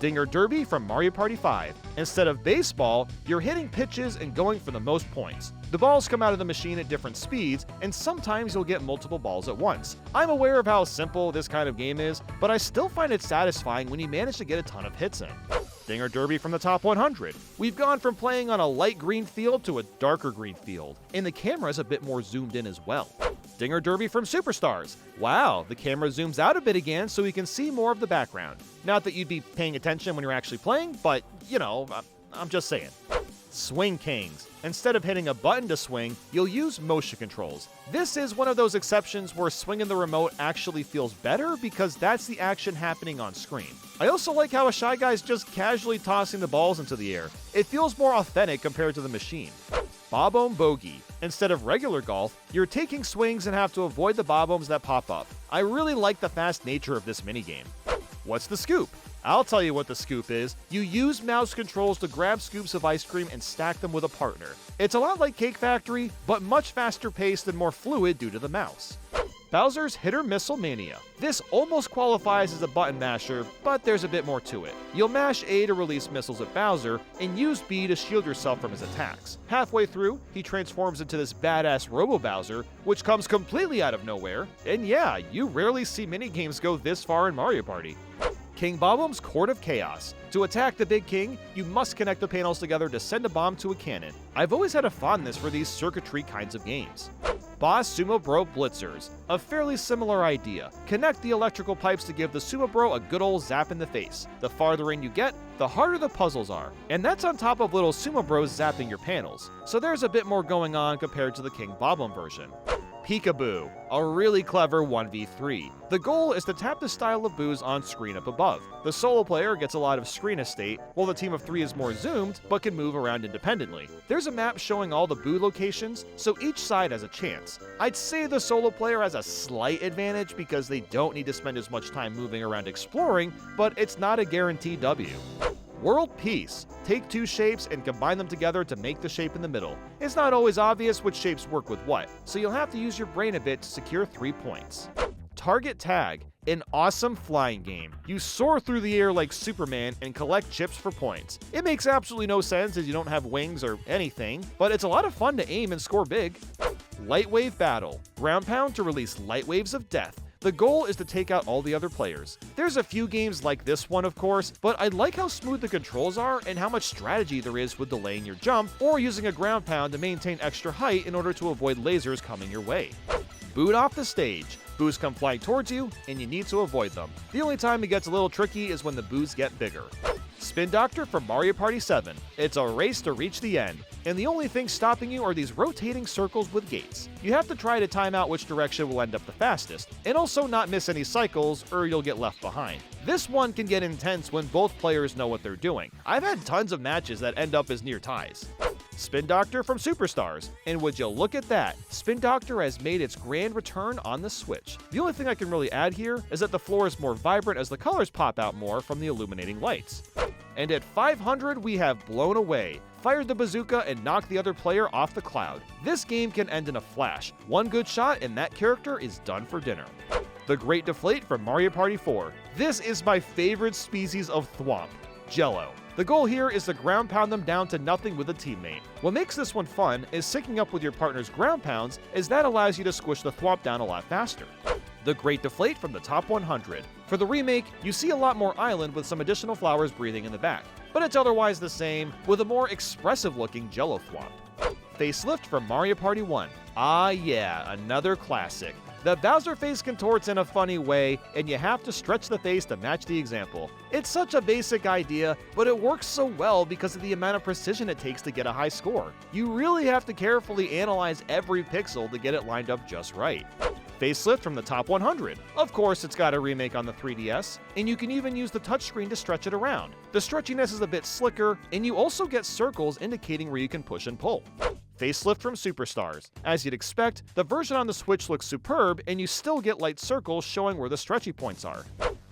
Dinger Derby from Mario Party 5. Instead of baseball, you're hitting pitches and going for the most points. The balls come out of the machine at different speeds, and sometimes you'll get multiple balls at once. I'm aware of how simple this kind of game is, but I still find it satisfying when you manage to get a ton of hits in. Dinger Derby from the top 100. We've gone from playing on a light green field to a darker green field, and the camera is a bit more zoomed in as well. Dinger Derby from Superstars. Wow, the camera zooms out a bit again so we can see more of the background. Not that you'd be paying attention when you're actually playing, but, I'm just saying. Swing Kings. Instead of hitting a button to swing, you'll use motion controls. This is one of those exceptions where swinging the remote actually feels better because that's the action happening on screen. I also like how a Shy Guy's just casually tossing the balls into the air. It feels more authentic compared to the machine. Bob-omb Bogey. Instead of regular golf, you're taking swings and have to avoid the bob-ombs that pop up. I really like the fast nature of this minigame. What's the scoop? I'll tell you what the scoop is. You use mouse controls to grab scoops of ice cream and stack them with a partner. It's a lot like Cake Factory, but much faster paced and more fluid due to the mouse. Bowser's Hit or Missile Mania. This almost qualifies as a button masher, but there's a bit more to it. You'll mash A to release missiles at Bowser, and use B to shield yourself from his attacks. Halfway through, he transforms into this badass Robo-Bowser, which comes completely out of nowhere. And yeah, you rarely see minigames go this far in Mario Party. King Bob-omb's Court of Chaos. To attack the Big King, you must connect the panels together to send a bomb to a cannon. I've always had a fondness for these circuitry kinds of games. Boss Sumo Bro Blitzers. A fairly similar idea. Connect the electrical pipes to give the Sumo Bro a good old zap in the face. The farther in you get, the harder the puzzles are. And that's on top of little Sumo Bros zapping your panels. So there's a bit more going on compared to the King Bob-omb version. Peekaboo, a really clever 1v3. The goal is to tap the style of boos on screen up above. The solo player gets a lot of screen estate, while the team of 3 is more zoomed, but can move around independently. There's a map showing all the boo locations, so each side has a chance. I'd say the solo player has a slight advantage because they don't need to spend as much time moving around exploring, but it's not a guaranteed W. World Peace. Take 2 shapes and combine them together to make the shape in the middle. It's not always obvious which shapes work with what, so you'll have to use your brain a bit to secure 3 points. Target Tag. An awesome flying game. You soar through the air like Superman and collect chips for points. It makes absolutely no sense as you don't have wings or anything, but it's a lot of fun to aim and score big. Light Wave Battle. Ground pound to release light waves of death. The goal is to take out all the other players. There's a few games like this one, of course, but I like how smooth the controls are and how much strategy there is with delaying your jump or using a ground pound to maintain extra height in order to avoid lasers coming your way. Boot off the stage. Boos come flying towards you, and you need to avoid them. The only time it gets a little tricky is when the boos get bigger. Spin Doctor from Mario Party 7. It's a race to reach the end, and the only thing stopping you are these rotating circles with gates. You have to try to time out which direction will end up the fastest, and also not miss any cycles or you'll get left behind. This one can get intense when both players know what they're doing. I've had tons of matches that end up as near ties. Spin Doctor from Superstars. And would you look at that, Spin Doctor has made its grand return on the Switch. The only thing I can really add here is that the floor is more vibrant as the colors pop out more from the illuminating lights. And at 500 we have Blown Away. Fired the bazooka and knocked the other player off the cloud. This game can end in a flash. One good shot and that character is done for dinner. The Great Deflate from Mario Party 4. This is my favorite species of thwomp, Jello. The goal here is to ground pound them down to nothing with a teammate. What makes this one fun is syncing up with your partner's ground pounds, as that allows you to squish the thwomp down a lot faster. The Great Deflate from the Top 100. For the remake, you see a lot more island with some additional flowers breathing in the back, but it's otherwise the same, with a more expressive looking Jello thwomp. Facelift from Mario Party 1. Ah yeah, another classic. The Bowser face contorts in a funny way, and you have to stretch the face to match the example. It's such a basic idea, but it works so well because of the amount of precision it takes to get a high score. You really have to carefully analyze every pixel to get it lined up just right. Facelift from the Top 100. Of course, it's got a remake on the 3DS, and you can even use the touchscreen to stretch it around. The stretchiness is a bit slicker, and you also get circles indicating where you can push and pull. Facelift from Superstars. As you'd expect, the version on the Switch looks superb, and you still get light circles showing where the stretchy points are.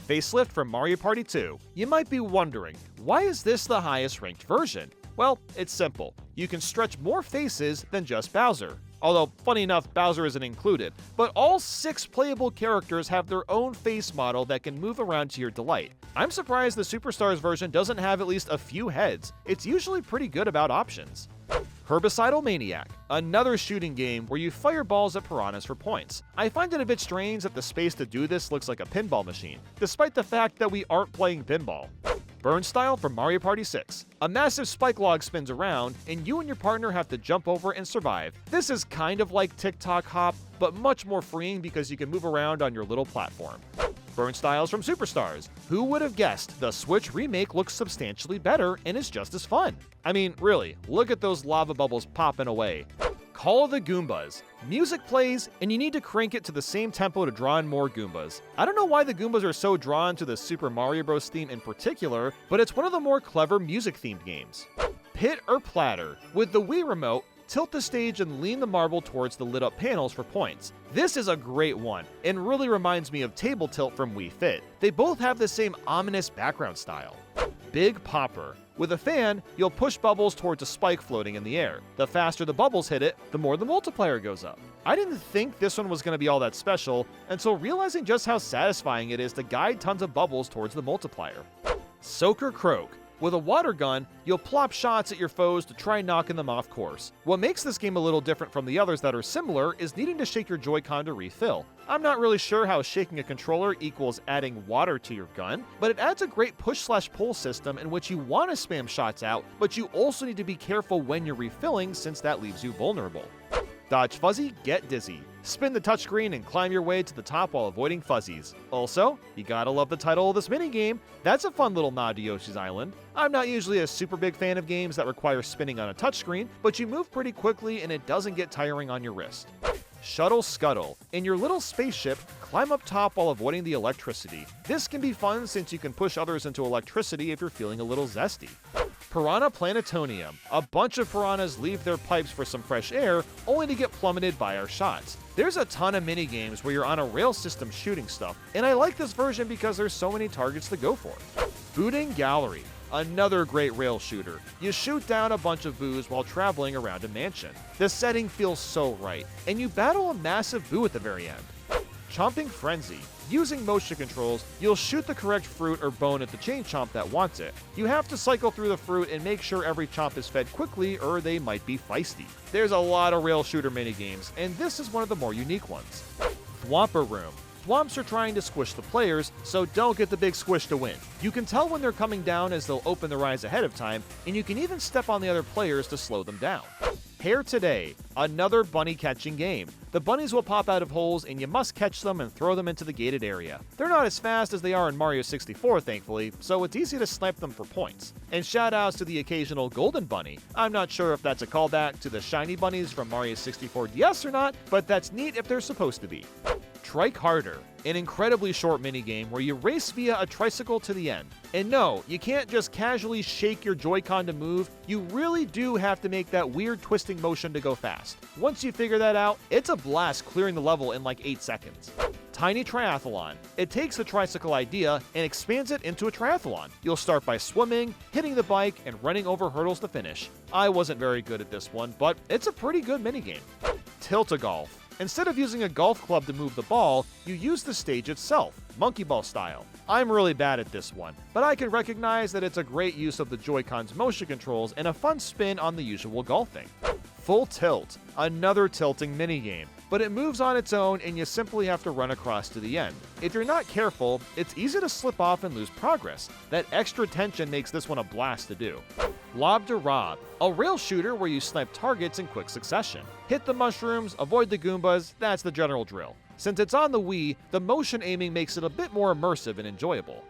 Facelift from Mario Party 2. You might be wondering, why is this the highest ranked version? Well, it's simple. You can stretch more faces than just Bowser. Although, funny enough, Bowser isn't included. But all 6 playable characters have their own face model that can move around to your delight. I'm surprised the Superstars version doesn't have at least a few heads. It's usually pretty good about options. Herbicidal Maniac, another shooting game where you fire balls at piranhas for points. I find it a bit strange that the space to do this looks like a pinball machine, despite the fact that we aren't playing pinball. Burn Style from Mario Party 6. A massive spike log spins around, and you and your partner have to jump over and survive. This is kind of like TikTok Hop, but much more freeing because you can move around on your little platform. Burn Styles from Superstars. Who would have guessed the Switch remake looks substantially better and is just as fun? I mean, really, look at those lava bubbles popping away. Call of the Goombas. Music plays, and you need to crank it to the same tempo to draw in more Goombas. I don't know why the Goombas are so drawn to the Super Mario Bros. Theme in particular, but it's one of the more clever music-themed games. Pit or Platter. With the Wii Remote, tilt the stage and lean the marble towards the lit-up panels for points. This is a great one, and really reminds me of Table Tilt from Wii Fit. They both have the same ominous background style. Big Popper. With a fan, you'll push bubbles towards a spike floating in the air. The faster the bubbles hit it, the more the multiplier goes up. I didn't think this one was going to be all that special until realizing just how satisfying it is to guide tons of bubbles towards the multiplier. Soak or Croak. With a water gun, you'll plop shots at your foes to try knocking them off course. What makes this game a little different from the others that are similar is needing to shake your Joy-Con to refill. I'm not really sure how shaking a controller equals adding water to your gun, but it adds a great push/pull system in which you want to spam shots out, but you also need to be careful when you're refilling since that leaves you vulnerable. Dodge Fuzzy, Get Dizzy. Spin the touchscreen and climb your way to the top while avoiding fuzzies. Also, you gotta love the title of this minigame. That's a fun little nod to Yoshi's Island. I'm not usually a super big fan of games that require spinning on a touchscreen, but you move pretty quickly and it doesn't get tiring on your wrist. Shuttle Scuttle. In your little spaceship, climb up top while avoiding the electricity. This can be fun since you can push others into electricity if you're feeling a little zesty. Piranha Planetonium. A bunch of piranhas leave their pipes for some fresh air, only to get plummeted by our shots. There's a ton of minigames where you're on a rail system shooting stuff, and I like this version because there's so many targets to go for. Boudin Gallery. Another great rail shooter. You shoot down a bunch of boos while traveling around a mansion. The setting feels so right, and you battle a massive boo at the very end. Chomping Frenzy. Using motion controls, you'll shoot the correct fruit or bone at the chain chomp that wants it. You have to cycle through the fruit and make sure every chomp is fed quickly or they might be feisty. There's a lot of rail shooter minigames, and this is one of the more unique ones. Thwomper Room. Thwomps are trying to squish the players, so don't get the big squish to win. You can tell when they're coming down as they'll open their eyes ahead of time, and you can even step on the other players to slow them down. Hair Today, another bunny catching game. The bunnies will pop out of holes and you must catch them and throw them into the gated area. They're not as fast as they are in Mario 64, thankfully, so it's easy to snipe them for points. And shoutouts to the occasional golden bunny. I'm not sure if that's a callback to the shiny bunnies from Mario 64 DS or not, but that's neat if they're supposed to be. Trike Harder, an incredibly short minigame where you race via a tricycle to the end. And no, you can't just casually shake your Joy-Con to move, you really do have to make that weird twisting motion to go fast. Once you figure that out, it's a blast clearing the level in like 8 seconds. Tiny Triathlon. It takes the tricycle idea and expands it into a triathlon. You'll start by swimming, hitting the bike, and running over hurdles to finish. I wasn't very good at this one, but it's a pretty good minigame. Tilt-A-Golf. Instead of using a golf club to move the ball, you use the stage itself, monkey ball style. I'm really bad at this one, but I can recognize that it's a great use of the Joy-Con's motion controls and a fun spin on the usual golfing. Full Tilt, another tilting minigame, but it moves on its own and you simply have to run across to the end. If you're not careful, it's easy to slip off and lose progress. That extra tension makes this one a blast to do. Lob to Rob, a rail shooter where you snipe targets in quick succession. Hit the mushrooms, avoid the Goombas, that's the general drill. Since it's on the Wii, the motion aiming makes it a bit more immersive and enjoyable.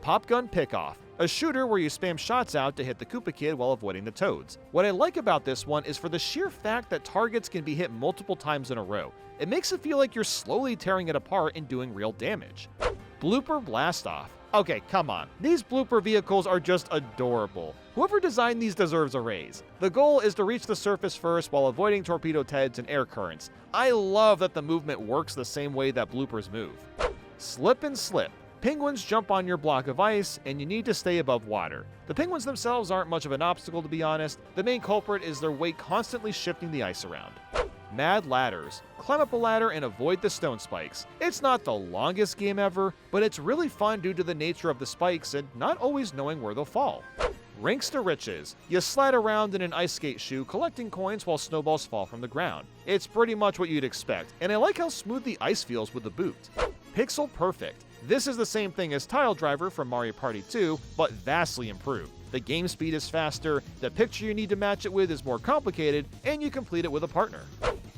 Pop Gun Pickoff, a shooter where you spam shots out to hit the Koopa Kid while avoiding the Toads. What I like about this one is for the sheer fact that targets can be hit multiple times in a row. It makes it feel like you're slowly tearing it apart and doing real damage. Blooper Blast Off. Okay, come on. These blooper vehicles are just adorable. Whoever designed these deserves a raise. The goal is to reach the surface first while avoiding torpedo heads and air currents. I love that the movement works the same way that bloopers move. Slip and Slip. Penguins jump on your block of ice, and you need to stay above water. The penguins themselves aren't much of an obstacle, to be honest. The main culprit is their weight constantly shifting the ice around. Mad Ladders. Climb up a ladder and avoid the stone spikes. It's not the longest game ever, but it's really fun due to the nature of the spikes and not always knowing where they'll fall. Rinks to Riches. You slide around in an ice skate shoe collecting coins while snowballs fall from the ground. It's pretty much what you'd expect, and I like how smooth the ice feels with the boot. Pixel Perfect. This is the same thing as Tile Driver from Mario Party 2, but vastly improved. The game speed is faster, the picture you need to match it with is more complicated, and you complete it with a partner.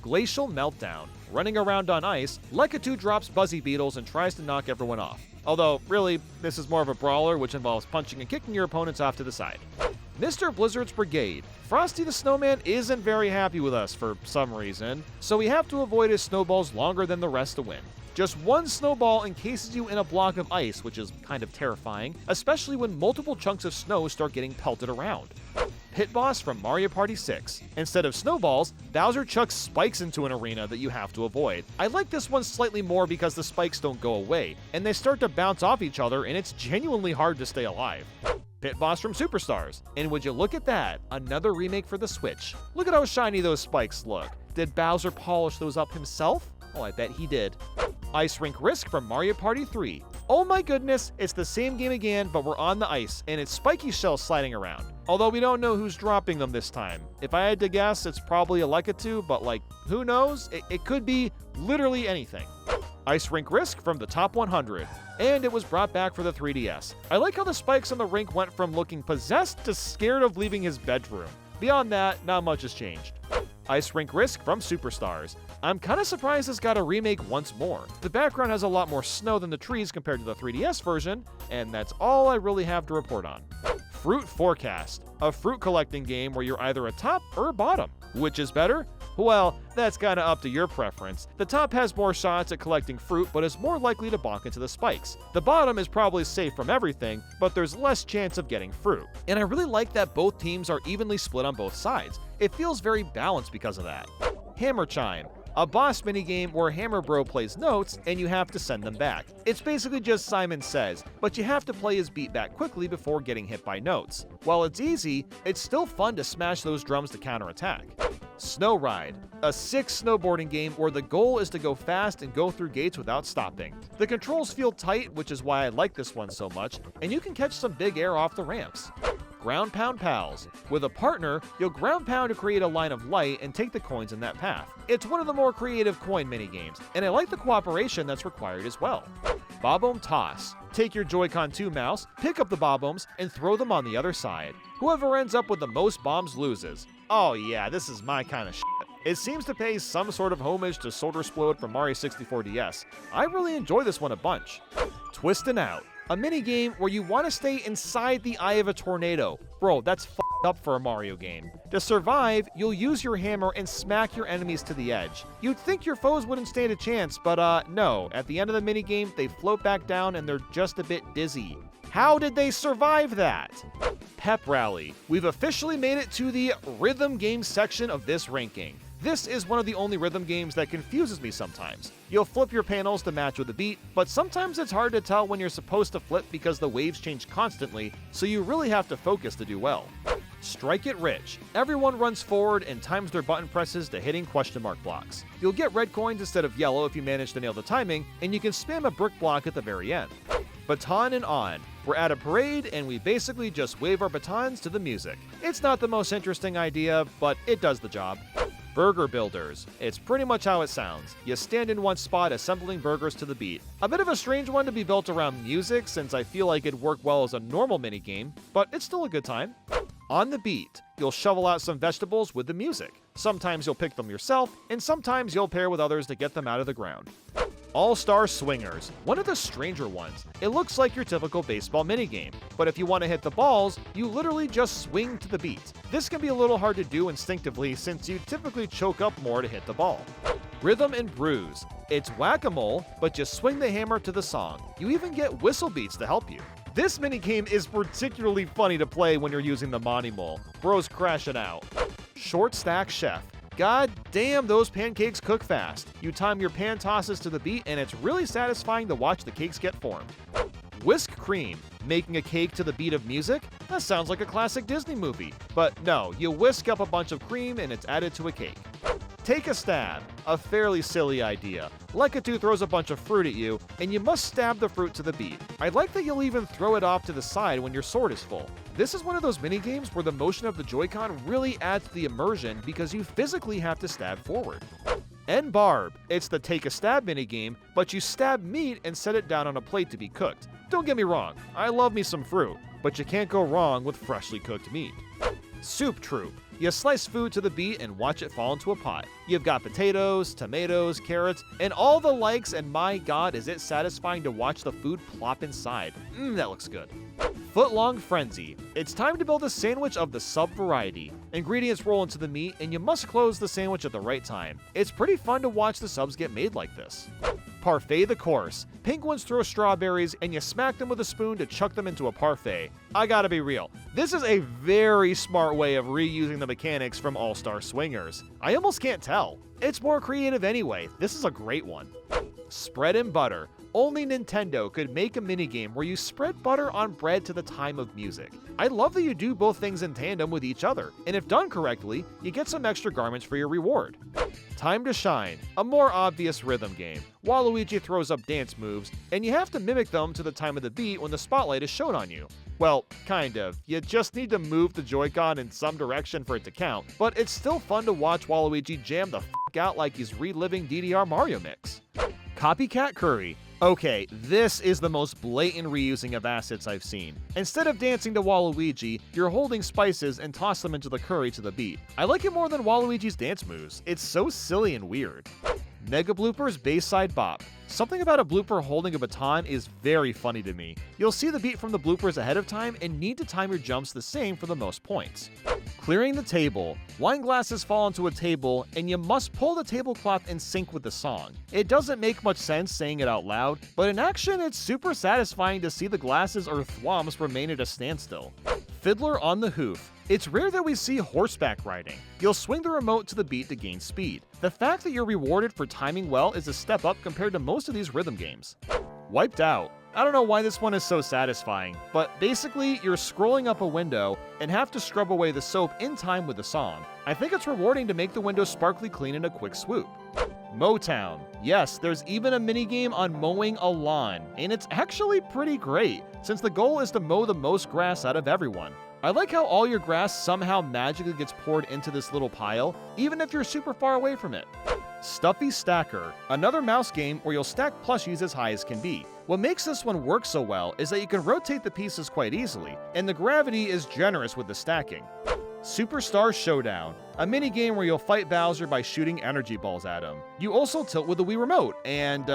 Glacial Meltdown. Running around on ice, Lekatu drops Buzzy Beetles and tries to knock everyone off. Although, really, this is more of a brawler which involves punching and kicking your opponents off to the side. Mr. Blizzard's Brigade. Frosty the Snowman isn't very happy with us for some reason, so we have to avoid his snowballs longer than the rest to win. Just one snowball encases you in a block of ice, which is kind of terrifying, especially when multiple chunks of snow start getting pelted around. Pit Boss from Mario Party 6. Instead of snowballs, Bowser chucks spikes into an arena that you have to avoid. I like this one slightly more because the spikes don't go away, and they start to bounce off each other, and it's genuinely hard to stay alive. Pit Boss from Superstars. And would you look at that, another remake for the Switch. Look at how shiny those spikes look. Did Bowser polish those up himself? Oh, I bet he did. Ice Rink Risk from Mario Party 3. Oh my goodness, it's the same game again, but we're on the ice, and it's spiky shells sliding around. Although we don't know who's dropping them this time. If I had to guess, it's probably a Lekatu, but like, who knows? It could be literally anything. Ice Rink Risk from the Top 100. And it was brought back for the 3DS. I like how the spikes on the rink went from looking possessed to scared of leaving his bedroom. Beyond that, not much has changed. Ice Rink Risk from Superstars. I'm kinda surprised this got a remake once more. The background has a lot more snow than the trees compared to the 3DS version, and that's all I really have to report on. Fruit Forecast, a fruit collecting game where you're either a top or a bottom. Which is better? Well, that's kinda up to your preference. The top has more shots at collecting fruit, but is more likely to bonk into the spikes. The bottom is probably safe from everything, but there's less chance of getting fruit. And I really like that both teams are evenly split on both sides. It feels very balanced because of that. Hammer Chime, a boss minigame where Hammer Bro plays notes and you have to send them back. It's basically just Simon Says, but you have to play his beat back quickly before getting hit by notes. While it's easy, it's still fun to smash those drums to counterattack. Snow Ride, a sick snowboarding game where the goal is to go fast and go through gates without stopping. The controls feel tight, which is why I like this one so much, and you can catch some big air off the ramps. Ground Pound Pals. With a partner, you'll ground pound to create a line of light and take the coins in that path. It's one of the more creative coin minigames, and I like the cooperation that's required as well. Bob-Omb Toss. Take your Joy-Con 2 mouse, pick up the Bob-Ombs, and throw them on the other side. Whoever ends up with the most bombs loses. Oh yeah, this is my kind of shit. It seems to pay some sort of homage to Sword Explode from Mario 64 DS. I really enjoy this one a bunch. Twistin' Out. A minigame where you want to stay inside the eye of a tornado. Bro, that's f***ed up for a Mario game. To survive, you'll use your hammer and smack your enemies to the edge. You'd think your foes wouldn't stand a chance, but no. At the end of the minigame, they float back down and they're just a bit dizzy. How did they survive that? Pep Rally. We've officially made it to the rhythm game section of this ranking. This is one of the only rhythm games that confuses me sometimes. You'll flip your panels to match with the beat, but sometimes it's hard to tell when you're supposed to flip because the waves change constantly, so you really have to focus to do well. Strike It Rich. Everyone runs forward and times their button presses to hitting question mark blocks. You'll get red coins instead of yellow if you manage to nail the timing, and you can spam a brick block at the very end. Baton and On. We're at a parade and we basically just wave our batons to the music. It's not the most interesting idea, but it does the job. Burger Builders. It's pretty much how it sounds. You stand in one spot assembling burgers to the beat. A bit of a strange one to be built around music since I feel like it'd work well as a normal minigame, but it's still a good time. On the Beat. You'll shovel out some vegetables with the music. Sometimes you'll pick them yourself, and sometimes you'll pair with others to get them out of the ground. All-Star Swingers, one of the stranger ones. It looks like your typical baseball minigame, but if you want to hit the balls, you literally just swing to the beat. This can be a little hard to do instinctively since you typically choke up more to hit the ball. Rhythm and Bruise. It's whack-a-mole, but just swing the hammer to the song. You even get whistle beats to help you. This minigame is particularly funny to play when you're using the Monty Mole. Bro's crashing out. Short Stack Chef. God damn, those pancakes cook fast. You time your pan tosses to the beat and it's really satisfying to watch the cakes get formed. Whisk Cream. Making a cake to the beat of music? That sounds like a classic Disney movie. But no, you whisk up a bunch of cream and it's added to a cake. Take a Stab. A fairly silly idea. Lekatu throws a bunch of fruit at you, and you must stab the fruit to the beat. I like that you'll even throw it off to the side when your sword is full. This is one of those minigames where the motion of the Joy-Con really adds to the immersion because you physically have to stab forward. N-Barb. It's the Take a Stab minigame, but you stab meat and set it down on a plate to be cooked. Don't get me wrong, I love me some fruit, but you can't go wrong with freshly cooked meat. Soup Troop. You slice food to the beat and watch it fall into a pot. You've got potatoes, tomatoes, carrots, and all the likes, and my god, is it satisfying to watch the food plop inside. That looks good. Footlong Frenzy. It's time to build a sandwich of the sub variety. Ingredients roll into the meat, and you must close the sandwich at the right time. It's pretty fun to watch the subs get made like this. Parfait the Course. Penguins throw strawberries, and you smack them with a spoon to chuck them into a parfait. I gotta be real, this is a very smart way of reusing the mechanics from All-Star Swingers. I almost can't tell. It's more creative anyway. This is a great one. Spread and Butter. Only Nintendo could make a minigame where you spread butter on bread to the time of music. I love that you do both things in tandem with each other, and if done correctly, you get some extra garments for your reward. Time to Shine, a more obvious rhythm game. Waluigi throws up dance moves, and you have to mimic them to the time of the beat when the spotlight is shown on you. Well, kind of. You just need to move the Joy-Con in some direction for it to count, but it's still fun to watch Waluigi jam the f*** out like he's reliving DDR Mario Mix. Copycat Curry. Okay, this is the most blatant reusing of assets I've seen. Instead of dancing to Waluigi, you're holding spices and toss them into the curry to the beat. I like it more than Waluigi's dance moves. It's so silly and weird. Mega Bloopers Bayside Bop. Something about a blooper holding a baton is very funny to me. You'll see the beat from the bloopers ahead of time and need to time your jumps the same for the most points. Clearing the Table. Wine glasses fall onto a table, and you must pull the tablecloth in sync with the song. It doesn't make much sense saying it out loud, but in action it's super satisfying to see the glasses or thwomps remain at a standstill. Fiddler on the Hoof. It's rare that we see horseback riding. You'll swing the remote to the beat to gain speed. The fact that you're rewarded for timing well is a step up compared to most of these rhythm games. Wiped Out. I don't know why this one is so satisfying, but basically you're scrolling up a window and have to scrub away the soap in time with the song. I think it's rewarding to make the window sparkly clean in a quick swoop. Motown. Yes, there's even a minigame on mowing a lawn, and it's actually pretty great, since the goal is to mow the most grass out of everyone. I like how all your grass somehow magically gets poured into this little pile, even if you're super far away from it. Stuffy Stacker, another mouse game where you'll stack plushies as high as can be. What makes this one work so well is that you can rotate the pieces quite easily, and the gravity is generous with the stacking. Superstar Showdown, a mini-game where you'll fight Bowser by shooting energy balls at him. You also tilt with the Wii Remote, and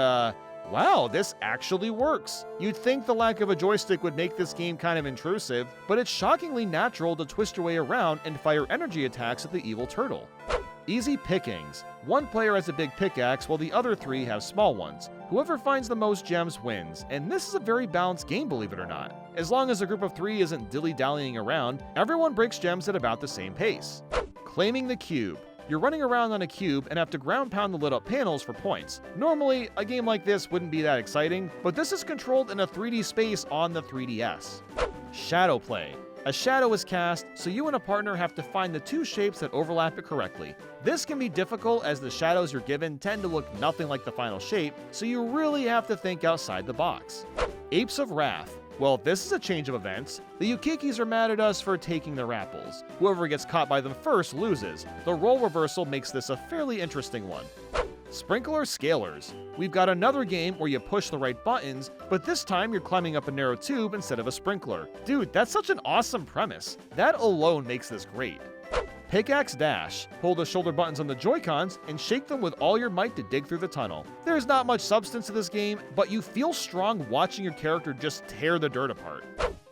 wow, this actually works. You'd think the lack of a joystick would make this game kind of intrusive, but it's shockingly natural to twist your way around and fire energy attacks at the evil turtle. Easy Pickings. One player has a big pickaxe while the other 3 have small ones. Whoever finds the most gems wins, and this is a very balanced game, believe it or not. As long as a group of 3 isn't dilly-dallying around, everyone breaks gems at about the same pace. Claiming the Cube. You're running around on a cube and have to ground pound the lit up panels for points. Normally, a game like this wouldn't be that exciting, but this is controlled in a 3D space on the 3DS. Shadow Play. A shadow is cast, so you and a partner have to find the 2 shapes that overlap it correctly. This can be difficult as the shadows you're given tend to look nothing like the final shape, so you really have to think outside the box. Apes of Wrath. Well, this is a change of events. The Yukikis are mad at us for taking their apples. Whoever gets caught by them first loses. The role reversal makes this a fairly interesting one. Sprinkler Scalers. We've got another game where you push the right buttons, but this time you're climbing up a narrow tube instead of a sprinkler. Dude, that's such an awesome premise. That alone makes this great. Pickaxe Dash. Hold the shoulder buttons on the Joy-Cons and shake them with all your might to dig through the tunnel. There's not much substance to this game, but you feel strong watching your character just tear the dirt apart.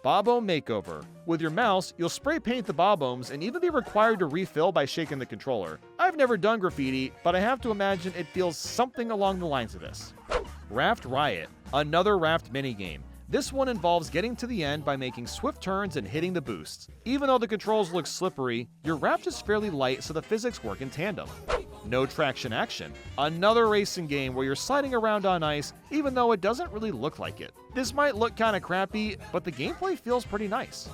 Bob-omb Makeover. With your mouse, you'll spray paint the bob-ombs and even be required to refill by shaking the controller. I've never done graffiti, but I have to imagine it feels something along the lines of this. Raft Riot. Another raft minigame. This one involves getting to the end by making swift turns and hitting the boosts. Even though the controls look slippery, your raft is fairly light so the physics work in tandem. No Traction Action. Another racing game where you're sliding around on ice even though it doesn't really look like it. This might look kinda crappy, but the gameplay feels pretty nice.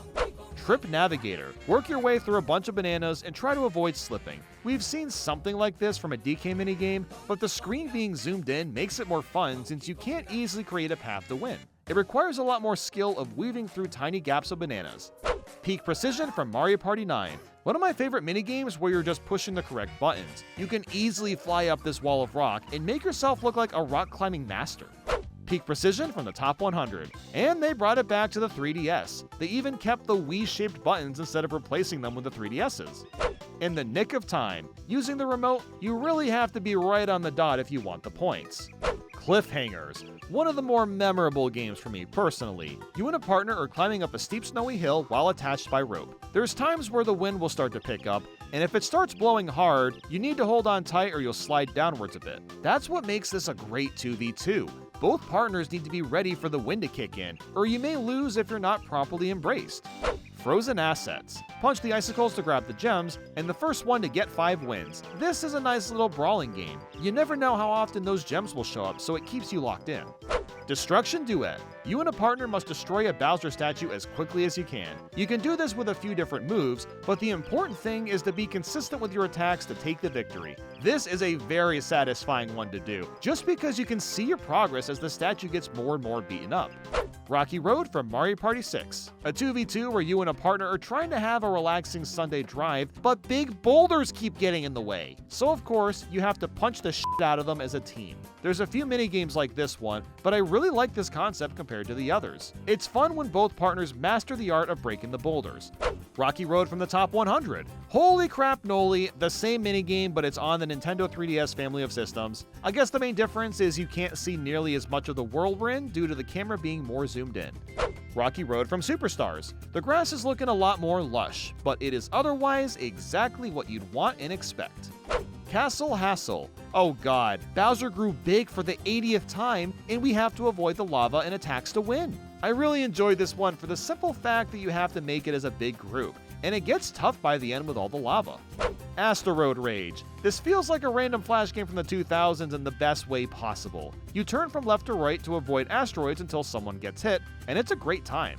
Trip Navigator. Work your way through a bunch of bananas and try to avoid slipping. We've seen something like this from a DK minigame, but the screen being zoomed in makes it more fun since you can't easily create a path to win. It requires a lot more skill of weaving through tiny gaps of bananas. Peak Precision from Mario Party 9. One of my favorite minigames where you're just pushing the correct buttons. You can easily fly up this wall of rock and make yourself look like a rock climbing master. Peak Precision from the Top 100. And they brought it back to the 3DS. They even kept the Wii-shaped buttons instead of replacing them with the 3DSs. In the nick of time. Using the remote, you really have to be right on the dot if you want the points. Cliffhangers. One of the more memorable games for me personally. You and a partner are climbing up a steep snowy hill while attached by rope. There's times where the wind will start to pick up, and if it starts blowing hard, you need to hold on tight or you'll slide downwards a bit. That's what makes this a great 2v2. Both partners need to be ready for the wind to kick in, or you may lose if you're not properly embraced. Frozen Assets. Punch the icicles to grab the gems, and the first one to get 5 wins. This is a nice little brawling game. You never know how often those gems will show up, so it keeps you locked in. Destruction Duet. You and a partner must destroy a Bowser statue as quickly as you can. You can do this with a few different moves, but the important thing is to be consistent with your attacks to take the victory. This is a very satisfying one to do, just because you can see your progress as the statue gets more and more beaten up. Rocky Road from Mario Party 6. A 2v2 where you and a partner are trying to have a relaxing Sunday drive, but big boulders keep getting in the way. So of course, you have to punch the shit out of them as a team. There's a few mini-games like this one, but I really like this concept compared to the others. It's fun when both partners master the art of breaking the boulders. Rocky Road from the Top 100. Holy crap noli, the same minigame, but it's on the Nintendo 3DS family of systems. I guess the main difference is you can't see nearly as much of the world we're in due to the camera being more zoomed in. Rocky Road from Superstars. The grass is looking a lot more lush, but it is otherwise exactly what you'd want and expect. Castle Hassle. Oh god, Bowser grew big for the 80th time, and we have to avoid the lava and attacks to win. I really enjoyed this one for the simple fact that you have to make it as a big group, and it gets tough by the end with all the lava. Asteroid Rage. This feels like a random Flash game from the 2000s in the best way possible. You turn from left to right to avoid asteroids until someone gets hit, and it's a great time.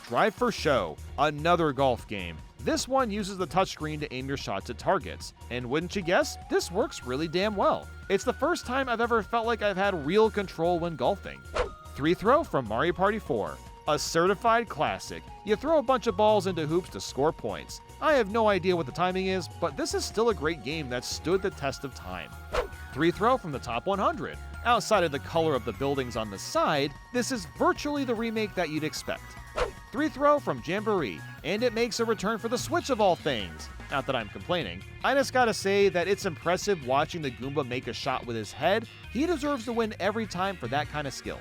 Drive for Show. Another golf game. This one uses the touchscreen to aim your shots at targets, and wouldn't you guess, this works really damn well. It's the first time I've ever felt like I've had real control when golfing. 3-Throw from Mario Party 4. A certified classic. You throw a bunch of balls into hoops to score points. I have no idea what the timing is, but this is still a great game that stood the test of time. 3-throw from the top 100. Outside of the color of the buildings on the side, this is virtually the remake that you'd expect. 3-throw from Jamboree, and it makes a return for the Switch of all things. Not that I'm complaining. I just gotta say that it's impressive watching the Goomba make a shot with his head. He deserves to win every time for that kind of skill.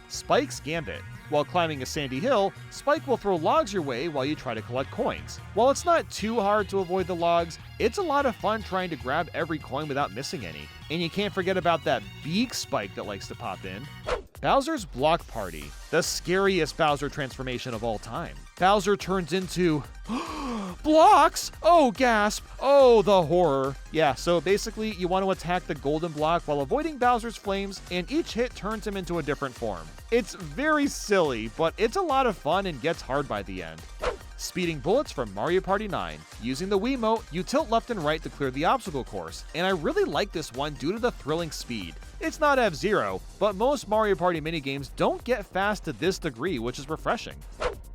Spike's Gambit. While climbing a sandy hill, Spike will throw logs your way while you try to collect coins. While it's not too hard to avoid the logs, it's a lot of fun trying to grab every coin without missing any. And you can't forget about that beak Spike that likes to pop in. Bowser's Block Party, the scariest Bowser transformation of all time. Bowser turns into blocks! Oh, gasp! Oh, the horror. Yeah, so basically you want to attack the golden block while avoiding Bowser's flames, and each hit turns him into a different form. It's very silly, but it's a lot of fun and gets hard by the end. Speeding bullets from Mario Party 9. Using the Wiimote, you tilt left and right to clear the obstacle course, and I really like this one due to the thrilling speed. It's not F-Zero, but most Mario Party minigames don't get fast to this degree, which is refreshing.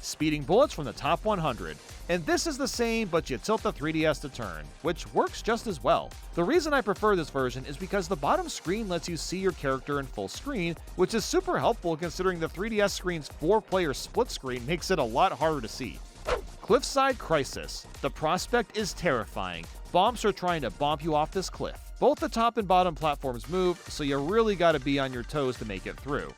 Speeding bullets from the top 100. And this is the same, but you tilt the 3DS to turn, which works just as well. The reason I prefer this version is because the bottom screen lets you see your character in full screen, which is super helpful considering the 3DS screen's 4-player split screen makes it a lot harder to see. Cliffside Crisis. The prospect is terrifying. Bombs are trying to bomb you off this cliff. Both the top and bottom platforms move, so you really gotta be on your toes to make it through.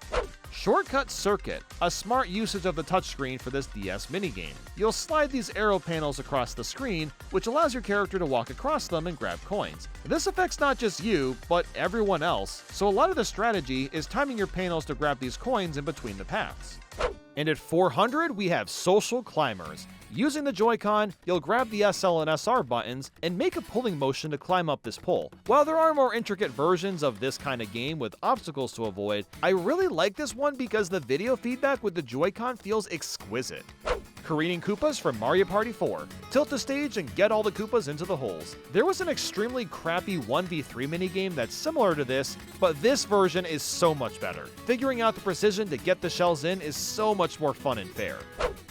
Shortcut Circuit, a smart usage of the touchscreen for this DS minigame. You'll slide these arrow panels across the screen, which allows your character to walk across them and grab coins. This affects not just you, but everyone else, so a lot of the strategy is timing your panels to grab these coins in between the paths. And at 400, we have Social Climbers. Using the Joy-Con, you'll grab the SL and SR buttons and make a pulling motion to climb up this pole. While there are more intricate versions of this kind of game with obstacles to avoid, I really like this one because the video feedback with the Joy-Con feels exquisite. Careening Koopas from Mario Party 4. Tilt the stage and get all the Koopas into the holes. There was an extremely crappy 1v3 minigame that's similar to this, but this version is so much better. Figuring out the precision to get the shells in is so much more fun and fair.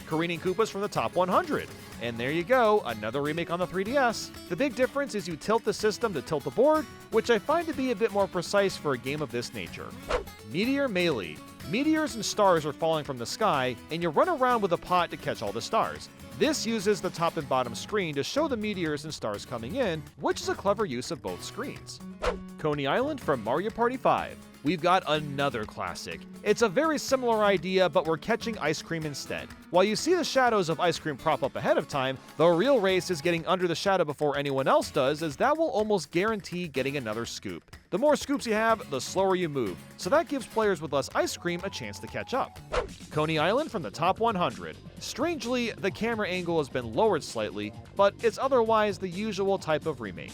Careening Koopas from the top 100. And there you go, another remake on the 3DS. The big difference is you tilt the system to tilt the board, which I find to be a bit more precise for a game of this nature. Meteor Melee. Meteors and stars are falling from the sky, and you run around with a pot to catch all the stars. This uses the top and bottom screen to show the meteors and stars coming in, which is a clever use of both screens. Coney Island from Mario Party 5. We've got another classic. It's a very similar idea, but we're catching ice cream instead. While you see the shadows of ice cream prop up ahead of time, the real race is getting under the shadow before anyone else does, as that will almost guarantee getting another scoop. The more scoops you have, the slower you move, so that gives players with less ice cream a chance to catch up. Coney Island from the top 100. Strangely, the camera angle has been lowered slightly, but it's otherwise the usual type of remake.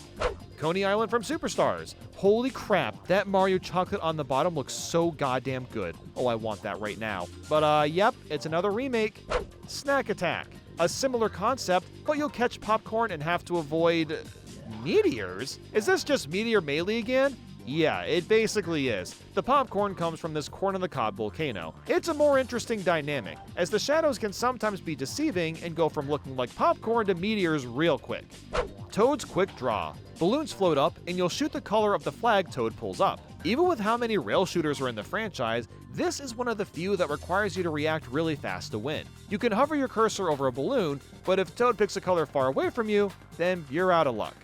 Coney Island from Superstars. Holy crap, that Mario chocolate on the bottom looks so goddamn good. Oh, I want that right now. But yep, it's another remake. Snack Attack. A similar concept, but you'll catch popcorn and have to avoid meteors? Is this just Meteor Melee again? Yeah, it basically is. The popcorn comes from this corn-on-the-cob volcano. It's a more interesting dynamic, as the shadows can sometimes be deceiving and go from looking like popcorn to meteors real quick. Toad's Quick Draw. Balloons float up, and you'll shoot the color of the flag Toad pulls up. Even with how many rail shooters are in the franchise, this is one of the few that requires you to react really fast to win. You can hover your cursor over a balloon, but if Toad picks a color far away from you, then you're out of luck.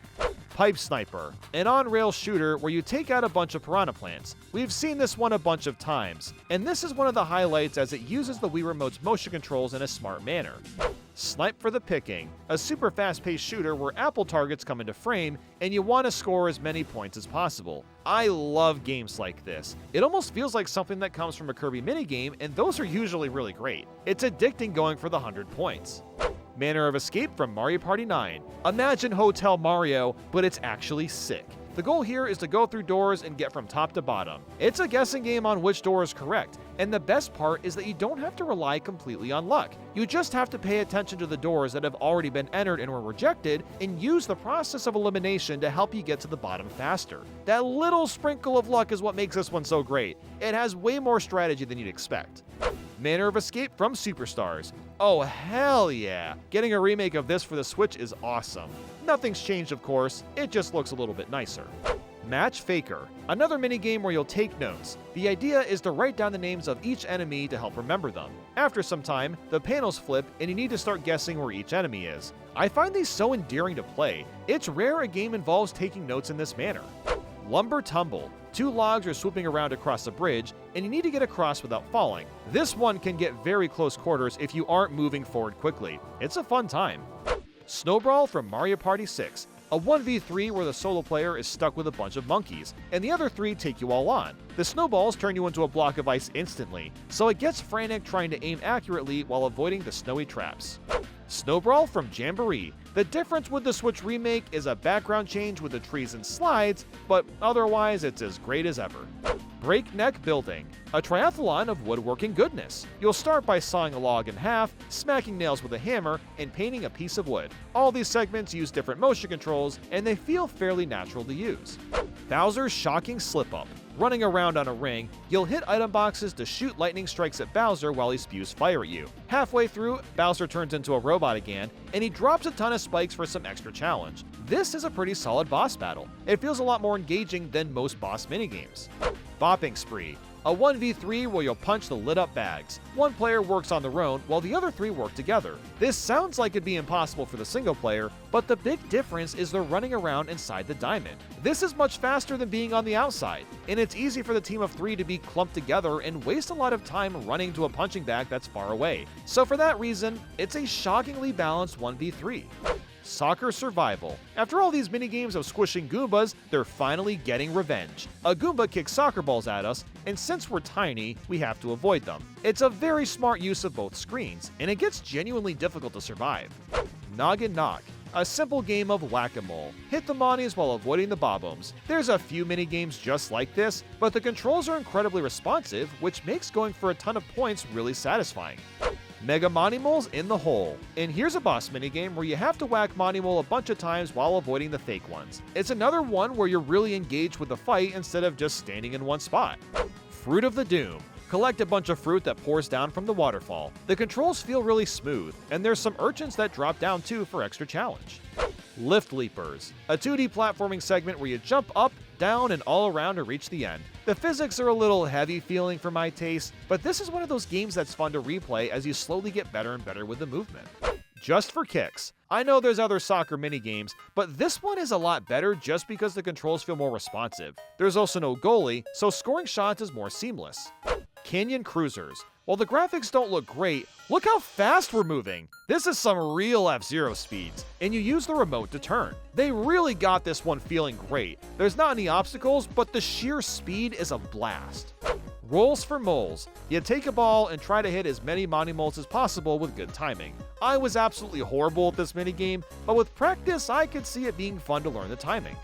Pipe Sniper, an on-rail shooter where you take out a bunch of piranha plants. We've seen this one a bunch of times, and this is one of the highlights as it uses the Wii Remote's motion controls in a smart manner. Snipe for the Picking, a super fast-paced shooter where apple targets come into frame, and you want to score as many points as possible. I love games like this. It almost feels like something that comes from a Kirby minigame, and those are usually really great. It's addicting going for the 100 points. Manner of Escape from Mario Party 9. Imagine Hotel Mario, but it's actually sick. The goal here is to go through doors and get from top to bottom. It's a guessing game on which door is correct, and the best part is that you don't have to rely completely on luck. You just have to pay attention to the doors that have already been entered and were rejected, and use the process of elimination to help you get to the bottom faster. That little sprinkle of luck is what makes this one so great. It has way more strategy than you'd expect. Manner of Escape from Superstars. Oh hell yeah! Getting a remake of this for the Switch is awesome. Nothing's changed of course, it just looks a little bit nicer. Match Faker, another minigame where you'll take notes. The idea is to write down the names of each enemy to help remember them. After some time, the panels flip and you need to start guessing where each enemy is. I find these so endearing to play. It's rare a game involves taking notes in this manner. Lumber Tumble. 2 logs are swooping around across a bridge, and you need to get across without falling. This one can get very close quarters if you aren't moving forward quickly. It's a fun time. Snowball from Mario Party 6. A 1v3 where the solo player is stuck with a bunch of monkeys, and the other 3 take you all on. The snowballs turn you into a block of ice instantly, so it gets frantic trying to aim accurately while avoiding the snowy traps. Snowball from Jamboree. The difference with the Switch remake is a background change with the trees and slides, but otherwise it's as great as ever. Breakneck Building, a triathlon of woodworking goodness. You'll start by sawing a log in half, smacking nails with a hammer, and painting a piece of wood. All these segments use different motion controls, and they feel fairly natural to use. Bowser's Shocking Slip-Up. Running around on a ring, you'll hit item boxes to shoot lightning strikes at Bowser while he spews fire at you. Halfway through, Bowser turns into a robot again, and he drops a ton of spikes for some extra challenge. This is a pretty solid boss battle. It feels a lot more engaging than most boss minigames. Bopping Spree. A 1v3 where you'll punch the lit up bags. One player works on their own while the other 3 work together. This sounds like it'd be impossible for the single player, but the big difference is they're running around inside the diamond. This is much faster than being on the outside, and it's easy for the team of 3 to be clumped together and waste a lot of time running to a punching bag that's far away. So for that reason, it's a shockingly balanced 1v3. Soccer Survival. After all these minigames of squishing Goombas, they're finally getting revenge. A Goomba kicks soccer balls at us, and since we're tiny, we have to avoid them. It's a very smart use of both screens, and it gets genuinely difficult to survive. Noggin Knock. A simple game of whack-a-mole. Hit the monies while avoiding the bob-ombs. There's a few minigames just like this, but the controls are incredibly responsive, which makes going for a ton of points really satisfying. Mega Monimoles in the Hole. And here's a boss minigame where you have to whack Monimole a bunch of times while avoiding the fake ones. It's another one where you're really engaged with the fight instead of just standing in one spot. Fruit of the Doom. Collect a bunch of fruit that pours down from the waterfall. The controls feel really smooth, and there's some urchins that drop down too for extra challenge. Lift Leapers. A 2D platforming segment where you jump up, down, and all around to reach the end. The physics are a little heavy feeling for my taste, but this is one of those games that's fun to replay as you slowly get better and better with the movement. Just for Kicks. I know there's other soccer minigames, but this one is a lot better just because the controls feel more responsive. There's also no goalie, so scoring shots is more seamless. Canyon Cruisers. While the graphics don't look great, look how fast we're moving! This is some real F-Zero speeds, and you use the remote to turn. They really got this one feeling great. There's not any obstacles, but the sheer speed is a blast. Rolls for Moles. You take a ball and try to hit as many Monimoles as possible with good timing. I was absolutely horrible at this minigame, but with practice I could see it being fun to learn the timing.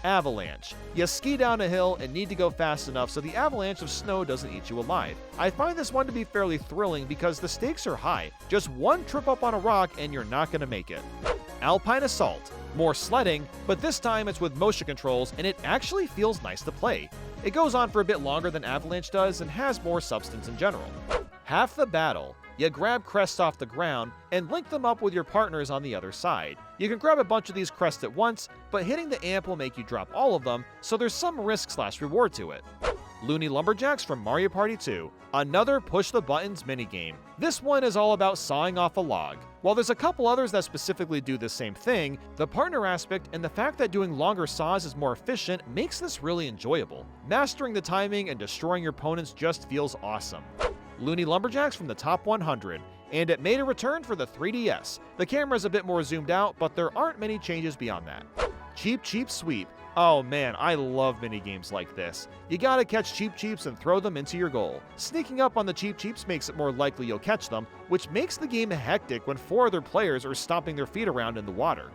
Avalanche. You ski down a hill and need to go fast enough so the avalanche of snow doesn't eat you alive. I find this one to be fairly thrilling because the stakes are high. Just one trip up on a rock and you're not going to make it. Alpine Assault. More sledding, but this time it's with motion controls and it actually feels nice to play. It goes on for a bit longer than Avalanche does and has more substance in general. Half the Battle. You grab crests off the ground and link them up with your partners on the other side. You can grab a bunch of these crests at once, but hitting the amp will make you drop all of them, so there's some risk/reward to it. Looney Lumberjacks from Mario Party 2. Another push-the-buttons minigame. This one is all about sawing off a log. While there's a couple others that specifically do the same thing, the partner aspect and the fact that doing longer saws is more efficient makes this really enjoyable. Mastering the timing and destroying your opponents just feels awesome. Looney Lumberjacks from the Top 100, and it made a return for the 3DS. The camera's a bit more zoomed out, but there aren't many changes beyond that. Cheep Cheep Sweep. Oh man, I love minigames like this. You gotta catch Cheep Cheeps and throw them into your goal. Sneaking up on the Cheep Cheeps makes it more likely you'll catch them, which makes the game hectic when 4 other players are stomping their feet around in the water.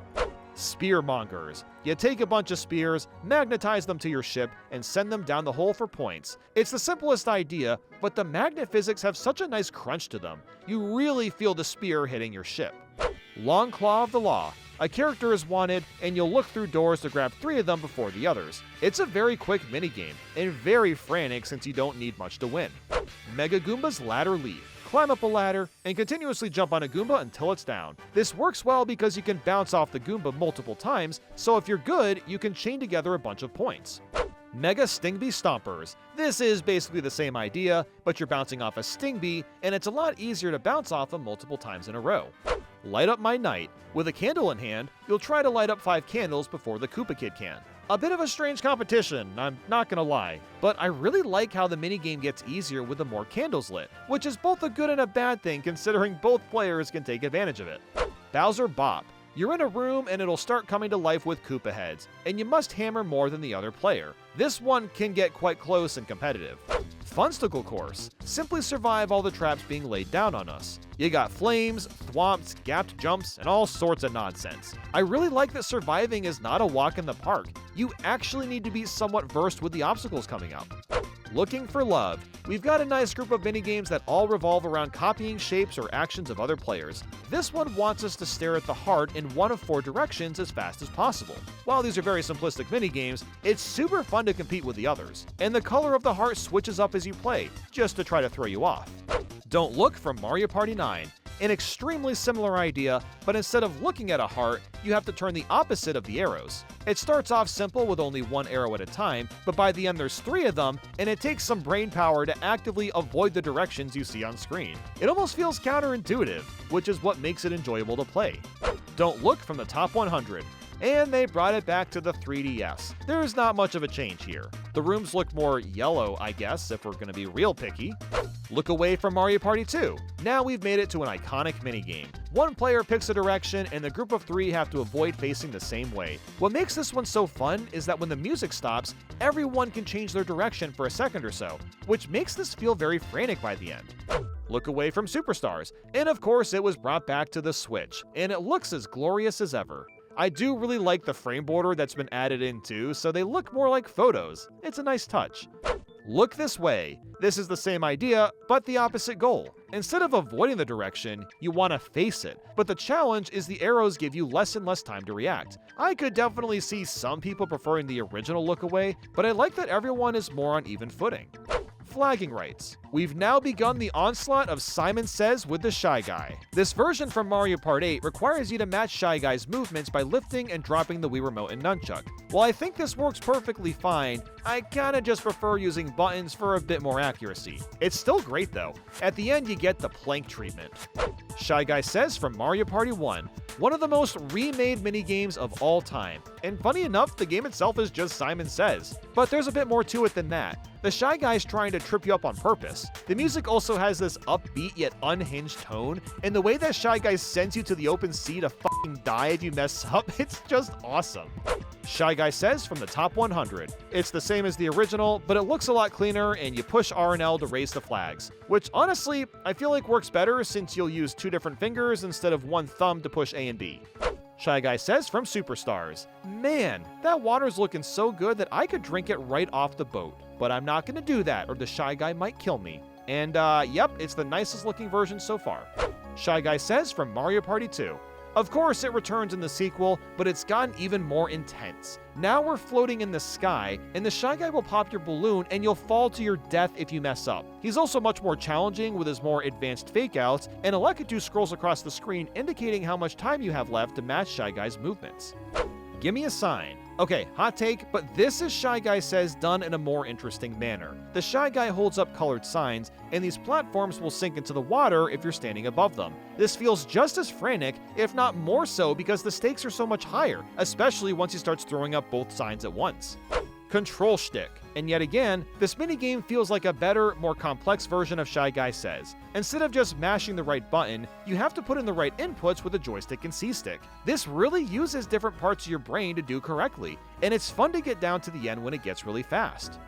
Spearmongers. You take a bunch of spears, magnetize them to your ship, and send them down the hole for points. It's the simplest idea, but the magnet physics have such a nice crunch to them. You really feel the spear hitting your ship. Long Claw of the Law. A character is wanted, and you'll look through doors to grab 3 of them before the others. It's a very quick minigame, and very frantic since you don't need much to win. Mega Goomba's Ladder Leap. climb up a ladder, and continuously jump on a Goomba until it's down. This works well because you can bounce off the Goomba multiple times, so if you're good, you can chain together a bunch of points. Mega Stingbee Stompers. This is basically the same idea, but you're bouncing off a Stingbee, and it's a lot easier to bounce off them multiple times in a row. Light Up My Night. With a candle in hand, you'll try to light up 5 candles before the Koopa Kid can. A bit of a strange competition, I'm not gonna lie, but I really like how the minigame gets easier with the more candles lit, which is both a good and a bad thing considering both players can take advantage of it. Bowser Bop. You're in a room and it'll start coming to life with Koopa heads, and you must hammer more than the other player. This one can get quite close and competitive. Funsticle Course. Simply survive all the traps being laid down on us. You got flames, thwomps, gapped jumps, and all sorts of nonsense. I really like that surviving is not a walk in the park. You actually need to be somewhat versed with the obstacles coming up. Looking for Love. We've got a nice group of minigames that all revolve around copying shapes or actions of other players. This one wants us to stare at the heart in one of 4 directions as fast as possible. While these are very simplistic minigames, it's super fun to compete with the others, and the color of the heart switches up as you play, just to try to throw you off. Don't Look from Mario Party 9. An extremely similar idea, but instead of looking at a heart, you have to turn the opposite of the arrows. It starts off simple with only 1 arrow at a time, but by the end there's 3 of them, and it takes some brain power to actively avoid the directions you see on screen. It almost feels counterintuitive, which is what makes it enjoyable to play. Don't Look from the Top 100. And they brought it back to the 3DS. There's not much of a change here. The rooms look more yellow, I guess, if we're gonna be real picky. Look Away from Mario Party 2. Now we've made it to an iconic minigame. 1 player picks a direction, and the group of 3 have to avoid facing the same way. What makes this one so fun is that when the music stops, everyone can change their direction for a second or so, which makes this feel very frantic by the end. Look Away from Superstars. And of course, it was brought back to the Switch, and it looks as glorious as ever. I do really like the frame border that's been added in too, so they look more like photos. It's a nice touch. Look This Way. This is the same idea, but the opposite goal. Instead of avoiding the direction, you want to face it, but the challenge is the arrows give you less and less time to react. I could definitely see some people preferring the original Look Away, but I like that everyone is more on even footing. Flagging rights. We've now begun the onslaught of Simon Says with the Shy Guy. This version from Mario Part 8 requires you to match Shy Guy's movements by lifting and dropping the Wii Remote and Nunchuck. While I think this works perfectly fine, I kinda just prefer using buttons for a bit more accuracy. It's still great though. At the end you get the plank treatment. Shy Guy Says from Mario Party 1. One of the most remade minigames of all time. And funny enough, the game itself is just Simon Says. But there's a bit more to it than that. The Shy Guy's trying to trip you up on purpose. The music also has this upbeat yet unhinged tone, and the way that Shy Guy sends you to the open sea to fucking die if you mess up, it's just awesome. Shy Guy Says from the Top 100. It's the same as the original, but it looks a lot cleaner, and you push R and L to raise the flags. Which honestly, I feel like works better since you'll use 2 different fingers instead of 1 thumb to push A and B. Shy Guy Says from Superstars. Man, that water's looking so good that I could drink it right off the boat. But I'm not gonna do that, or the Shy Guy might kill me. And yep, it's the nicest looking version so far. Shy Guy Says from Mario Party 2. Of course, it returns in the sequel, but it's gotten even more intense. Now we're floating in the sky, and the Shy Guy will pop your balloon and you'll fall to your death if you mess up. He's also much more challenging with his more advanced fake-outs, and a Lekatu scrolls across the screen indicating how much time you have left to match Shy Guy's movements. Gimme a Sign. Okay, hot take, but this is Shy Guy Says done in a more interesting manner. The Shy Guy holds up colored signs, and these platforms will sink into the water if you're standing above them. This feels just as frantic, if not more so, because the stakes are so much higher, especially once he starts throwing up both signs at once. Control Stick. And yet again, this minigame feels like a better, more complex version of Shy Guy Says. Instead of just mashing the right button, you have to put in the right inputs with the joystick and C-stick. This really uses different parts of your brain to do correctly, and it's fun to get down to the end when it gets really fast.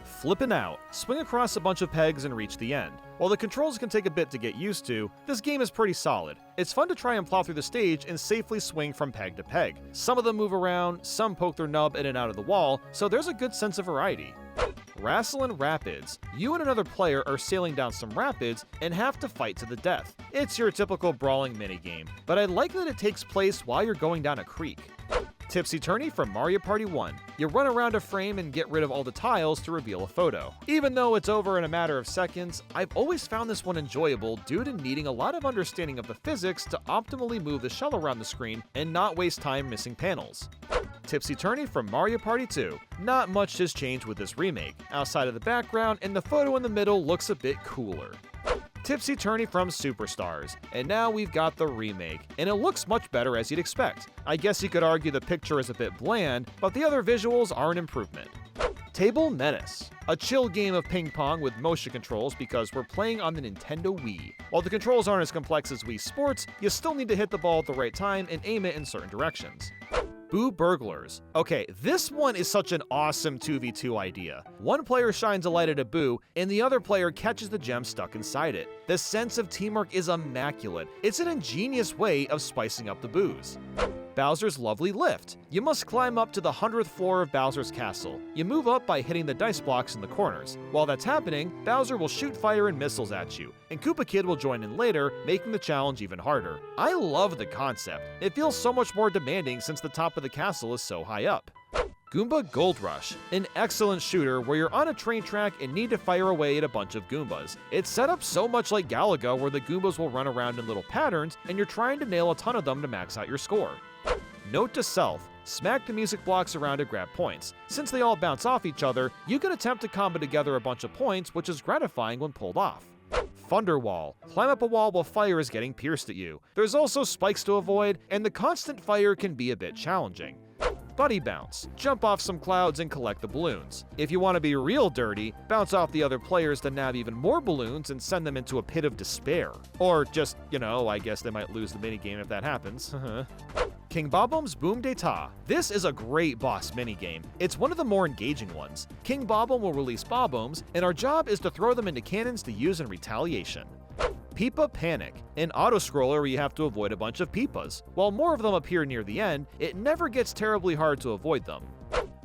Flippin' Out. Swing across a bunch of pegs and reach the end. While the controls can take a bit to get used to, this game is pretty solid. It's fun to try and plow through the stage and safely swing from peg to peg. Some of them move around, some poke their nub in and out of the wall, so there's a good sense of variety. Rasslin' Rapids. You and another player are sailing down some rapids and have to fight to the death. It's your typical brawling minigame, but I like that it takes place while you're going down a creek. Tipsy Tourney from Mario Party 1. You run around a frame and get rid of all the tiles to reveal a photo. Even though it's over in a matter of seconds, I've always found this one enjoyable due to needing a lot of understanding of the physics to optimally move the shell around the screen and not waste time missing panels. Tipsy Tourney from Mario Party 2. Not much has changed with this remake, outside of the background, and the photo in the middle looks a bit cooler. Tipsy Tourney from Superstars, and now we've got the remake, and it looks much better as you'd expect. I guess you could argue the picture is a bit bland, but the other visuals are an improvement. Table Menace. A chill game of ping pong with motion controls because we're playing on the Nintendo Wii. While the controls aren't as complex as Wii Sports, you still need to hit the ball at the right time and aim it in certain directions. Boo Burglars. Okay, this one is such an awesome 2v2 idea. One player shines a light at a boo, and the other player catches the gem stuck inside it. The sense of teamwork is immaculate. It's an ingenious way of spicing up the boos. Bowser's Lovely Lift. You must climb up to the 100th floor of Bowser's castle. You move up by hitting the dice blocks in the corners. While that's happening, Bowser will shoot fire and missiles at you, and Koopa Kid will join in later, making the challenge even harder. I love the concept. It feels so much more demanding since the top of the castle is so high up. Goomba Gold Rush, an excellent shooter where you're on a train track and need to fire away at a bunch of Goombas. It's set up so much like Galaga where the Goombas will run around in little patterns and you're trying to nail a ton of them to max out your score. Note to self, smack the music blocks around to grab points. Since they all bounce off each other, you can attempt to combo together a bunch of points, which is gratifying when pulled off. Thunderwall. Climb up a wall while fire is getting pierced at you. There's also spikes to avoid, and the constant fire can be a bit challenging. Buddy Bounce. Jump off some clouds and collect the balloons. If you want to be real dirty, bounce off the other players to nab even more balloons and send them into a pit of despair. Or just, I guess they might lose the minigame if that happens. King Bob-omb's Boom d'Etat. This is a great boss minigame. It's one of the more engaging ones. King Bob-omb will release Bob-ombs, and our job is to throw them into cannons to use in retaliation. Peepa Panic, an auto-scroller where you have to avoid a bunch of Peepas. While more of them appear near the end, it never gets terribly hard to avoid them.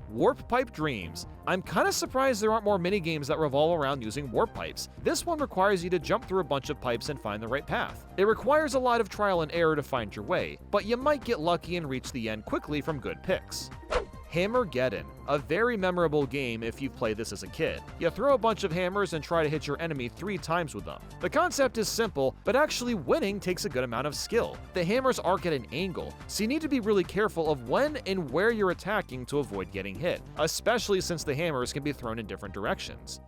Warp Pipe Dreams. I'm kinda surprised there aren't more minigames that revolve around using warp pipes. This one requires you to jump through a bunch of pipes and find the right path. It requires a lot of trial and error to find your way, but you might get lucky and reach the end quickly from good picks. Hammergeddon, a very memorable game if you've played this as a kid. You throw a bunch of hammers and try to hit your enemy 3 times with them. The concept is simple, but actually winning takes a good amount of skill. The hammers arc at an angle, so you need to be really careful of when and where you're attacking to avoid getting hit, especially since the hammers can be thrown in different directions.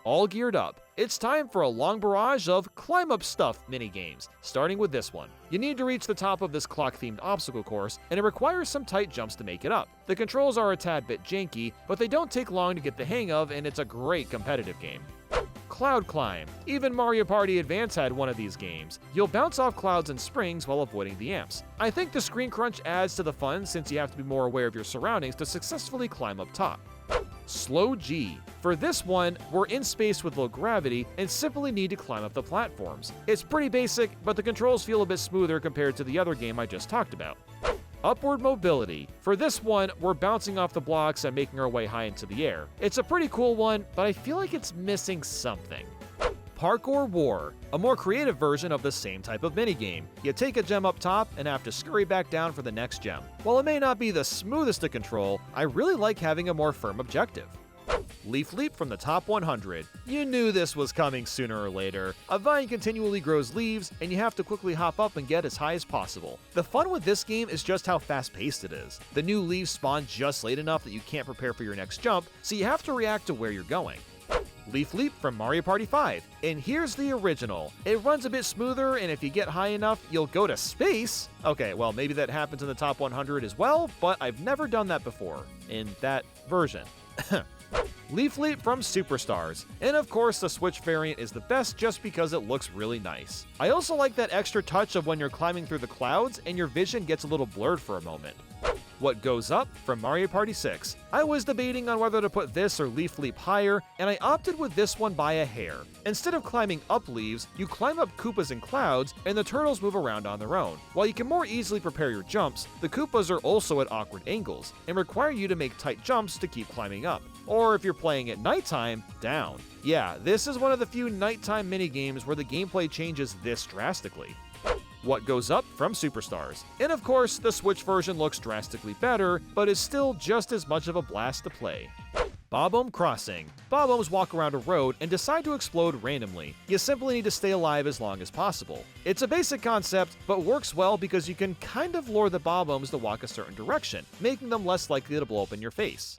All geared up, it's time for a long barrage of climb-up stuff minigames, starting with this one. You need to reach the top of this clock-themed obstacle course, and it requires some tight jumps to make it up. The controls are a tad bit janky, but they don't take long to get the hang of, and it's a great competitive game. Cloud Climb. Even Mario Party Advance had one of these games. You'll bounce off clouds and springs while avoiding the amps. I think the screen crunch adds to the fun since you have to be more aware of your surroundings to successfully climb up top. Slow G. For this one, we're in space with low gravity and simply need to climb up the platforms. It's pretty basic, but the controls feel a bit smoother compared to the other game I just talked about. Upward Mobility. For this one, we're bouncing off the blocks and making our way high into the air. It's a pretty cool one, but I feel like it's missing something. Parkour War, a more creative version of the same type of minigame. You take a gem up top and have to scurry back down for the next gem. While it may not be the smoothest to control, I really like having a more firm objective. Leaf Leap from the Top 100. You knew this was coming sooner or later. A vine continually grows leaves, and you have to quickly hop up and get as high as possible. The fun with this game is just how fast-paced it is. The new leaves spawn just late enough that you can't prepare for your next jump, so you have to react to where you're going. Leaf Leap from Mario Party 5. And here's the original. It runs a bit smoother, and if you get high enough, you'll go to space. Okay, well, maybe that happens in the top 100 as well, but I've never done that before, in that version. Leaf Leap from Superstars. And of course, the Switch variant is the best just because it looks really nice. I also like that extra touch of when you're climbing through the clouds and your vision gets a little blurred for a moment. What Goes Up from Mario Party 6. I was debating on whether to put this or Leaf Leap higher, and I opted with this one by a hair. Instead of climbing up leaves, you climb up Koopas and clouds, and the turtles move around on their own. While you can more easily prepare your jumps, the Koopas are also at awkward angles, and require you to make tight jumps to keep climbing up. Or if you're playing at nighttime, down. Yeah, this is one of the few nighttime minigames where the gameplay changes this drastically. What Goes Up from Superstars. And of course, the Switch version looks drastically better, but is still just as much of a blast to play. Bomb Crossing. Bombs walk around a road and decide to explode randomly. You simply need to stay alive as long as possible. It's a basic concept, but works well because you can kind of lure the bombs to walk a certain direction, making them less likely to blow up in your face.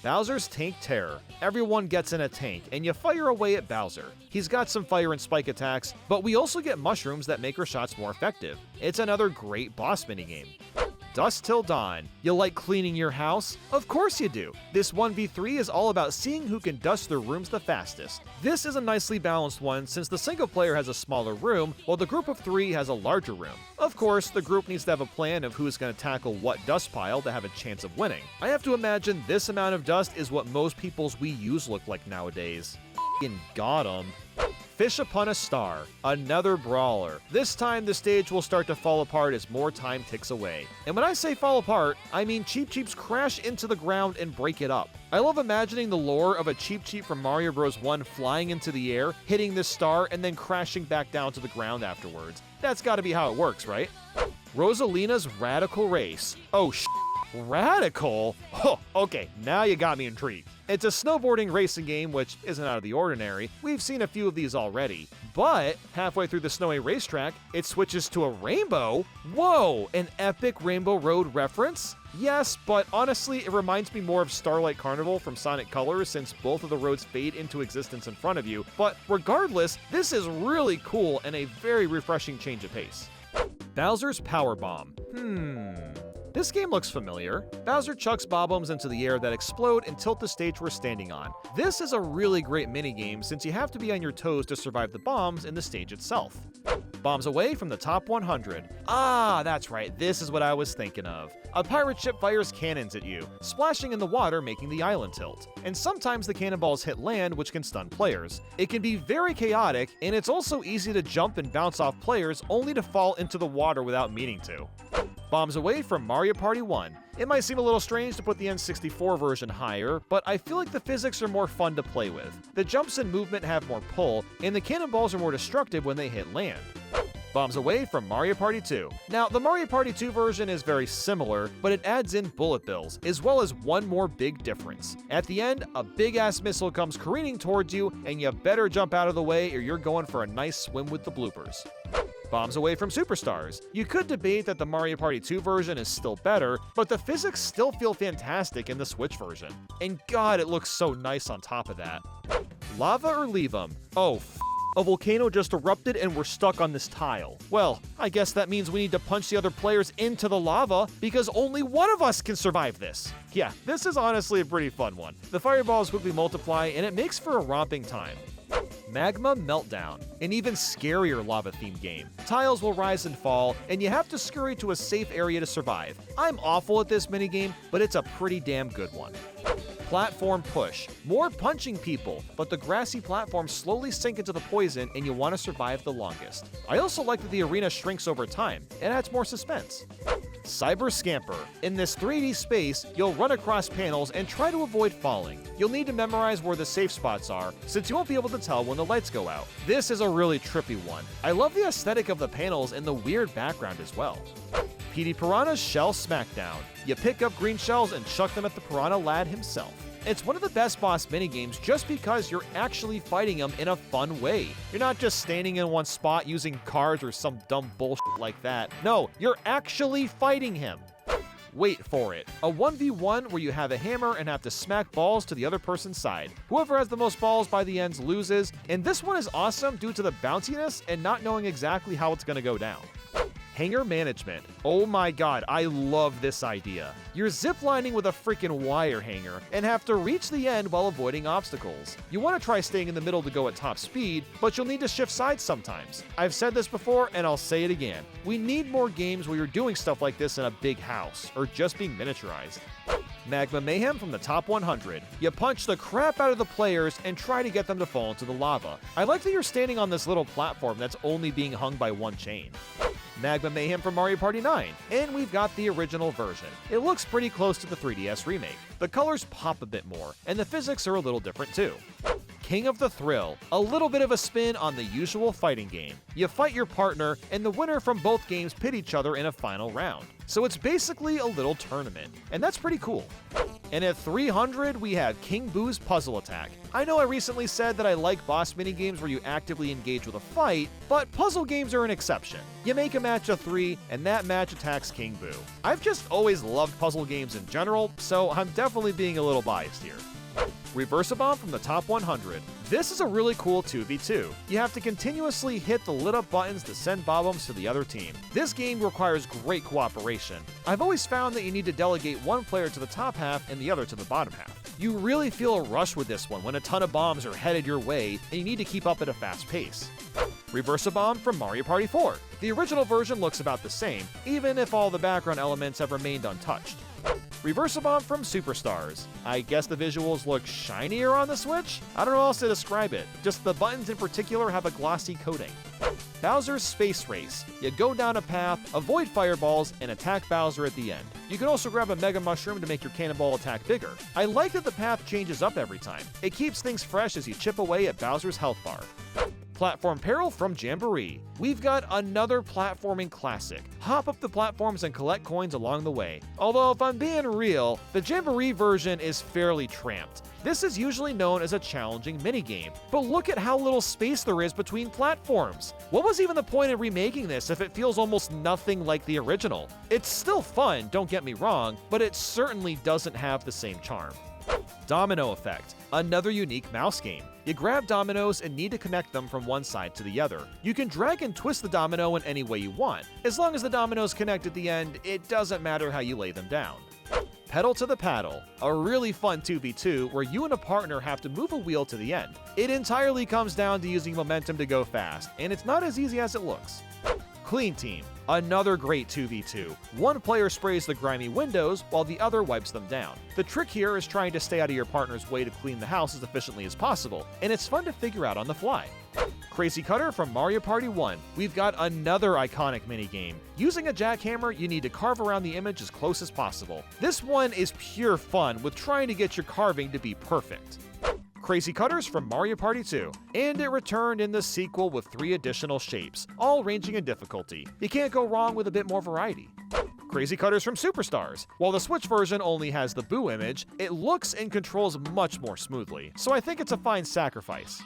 Bowser's Tank Terror. Everyone gets in a tank, and you fire away at Bowser. He's got some fire and spike attacks, but we also get mushrooms that make our shots more effective. It's another great boss minigame. Dusk Till Dawn. You like cleaning your house? Of course you do. This 1v3 is all about seeing who can dust their rooms the fastest. This is a nicely balanced one since the single player has a smaller room, while the group of 3 has a larger room. Of course, the group needs to have a plan of who's going to tackle what dust pile to have a chance of winning. I have to imagine this amount of dust is what most people's Wii U's look like nowadays. F***ing got 'em. Fish Upon a Star, another brawler. This time the stage will start to fall apart as more time ticks away. And when I say fall apart, I mean Cheep Cheeps crash into the ground and break it up. I love imagining the lore of a Cheep Cheep from Mario Bros. 1 flying into the air, hitting this star, and then crashing back down to the ground afterwards. That's gotta be how it works, right? Rosalina's Radical Race. Oh Radical? Oh, okay, now you got me intrigued. It's a snowboarding racing game which isn't out of the ordinary. We've seen a few of these already. But halfway through the snowy racetrack, it switches to a rainbow? Whoa, an epic Rainbow Road reference? Yes, but honestly, it reminds me more of Starlight Carnival from Sonic Colors since both of the roads fade into existence in front of you. But regardless, this is really cool and a very refreshing change of pace. Bowser's Power Bomb. This game looks familiar. Bowser chucks bombs into the air that explode and tilt the stage we're standing on. This is a really great minigame since you have to be on your toes to survive the bombs in the stage itself. Bombs away from the top 100. Ah, that's right, this is what I was thinking of. A pirate ship fires cannons at you, splashing in the water making the island tilt. And sometimes the cannonballs hit land, which can stun players. It can be very chaotic, and it's also easy to jump and bounce off players only to fall into the water without meaning to. Bombs away from Mario Party 1. It might seem a little strange to put the N64 version higher, but I feel like the physics are more fun to play with. The jumps and movement have more pull, and the cannonballs are more destructive when they hit land. Bombs away from Mario Party 2. Now, the Mario Party 2 version is very similar, but it adds in bullet bills, as well as one more big difference. At the end, a big-ass missile comes careening towards you, and you better jump out of the way or you're going for a nice swim with the bloopers. Bombs away from Superstars. You could debate that the Mario Party 2 version is still better, but the physics still feel fantastic in the Switch version. And god, it looks so nice on top of that. Lava or Leave 'em? Oh, a volcano just erupted and we're stuck on this tile. Well, I guess that means we need to punch the other players into the lava because only one of us can survive this. Yeah, this is honestly a pretty fun one. The fireballs quickly multiply and it makes for a romping time. Magma Meltdown, an even scarier lava-themed game. Tiles will rise and fall, and you have to scurry to a safe area to survive. I'm awful at this minigame, but it's a pretty damn good one. Platform Push. More punching people, but the grassy platforms slowly sink into the poison and you want to survive the longest. I also like that the arena shrinks over time. It adds more suspense. Cyber Scamper. In this 3D space, you'll run across panels and try to avoid falling. You'll need to memorize where the safe spots are, since you won't be able to tell when the lights go out. This is a really trippy one. I love the aesthetic of the panels and the weird background as well. Petey Piranha's Shell Smackdown. You pick up green shells and chuck them at the piranha lad himself. It's one of the best boss minigames just because you're actually fighting him in a fun way. You're not just standing in one spot using cards or some dumb bullshit like that. No, you're actually fighting him. Wait for it. A 1v1 where you have a hammer and have to smack balls to the other person's side. Whoever has the most balls by the end loses, and this one is awesome due to the bounciness and not knowing exactly how it's gonna go down. Hanger Management. Oh my god, I love this idea. You're ziplining with a freaking wire hanger and have to reach the end while avoiding obstacles. You want to try staying in the middle to go at top speed, but you'll need to shift sides sometimes. I've said this before and I'll say it again. We need more games where you're doing stuff like this in a big house, or just being miniaturized. Magma Mayhem from the top 100. You punch the crap out of the players and try to get them to fall into the lava. I like that you're standing on this little platform that's only being hung by one chain. Magma Mayhem from Mario Party 9, and we've got the original version. It looks pretty close to the 3DS remake. The colors pop a bit more, and the physics are a little different too. King of the Thrill, a little bit of a spin on the usual fighting game. You fight your partner, and the winner from both games pit each other in a final round. So it's basically a little tournament, and that's pretty cool. And at 300, we have King Boo's Puzzle Attack. I know I recently said that I like boss minigames where you actively engage with a fight, but puzzle games are an exception. You make a match of 3, and that match attacks King Boo. I've just always loved puzzle games in general, so I'm definitely being a little biased here. Reverse-A-Bomb from the top 100. This is a really cool 2v2. You have to continuously hit the lit-up buttons to send bob-ombs to the other team. This game requires great cooperation. I've always found that you need to delegate one player to the top half and the other to the bottom half. You really feel a rush with this one when a ton of bombs are headed your way and you need to keep up at a fast pace. Reverse-A-Bomb from Mario Party 4. The original version looks about the same, even if all the background elements have remained untouched. Reverse-A-Bomb from Superstars. I guess the visuals look shinier on the Switch? I don't know how else to describe it. Just the buttons in particular have a glossy coating. Bowser's Space Race. You go down a path, avoid fireballs, and attack Bowser at the end. You can also grab a Mega Mushroom to make your cannonball attack bigger. I like that the path changes up every time. It keeps things fresh as you chip away at Bowser's health bar. Platform Peril from Jamboree. We've got another platforming classic. Hop up the platforms and collect coins along the way. Although if I'm being real, the Jamboree version is fairly tramped. This is usually known as a challenging minigame, but look at how little space there is between platforms. What was even the point of remaking this if it feels almost nothing like the original? It's still fun, don't get me wrong, but it certainly doesn't have the same charm. Domino Effect, another unique mouse game. You grab dominoes and need to connect them from one side to the other. You can drag and twist the domino in any way you want. As long as the dominoes connect at the end, it doesn't matter how you lay them down. Pedal to the Paddle, a really fun 2v2 where you and a partner have to move a wheel to the end. It entirely comes down to using momentum to go fast, and it's not as easy as it looks. Clean Team, another great 2v2. One player sprays the grimy windows while the other wipes them down. The trick here is trying to stay out of your partner's way to clean the house as efficiently as possible, and it's fun to figure out on the fly. Crazy Cutter from Mario Party 1. We've got another iconic minigame. Using a jackhammer, you need to carve around the image as close as possible. This one is pure fun with trying to get your carving to be perfect. Crazy Cutters from Mario Party 2, and it returned in the sequel with 3 additional shapes, all ranging in difficulty. You can't go wrong with a bit more variety. Crazy Cutters from Superstars. While the Switch version only has the Boo image, it looks and controls much more smoothly, so I think it's a fine sacrifice.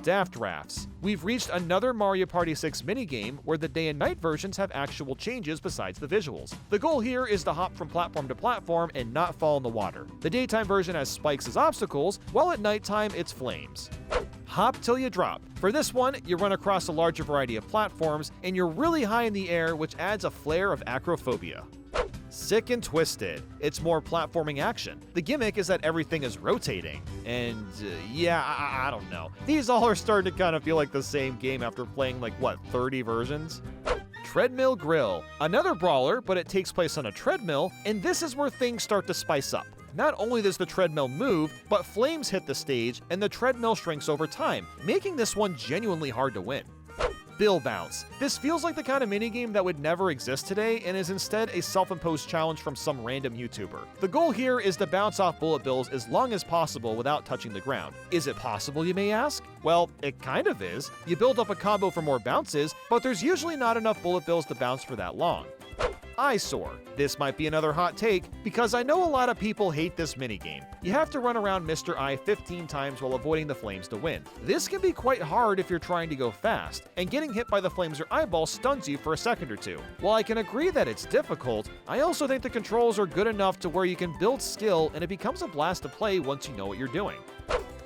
Daft Rafts. We've reached another Mario Party 6 minigame where the day and night versions have actual changes besides the visuals. The goal here is to hop from platform to platform and not fall in the water. The daytime version has spikes as obstacles, while at nighttime it's flames. Hop Till You Drop. For this one, you run across a larger variety of platforms, and you're really high in the air, which adds a flare of acrophobia. Sick and Twisted. It's more platforming action. The gimmick is that everything is rotating. And yeah, I don't know. These all are starting to kind of feel like the same game after playing 30 versions? Treadmill Grill. Another brawler, but it takes place on a treadmill, and this is where things start to spice up. Not only does the treadmill move, but flames hit the stage and the treadmill shrinks over time, making this one genuinely hard to win. Bill Bounce. This feels like the kind of minigame that would never exist today and is instead a self-imposed challenge from some random YouTuber. The goal here is to bounce off bullet bills as long as possible without touching the ground. Is it possible, you may ask? Well, it kind of is. You build up a combo for more bounces, but there's usually not enough bullet bills to bounce for that long. Eyesore. This might be another hot take, because I know a lot of people hate this minigame. You have to run around Mr. Eye 15 times while avoiding the flames to win. This can be quite hard if you're trying to go fast, and getting hit by the flames or eyeball stuns you for a second or two. While I can agree that it's difficult, I also think the controls are good enough to where you can build skill and it becomes a blast to play once you know what you're doing.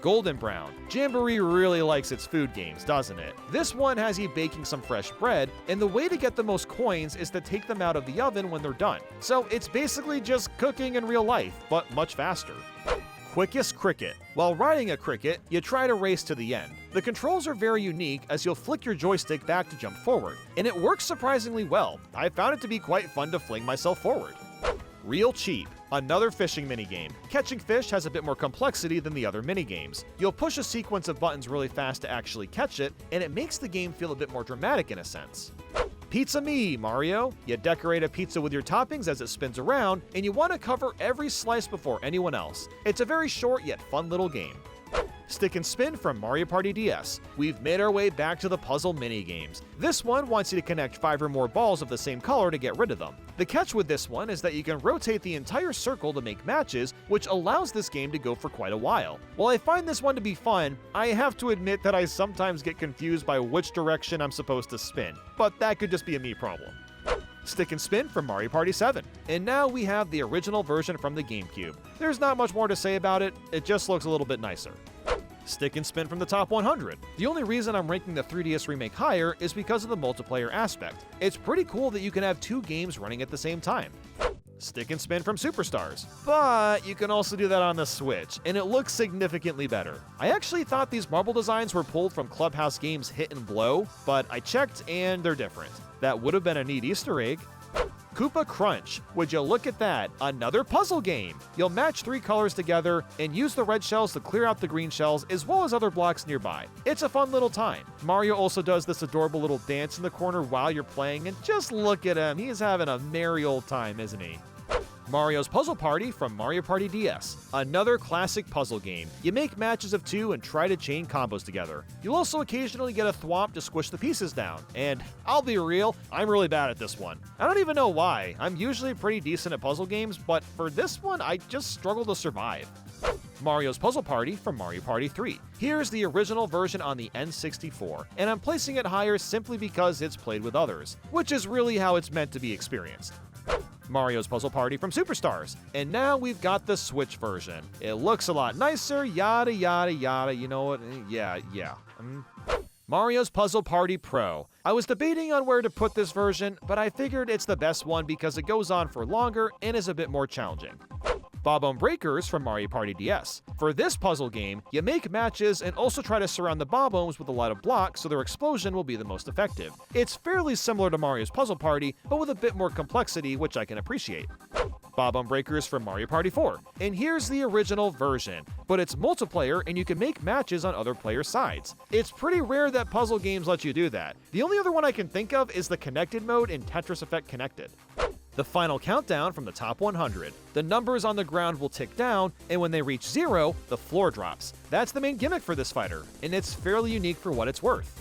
Golden Brown. Jamboree really likes its food games, doesn't it? This one has you baking some fresh bread, and the way to get the most coins is to take them out of the oven when they're done. So it's basically just cooking in real life, but much faster. Quickest Cricket. While riding a cricket, you try to race to the end. The controls are very unique as you'll flick your joystick back to jump forward, and it works surprisingly well. I found it to be quite fun to fling myself forward. Real Cheap. Another fishing minigame. Catching fish has a bit more complexity than the other minigames. You'll push a sequence of buttons really fast to actually catch it, and it makes the game feel a bit more dramatic in a sense. Pizza Me, Mario. You decorate a pizza with your toppings as it spins around, and you want to cover every slice before anyone else. It's a very short yet fun little game. Stick and Spin from Mario Party DS. We've made our way back to the puzzle mini-games. This one wants you to connect 5 or more balls of the same color to get rid of them. The catch with this one is that you can rotate the entire circle to make matches, which allows this game to go for quite a while. While I find this one to be fun, I have to admit that I sometimes get confused by which direction I'm supposed to spin, but that could just be a me problem. Stick and Spin from Mario Party 7. And now we have the original version from the GameCube. There's not much more to say about it, it just looks a little bit nicer. Stick and Spin from the top 100. The only reason I'm ranking the 3DS remake higher is because of the multiplayer aspect. It's pretty cool that you can have 2 games running at the same time. Stick and Spin from Superstars. But you can also do that on the Switch, and it looks significantly better. I actually thought these marble designs were pulled from Clubhouse Games' Hit and Blow, but I checked and they're different. That would have been a neat Easter egg. Koopa Crunch. Would you look at that? Another puzzle game! You'll match 3 colors together and use the red shells to clear out the green shells as well as other blocks nearby. It's a fun little time. Mario also does this adorable little dance in the corner while you're playing, and just look at him, he's having a merry old time, isn't he? Mario's Puzzle Party from Mario Party DS. Another classic puzzle game. You make matches of 2 and try to chain combos together. You'll also occasionally get a thwomp to squish the pieces down. And I'll be real, I'm really bad at this one. I don't even know why. I'm usually pretty decent at puzzle games, but for this one, I just struggle to survive. Mario's Puzzle Party from Mario Party 3. Here's the original version on the N64, and I'm placing it higher simply because it's played with others, which is really how it's meant to be experienced. Mario's Puzzle Party from Superstars. And now we've got the Switch version. It looks a lot nicer, yada yada yada, you know what? Yeah. Mario's Puzzle Party Pro. I was debating on where to put this version, but I figured it's the best one because it goes on for longer and is a bit more challenging. Bob-omb Breakers from Mario Party DS. For this puzzle game, you make matches and also try to surround the bob-ombs with a lot of blocks so their explosion will be the most effective. It's fairly similar to Mario's Puzzle Party, but with a bit more complexity, which I can appreciate. Bob-omb Breakers from Mario Party 4. And here's the original version, but it's multiplayer and you can make matches on other players' sides. It's pretty rare that puzzle games let you do that. The only other one I can think of is the Connected mode in Tetris Effect Connected. The final countdown from the top 100. The numbers on the ground will tick down, and when they reach 0, the floor drops. That's the main gimmick for this fighter, and it's fairly unique for what it's worth.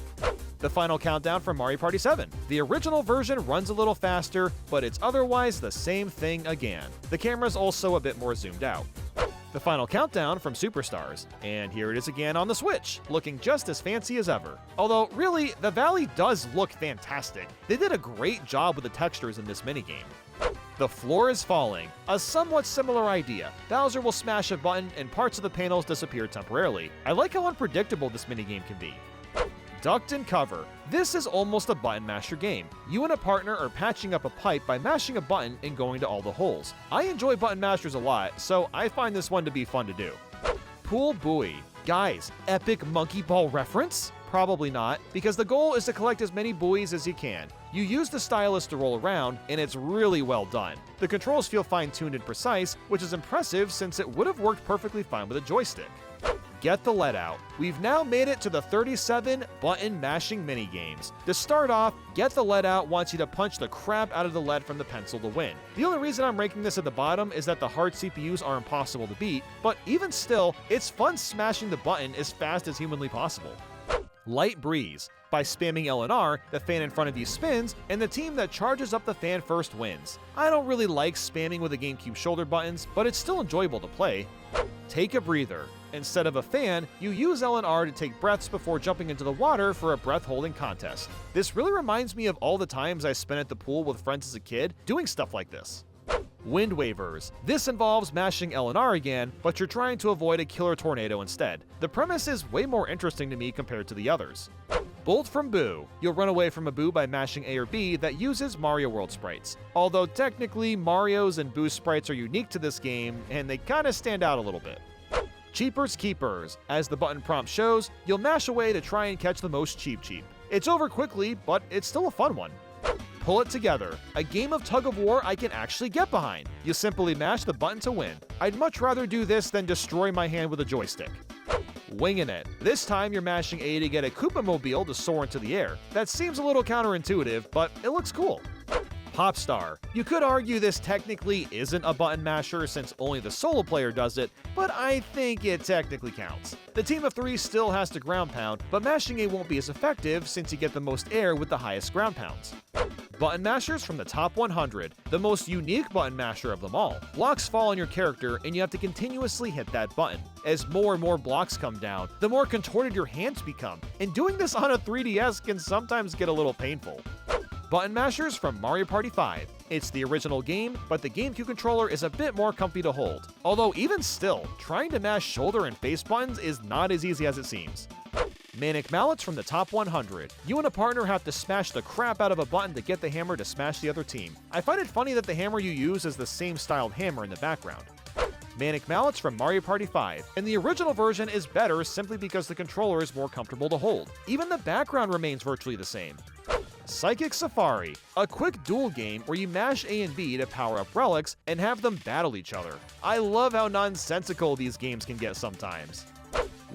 The final countdown from Mario Party 7. The original version runs a little faster, but it's otherwise the same thing again. The camera's also a bit more zoomed out. The final countdown from Superstars. And here it is again on the Switch, looking just as fancy as ever. Although, really, the valley does look fantastic. They did a great job with the textures in this minigame. The floor is falling. A somewhat similar idea. Bowser will smash a button and parts of the panels disappear temporarily. I like how unpredictable this minigame can be. Ducked and Cover. This is almost a button masher game. You and a partner are patching up a pipe by mashing a button and going to all the holes. I enjoy button mashers a lot, so I find this one to be fun to do. Pool Buoy. Guys, epic monkey ball reference? Probably not, because the goal is to collect as many buoys as you can. You use the stylus to roll around, and it's really well done. The controls feel fine-tuned and precise, which is impressive since it would have worked perfectly fine with a joystick. Get the Lead Out. We've now made it to the 37 button mashing minigames. To start off, Get the Lead Out wants you to punch the crap out of the lead from the pencil to win. The only reason I'm ranking this at the bottom is that the hard CPUs are impossible to beat, but even still, it's fun smashing the button as fast as humanly possible. Light Breeze. By spamming L and R, the fan in front of you spins, and the team that charges up the fan first wins. I don't really like spamming with the GameCube shoulder buttons, but it's still enjoyable to play. Take a Breather. Instead of a fan, you use L and R to take breaths before jumping into the water for a breath-holding contest. This really reminds me of all the times I spent at the pool with friends as a kid doing stuff like this. Wind Wavers. This involves mashing L and R again, but you're trying to avoid a killer tornado instead. The premise is way more interesting to me compared to the others. Bolt from Boo. You'll run away from a Boo by mashing A or B that uses Mario World sprites. Although technically, Mario's and Boo's sprites are unique to this game, and they kinda stand out a little bit. Cheapers Keepers. As the button prompt shows, you'll mash away to try and catch the most Cheep. It's over quickly, but it's still a fun one. Pull It Together. A game of tug-of-war I can actually get behind. You simply mash the button to win. I'd much rather do this than destroy my hand with a joystick. Wingin' It. This time you're mashing A to get a Koopa Mobile to soar into the air. That seems a little counterintuitive, but it looks cool. Popstar. You could argue this technically isn't a button masher since only the solo player does it, but I think it technically counts. The team of 3 still has to ground pound, but mashing A won't be as effective since you get the most air with the highest ground pounds. Button mashers from the top 100, the most unique button masher of them all. Blocks fall on your character and you have to continuously hit that button. As more and more blocks come down, the more contorted your hands become, and doing this on a 3DS can sometimes get a little painful. Button mashers from Mario Party 5. It's the original game, but the GameCube controller is a bit more comfy to hold. Although even still, trying to mash shoulder and face buttons is not as easy as it seems. Manic Mallets from the top 100. You and a partner have to smash the crap out of a button to get the hammer to smash the other team. I find it funny that the hammer you use is the same styled hammer in the background. Manic Mallets from Mario Party 5, and the original version is better simply because the controller is more comfortable to hold. Even the background remains virtually the same. Psychic Safari, a quick duel game where you mash A and B to power up relics and have them battle each other. I love how nonsensical these games can get sometimes.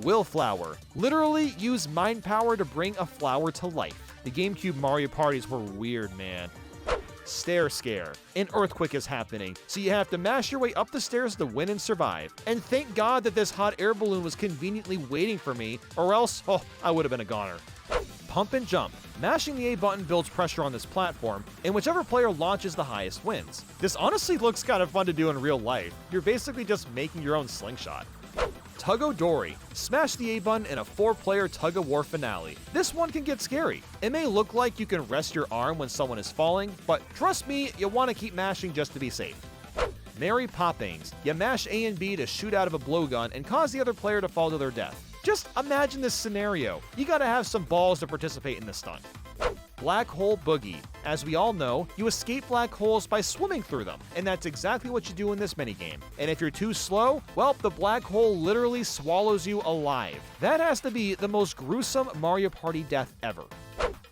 Willflower, literally use mind power to bring a flower to life. The GameCube Mario parties were weird, man. Stair Scare. An earthquake is happening, so you have to mash your way up the stairs to win and survive. And thank God that this hot air balloon was conveniently waiting for me, or else, I would have been a goner. Pump and Jump. Mashing the A button builds pressure on this platform, and whichever player launches the highest wins. This honestly looks kind of fun to do in real life. You're basically just making your own slingshot. Tug-O-Dory. Smash the A button in a 4-player tug-of-war finale. This one can get scary. It may look like you can rest your arm when someone is falling, but trust me, you'll want to keep mashing just to be safe. Mary Poppins. You mash A and B to shoot out of a blowgun and cause the other player to fall to their death. Just imagine this scenario. You gotta have some balls to participate in this stunt. Black Hole Boogie. As we all know, you escape black holes by swimming through them, and that's exactly what you do in this minigame. And if you're too slow, well, the black hole literally swallows you alive. That has to be the most gruesome Mario Party death ever.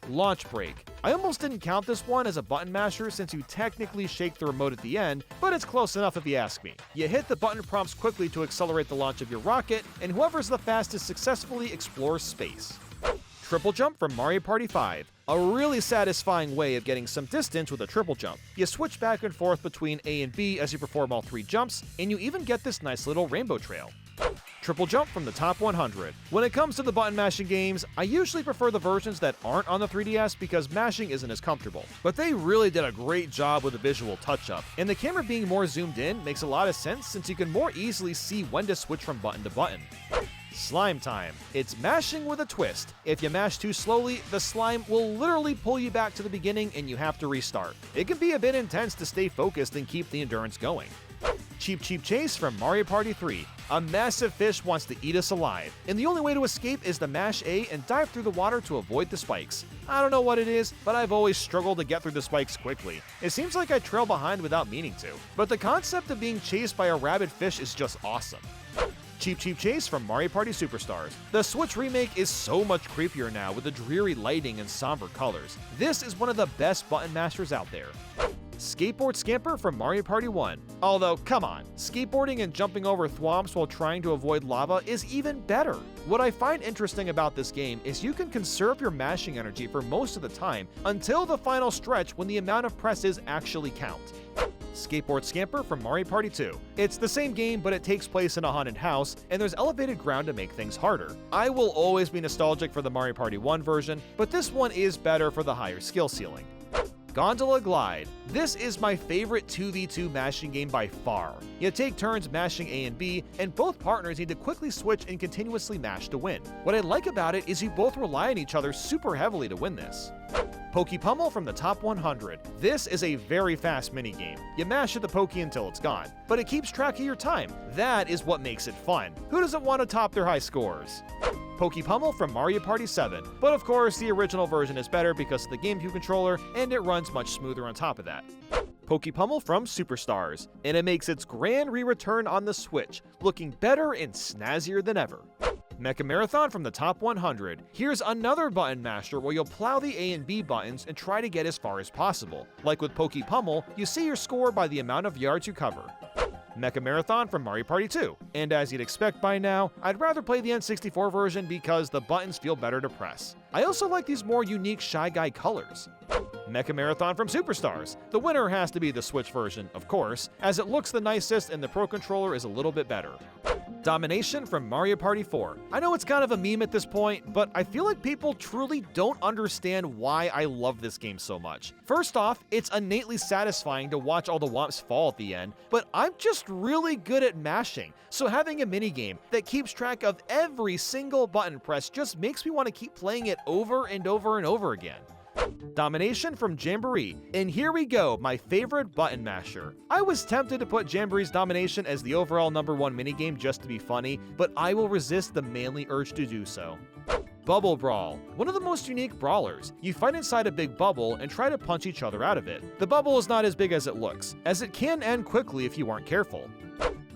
Launch Break. I almost didn't count this one as a button masher since you technically shake the remote at the end, but it's close enough if you ask me. You hit the button prompts quickly to accelerate the launch of your rocket, and whoever's the fastest successfully explores space. Triple Jump from Mario Party 5. A really satisfying way of getting some distance with a triple jump. You switch back and forth between A and B as you perform all 3 jumps, and you even get this nice little rainbow trail. Triple Jump from the top 100. When it comes to the button mashing games, I usually prefer the versions that aren't on the 3DS because mashing isn't as comfortable. But they really did a great job with the visual touch-up, and the camera being more zoomed in makes a lot of sense since you can more easily see when to switch from button to button. Slime Time. It's mashing with a twist. If you mash too slowly, the slime will literally pull you back to the beginning and you have to restart. It can be a bit intense to stay focused and keep the endurance going. Cheep Cheep Chase from Mario Party 3. A massive fish wants to eat us alive, and the only way to escape is to mash A and dive through the water to avoid the spikes. I don't know what it is, but I've always struggled to get through the spikes quickly. It seems like I trail behind without meaning to, but the concept of being chased by a rabid fish is just awesome. Cheep Cheep Chase from Mario Party Superstars. The Switch remake is so much creepier now with the dreary lighting and somber colors. This is one of the best button mashers out there. Skateboard Scamper from Mario Party 1. Although, come on, skateboarding and jumping over thwomps while trying to avoid lava is even better. What I find interesting about this game is you can conserve your mashing energy for most of the time until the final stretch when the amount of presses actually count. Skateboard Scamper from Mario Party 2. It's the same game, but it takes place in a haunted house, and there's elevated ground to make things harder. I will always be nostalgic for the Mario Party 1 version, but this one is better for the higher skill ceiling. Gondola Glide. This is my favorite 2v2 mashing game by far. You take turns mashing A and B, and both partners need to quickly switch and continuously mash to win. What I like about it is you both rely on each other super heavily to win this. Pokey Pummel from the top 100. This is a very fast minigame. You mash at the Pokey until it's gone, but it keeps track of your time. That is what makes it fun. Who doesn't want to top their high scores? Pokey Pummel from Mario Party 7. But of course, the original version is better because of the GameCube controller, and it runs much smoother on top of that. Pokey Pummel from Superstars, and it makes its grand re-return on the Switch, looking better and snazzier than ever. Mecha Marathon from the top 100. Here's another button masher where you'll plow the A and B buttons and try to get as far as possible. Like with Pokey Pummel, you see your score by the amount of yards you cover. Mecha Marathon from Mario Party 2. And as you'd expect by now, I'd rather play the N64 version because the buttons feel better to press. I also like these more unique Shy Guy colors. Mecha Marathon from Superstars. The winner has to be the Switch version, of course, as it looks the nicest and the Pro Controller is a little bit better. Domination from Mario Party 4. I know it's kind of a meme at this point, but I feel like people truly don't understand why I love this game so much. First off, it's innately satisfying to watch all the whomps fall at the end, but I'm just really good at mashing, so having a minigame that keeps track of every single button press just makes me want to keep playing it over and over and over again. Domination from Jamboree, and here we go, my favorite button masher. I was tempted to put Jamboree's Domination as the overall #1 minigame just to be funny, but I will resist the manly urge to do so. Bubble Brawl, one of the most unique brawlers. You fight inside a big bubble and try to punch each other out of it. The bubble is not as big as it looks, as it can end quickly if you aren't careful.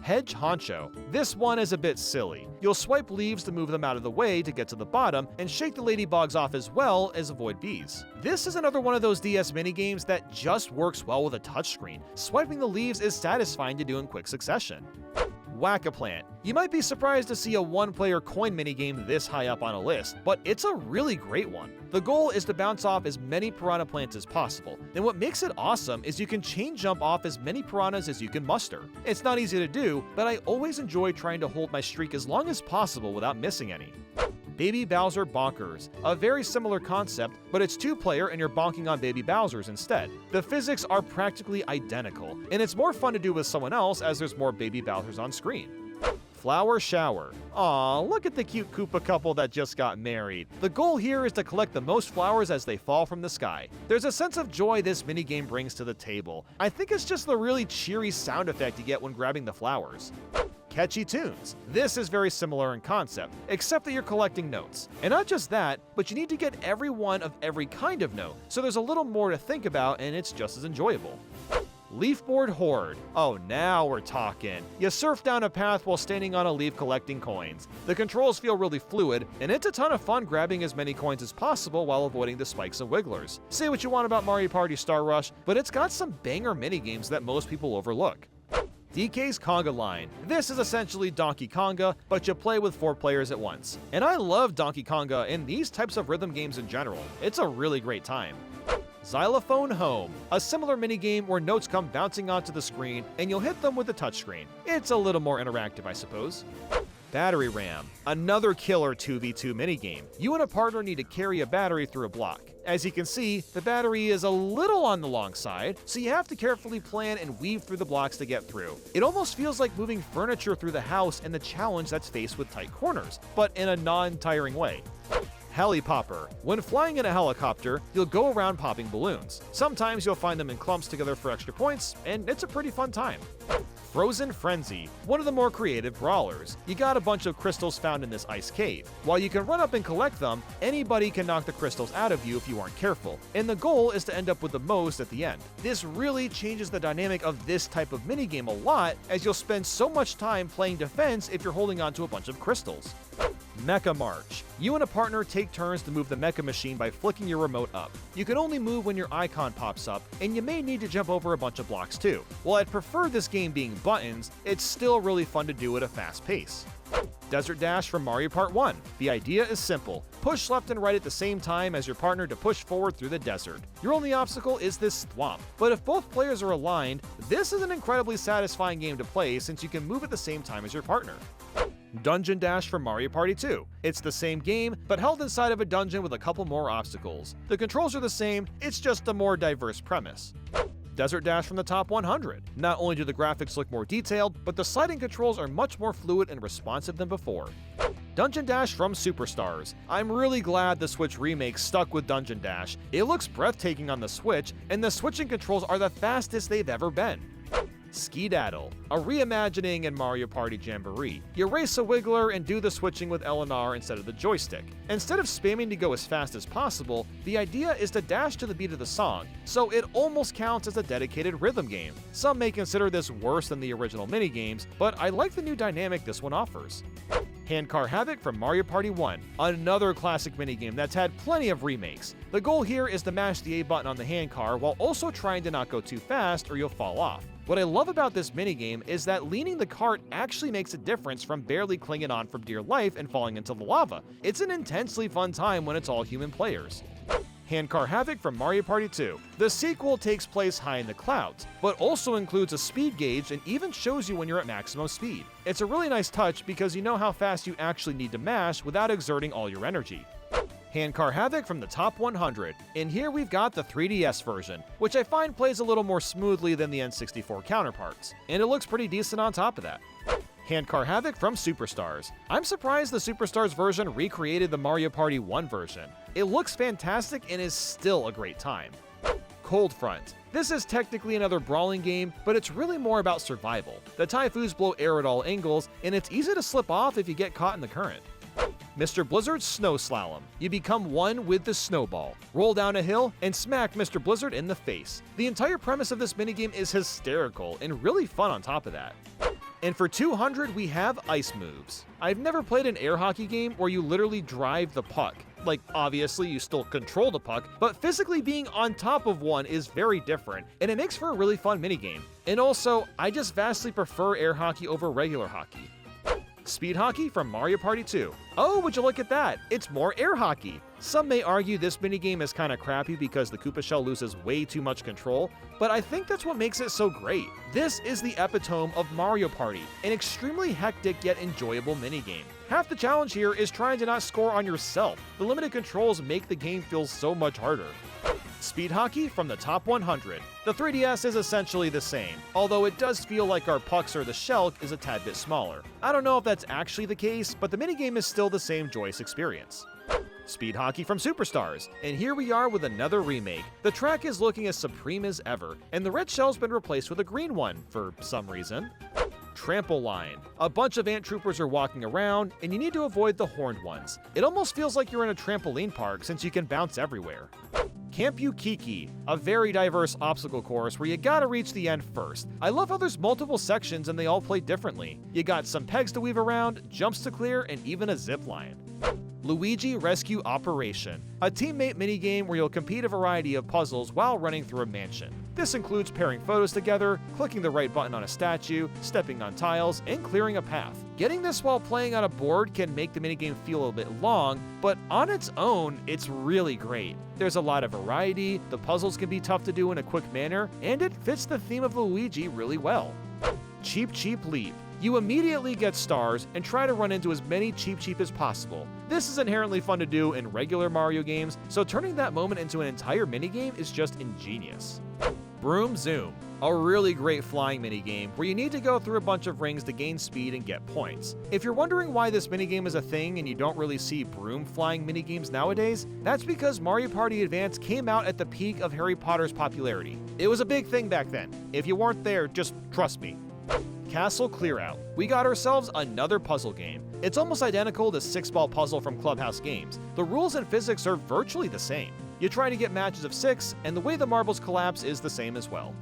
Hedge Honcho. This one is a bit silly. You'll swipe leaves to move them out of the way to get to the bottom, and shake the ladybugs off as well as avoid bees. This is another one of those DS minigames that just works well with a touchscreen. Swiping the leaves is satisfying to do in quick succession. Whack-A-Plant. You might be surprised to see a one-player coin minigame this high up on a list, but it's a really great one. The goal is to bounce off as many piranha plants as possible, and what makes it awesome is you can chain jump off as many piranhas as you can muster. It's not easy to do, but I always enjoy trying to hold my streak as long as possible without missing any. Baby Bowser Bonkers. A very similar concept, but it's two-player and you're bonking on Baby Bowsers instead. The physics are practically identical, and it's more fun to do with someone else as there's more Baby Bowsers on screen. Flower Shower. Aw, look at the cute Koopa couple that just got married. The goal here is to collect the most flowers as they fall from the sky. There's a sense of joy this minigame brings to the table. I think it's just the really cheery sound effect you get when grabbing the flowers. Catchy tunes. This is very similar in concept, except that you're collecting notes. And not just that, but you need to get every one of every kind of note, so there's a little more to think about and it's just as enjoyable. Leafboard Horde. Oh, now we're talking. You surf down a path while standing on a leaf collecting coins. The controls feel really fluid, and it's a ton of fun grabbing as many coins as possible while avoiding the spikes and wigglers. Say what you want about Mario Party Star Rush, but it's got some banger minigames that most people overlook. DK's Conga Line. This is essentially Donkey Konga, but you play with 4 players at once. And I love Donkey Konga and these types of rhythm games in general. It's a really great time. Xylophone Home, a similar minigame where notes come bouncing onto the screen and you'll hit them with the touchscreen. It's a little more interactive, I suppose. Battery Ram, another killer 2v2 minigame. You and a partner need to carry a battery through a block. As you can see, the battery is a little on the long side, so you have to carefully plan and weave through the blocks to get through. It almost feels like moving furniture through the house and the challenge that's faced with tight corners, but in a non-tiring way. Helipopper. When flying in a helicopter, you'll go around popping balloons. Sometimes you'll find them in clumps together for extra points, and it's a pretty fun time. Frozen Frenzy, one of the more creative brawlers. You got a bunch of crystals found in this ice cave. While you can run up and collect them, anybody can knock the crystals out of you if you aren't careful, and the goal is to end up with the most at the end. This really changes the dynamic of this type of minigame a lot, as you'll spend so much time playing defense if you're holding onto a bunch of crystals. Mecha March. You and a partner take turns to move the mecha machine by flicking your remote up. You can only move when your icon pops up, and you may need to jump over a bunch of blocks too. While I'd prefer this game being buttons, it's still really fun to do at a fast pace. Desert Dash from Mario Part 1. The idea is simple. Push left and right at the same time as your partner to push forward through the desert. Your only obstacle is this thwomp, but if both players are aligned, this is an incredibly satisfying game to play since you can move at the same time as your partner. Dungeon Dash from Mario Party 2. It's the same game, but held inside of a dungeon with a couple more obstacles. The controls are the same, it's just a more diverse premise. Desert Dash from the Top 100. Not only do the graphics look more detailed, but the sliding controls are much more fluid and responsive than before. Dungeon Dash from Superstars. I'm really glad the Switch remake stuck with Dungeon Dash. It looks breathtaking on the Switch, and the switching controls are the fastest they've ever been. Ski-Daddle, a reimagining in Mario Party Jamboree. You race a wiggler and do the switching with L and R instead of the joystick. Instead of spamming to go as fast as possible, the idea is to dash to the beat of the song, so it almost counts as a dedicated rhythm game. Some may consider this worse than the original minigames, but I like the new dynamic this one offers. Handcar Havoc from Mario Party 1, another classic minigame that's had plenty of remakes. The goal here is to mash the A button on the handcar while also trying to not go too fast or you'll fall off. What I love about this minigame is that leaning the cart actually makes a difference from barely clinging on for dear life and falling into the lava. It's an intensely fun time when it's all human players. Handcar Havoc from Mario Party 2. The sequel takes place high in the clouds, but also includes a speed gauge and even shows you when you're at maximum speed. It's a really nice touch because you know how fast you actually need to mash without exerting all your energy. Handcar Havoc from the top 100. In here we've got the 3DS version, which I find plays a little more smoothly than the N64 counterparts, and it looks pretty decent on top of that. Handcar Havoc from Superstars. I'm surprised the Superstars version recreated the Mario Party 1 version. It looks fantastic and is still a great time. Cold Front. This is technically another brawling game, but it's really more about survival. The Typhoons blow air at all angles, and it's easy to slip off if you get caught in the current. Mr. Blizzard's Snow Slalom. You become one with the snowball. Roll down a hill and smack Mr. Blizzard in the face. The entire premise of this minigame is hysterical and really fun on top of that. And for 200, we have Ice Moves. I've never played an air hockey game where you literally drive the puck. Like, obviously you still control the puck, but physically being on top of one is very different, and it makes for a really fun minigame. And also, I just vastly prefer air hockey over regular hockey. Speed Hockey from Mario Party 2. Oh, would you look at that? It's more air hockey. Some may argue this minigame is kinda crappy because the Koopa Shell loses way too much control, but I think that's what makes it so great. This is the epitome of Mario Party, an extremely hectic yet enjoyable minigame. Half the challenge here is trying to not score on yourself. The limited controls make the game feel so much harder. Speed Hockey from the top 100. The 3DS is essentially the same, although it does feel like our pucks or the shell is a tad bit smaller. I don't know if that's actually the case, but the minigame is still the same joyous experience. Speed Hockey from Superstars, and here we are with another remake. The track is looking as supreme as ever, and the red shell's been replaced with a green one, for some reason. Trample Line. A bunch of ant troopers are walking around, and you need to avoid the horned ones. It almost feels like you're in a trampoline park since you can bounce everywhere. Camp Yukiki, a very diverse obstacle course where you gotta reach the end first. I love how there's multiple sections and they all play differently. You got some pegs to weave around, jumps to clear, and even a zip line. Luigi Rescue Operation, a teammate minigame where you'll complete a variety of puzzles while running through a mansion. This includes pairing photos together, clicking the right button on a statue, stepping on tiles, and clearing a path. Getting this while playing on a board can make the minigame feel a bit long, but on its own, it's really great. There's a lot of variety, the puzzles can be tough to do in a quick manner, and it fits the theme of Luigi really well. Cheep Cheep Leap. You immediately get stars and try to run into as many Cheep Cheep as possible. This is inherently fun to do in regular Mario games, so turning that moment into an entire minigame is just ingenious. Broom Zoom, a really great flying minigame where you need to go through a bunch of rings to gain speed and get points. If you're wondering why this minigame is a thing and you don't really see broom flying minigames nowadays, that's because Mario Party Advance came out at the peak of Harry Potter's popularity. It was a big thing back then. If you weren't there, just trust me. Castle Clear Out. We got ourselves another puzzle game. It's almost identical to 6-Ball Puzzle from Clubhouse Games. The rules and physics are virtually the same. You try to get matches of 6, and the way the marbles collapse is the same as well.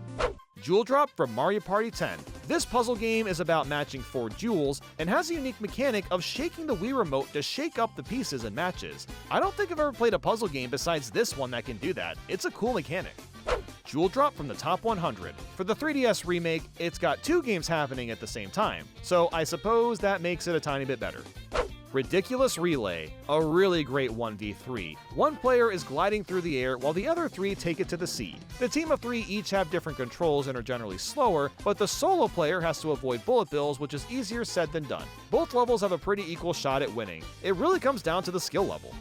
Jewel Drop from Mario Party 10. This puzzle game is about matching 4 jewels and has a unique mechanic of shaking the Wii Remote to shake up the pieces in matches. I don't think I've ever played a puzzle game besides this one that can do that. It's a cool mechanic. Jewel Drop from the top 100. For the 3DS remake, it's got 2 games happening at the same time, so I suppose that makes it a tiny bit better. Ridiculous Relay, a really great 1v3. One player is gliding through the air while the other 3 take it to the sea. The team of 3 each have different controls and are generally slower, but the solo player has to avoid bullet bills, which is easier said than done. Both levels have a pretty equal shot at winning. It really comes down to the skill level.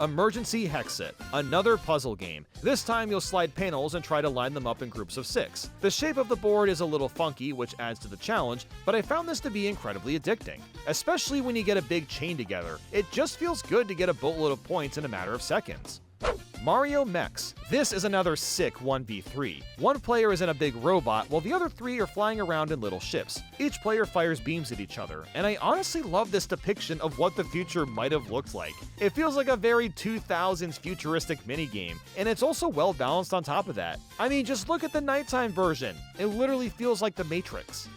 Emergency Hexit, another puzzle game. This time you'll slide panels and try to line them up in groups of 6. The shape of the board is a little funky, which adds to the challenge, but I found this to be incredibly addicting. Especially when you get a big chain together. It just feels good to get a boatload of points in a matter of seconds. Mario Mechs. This is another sick 1v3. One player is in a big robot while the other 3 are flying around in little ships. Each player fires beams at each other, and I honestly love this depiction of what the future might have looked like. It feels like a very 2000s futuristic minigame, and it's also well balanced on top of that. I mean, just look at the nighttime version. It literally feels like the Matrix.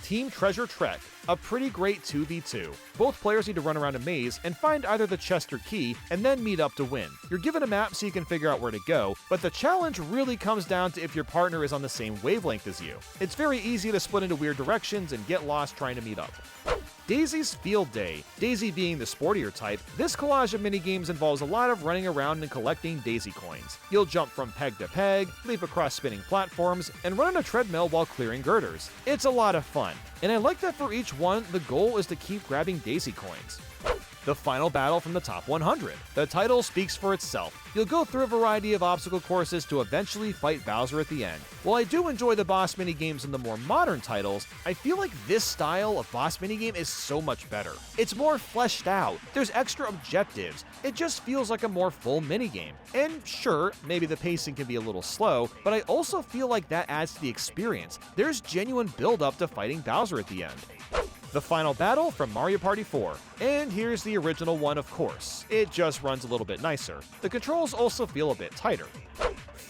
Team Treasure Trek, a pretty great 2v2. Both players need to run around a maze and find either the chest or key, and then meet up to win. You're given a map so you can figure out where to go, but the challenge really comes down to if your partner is on the same wavelength as you. It's very easy to split into weird directions and get lost trying to meet up. Daisy's Field Day. Daisy being the sportier type, this collage of minigames involves a lot of running around and collecting Daisy coins. You'll jump from peg to peg, leap across spinning platforms, and run on a treadmill while clearing girders. It's a lot of fun, and I like that for each one, the goal is to keep grabbing Daisy coins. The final battle from the top 100. The title speaks for itself. You'll go through a variety of obstacle courses to eventually fight Bowser at the end. While I do enjoy the boss minigames in the more modern titles, I feel like this style of boss minigame is so much better. It's more fleshed out, there's extra objectives, it just feels like a more full minigame. And sure, maybe the pacing can be a little slow, but I also feel like that adds to the experience. There's genuine build-up to fighting Bowser at the end. The final battle from Mario Party 4. And here's the original one, of course. It just runs a little bit nicer. The controls also feel a bit tighter.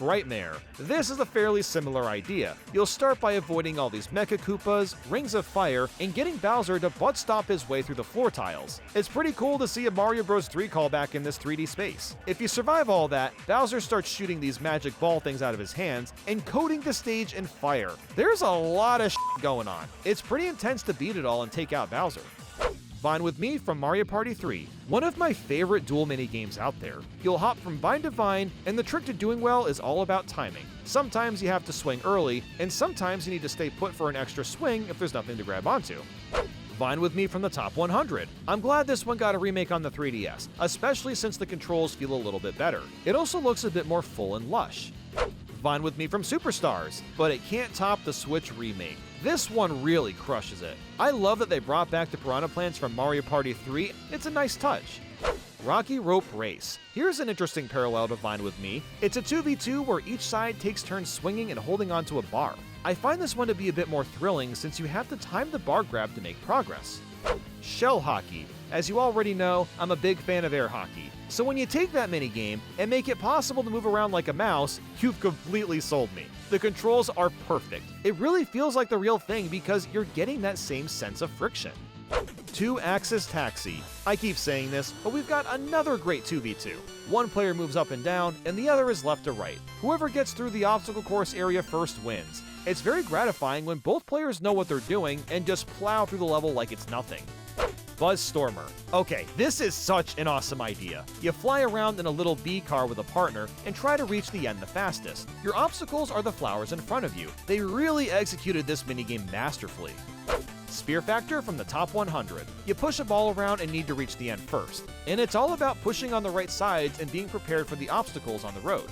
Frightmare. This is a fairly similar idea. You'll start by avoiding all these Mecha Koopas, rings of fire, and getting Bowser to butt stomp his way through the floor tiles. It's pretty cool to see a Mario Bros. 3 callback in this 3D space. If you survive all that, Bowser starts shooting these magic ball things out of his hands and coating the stage in fire. There's a lot of shit going on. It's pretty intense to beat it all and take out Bowser. Vine with Me from Mario Party 3, one of my favorite duel minigames out there. You'll hop from vine to vine, and the trick to doing well is all about timing. Sometimes you have to swing early, and sometimes you need to stay put for an extra swing if there's nothing to grab onto. Vine with Me from the top 100. I'm glad this one got a remake on the 3DS, especially since the controls feel a little bit better. It also looks a bit more full and lush. Vine with Me from Superstars, but it can't top the Switch remake. This one really crushes it. I love that they brought back the Piranha Plants from Mario Party 3, it's a nice touch. Rocky Rope Race. Here's an interesting parallel to Vine with Me. It's a 2v2 where each side takes turns swinging and holding onto a bar. I find this one to be a bit more thrilling since you have to time the bar grab to make progress. Shell Hockey. As you already know, I'm a big fan of air hockey. So when you take that minigame and make it possible to move around like a mouse, you've completely sold me. The controls are perfect. It really feels like the real thing because you're getting that same sense of friction. 2-Axis Taxi. I keep saying this, but we've got another great 2v2. One player moves up and down, and the other is left to right. Whoever gets through the obstacle course area first wins. It's very gratifying when both players know what they're doing and just plow through the level like it's nothing. Buzzstormer. Okay, this is such an awesome idea. You fly around in a little bee car with a partner and try to reach the end the fastest. Your obstacles are the flowers in front of you. They really executed this minigame masterfully. Spear Factor from the top 100. You push a ball around and need to reach the end first. And it's all about pushing on the right sides and being prepared for the obstacles on the road.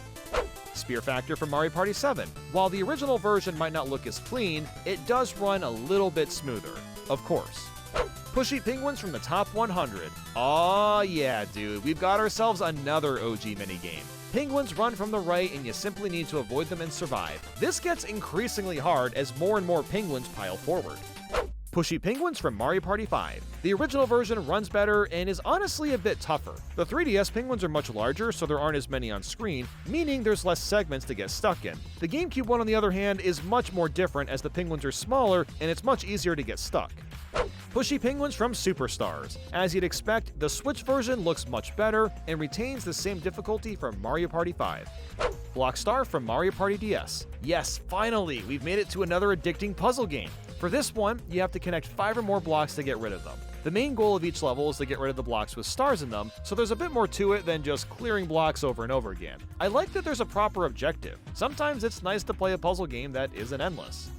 Spear Factor from Mario Party 7. While the original version might not look as clean, it does run a little bit smoother. Of course. Pushy Penguins from the top 100. Aw yeah, dude, we've got ourselves another OG minigame. Penguins run from the right and you simply need to avoid them and survive. This gets increasingly hard as more and more penguins pile forward. Pushy Penguins from Mario Party 5. The original version runs better and is honestly a bit tougher. The 3DS penguins are much larger, so there aren't as many on screen, meaning there's less segments to get stuck in. The GameCube one, on the other hand, is much more different as the penguins are smaller and it's much easier to get stuck. Pushy Penguins from Superstars. As you'd expect, the Switch version looks much better and retains the same difficulty from Mario Party 5. Blockstar from Mario Party DS. Yes, finally, we've made it to another addicting puzzle game. For this one, you have to connect 5 or more blocks to get rid of them. The main goal of each level is to get rid of the blocks with stars in them, so there's a bit more to it than just clearing blocks over and over again. I like that there's a proper objective. Sometimes it's nice to play a puzzle game that isn't endless.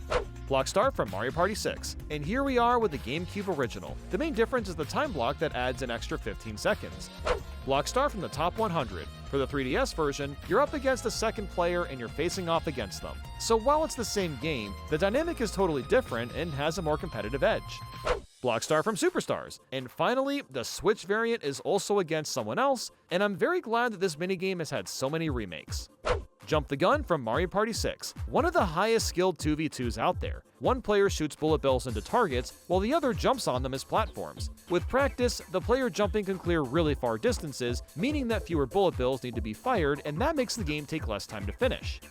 Blockstar from Mario Party 6. And here we are with the GameCube original. The main difference is the time block that adds an extra 15 seconds. Blockstar from the top 100. For the 3DS version, you're up against a second player and you're facing off against them. So while it's the same game, the dynamic is totally different and has a more competitive edge. Blockstar from Superstars. And finally, the Switch variant is also against someone else, and I'm very glad that this minigame has had so many remakes. Jump the Gun from Mario Party 6, one of the highest skilled 2v2s out there. One player shoots bullet bills into targets, while the other jumps on them as platforms. With practice, the player jumping can clear really far distances, meaning that fewer bullet bills need to be fired, and that makes the game take less time to finish.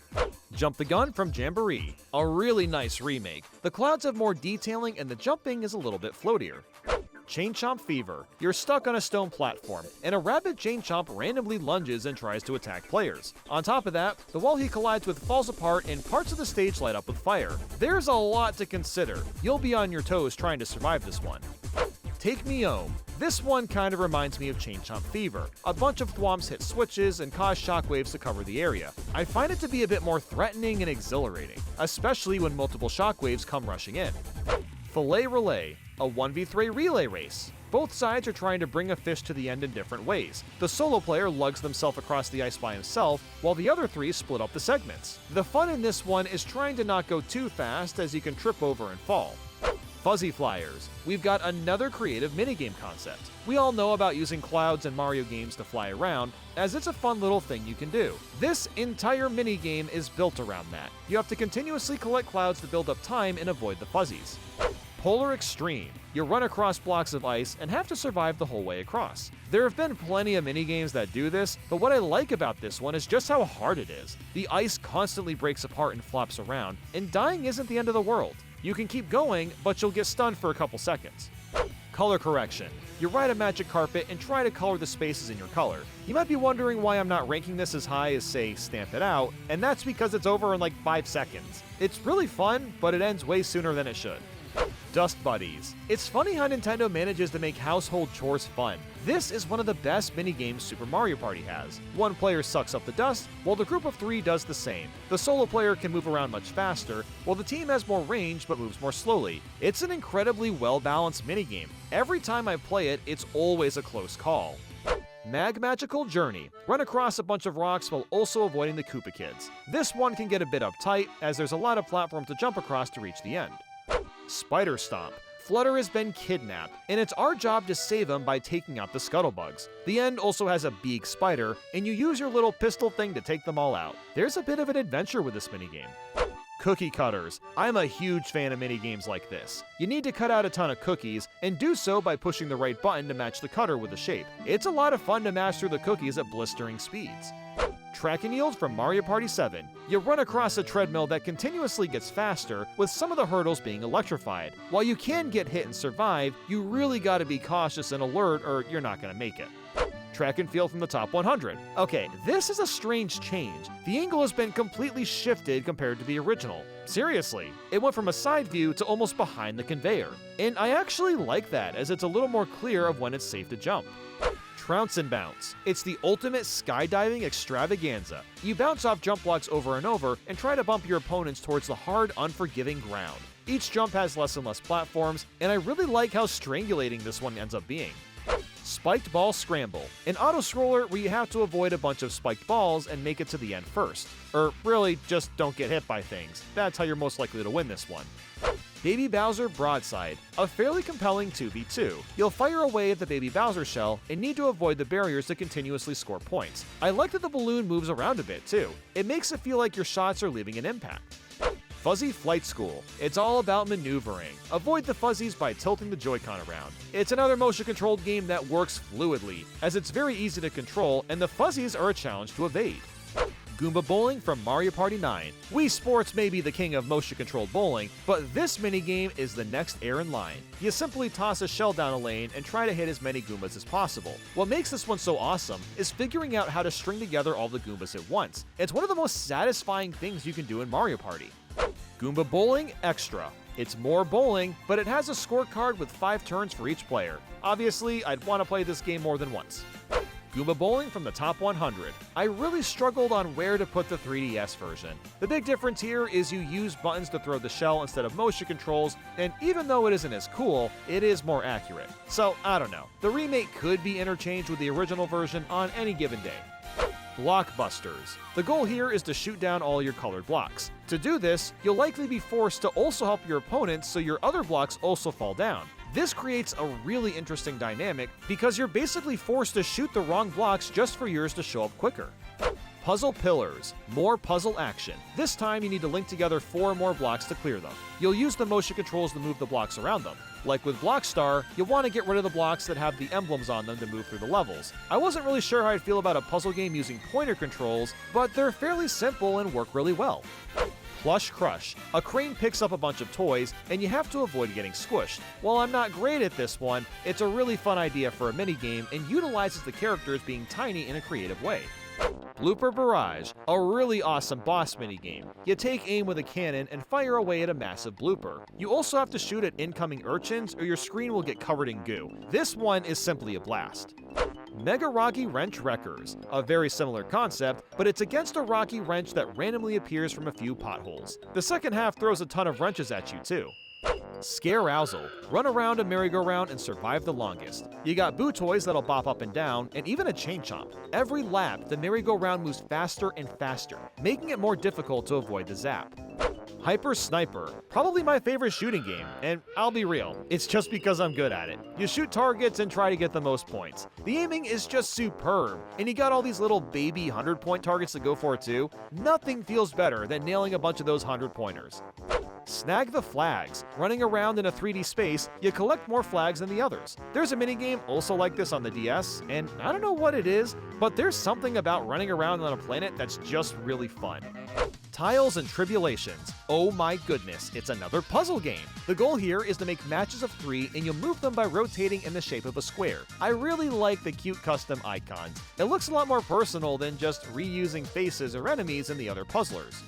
Jump the Gun from Jamboree, a really nice remake. The clouds have more detailing and the jumping is a little bit floatier. Chain Chomp Fever. You're stuck on a stone platform, and a rabid Chain Chomp randomly lunges and tries to attack players. On top of that, the wall he collides with falls apart and parts of the stage light up with fire. There's a lot to consider. You'll be on your toes trying to survive this one. Take Me Home. This one kind of reminds me of Chain Chomp Fever. A bunch of thwomps hit switches and cause shockwaves to cover the area. I find it to be a bit more threatening and exhilarating, especially when multiple shockwaves come rushing in. Filet Relay, a 1v3 relay race. Both sides are trying to bring a fish to the end in different ways. The solo player lugs themselves across the ice by himself, while the other three split up the segments. The fun in this one is trying to not go too fast, as you can trip over and fall. Fuzzy Flyers. We've got another creative minigame concept. We all know about using clouds in Mario games to fly around, as it's a fun little thing you can do. This entire minigame is built around that. You have to continuously collect clouds to build up time and avoid the fuzzies. Polar Extreme. You run across blocks of ice and have to survive the whole way across. There have been plenty of minigames that do this, but what I like about this one is just how hard it is. The ice constantly breaks apart and flops around, and dying isn't the end of the world. You can keep going, but you'll get stunned for a couple seconds. Color correction. You ride a magic carpet and try to color the spaces in your color. You might be wondering why I'm not ranking this as high as, say, Stamp It Out, and that's because it's over in like 5 seconds. It's really fun, but it ends way sooner than it should. Dust Buddies. It's funny how Nintendo manages to make household chores fun. This is one of the best minigames Super Mario Party has. One player sucks up the dust, while the group of 3 does the same. The solo player can move around much faster, while the team has more range but moves more slowly. It's an incredibly well-balanced minigame. Every time I play it, it's always a close call. Magical Journey. Run across a bunch of rocks while also avoiding the Koopa Kids. This one can get a bit uptight, as there's a lot of platform to jump across to reach the end. Spider Stomp. Flutter has been kidnapped, and it's our job to save him by taking out the scuttlebugs. The end also has a big spider, and you use your little pistol thing to take them all out. There's a bit of an adventure with this minigame. Cookie Cutters. I'm a huge fan of minigames like this. You need to cut out a ton of cookies, and do so by pushing the right button to match the cutter with the shape. It's a lot of fun to mash through the cookies at blistering speeds. Track and Yield from Mario Party 7. You run across a treadmill that continuously gets faster, with some of the hurdles being electrified. While you can get hit and survive, you really gotta be cautious and alert or you're not gonna make it. Track and Field from the Top 100. Okay, this is a strange change. The angle has been completely shifted compared to the original. Seriously, it went from a side view to almost behind the conveyor. And I actually like that, as it's a little more clear of when it's safe to jump. Trounce and Bounce. It's the ultimate skydiving extravaganza. You bounce off jump blocks over and over and try to bump your opponents towards the hard, unforgiving ground. Each jump has less and less platforms, and I really like how strangulating this one ends up being. Spiked Ball Scramble. An auto-scroller where you have to avoid a bunch of spiked balls and make it to the end first. Or really, just don't get hit by things. That's how you're most likely to win this one. Baby Bowser Broadside, a fairly compelling 2v2. You'll fire away at the Baby Bowser shell and need to avoid the barriers to continuously score points. I like that the balloon moves around a bit too. It makes it feel like your shots are leaving an impact. Fuzzy Flight School. It's all about maneuvering. Avoid the fuzzies by tilting the Joy-Con around. It's another motion-controlled game that works fluidly, as it's very easy to control and the fuzzies are a challenge to evade. Goomba Bowling from Mario Party 9. Wii Sports may be the king of motion-controlled bowling, but this minigame is the next heir in line. You simply toss a shell down a lane and try to hit as many Goombas as possible. What makes this one so awesome is figuring out how to string together all the Goombas at once. It's one of the most satisfying things you can do in Mario Party. Goomba Bowling Extra. It's more bowling, but it has a scorecard with 5 turns for each player. Obviously, I'd want to play this game more than once. Goomba Bowling from the Top 100. I really struggled on where to put the 3DS version. The big difference here is you use buttons to throw the shell instead of motion controls, and even though it isn't as cool, it is more accurate. So, I don't know. The remake could be interchanged with the original version on any given day. Blockbusters. The goal here is to shoot down all your colored blocks. To do this, you'll likely be forced to also help your opponents so your other blocks also fall down. This creates a really interesting dynamic because you're basically forced to shoot the wrong blocks just for yours to show up quicker. Puzzle Pillars. More puzzle action. This time you need to link together 4 more blocks to clear them. You'll use the motion controls to move the blocks around them. Like with Blockstar, you'll want to get rid of the blocks that have the emblems on them to move through the levels. I wasn't really sure how I'd feel about a puzzle game using pointer controls, but they're fairly simple and work really well. Plush Crush. A crane picks up a bunch of toys, and you have to avoid getting squished. While I'm not great at this one, it's a really fun idea for a minigame and utilizes the characters being tiny in a creative way. Blooper Barrage, a really awesome boss minigame. You take aim with a cannon and fire away at a massive blooper. You also have to shoot at incoming urchins or your screen will get covered in goo. This one is simply a blast. Mega Rocky Wrench Wreckers, a very similar concept, but it's against a rocky wrench that randomly appears from a few potholes. The second half throws a ton of wrenches at you too. Scare-Ousel, run around a merry-go-round and survive the longest. You got boo toys that'll bop up and down, and even a chain chomp. Every lap, the merry-go-round moves faster and faster, making it more difficult to avoid the zap. Hyper Sniper, probably my favorite shooting game, and I'll be real, it's just because I'm good at it. You shoot targets and try to get the most points. The aiming is just superb, and you got all these little baby 100-point targets to go for too. Nothing feels better than nailing a bunch of those 100-pointers. Snag the Flags. Running around in a 3D space, you collect more flags than the others. There's a minigame also like this on the DS, and I don't know what it is, but there's something about running around on a planet that's just really fun. Tiles and Tribulations. Oh my goodness, it's another puzzle game. The goal here is to make matches of 3 and you'll move them by rotating in the shape of a square. I really like the cute custom icons. It looks a lot more personal than just reusing faces or enemies in the other puzzlers.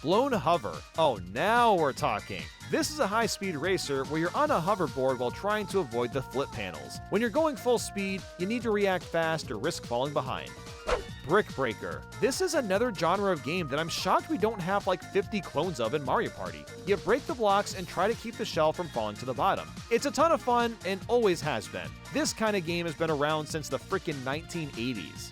Blown Hover. Oh, now we're talking. This is a high-speed racer where you're on a hoverboard while trying to avoid the flip panels. When you're going full speed, you need to react fast or risk falling behind. Brick Breaker. This is another genre of game that I'm shocked we don't have like 50 clones of in Mario Party. You break the blocks and try to keep the shell from falling to the bottom. It's a ton of fun and always has been. This kind of game has been around since the frickin' 1980s.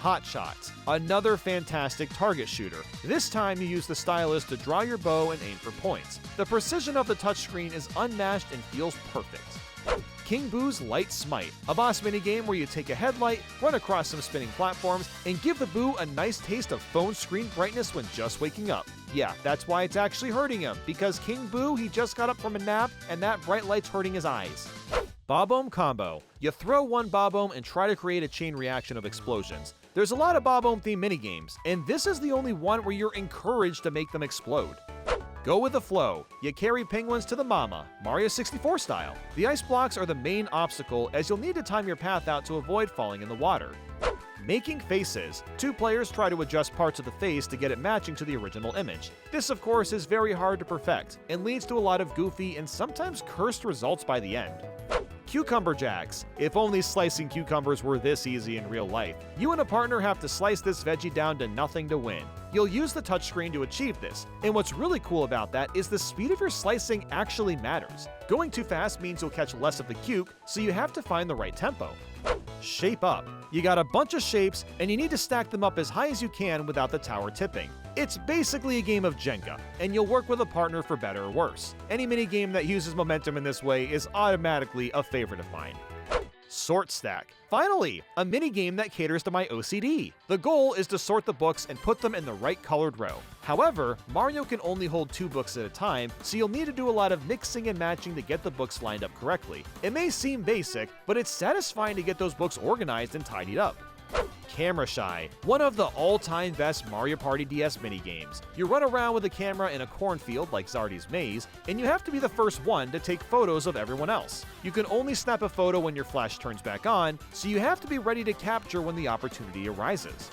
Hot Shots, another fantastic target shooter. This time you use the stylus to draw your bow and aim for points. The precision of the touchscreen is unmatched and feels perfect. King Boo's Light Smite, a boss minigame where you take a headlight, run across some spinning platforms, and give the Boo a nice taste of phone screen brightness when just waking up. Yeah, that's why it's actually hurting him, because King Boo, he just got up from a nap, and that bright light's hurting his eyes. Bob-Omb Combo. You throw one Bob-Omb and try to create a chain reaction of explosions. There's a lot of Bob-Omb themed minigames, and this is the only one where you're encouraged to make them explode. Go with the flow. You carry penguins to the mama, Mario 64 style. The ice blocks are the main obstacle as you'll need to time your path out to avoid falling in the water. Making faces. 2 players try to adjust parts of the face to get it matching to the original image. This, of course, is very hard to perfect and leads to a lot of goofy and sometimes cursed results by the end. Cucumber Jacks. If only slicing cucumbers were this easy in real life. You and a partner have to slice this veggie down to nothing to win. You'll use the touchscreen to achieve this, and what's really cool about that is the speed of your slicing actually matters. Going too fast means you'll catch less of the cuke, so you have to find the right tempo. Shape Up. You got a bunch of shapes, and you need to stack them up as high as you can without the tower tipping. It's basically a game of Jenga, and you'll work with a partner for better or worse. Any minigame that uses momentum in this way is automatically a favorite of mine. Sort Stack. Finally, a minigame that caters to my OCD. The goal is to sort the books and put them in the right colored row. However, Mario can only hold 2 books at a time, so you'll need to do a lot of mixing and matching to get the books lined up correctly. It may seem basic, but it's satisfying to get those books organized and tidied up. Camera Shy, one of the all-time best Mario Party DS minigames. You run around with a camera in a cornfield like Zardy's Maze, and you have to be the first one to take photos of everyone else. You can only snap a photo when your flash turns back on, so you have to be ready to capture when the opportunity arises.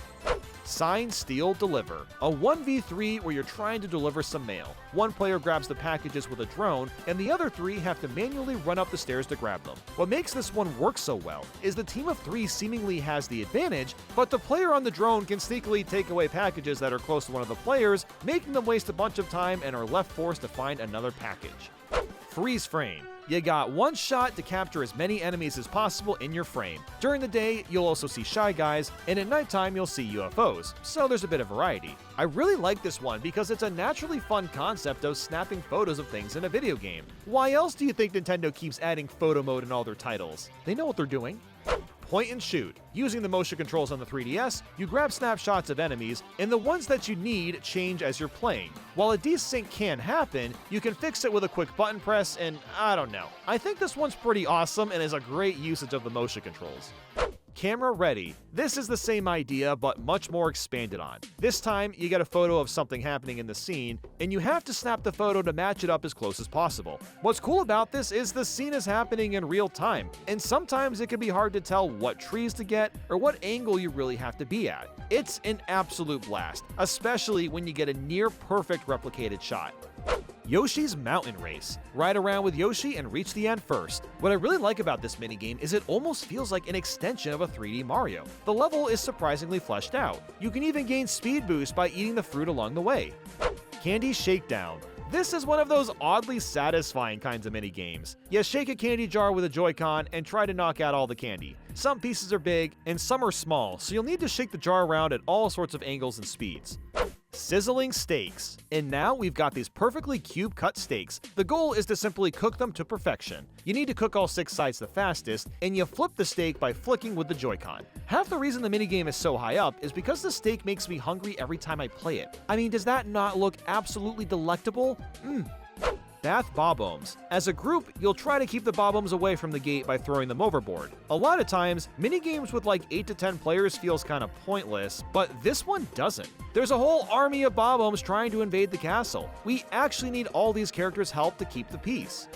Sign, Steal, Deliver, a 1v3 where you're trying to deliver some mail. One player grabs the packages with a drone, and the other 3 have to manually run up the stairs to grab them. What makes this one work so well is the team of 3 seemingly has the advantage, but the player on the drone can sneakily take away packages that are close to one of the players, making them waste a bunch of time and are left forced to find another package. Freeze Frame. You got one shot to capture as many enemies as possible in your frame. During the day, you'll also see Shy Guys, and at nighttime you'll see UFOs, so there's a bit of variety. I really like this one because it's a naturally fun concept of snapping photos of things in a video game. Why else do you think Nintendo keeps adding photo mode in all their titles? They know what they're doing. Point and shoot. Using the motion controls on the 3DS, you grab snapshots of enemies, and the ones that you need change as you're playing. While a desync can happen, you can fix it with a quick button press, and I don't know. I think this one's pretty awesome and is a great usage of the motion controls. Camera ready. This is the same idea, but much more expanded on. This time, you get a photo of something happening in the scene, and you have to snap the photo to match it up as close as possible. What's cool about this is the scene is happening in real time, and sometimes it can be hard to tell what trees to get or what angle you really have to be at. It's an absolute blast, especially when you get a near-perfect replicated shot. Yoshi's Mountain Race. Ride around with Yoshi and reach the end first. What I really like about this minigame is it almost feels like an extension of a 3D Mario. The level is surprisingly fleshed out. You can even gain speed boost by eating the fruit along the way. Candy Shakedown. This is one of those oddly satisfying kinds of minigames. You shake a candy jar with a Joy-Con and try to knock out all the candy. Some pieces are big and some are small, so you'll need to shake the jar around at all sorts of angles and speeds. Sizzling steaks. And now we've got these perfectly cube-cut steaks. The goal is to simply cook them to perfection. You need to cook all 6 sides the fastest, and you flip the steak by flicking with the Joy-Con. Half the reason the minigame is so high up is because the steak makes me hungry every time I play it. I mean, does that not look absolutely delectable? Bath Bob-Ohms. As a group, you'll try to keep the Bob-Ohms away from the gate by throwing them overboard. A lot of times, minigames with like 8 to 10 players feels kinda pointless, but this one doesn't. There's a whole army of Bob-Ohms trying to invade the castle. We actually need all these characters' help to keep the peace.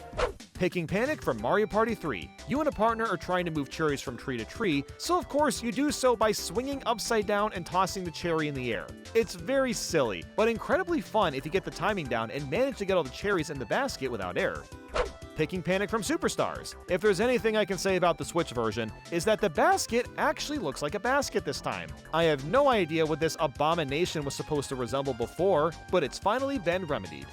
Picking Panic from Mario Party 3. You and a partner are trying to move cherries from tree to tree, so of course you do so by swinging upside down and tossing the cherry in the air. It's very silly, but incredibly fun if you get the timing down and manage to get all the cherries in the basket without error. Picking Panic from Superstars. If there's anything I can say about the Switch version, is that the basket actually looks like a basket this time. I have no idea what this abomination was supposed to resemble before, but it's finally been remedied.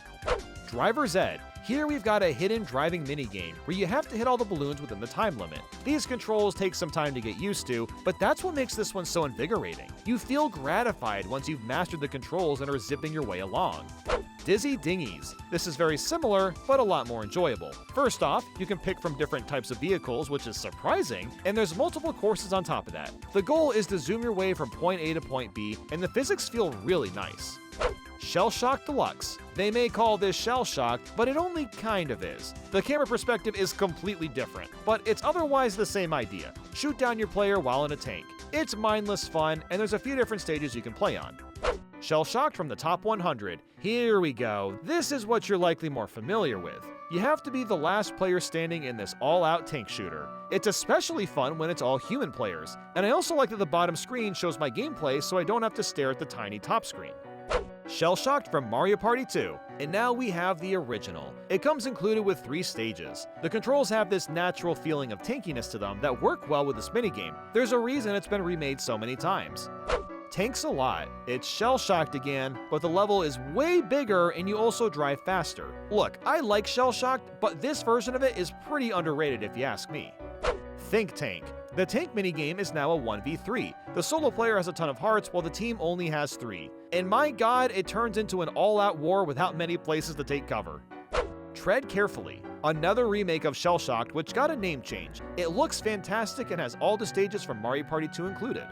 Driver's Ed. Here we've got a hidden driving minigame where you have to hit all the balloons within the time limit. These controls take some time to get used to, but that's what makes this one so invigorating. You feel gratified once you've mastered the controls and are zipping your way along. Dizzy Dinghies. This is very similar, but a lot more enjoyable. First off, you can pick from different types of vehicles, which is surprising, and there's multiple courses on top of that. The goal is to zoom your way from point A to point B, and the physics feel really nice. Shell Shock Deluxe. They may call this Shell Shocked, but it only kind of is. The camera perspective is completely different, but it's otherwise the same idea. Shoot down your player while in a tank. It's mindless fun, and there's a few different stages you can play on. Shell Shocked from the Top 100. Here we go. This is what you're likely more familiar with. You have to be the last player standing in this all-out tank shooter. It's especially fun when it's all human players, and I also like that the bottom screen shows my gameplay so I don't have to stare at the tiny top screen. Shell Shocked from Mario Party 2. And now we have the original. It comes included with 3 stages. The controls have this natural feeling of tankiness to them that work well with this minigame. There's a reason it's been remade so many times. Tanks a lot. It's Shell Shocked again, but the level is way bigger and you also drive faster. Look, I like Shell Shocked, but this version of it is pretty underrated if you ask me. Think Tank. The tank minigame is now a 1v3. The solo player has a ton of hearts while the team only has 3. And my god, it turns into an all-out war without many places to take cover. Tread Carefully. Another remake of Shell Shocked, which got a name change. It looks fantastic and has all the stages from Mario Party 2 included.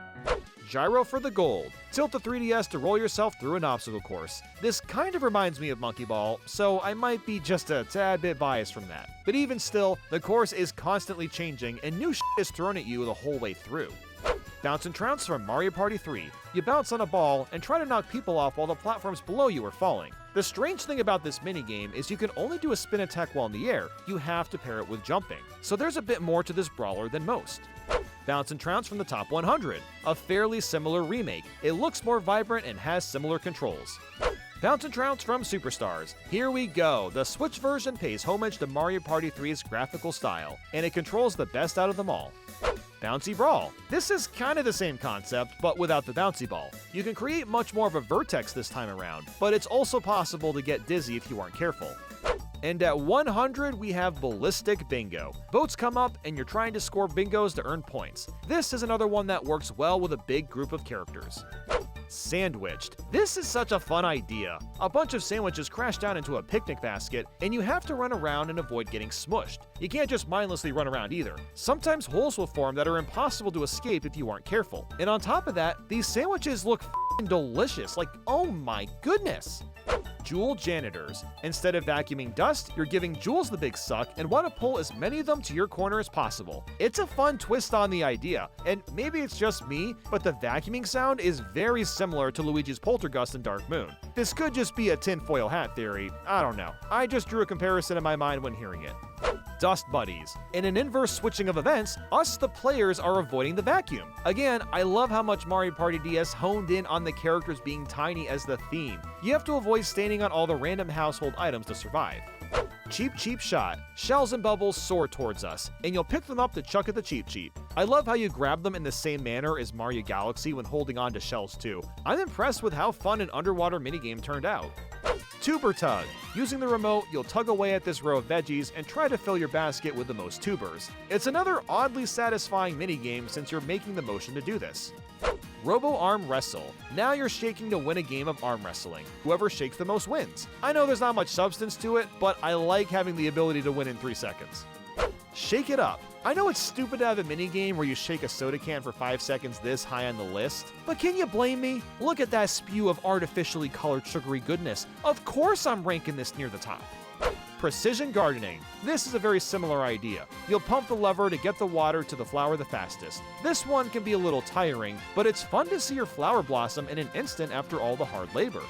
Gyro for the Gold. Tilt the 3DS to roll yourself through an obstacle course. This kind of reminds me of Monkey Ball, so I might be just a tad bit biased from that. But even still, the course is constantly changing and new shit is thrown at you the whole way through. Bounce and Trounce from Mario Party 3. You bounce on a ball and try to knock people off while the platforms below you are falling. The strange thing about this minigame is you can only do a spin attack while in the air. You have to pair it with jumping. So there's a bit more to this brawler than most. Bounce and Trounce from the Top 100, a fairly similar remake. It looks more vibrant and has similar controls. Bounce and Trounce from Superstars. Here we go. The Switch version pays homage to Mario Party 3's graphical style, and it controls the best out of them all. Bouncy Brawl. This is kind of the same concept, but without the bouncy ball. You can create much more of a vertex this time around, but it's also possible to get dizzy if you aren't careful. And at 100, we have Ballistic Bingo. Boats come up, and you're trying to score bingos to earn points. This is another one that works well with a big group of characters. Sandwiched. This is such a fun idea. A bunch of sandwiches crash down into a picnic basket, and you have to run around and avoid getting smushed. You can't just mindlessly run around either. Sometimes holes will form that are impossible to escape if you aren't careful. And on top of that, these sandwiches look f***ing delicious. Like, oh my goodness. Joule Janitors. Instead of vacuuming dust, you're giving Joules the big suck and want to pull as many of them to your corner as possible. It's a fun twist on the idea, and maybe it's just me, but the vacuuming sound is very similar to Luigi's Poltergust in Dark Moon. This could just be a tinfoil hat theory, I don't know. I just drew a comparison in my mind when hearing it. Dust Buddies. In an inverse switching of events, us the players are avoiding the vacuum. Again, I love how much Mario Party DS honed in on the characters being tiny as the theme. You have to avoid standing on all the random household items to survive. Cheep Cheep Shot. Shells and bubbles soar towards us, and you'll pick them up to chuck at the Cheep Cheep. I love how you grab them in the same manner as Mario Galaxy when holding on to shells too. I'm impressed with how fun an underwater minigame turned out. Tuber Tug. Using the remote, you'll tug away at this row of veggies and try to fill your basket with the most tubers. It's another oddly satisfying minigame since you're making the motion to do this. Robo Arm Wrestle. Now you're shaking to win a game of arm wrestling. Whoever shakes the most wins. I know there's not much substance to it, but I like having the ability to win in 3 seconds. Shake It Up. I know it's stupid to have a minigame where you shake a soda can for 5 seconds this high on the list, but can you blame me? Look at that spew of artificially colored sugary goodness. Of course I'm ranking this near the top. Precision Gardening. This is a very similar idea. You'll pump the lever to get the water to the flower the fastest. This one can be a little tiring, but it's fun to see your flower blossom in an instant after all the hard labor.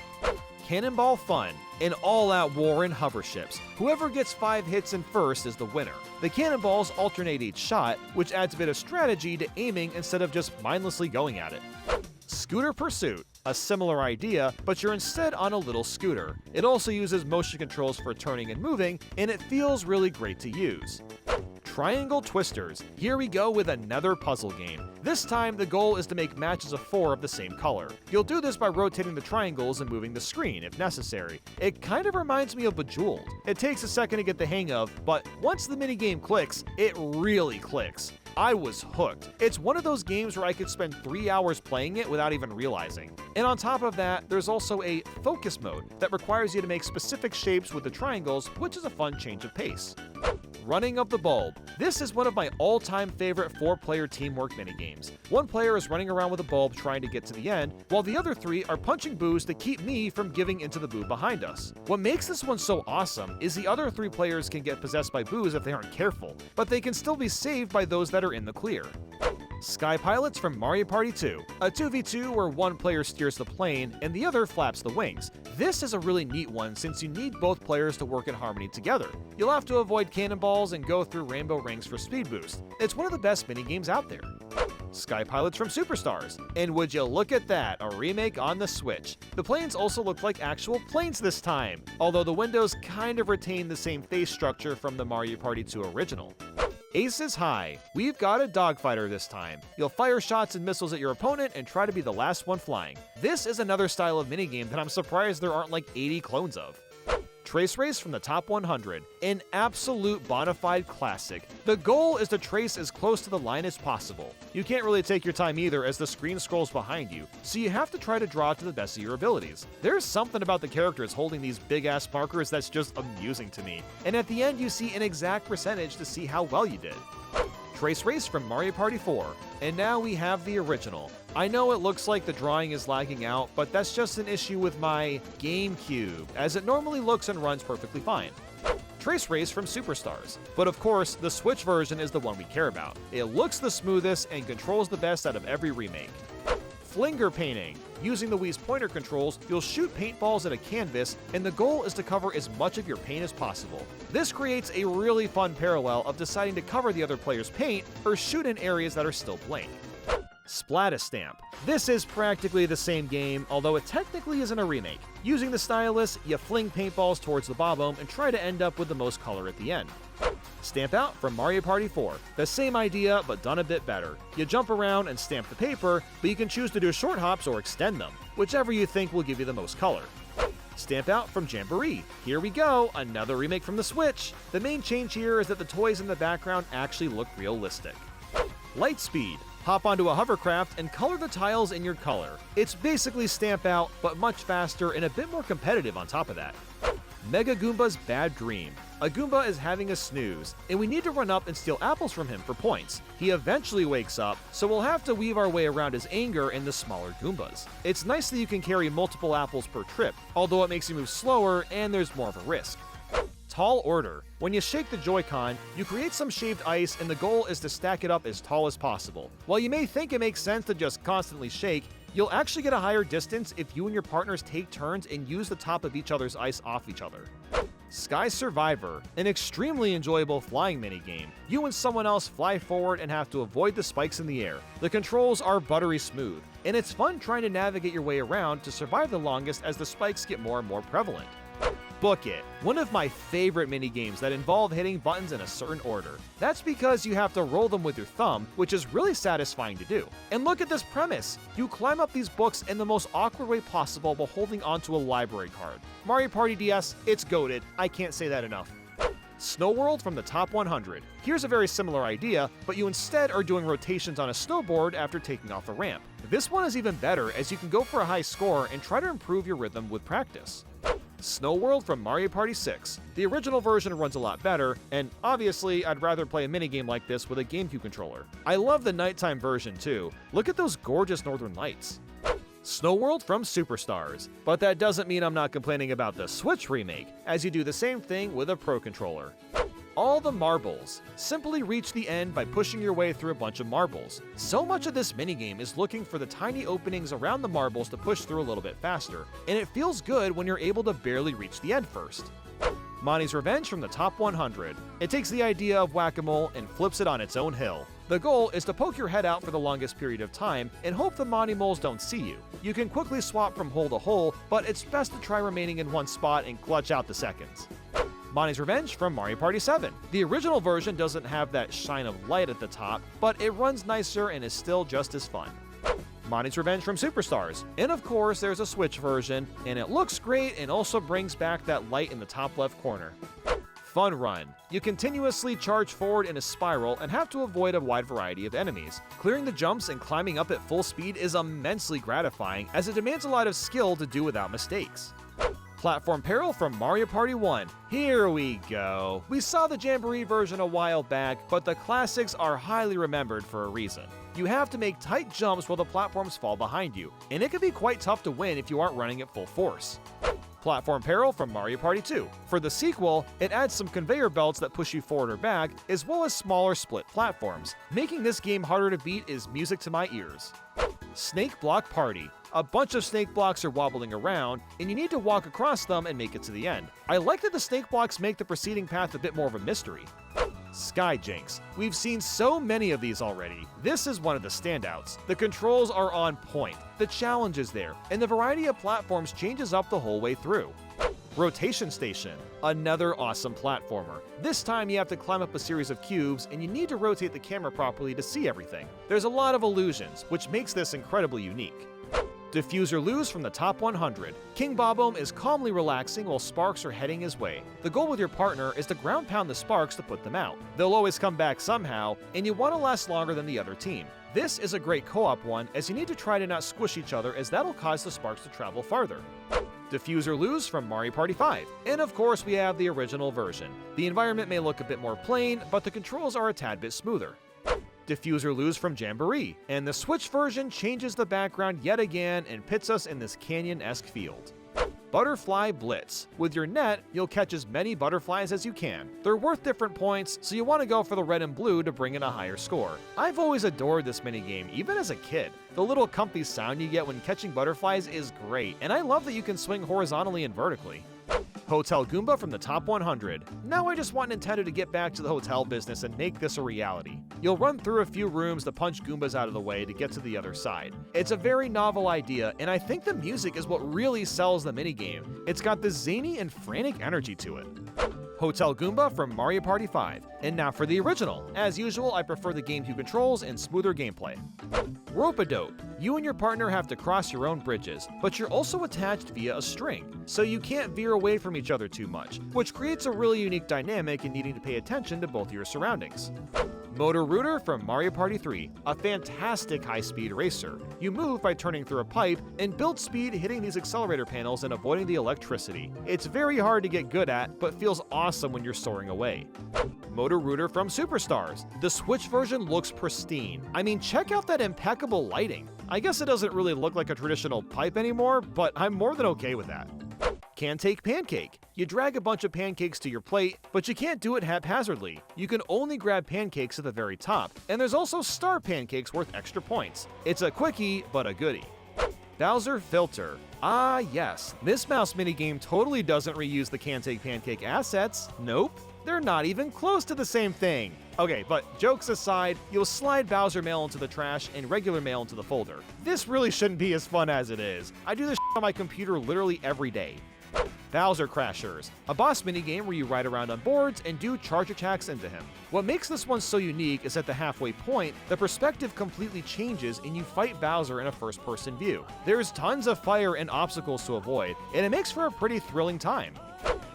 Cannonball Fun. An all-out war in hover ships. Whoever gets 5 hits in first is the winner. The cannonballs alternate each shot, which adds a bit of strategy to aiming instead of just mindlessly going at it. Scooter Pursuit. A similar idea, but you're instead on a little scooter. It also uses motion controls for turning and moving, and it feels really great to use. Triangle Twisters. Here we go with another puzzle game. This time, the goal is to make matches of 4 of the same color. You'll do this by rotating the triangles and moving the screen, if necessary. It kind of reminds me of Bejeweled. It takes a second to get the hang of, but once the minigame clicks, it really clicks. I was hooked. It's one of those games where I could spend 3 hours playing it without even realizing. And on top of that, there's also a focus mode that requires you to make specific shapes with the triangles, which is a fun change of pace. Running of the Bulb. This is one of my all-time favorite 4-player teamwork minigames. One player is running around with a bulb trying to get to the end, while the other 3 are punching boos to keep me from giving into the boo behind us. What makes this one so awesome is the other 3 players can get possessed by boos if they aren't careful, but they can still be saved by those that are in the clear. Sky Pilots from Mario Party 2, a 2v2 where one player steers the plane and the other flaps the wings. This is a really neat one since you need both players to work in harmony together. You'll have to avoid cannonballs and go through rainbow rings for speed boost. It's one of the best minigames out there. Sky Pilots from Superstars. And would you look at that, a remake on the Switch. The planes also look like actual planes this time, although the windows kind of retain the same face structure from the Mario Party 2 original. Aces High. We've got a dogfighter this time. You'll fire shots and missiles at your opponent and try to be the last one flying. This is another style of minigame that I'm surprised there aren't like 80 clones of. Trace Race from the Top 100. An absolute bona fide classic. The goal is to trace as close to the line as possible. You can't really take your time either as the screen scrolls behind you, so you have to try to draw to the best of your abilities. There's something about the characters holding these big-ass markers that's just amusing to me. And at the end you see an exact percentage to see how well you did. Trace Race from Mario Party 4. And now we have the original. I know it looks like the drawing is lagging out, but that's just an issue with my GameCube, as it normally looks and runs perfectly fine. Trace Race from Superstars. But of course, the Switch version is the one we care about. It looks the smoothest and controls the best out of every remake. Flinger Painting. Using the Wii's pointer controls, you'll shoot paintballs at a canvas, and the goal is to cover as much of your paint as possible. This creates a really fun parallel of deciding to cover the other player's paint or shoot in areas that are still blank. Splat-A-Stamp. This is practically the same game, although it technically isn't a remake. Using the stylus, you fling paintballs towards the bob-omb and try to end up with the most color at the end. Stamp Out from Mario Party 4. The same idea, but done a bit better. You jump around and stamp the paper, but you can choose to do short hops or extend them, whichever you think will give you the most color. Stamp Out from Jamboree. Here we go, another remake from the Switch. The main change here is that the toys in the background actually look realistic. Lightspeed. Hop onto a hovercraft and color the tiles in your color. It's basically Stamp Out, but much faster and a bit more competitive on top of that. Mega Goomba's Bad Dream. A Goomba is having a snooze, and we need to run up and steal apples from him for points. He eventually wakes up, so we'll have to weave our way around his anger and the smaller Goombas. It's nice that you can carry multiple apples per trip, although it makes you move slower and there's more of a risk. Tall Order. When you shake the Joy-Con, you create some shaved ice and the goal is to stack it up as tall as possible. While you may think it makes sense to just constantly shake, you'll actually get a higher distance if you and your partners take turns and use the top of each other's ice off each other. Sky Survivor, an extremely enjoyable flying minigame. You and someone else fly forward and have to avoid the spikes in the air. The controls are buttery smooth, and it's fun trying to navigate your way around to survive the longest as the spikes get more and more prevalent. Book It, one of my favorite minigames that involve hitting buttons in a certain order. That's because you have to roll them with your thumb, which is really satisfying to do. And look at this premise! You climb up these books in the most awkward way possible while holding onto a library card. Mario Party DS, it's goated. I can't say that enough. Snow World from the Top 100. Here's a very similar idea, but you instead are doing rotations on a snowboard after taking off a ramp. This one is even better as you can go for a high score and try to improve your rhythm with practice. Snow World from Mario Party 6. The original version runs a lot better, and obviously I'd rather play a minigame like this with a GameCube controller. I love the nighttime version too. Look at those gorgeous northern lights. Snow World from Superstars. But that doesn't mean I'm not complaining about the Switch remake, as you do the same thing with a Pro Controller. All the marbles. Simply reach the end by pushing your way through a bunch of marbles. So much of this minigame is looking for the tiny openings around the marbles to push through a little bit faster, and it feels good when you're able to barely reach the end first. Monty's Revenge from the Top 100. It takes the idea of whack-a-mole and flips it on its own hill. The goal is to poke your head out for the longest period of time and hope the Monty moles don't see you. You can quickly swap from hole to hole, but it's best to try remaining in one spot and clutch out the seconds. Monty's Revenge from Mario Party 7. The original version doesn't have that shine of light at the top, but it runs nicer and is still just as fun. Monty's Revenge from Superstars. And of course, there's a Switch version, and it looks great and also brings back that light in the top left corner. Fun Run. You continuously charge forward in a spiral and have to avoid a wide variety of enemies. Clearing the jumps and climbing up at full speed is immensely gratifying, as it demands a lot of skill to do without mistakes. Platform Peril from Mario Party 1. Here we go. We saw the Jamboree version a while back, but the classics are highly remembered for a reason. You have to make tight jumps while the platforms fall behind you, and it can be quite tough to win if you aren't running at full force. Platform Peril from Mario Party 2. For the sequel, it adds some conveyor belts that push you forward or back, as well as smaller split platforms. Making this game harder to beat is music to my ears. Snake Block Party. A bunch of snake blocks are wobbling around, and you need to walk across them and make it to the end. I like that the snake blocks make the preceding path a bit more of a mystery. Skyjinx. We've seen so many of these already. This is one of the standouts. The controls are on point, the challenge is there, and the variety of platforms changes up the whole way through. Rotation Station. Another awesome platformer. This time you have to climb up a series of cubes, and you need to rotate the camera properly to see everything. There's a lot of illusions, which makes this incredibly unique. Diffuse or Lose from the Top 100. King Bob-omb is calmly relaxing while sparks are heading his way. The goal with your partner is to ground pound the sparks to put them out. They'll always come back somehow, and you want to last longer than the other team. This is a great co-op one, as you need to try to not squish each other, as that'll cause the sparks to travel farther. Diffuse or Lose from Mario Party 5. And of course we have the original version. The environment may look a bit more plain, but the controls are a tad bit smoother. Diffuse or Lose from Jamboree, and the Switch version changes the background yet again and pits us in this canyon-esque field. Butterfly Blitz. With your net, you'll catch as many butterflies as you can. They're worth different points, so you want to go for the red and blue to bring in a higher score. I've always adored this minigame, even as a kid. The little comfy sound you get when catching butterflies is great, and I love that you can swing horizontally and vertically. Hotel Goomba from the Top 100. Now I just want Nintendo to get back to the hotel business and make this a reality. You'll run through a few rooms to punch Goombas out of the way to get to the other side. It's a very novel idea, and I think the music is what really sells the minigame. It's got this zany and frantic energy to it. Hotel Goomba from Mario Party 5. And now for the original. As usual, I prefer the GameCube controls and smoother gameplay. Rope-a-dope. You and your partner have to cross your own bridges, but you're also attached via a string, so you can't veer away from each other too much, which creates a really unique dynamic in needing to pay attention to both your surroundings. Motor Rooter from Mario Party 3, a fantastic high-speed racer. You move by turning through a pipe and build speed hitting these accelerator panels and avoiding the electricity. It's very hard to get good at, but feels awesome when you're soaring away. Motor Rooter from Superstars. The Switch version looks pristine. I mean, check out that impeccable lighting. I guess it doesn't really look like a traditional pipe anymore, but I'm more than okay with that. Can-Take Pancake. You drag a bunch of pancakes to your plate, but you can't do it haphazardly. You can only grab pancakes at the very top, and there's also star pancakes worth extra points. It's a quickie, but a goodie. Bowser Filter. Ah yes, this mouse minigame totally doesn't reuse the Can-Take Pancake assets. Nope, they're not even close to the same thing. Okay, but jokes aside, you'll slide Bowser mail into the trash and regular mail into the folder. This really shouldn't be as fun as it is. I do this on my computer literally every day. Bowser Crashers, a boss minigame where you ride around on boards and do charge attacks into him. What makes this one so unique is at the halfway point, the perspective completely changes and you fight Bowser in a first-person view. There's tons of fire and obstacles to avoid, and it makes for a pretty thrilling time.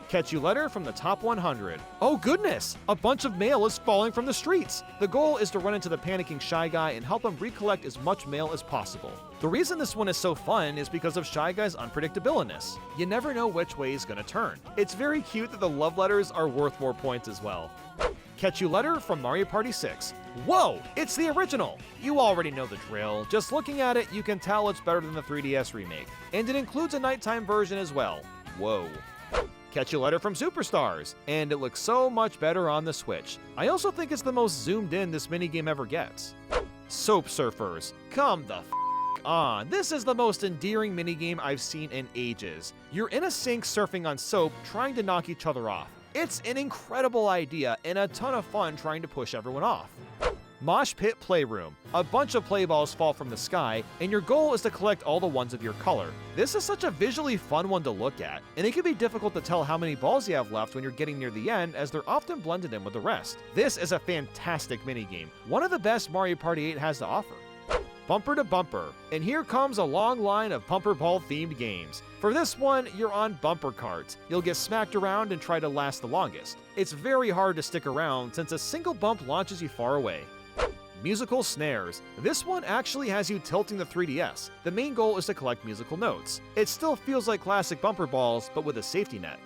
Catch You Later from the Top 100. Oh goodness! A bunch of mail is falling from the streets! The goal is to run into the panicking Shy Guy and help him recollect as much mail as possible. The reason this one is so fun is because of Shy Guy's unpredictability. You never know which way he's gonna turn. It's very cute that the love letters are worth more points as well. Catch You Later from Mario Party 6. Whoa! It's the original! You already know the drill. Just looking at it, you can tell it's better than the 3DS remake. And it includes a nighttime version as well. Whoa. Catch You Later from Superstars, and it looks so much better on the Switch. I also think it's the most zoomed in this minigame ever gets. Soap Surfers. Come the f on. This is the most endearing minigame I've seen in ages. You're in a sink surfing on soap, trying to knock each other off. It's an incredible idea and a ton of fun trying to push everyone off. Mosh Pit Playroom. A bunch of play balls fall from the sky, and your goal is to collect all the ones of your color. This is such a visually fun one to look at, and it can be difficult to tell how many balls you have left when you're getting near the end, as they're often blended in with the rest. This is a fantastic minigame, one of the best Mario Party 8 has to offer. Bumper to Bumper, and here comes a long line of bumper ball themed games. For this one, you're on bumper carts. You'll get smacked around and try to last the longest. It's very hard to stick around since a single bump launches you far away. Musical Snares. This one actually has you tilting the 3DS. The main goal is to collect musical notes. It still feels like classic bumper balls, but with a safety net.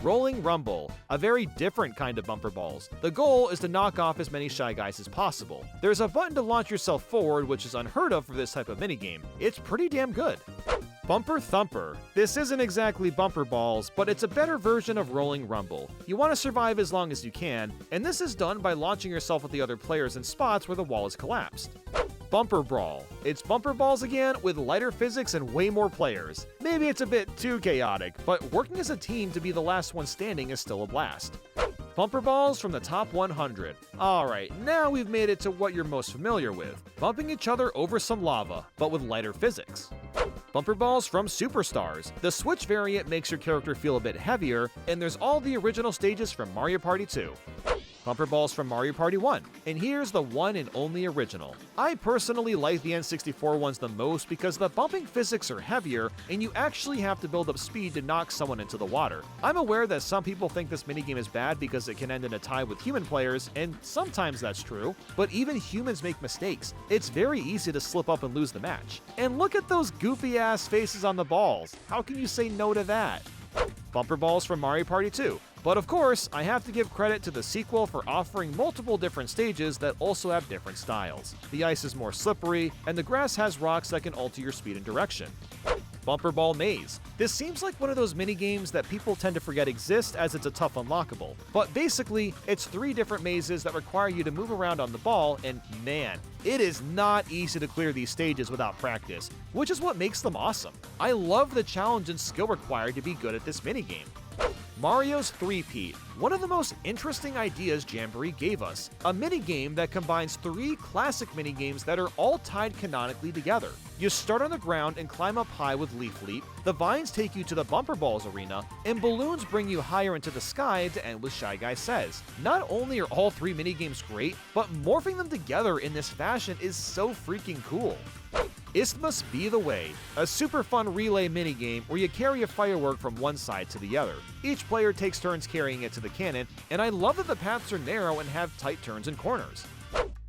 Rolling Rumble, a very different kind of bumper balls. The goal is to knock off as many Shy Guys as possible. There's a button to launch yourself forward, which is unheard of for this type of minigame. It's pretty damn good. Bumper Thumper. This isn't exactly bumper balls, but it's a better version of Rolling Rumble. You want to survive as long as you can, and this is done by launching yourself at the other players in spots where the wall is collapsed. Bumper Brawl. It's bumper balls again with lighter physics and way more players. Maybe it's a bit too chaotic, but working as a team to be the last one standing is still a blast. Bumper Balls from the Top 100. Alright, now we've made it to what you're most familiar with, bumping each other over some lava, but with lighter physics. Bumper Balls from Superstars. The Switch variant makes your character feel a bit heavier, and there's all the original stages from Mario Party 2. Bumper Balls from Mario Party 1, and here's the one and only original. I personally like the N64 ones the most because the bumping physics are heavier, and you actually have to build up speed to knock someone into the water. I'm aware that some people think this minigame is bad because it can end in a tie with human players, and sometimes that's true, but even humans make mistakes. It's very easy to slip up and lose the match. And look at those goofy-ass faces on the balls. How can you say no to that? Bumper Balls from Mario Party 2. But of course, I have to give credit to the sequel for offering multiple different stages that also have different styles. The ice is more slippery, and the grass has rocks that can alter your speed and direction. Bumper Ball Maze. This seems like one of those mini-games that people tend to forget exist as it's a tough unlockable. But basically, it's 3 different mazes that require you to move around on the ball, and man, it is not easy to clear these stages without practice, which is what makes them awesome. I love the challenge and skill required to be good at this minigame. Mario's Three-Peat, one of the most interesting ideas Jamboree gave us, a minigame that combines 3 classic minigames that are all tied canonically together. You start on the ground and climb up high with Leaf Leap, the vines take you to the Bumper Balls arena, and balloons bring you higher into the sky to end with Shy Guy Says. Not only are all 3 minigames great, but morphing them together in this fashion is so freaking cool. Isthmus Be the Way, a super fun relay minigame where you carry a firework from one side to the other. Each player takes turns carrying it to the cannon, and I love that the paths are narrow and have tight turns and corners.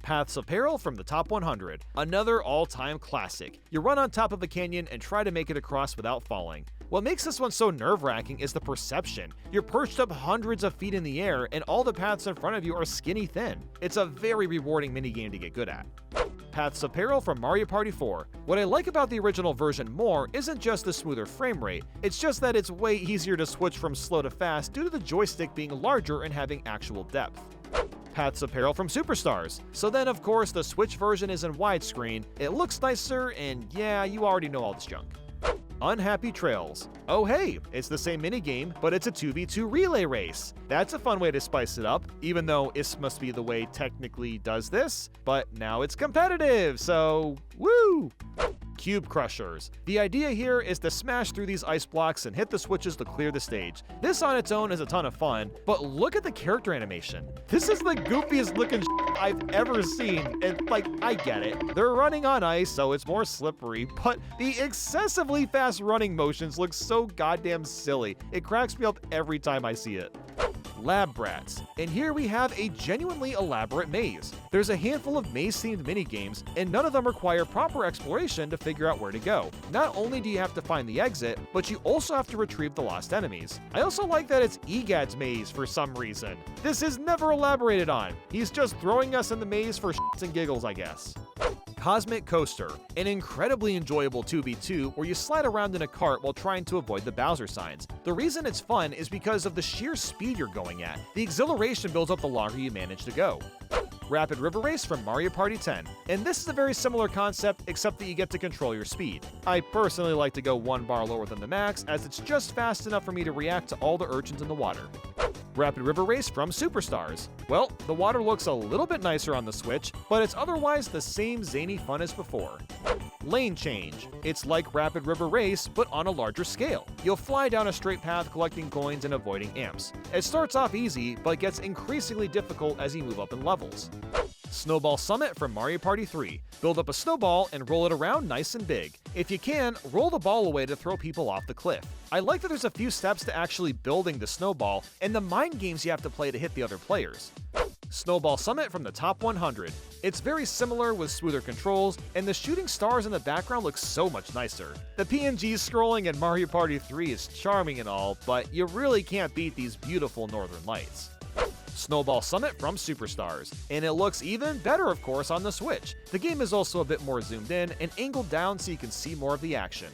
Paths of Peril from the top 100, another all-time classic. You run on top of a canyon and try to make it across without falling. What makes this one so nerve-wracking is the perception. You're perched up hundreds of feet in the air, and all the paths in front of you are skinny thin. It's a very rewarding minigame to get good at. Paths of Peril from Mario Party 4. What I like about the original version more isn't just the smoother frame rate, it's just that it's way easier to switch from slow to fast due to the joystick being larger and having actual depth. Paths of Peril from Superstars. So then of course the Switch version is in widescreen, it looks nicer, and yeah, you already know all this junk. Unhappy Trails. Oh hey, it's the same minigame, but it's a 2v2 relay race. That's a fun way to spice it up, even though this must be the way technically does this, but now it's competitive, so woo! Cube Crushers. The idea here is to smash through these ice blocks and hit the switches to clear the stage. This on its own is a ton of fun, but look at the character animation. This is the goofiest looking I've ever seen, and like, I get it. They're running on ice, so it's more slippery, but the excessively fast running motions look so goddamn silly. It cracks me up every time I see it. Lab Brats. And here we have a genuinely elaborate maze. There's a handful of maze-themed minigames, and none of them require proper exploration to figure out where to go. Not only do you have to find the exit, but you also have to retrieve the lost enemies. I also like that it's EGAD's maze for some reason. This is never elaborated on. He's just throwing us in the maze for shits and giggles, I guess. Cosmic Coaster, an incredibly enjoyable 2v2 where you slide around in a cart while trying to avoid the Bowser signs. The reason it's fun is because of the sheer speed you're going at. The exhilaration builds up the longer you manage to go. Rapid River Race from Mario Party 10. And this is a very similar concept, except that you get to control your speed. I personally like to go one bar lower than the max, as it's just fast enough for me to react to all the urchins in the water. Rapid River Race from Superstars. Well, the water looks a little bit nicer on the Switch, but it's otherwise the same zany fun as before. Lane Change. It's like Rapid River Race, but on a larger scale. You'll fly down a straight path collecting coins and avoiding amps. It starts off easy, but gets increasingly difficult as you move up in levels. Snowball Summit from Mario Party 3. Build up a snowball and roll it around nice and big. If you can, roll the ball away to throw people off the cliff. I like that there's a few steps to actually building the snowball, and the mind games you have to play to hit the other players. Snowball Summit from the top 100. It's very similar with smoother controls, and the shooting stars in the background look so much nicer. The PNG scrolling in Mario Party 3 is charming and all, but you really can't beat these beautiful northern lights. Snowball Summit from Superstars. And it looks even better, of course, on the Switch. The game is also a bit more zoomed in and angled down so you can see more of the action.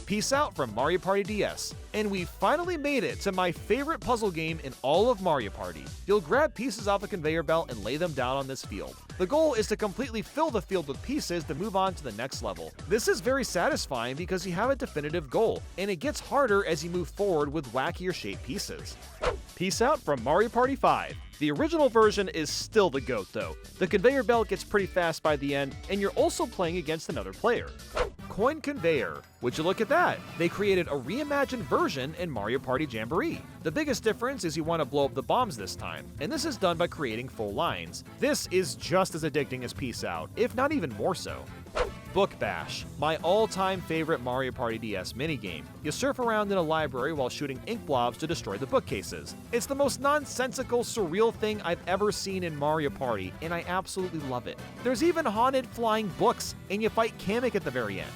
Peace Out from Mario Party DS. And we finally made it to my favorite puzzle game in all of Mario Party. You'll grab pieces off a conveyor belt and lay them down on this field. The goal is to completely fill the field with pieces to move on to the next level. This is very satisfying because you have a definitive goal, and it gets harder as you move forward with wackier shaped pieces. Peace Out from Mario Party 5. The original version is still the GOAT though. The conveyor belt gets pretty fast by the end, and you're also playing against another player. Coin Conveyor. Would you look at that? They created a reimagined version in Mario Party Jamboree. The biggest difference is you want to blow up the bombs this time, and this is done by creating full lines. This is just as addicting as Peace Out, if not even more so. Book Bash, my all-time favorite Mario Party DS minigame. You surf around in a library while shooting ink blobs to destroy the bookcases. It's the most nonsensical, surreal thing I've ever seen in Mario Party, and I absolutely love it. There's even haunted flying books, and you fight Kamek at the very end.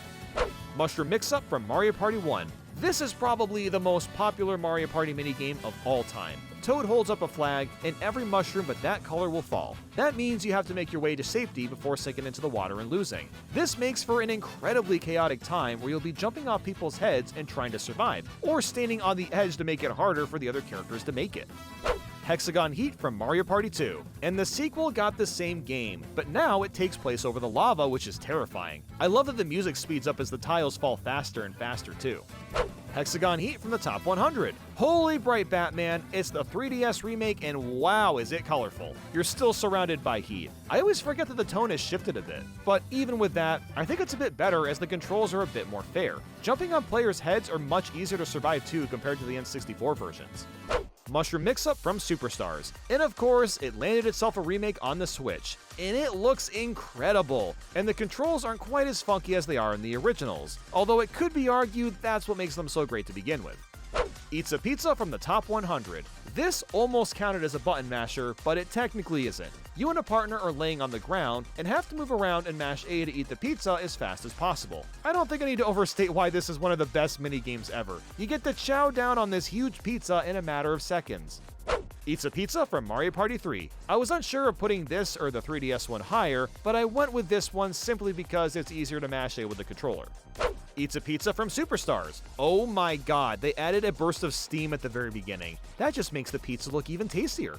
Mushroom Mix-Up from Mario Party 1. This is probably the most popular Mario Party minigame of all time. Toad holds up a flag, and every mushroom but that color will fall. That means you have to make your way to safety before sinking into the water and losing. This makes for an incredibly chaotic time where you'll be jumping off people's heads and trying to survive, or standing on the edge to make it harder for the other characters to make it. Hexagon Heat from Mario Party 2. And the sequel got the same game, but now it takes place over the lava, which is terrifying. I love that the music speeds up as the tiles fall faster and faster too. Hexagon Heat from the top 100. Holy bright Batman, it's the 3DS remake and wow is it colorful. You're still surrounded by heat. I always forget that the tone has shifted a bit, but even with that, I think it's a bit better as the controls are a bit more fair. Jumping on players' heads are much easier to survive too compared to the N64 versions. Mushroom Mix-Up from Superstars. And of course, it landed itself a remake on the Switch, and it looks incredible. And the controls aren't quite as funky as they are in the originals, although it could be argued that's what makes them so great to begin with. Eats a Pizza from the top 100. This almost counted as a button masher, but it technically isn't. You and a partner are laying on the ground and have to move around and mash A to eat the pizza as fast as possible. I don't think I need to overstate why this is one of the best minigames ever. You get to chow down on this huge pizza in a matter of seconds. Eats a Pizza from Mario Party 3. I was unsure of putting this or the 3DS one higher, but I went with this one simply because it's easier to mash A with the controller. Eats a Pizza from Superstars. Oh my god, they added a burst of steam at the very beginning. That just makes the pizza look even tastier.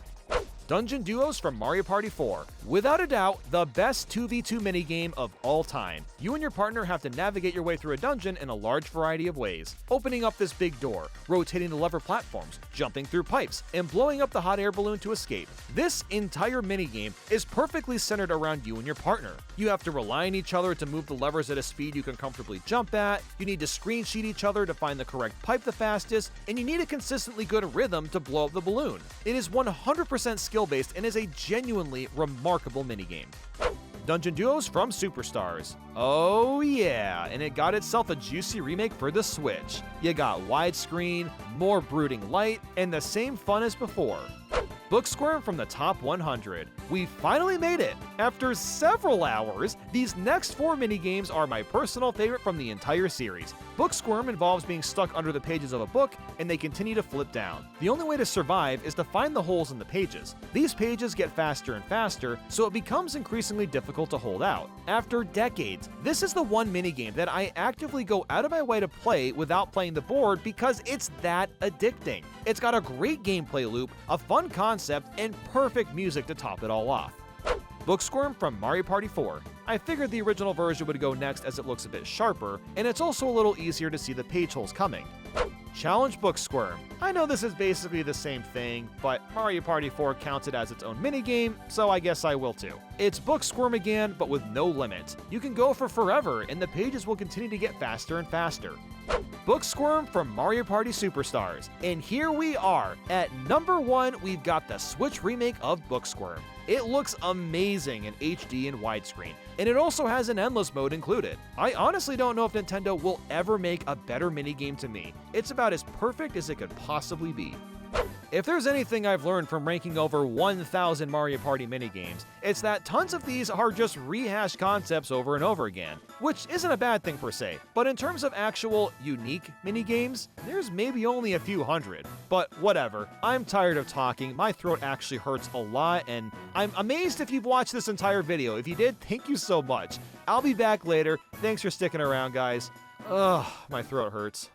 Dungeon Duos from Mario Party 4. Without a doubt, the best 2v2 minigame of all time. You and your partner have to navigate your way through a dungeon in a large variety of ways. Opening up this big door, rotating the lever platforms, jumping through pipes, and blowing up the hot air balloon to escape. This entire minigame is perfectly centered around you and your partner. You have to rely on each other to move the levers at a speed you can comfortably jump at, you need to screen sheet each other to find the correct pipe the fastest, and you need a consistently good rhythm to blow up the balloon. It is 100% skill-based and is a genuinely remarkable minigame. Dungeon Duos from Superstars. Oh yeah, and it got itself a juicy remake for the Switch. You got widescreen, more brooding light, and the same fun as before. Booksquirm from the Top 100. We finally made it! After several hours, these next 4 minigames are my personal favorite from the entire series. Booksquirm involves being stuck under the pages of a book, and they continue to flip down. The only way to survive is to find the holes in the pages. These pages get faster and faster, so it becomes increasingly difficult to hold out. After decades, this is the one minigame that I actively go out of my way to play without playing the board because it's that addicting. It's got a great gameplay loop, a fun concept, and perfect music to top it all off. Booksquirm from Mario Party 4. I figured the original version would go next as it looks a bit sharper, and it's also a little easier to see the page holes coming. Challenge Booksquirm. I know this is basically the same thing, but Mario Party 4 counts it as its own minigame, so I guess I will too. It's Booksquirm again, but with no limit. You can go for forever, and the pages will continue to get faster and faster. Booksquirm from Mario Party Superstars. And here we are. At number 1, we've got the Switch remake of Booksquirm. It looks amazing in HD and widescreen, and it also has an endless mode included. I honestly don't know if Nintendo will ever make a better minigame to me. It's about as perfect as it could possibly be. If there's anything I've learned from ranking over 1,000 Mario Party minigames, it's that tons of these are just rehashed concepts over and over again, which isn't a bad thing per se, but in terms of actual unique minigames, there's maybe only a few hundred. But whatever, I'm tired of talking, my throat actually hurts a lot, and I'm amazed if you've watched this entire video. If you did, thank you so much. I'll be back later. Thanks for sticking around, guys. Ugh, my throat hurts.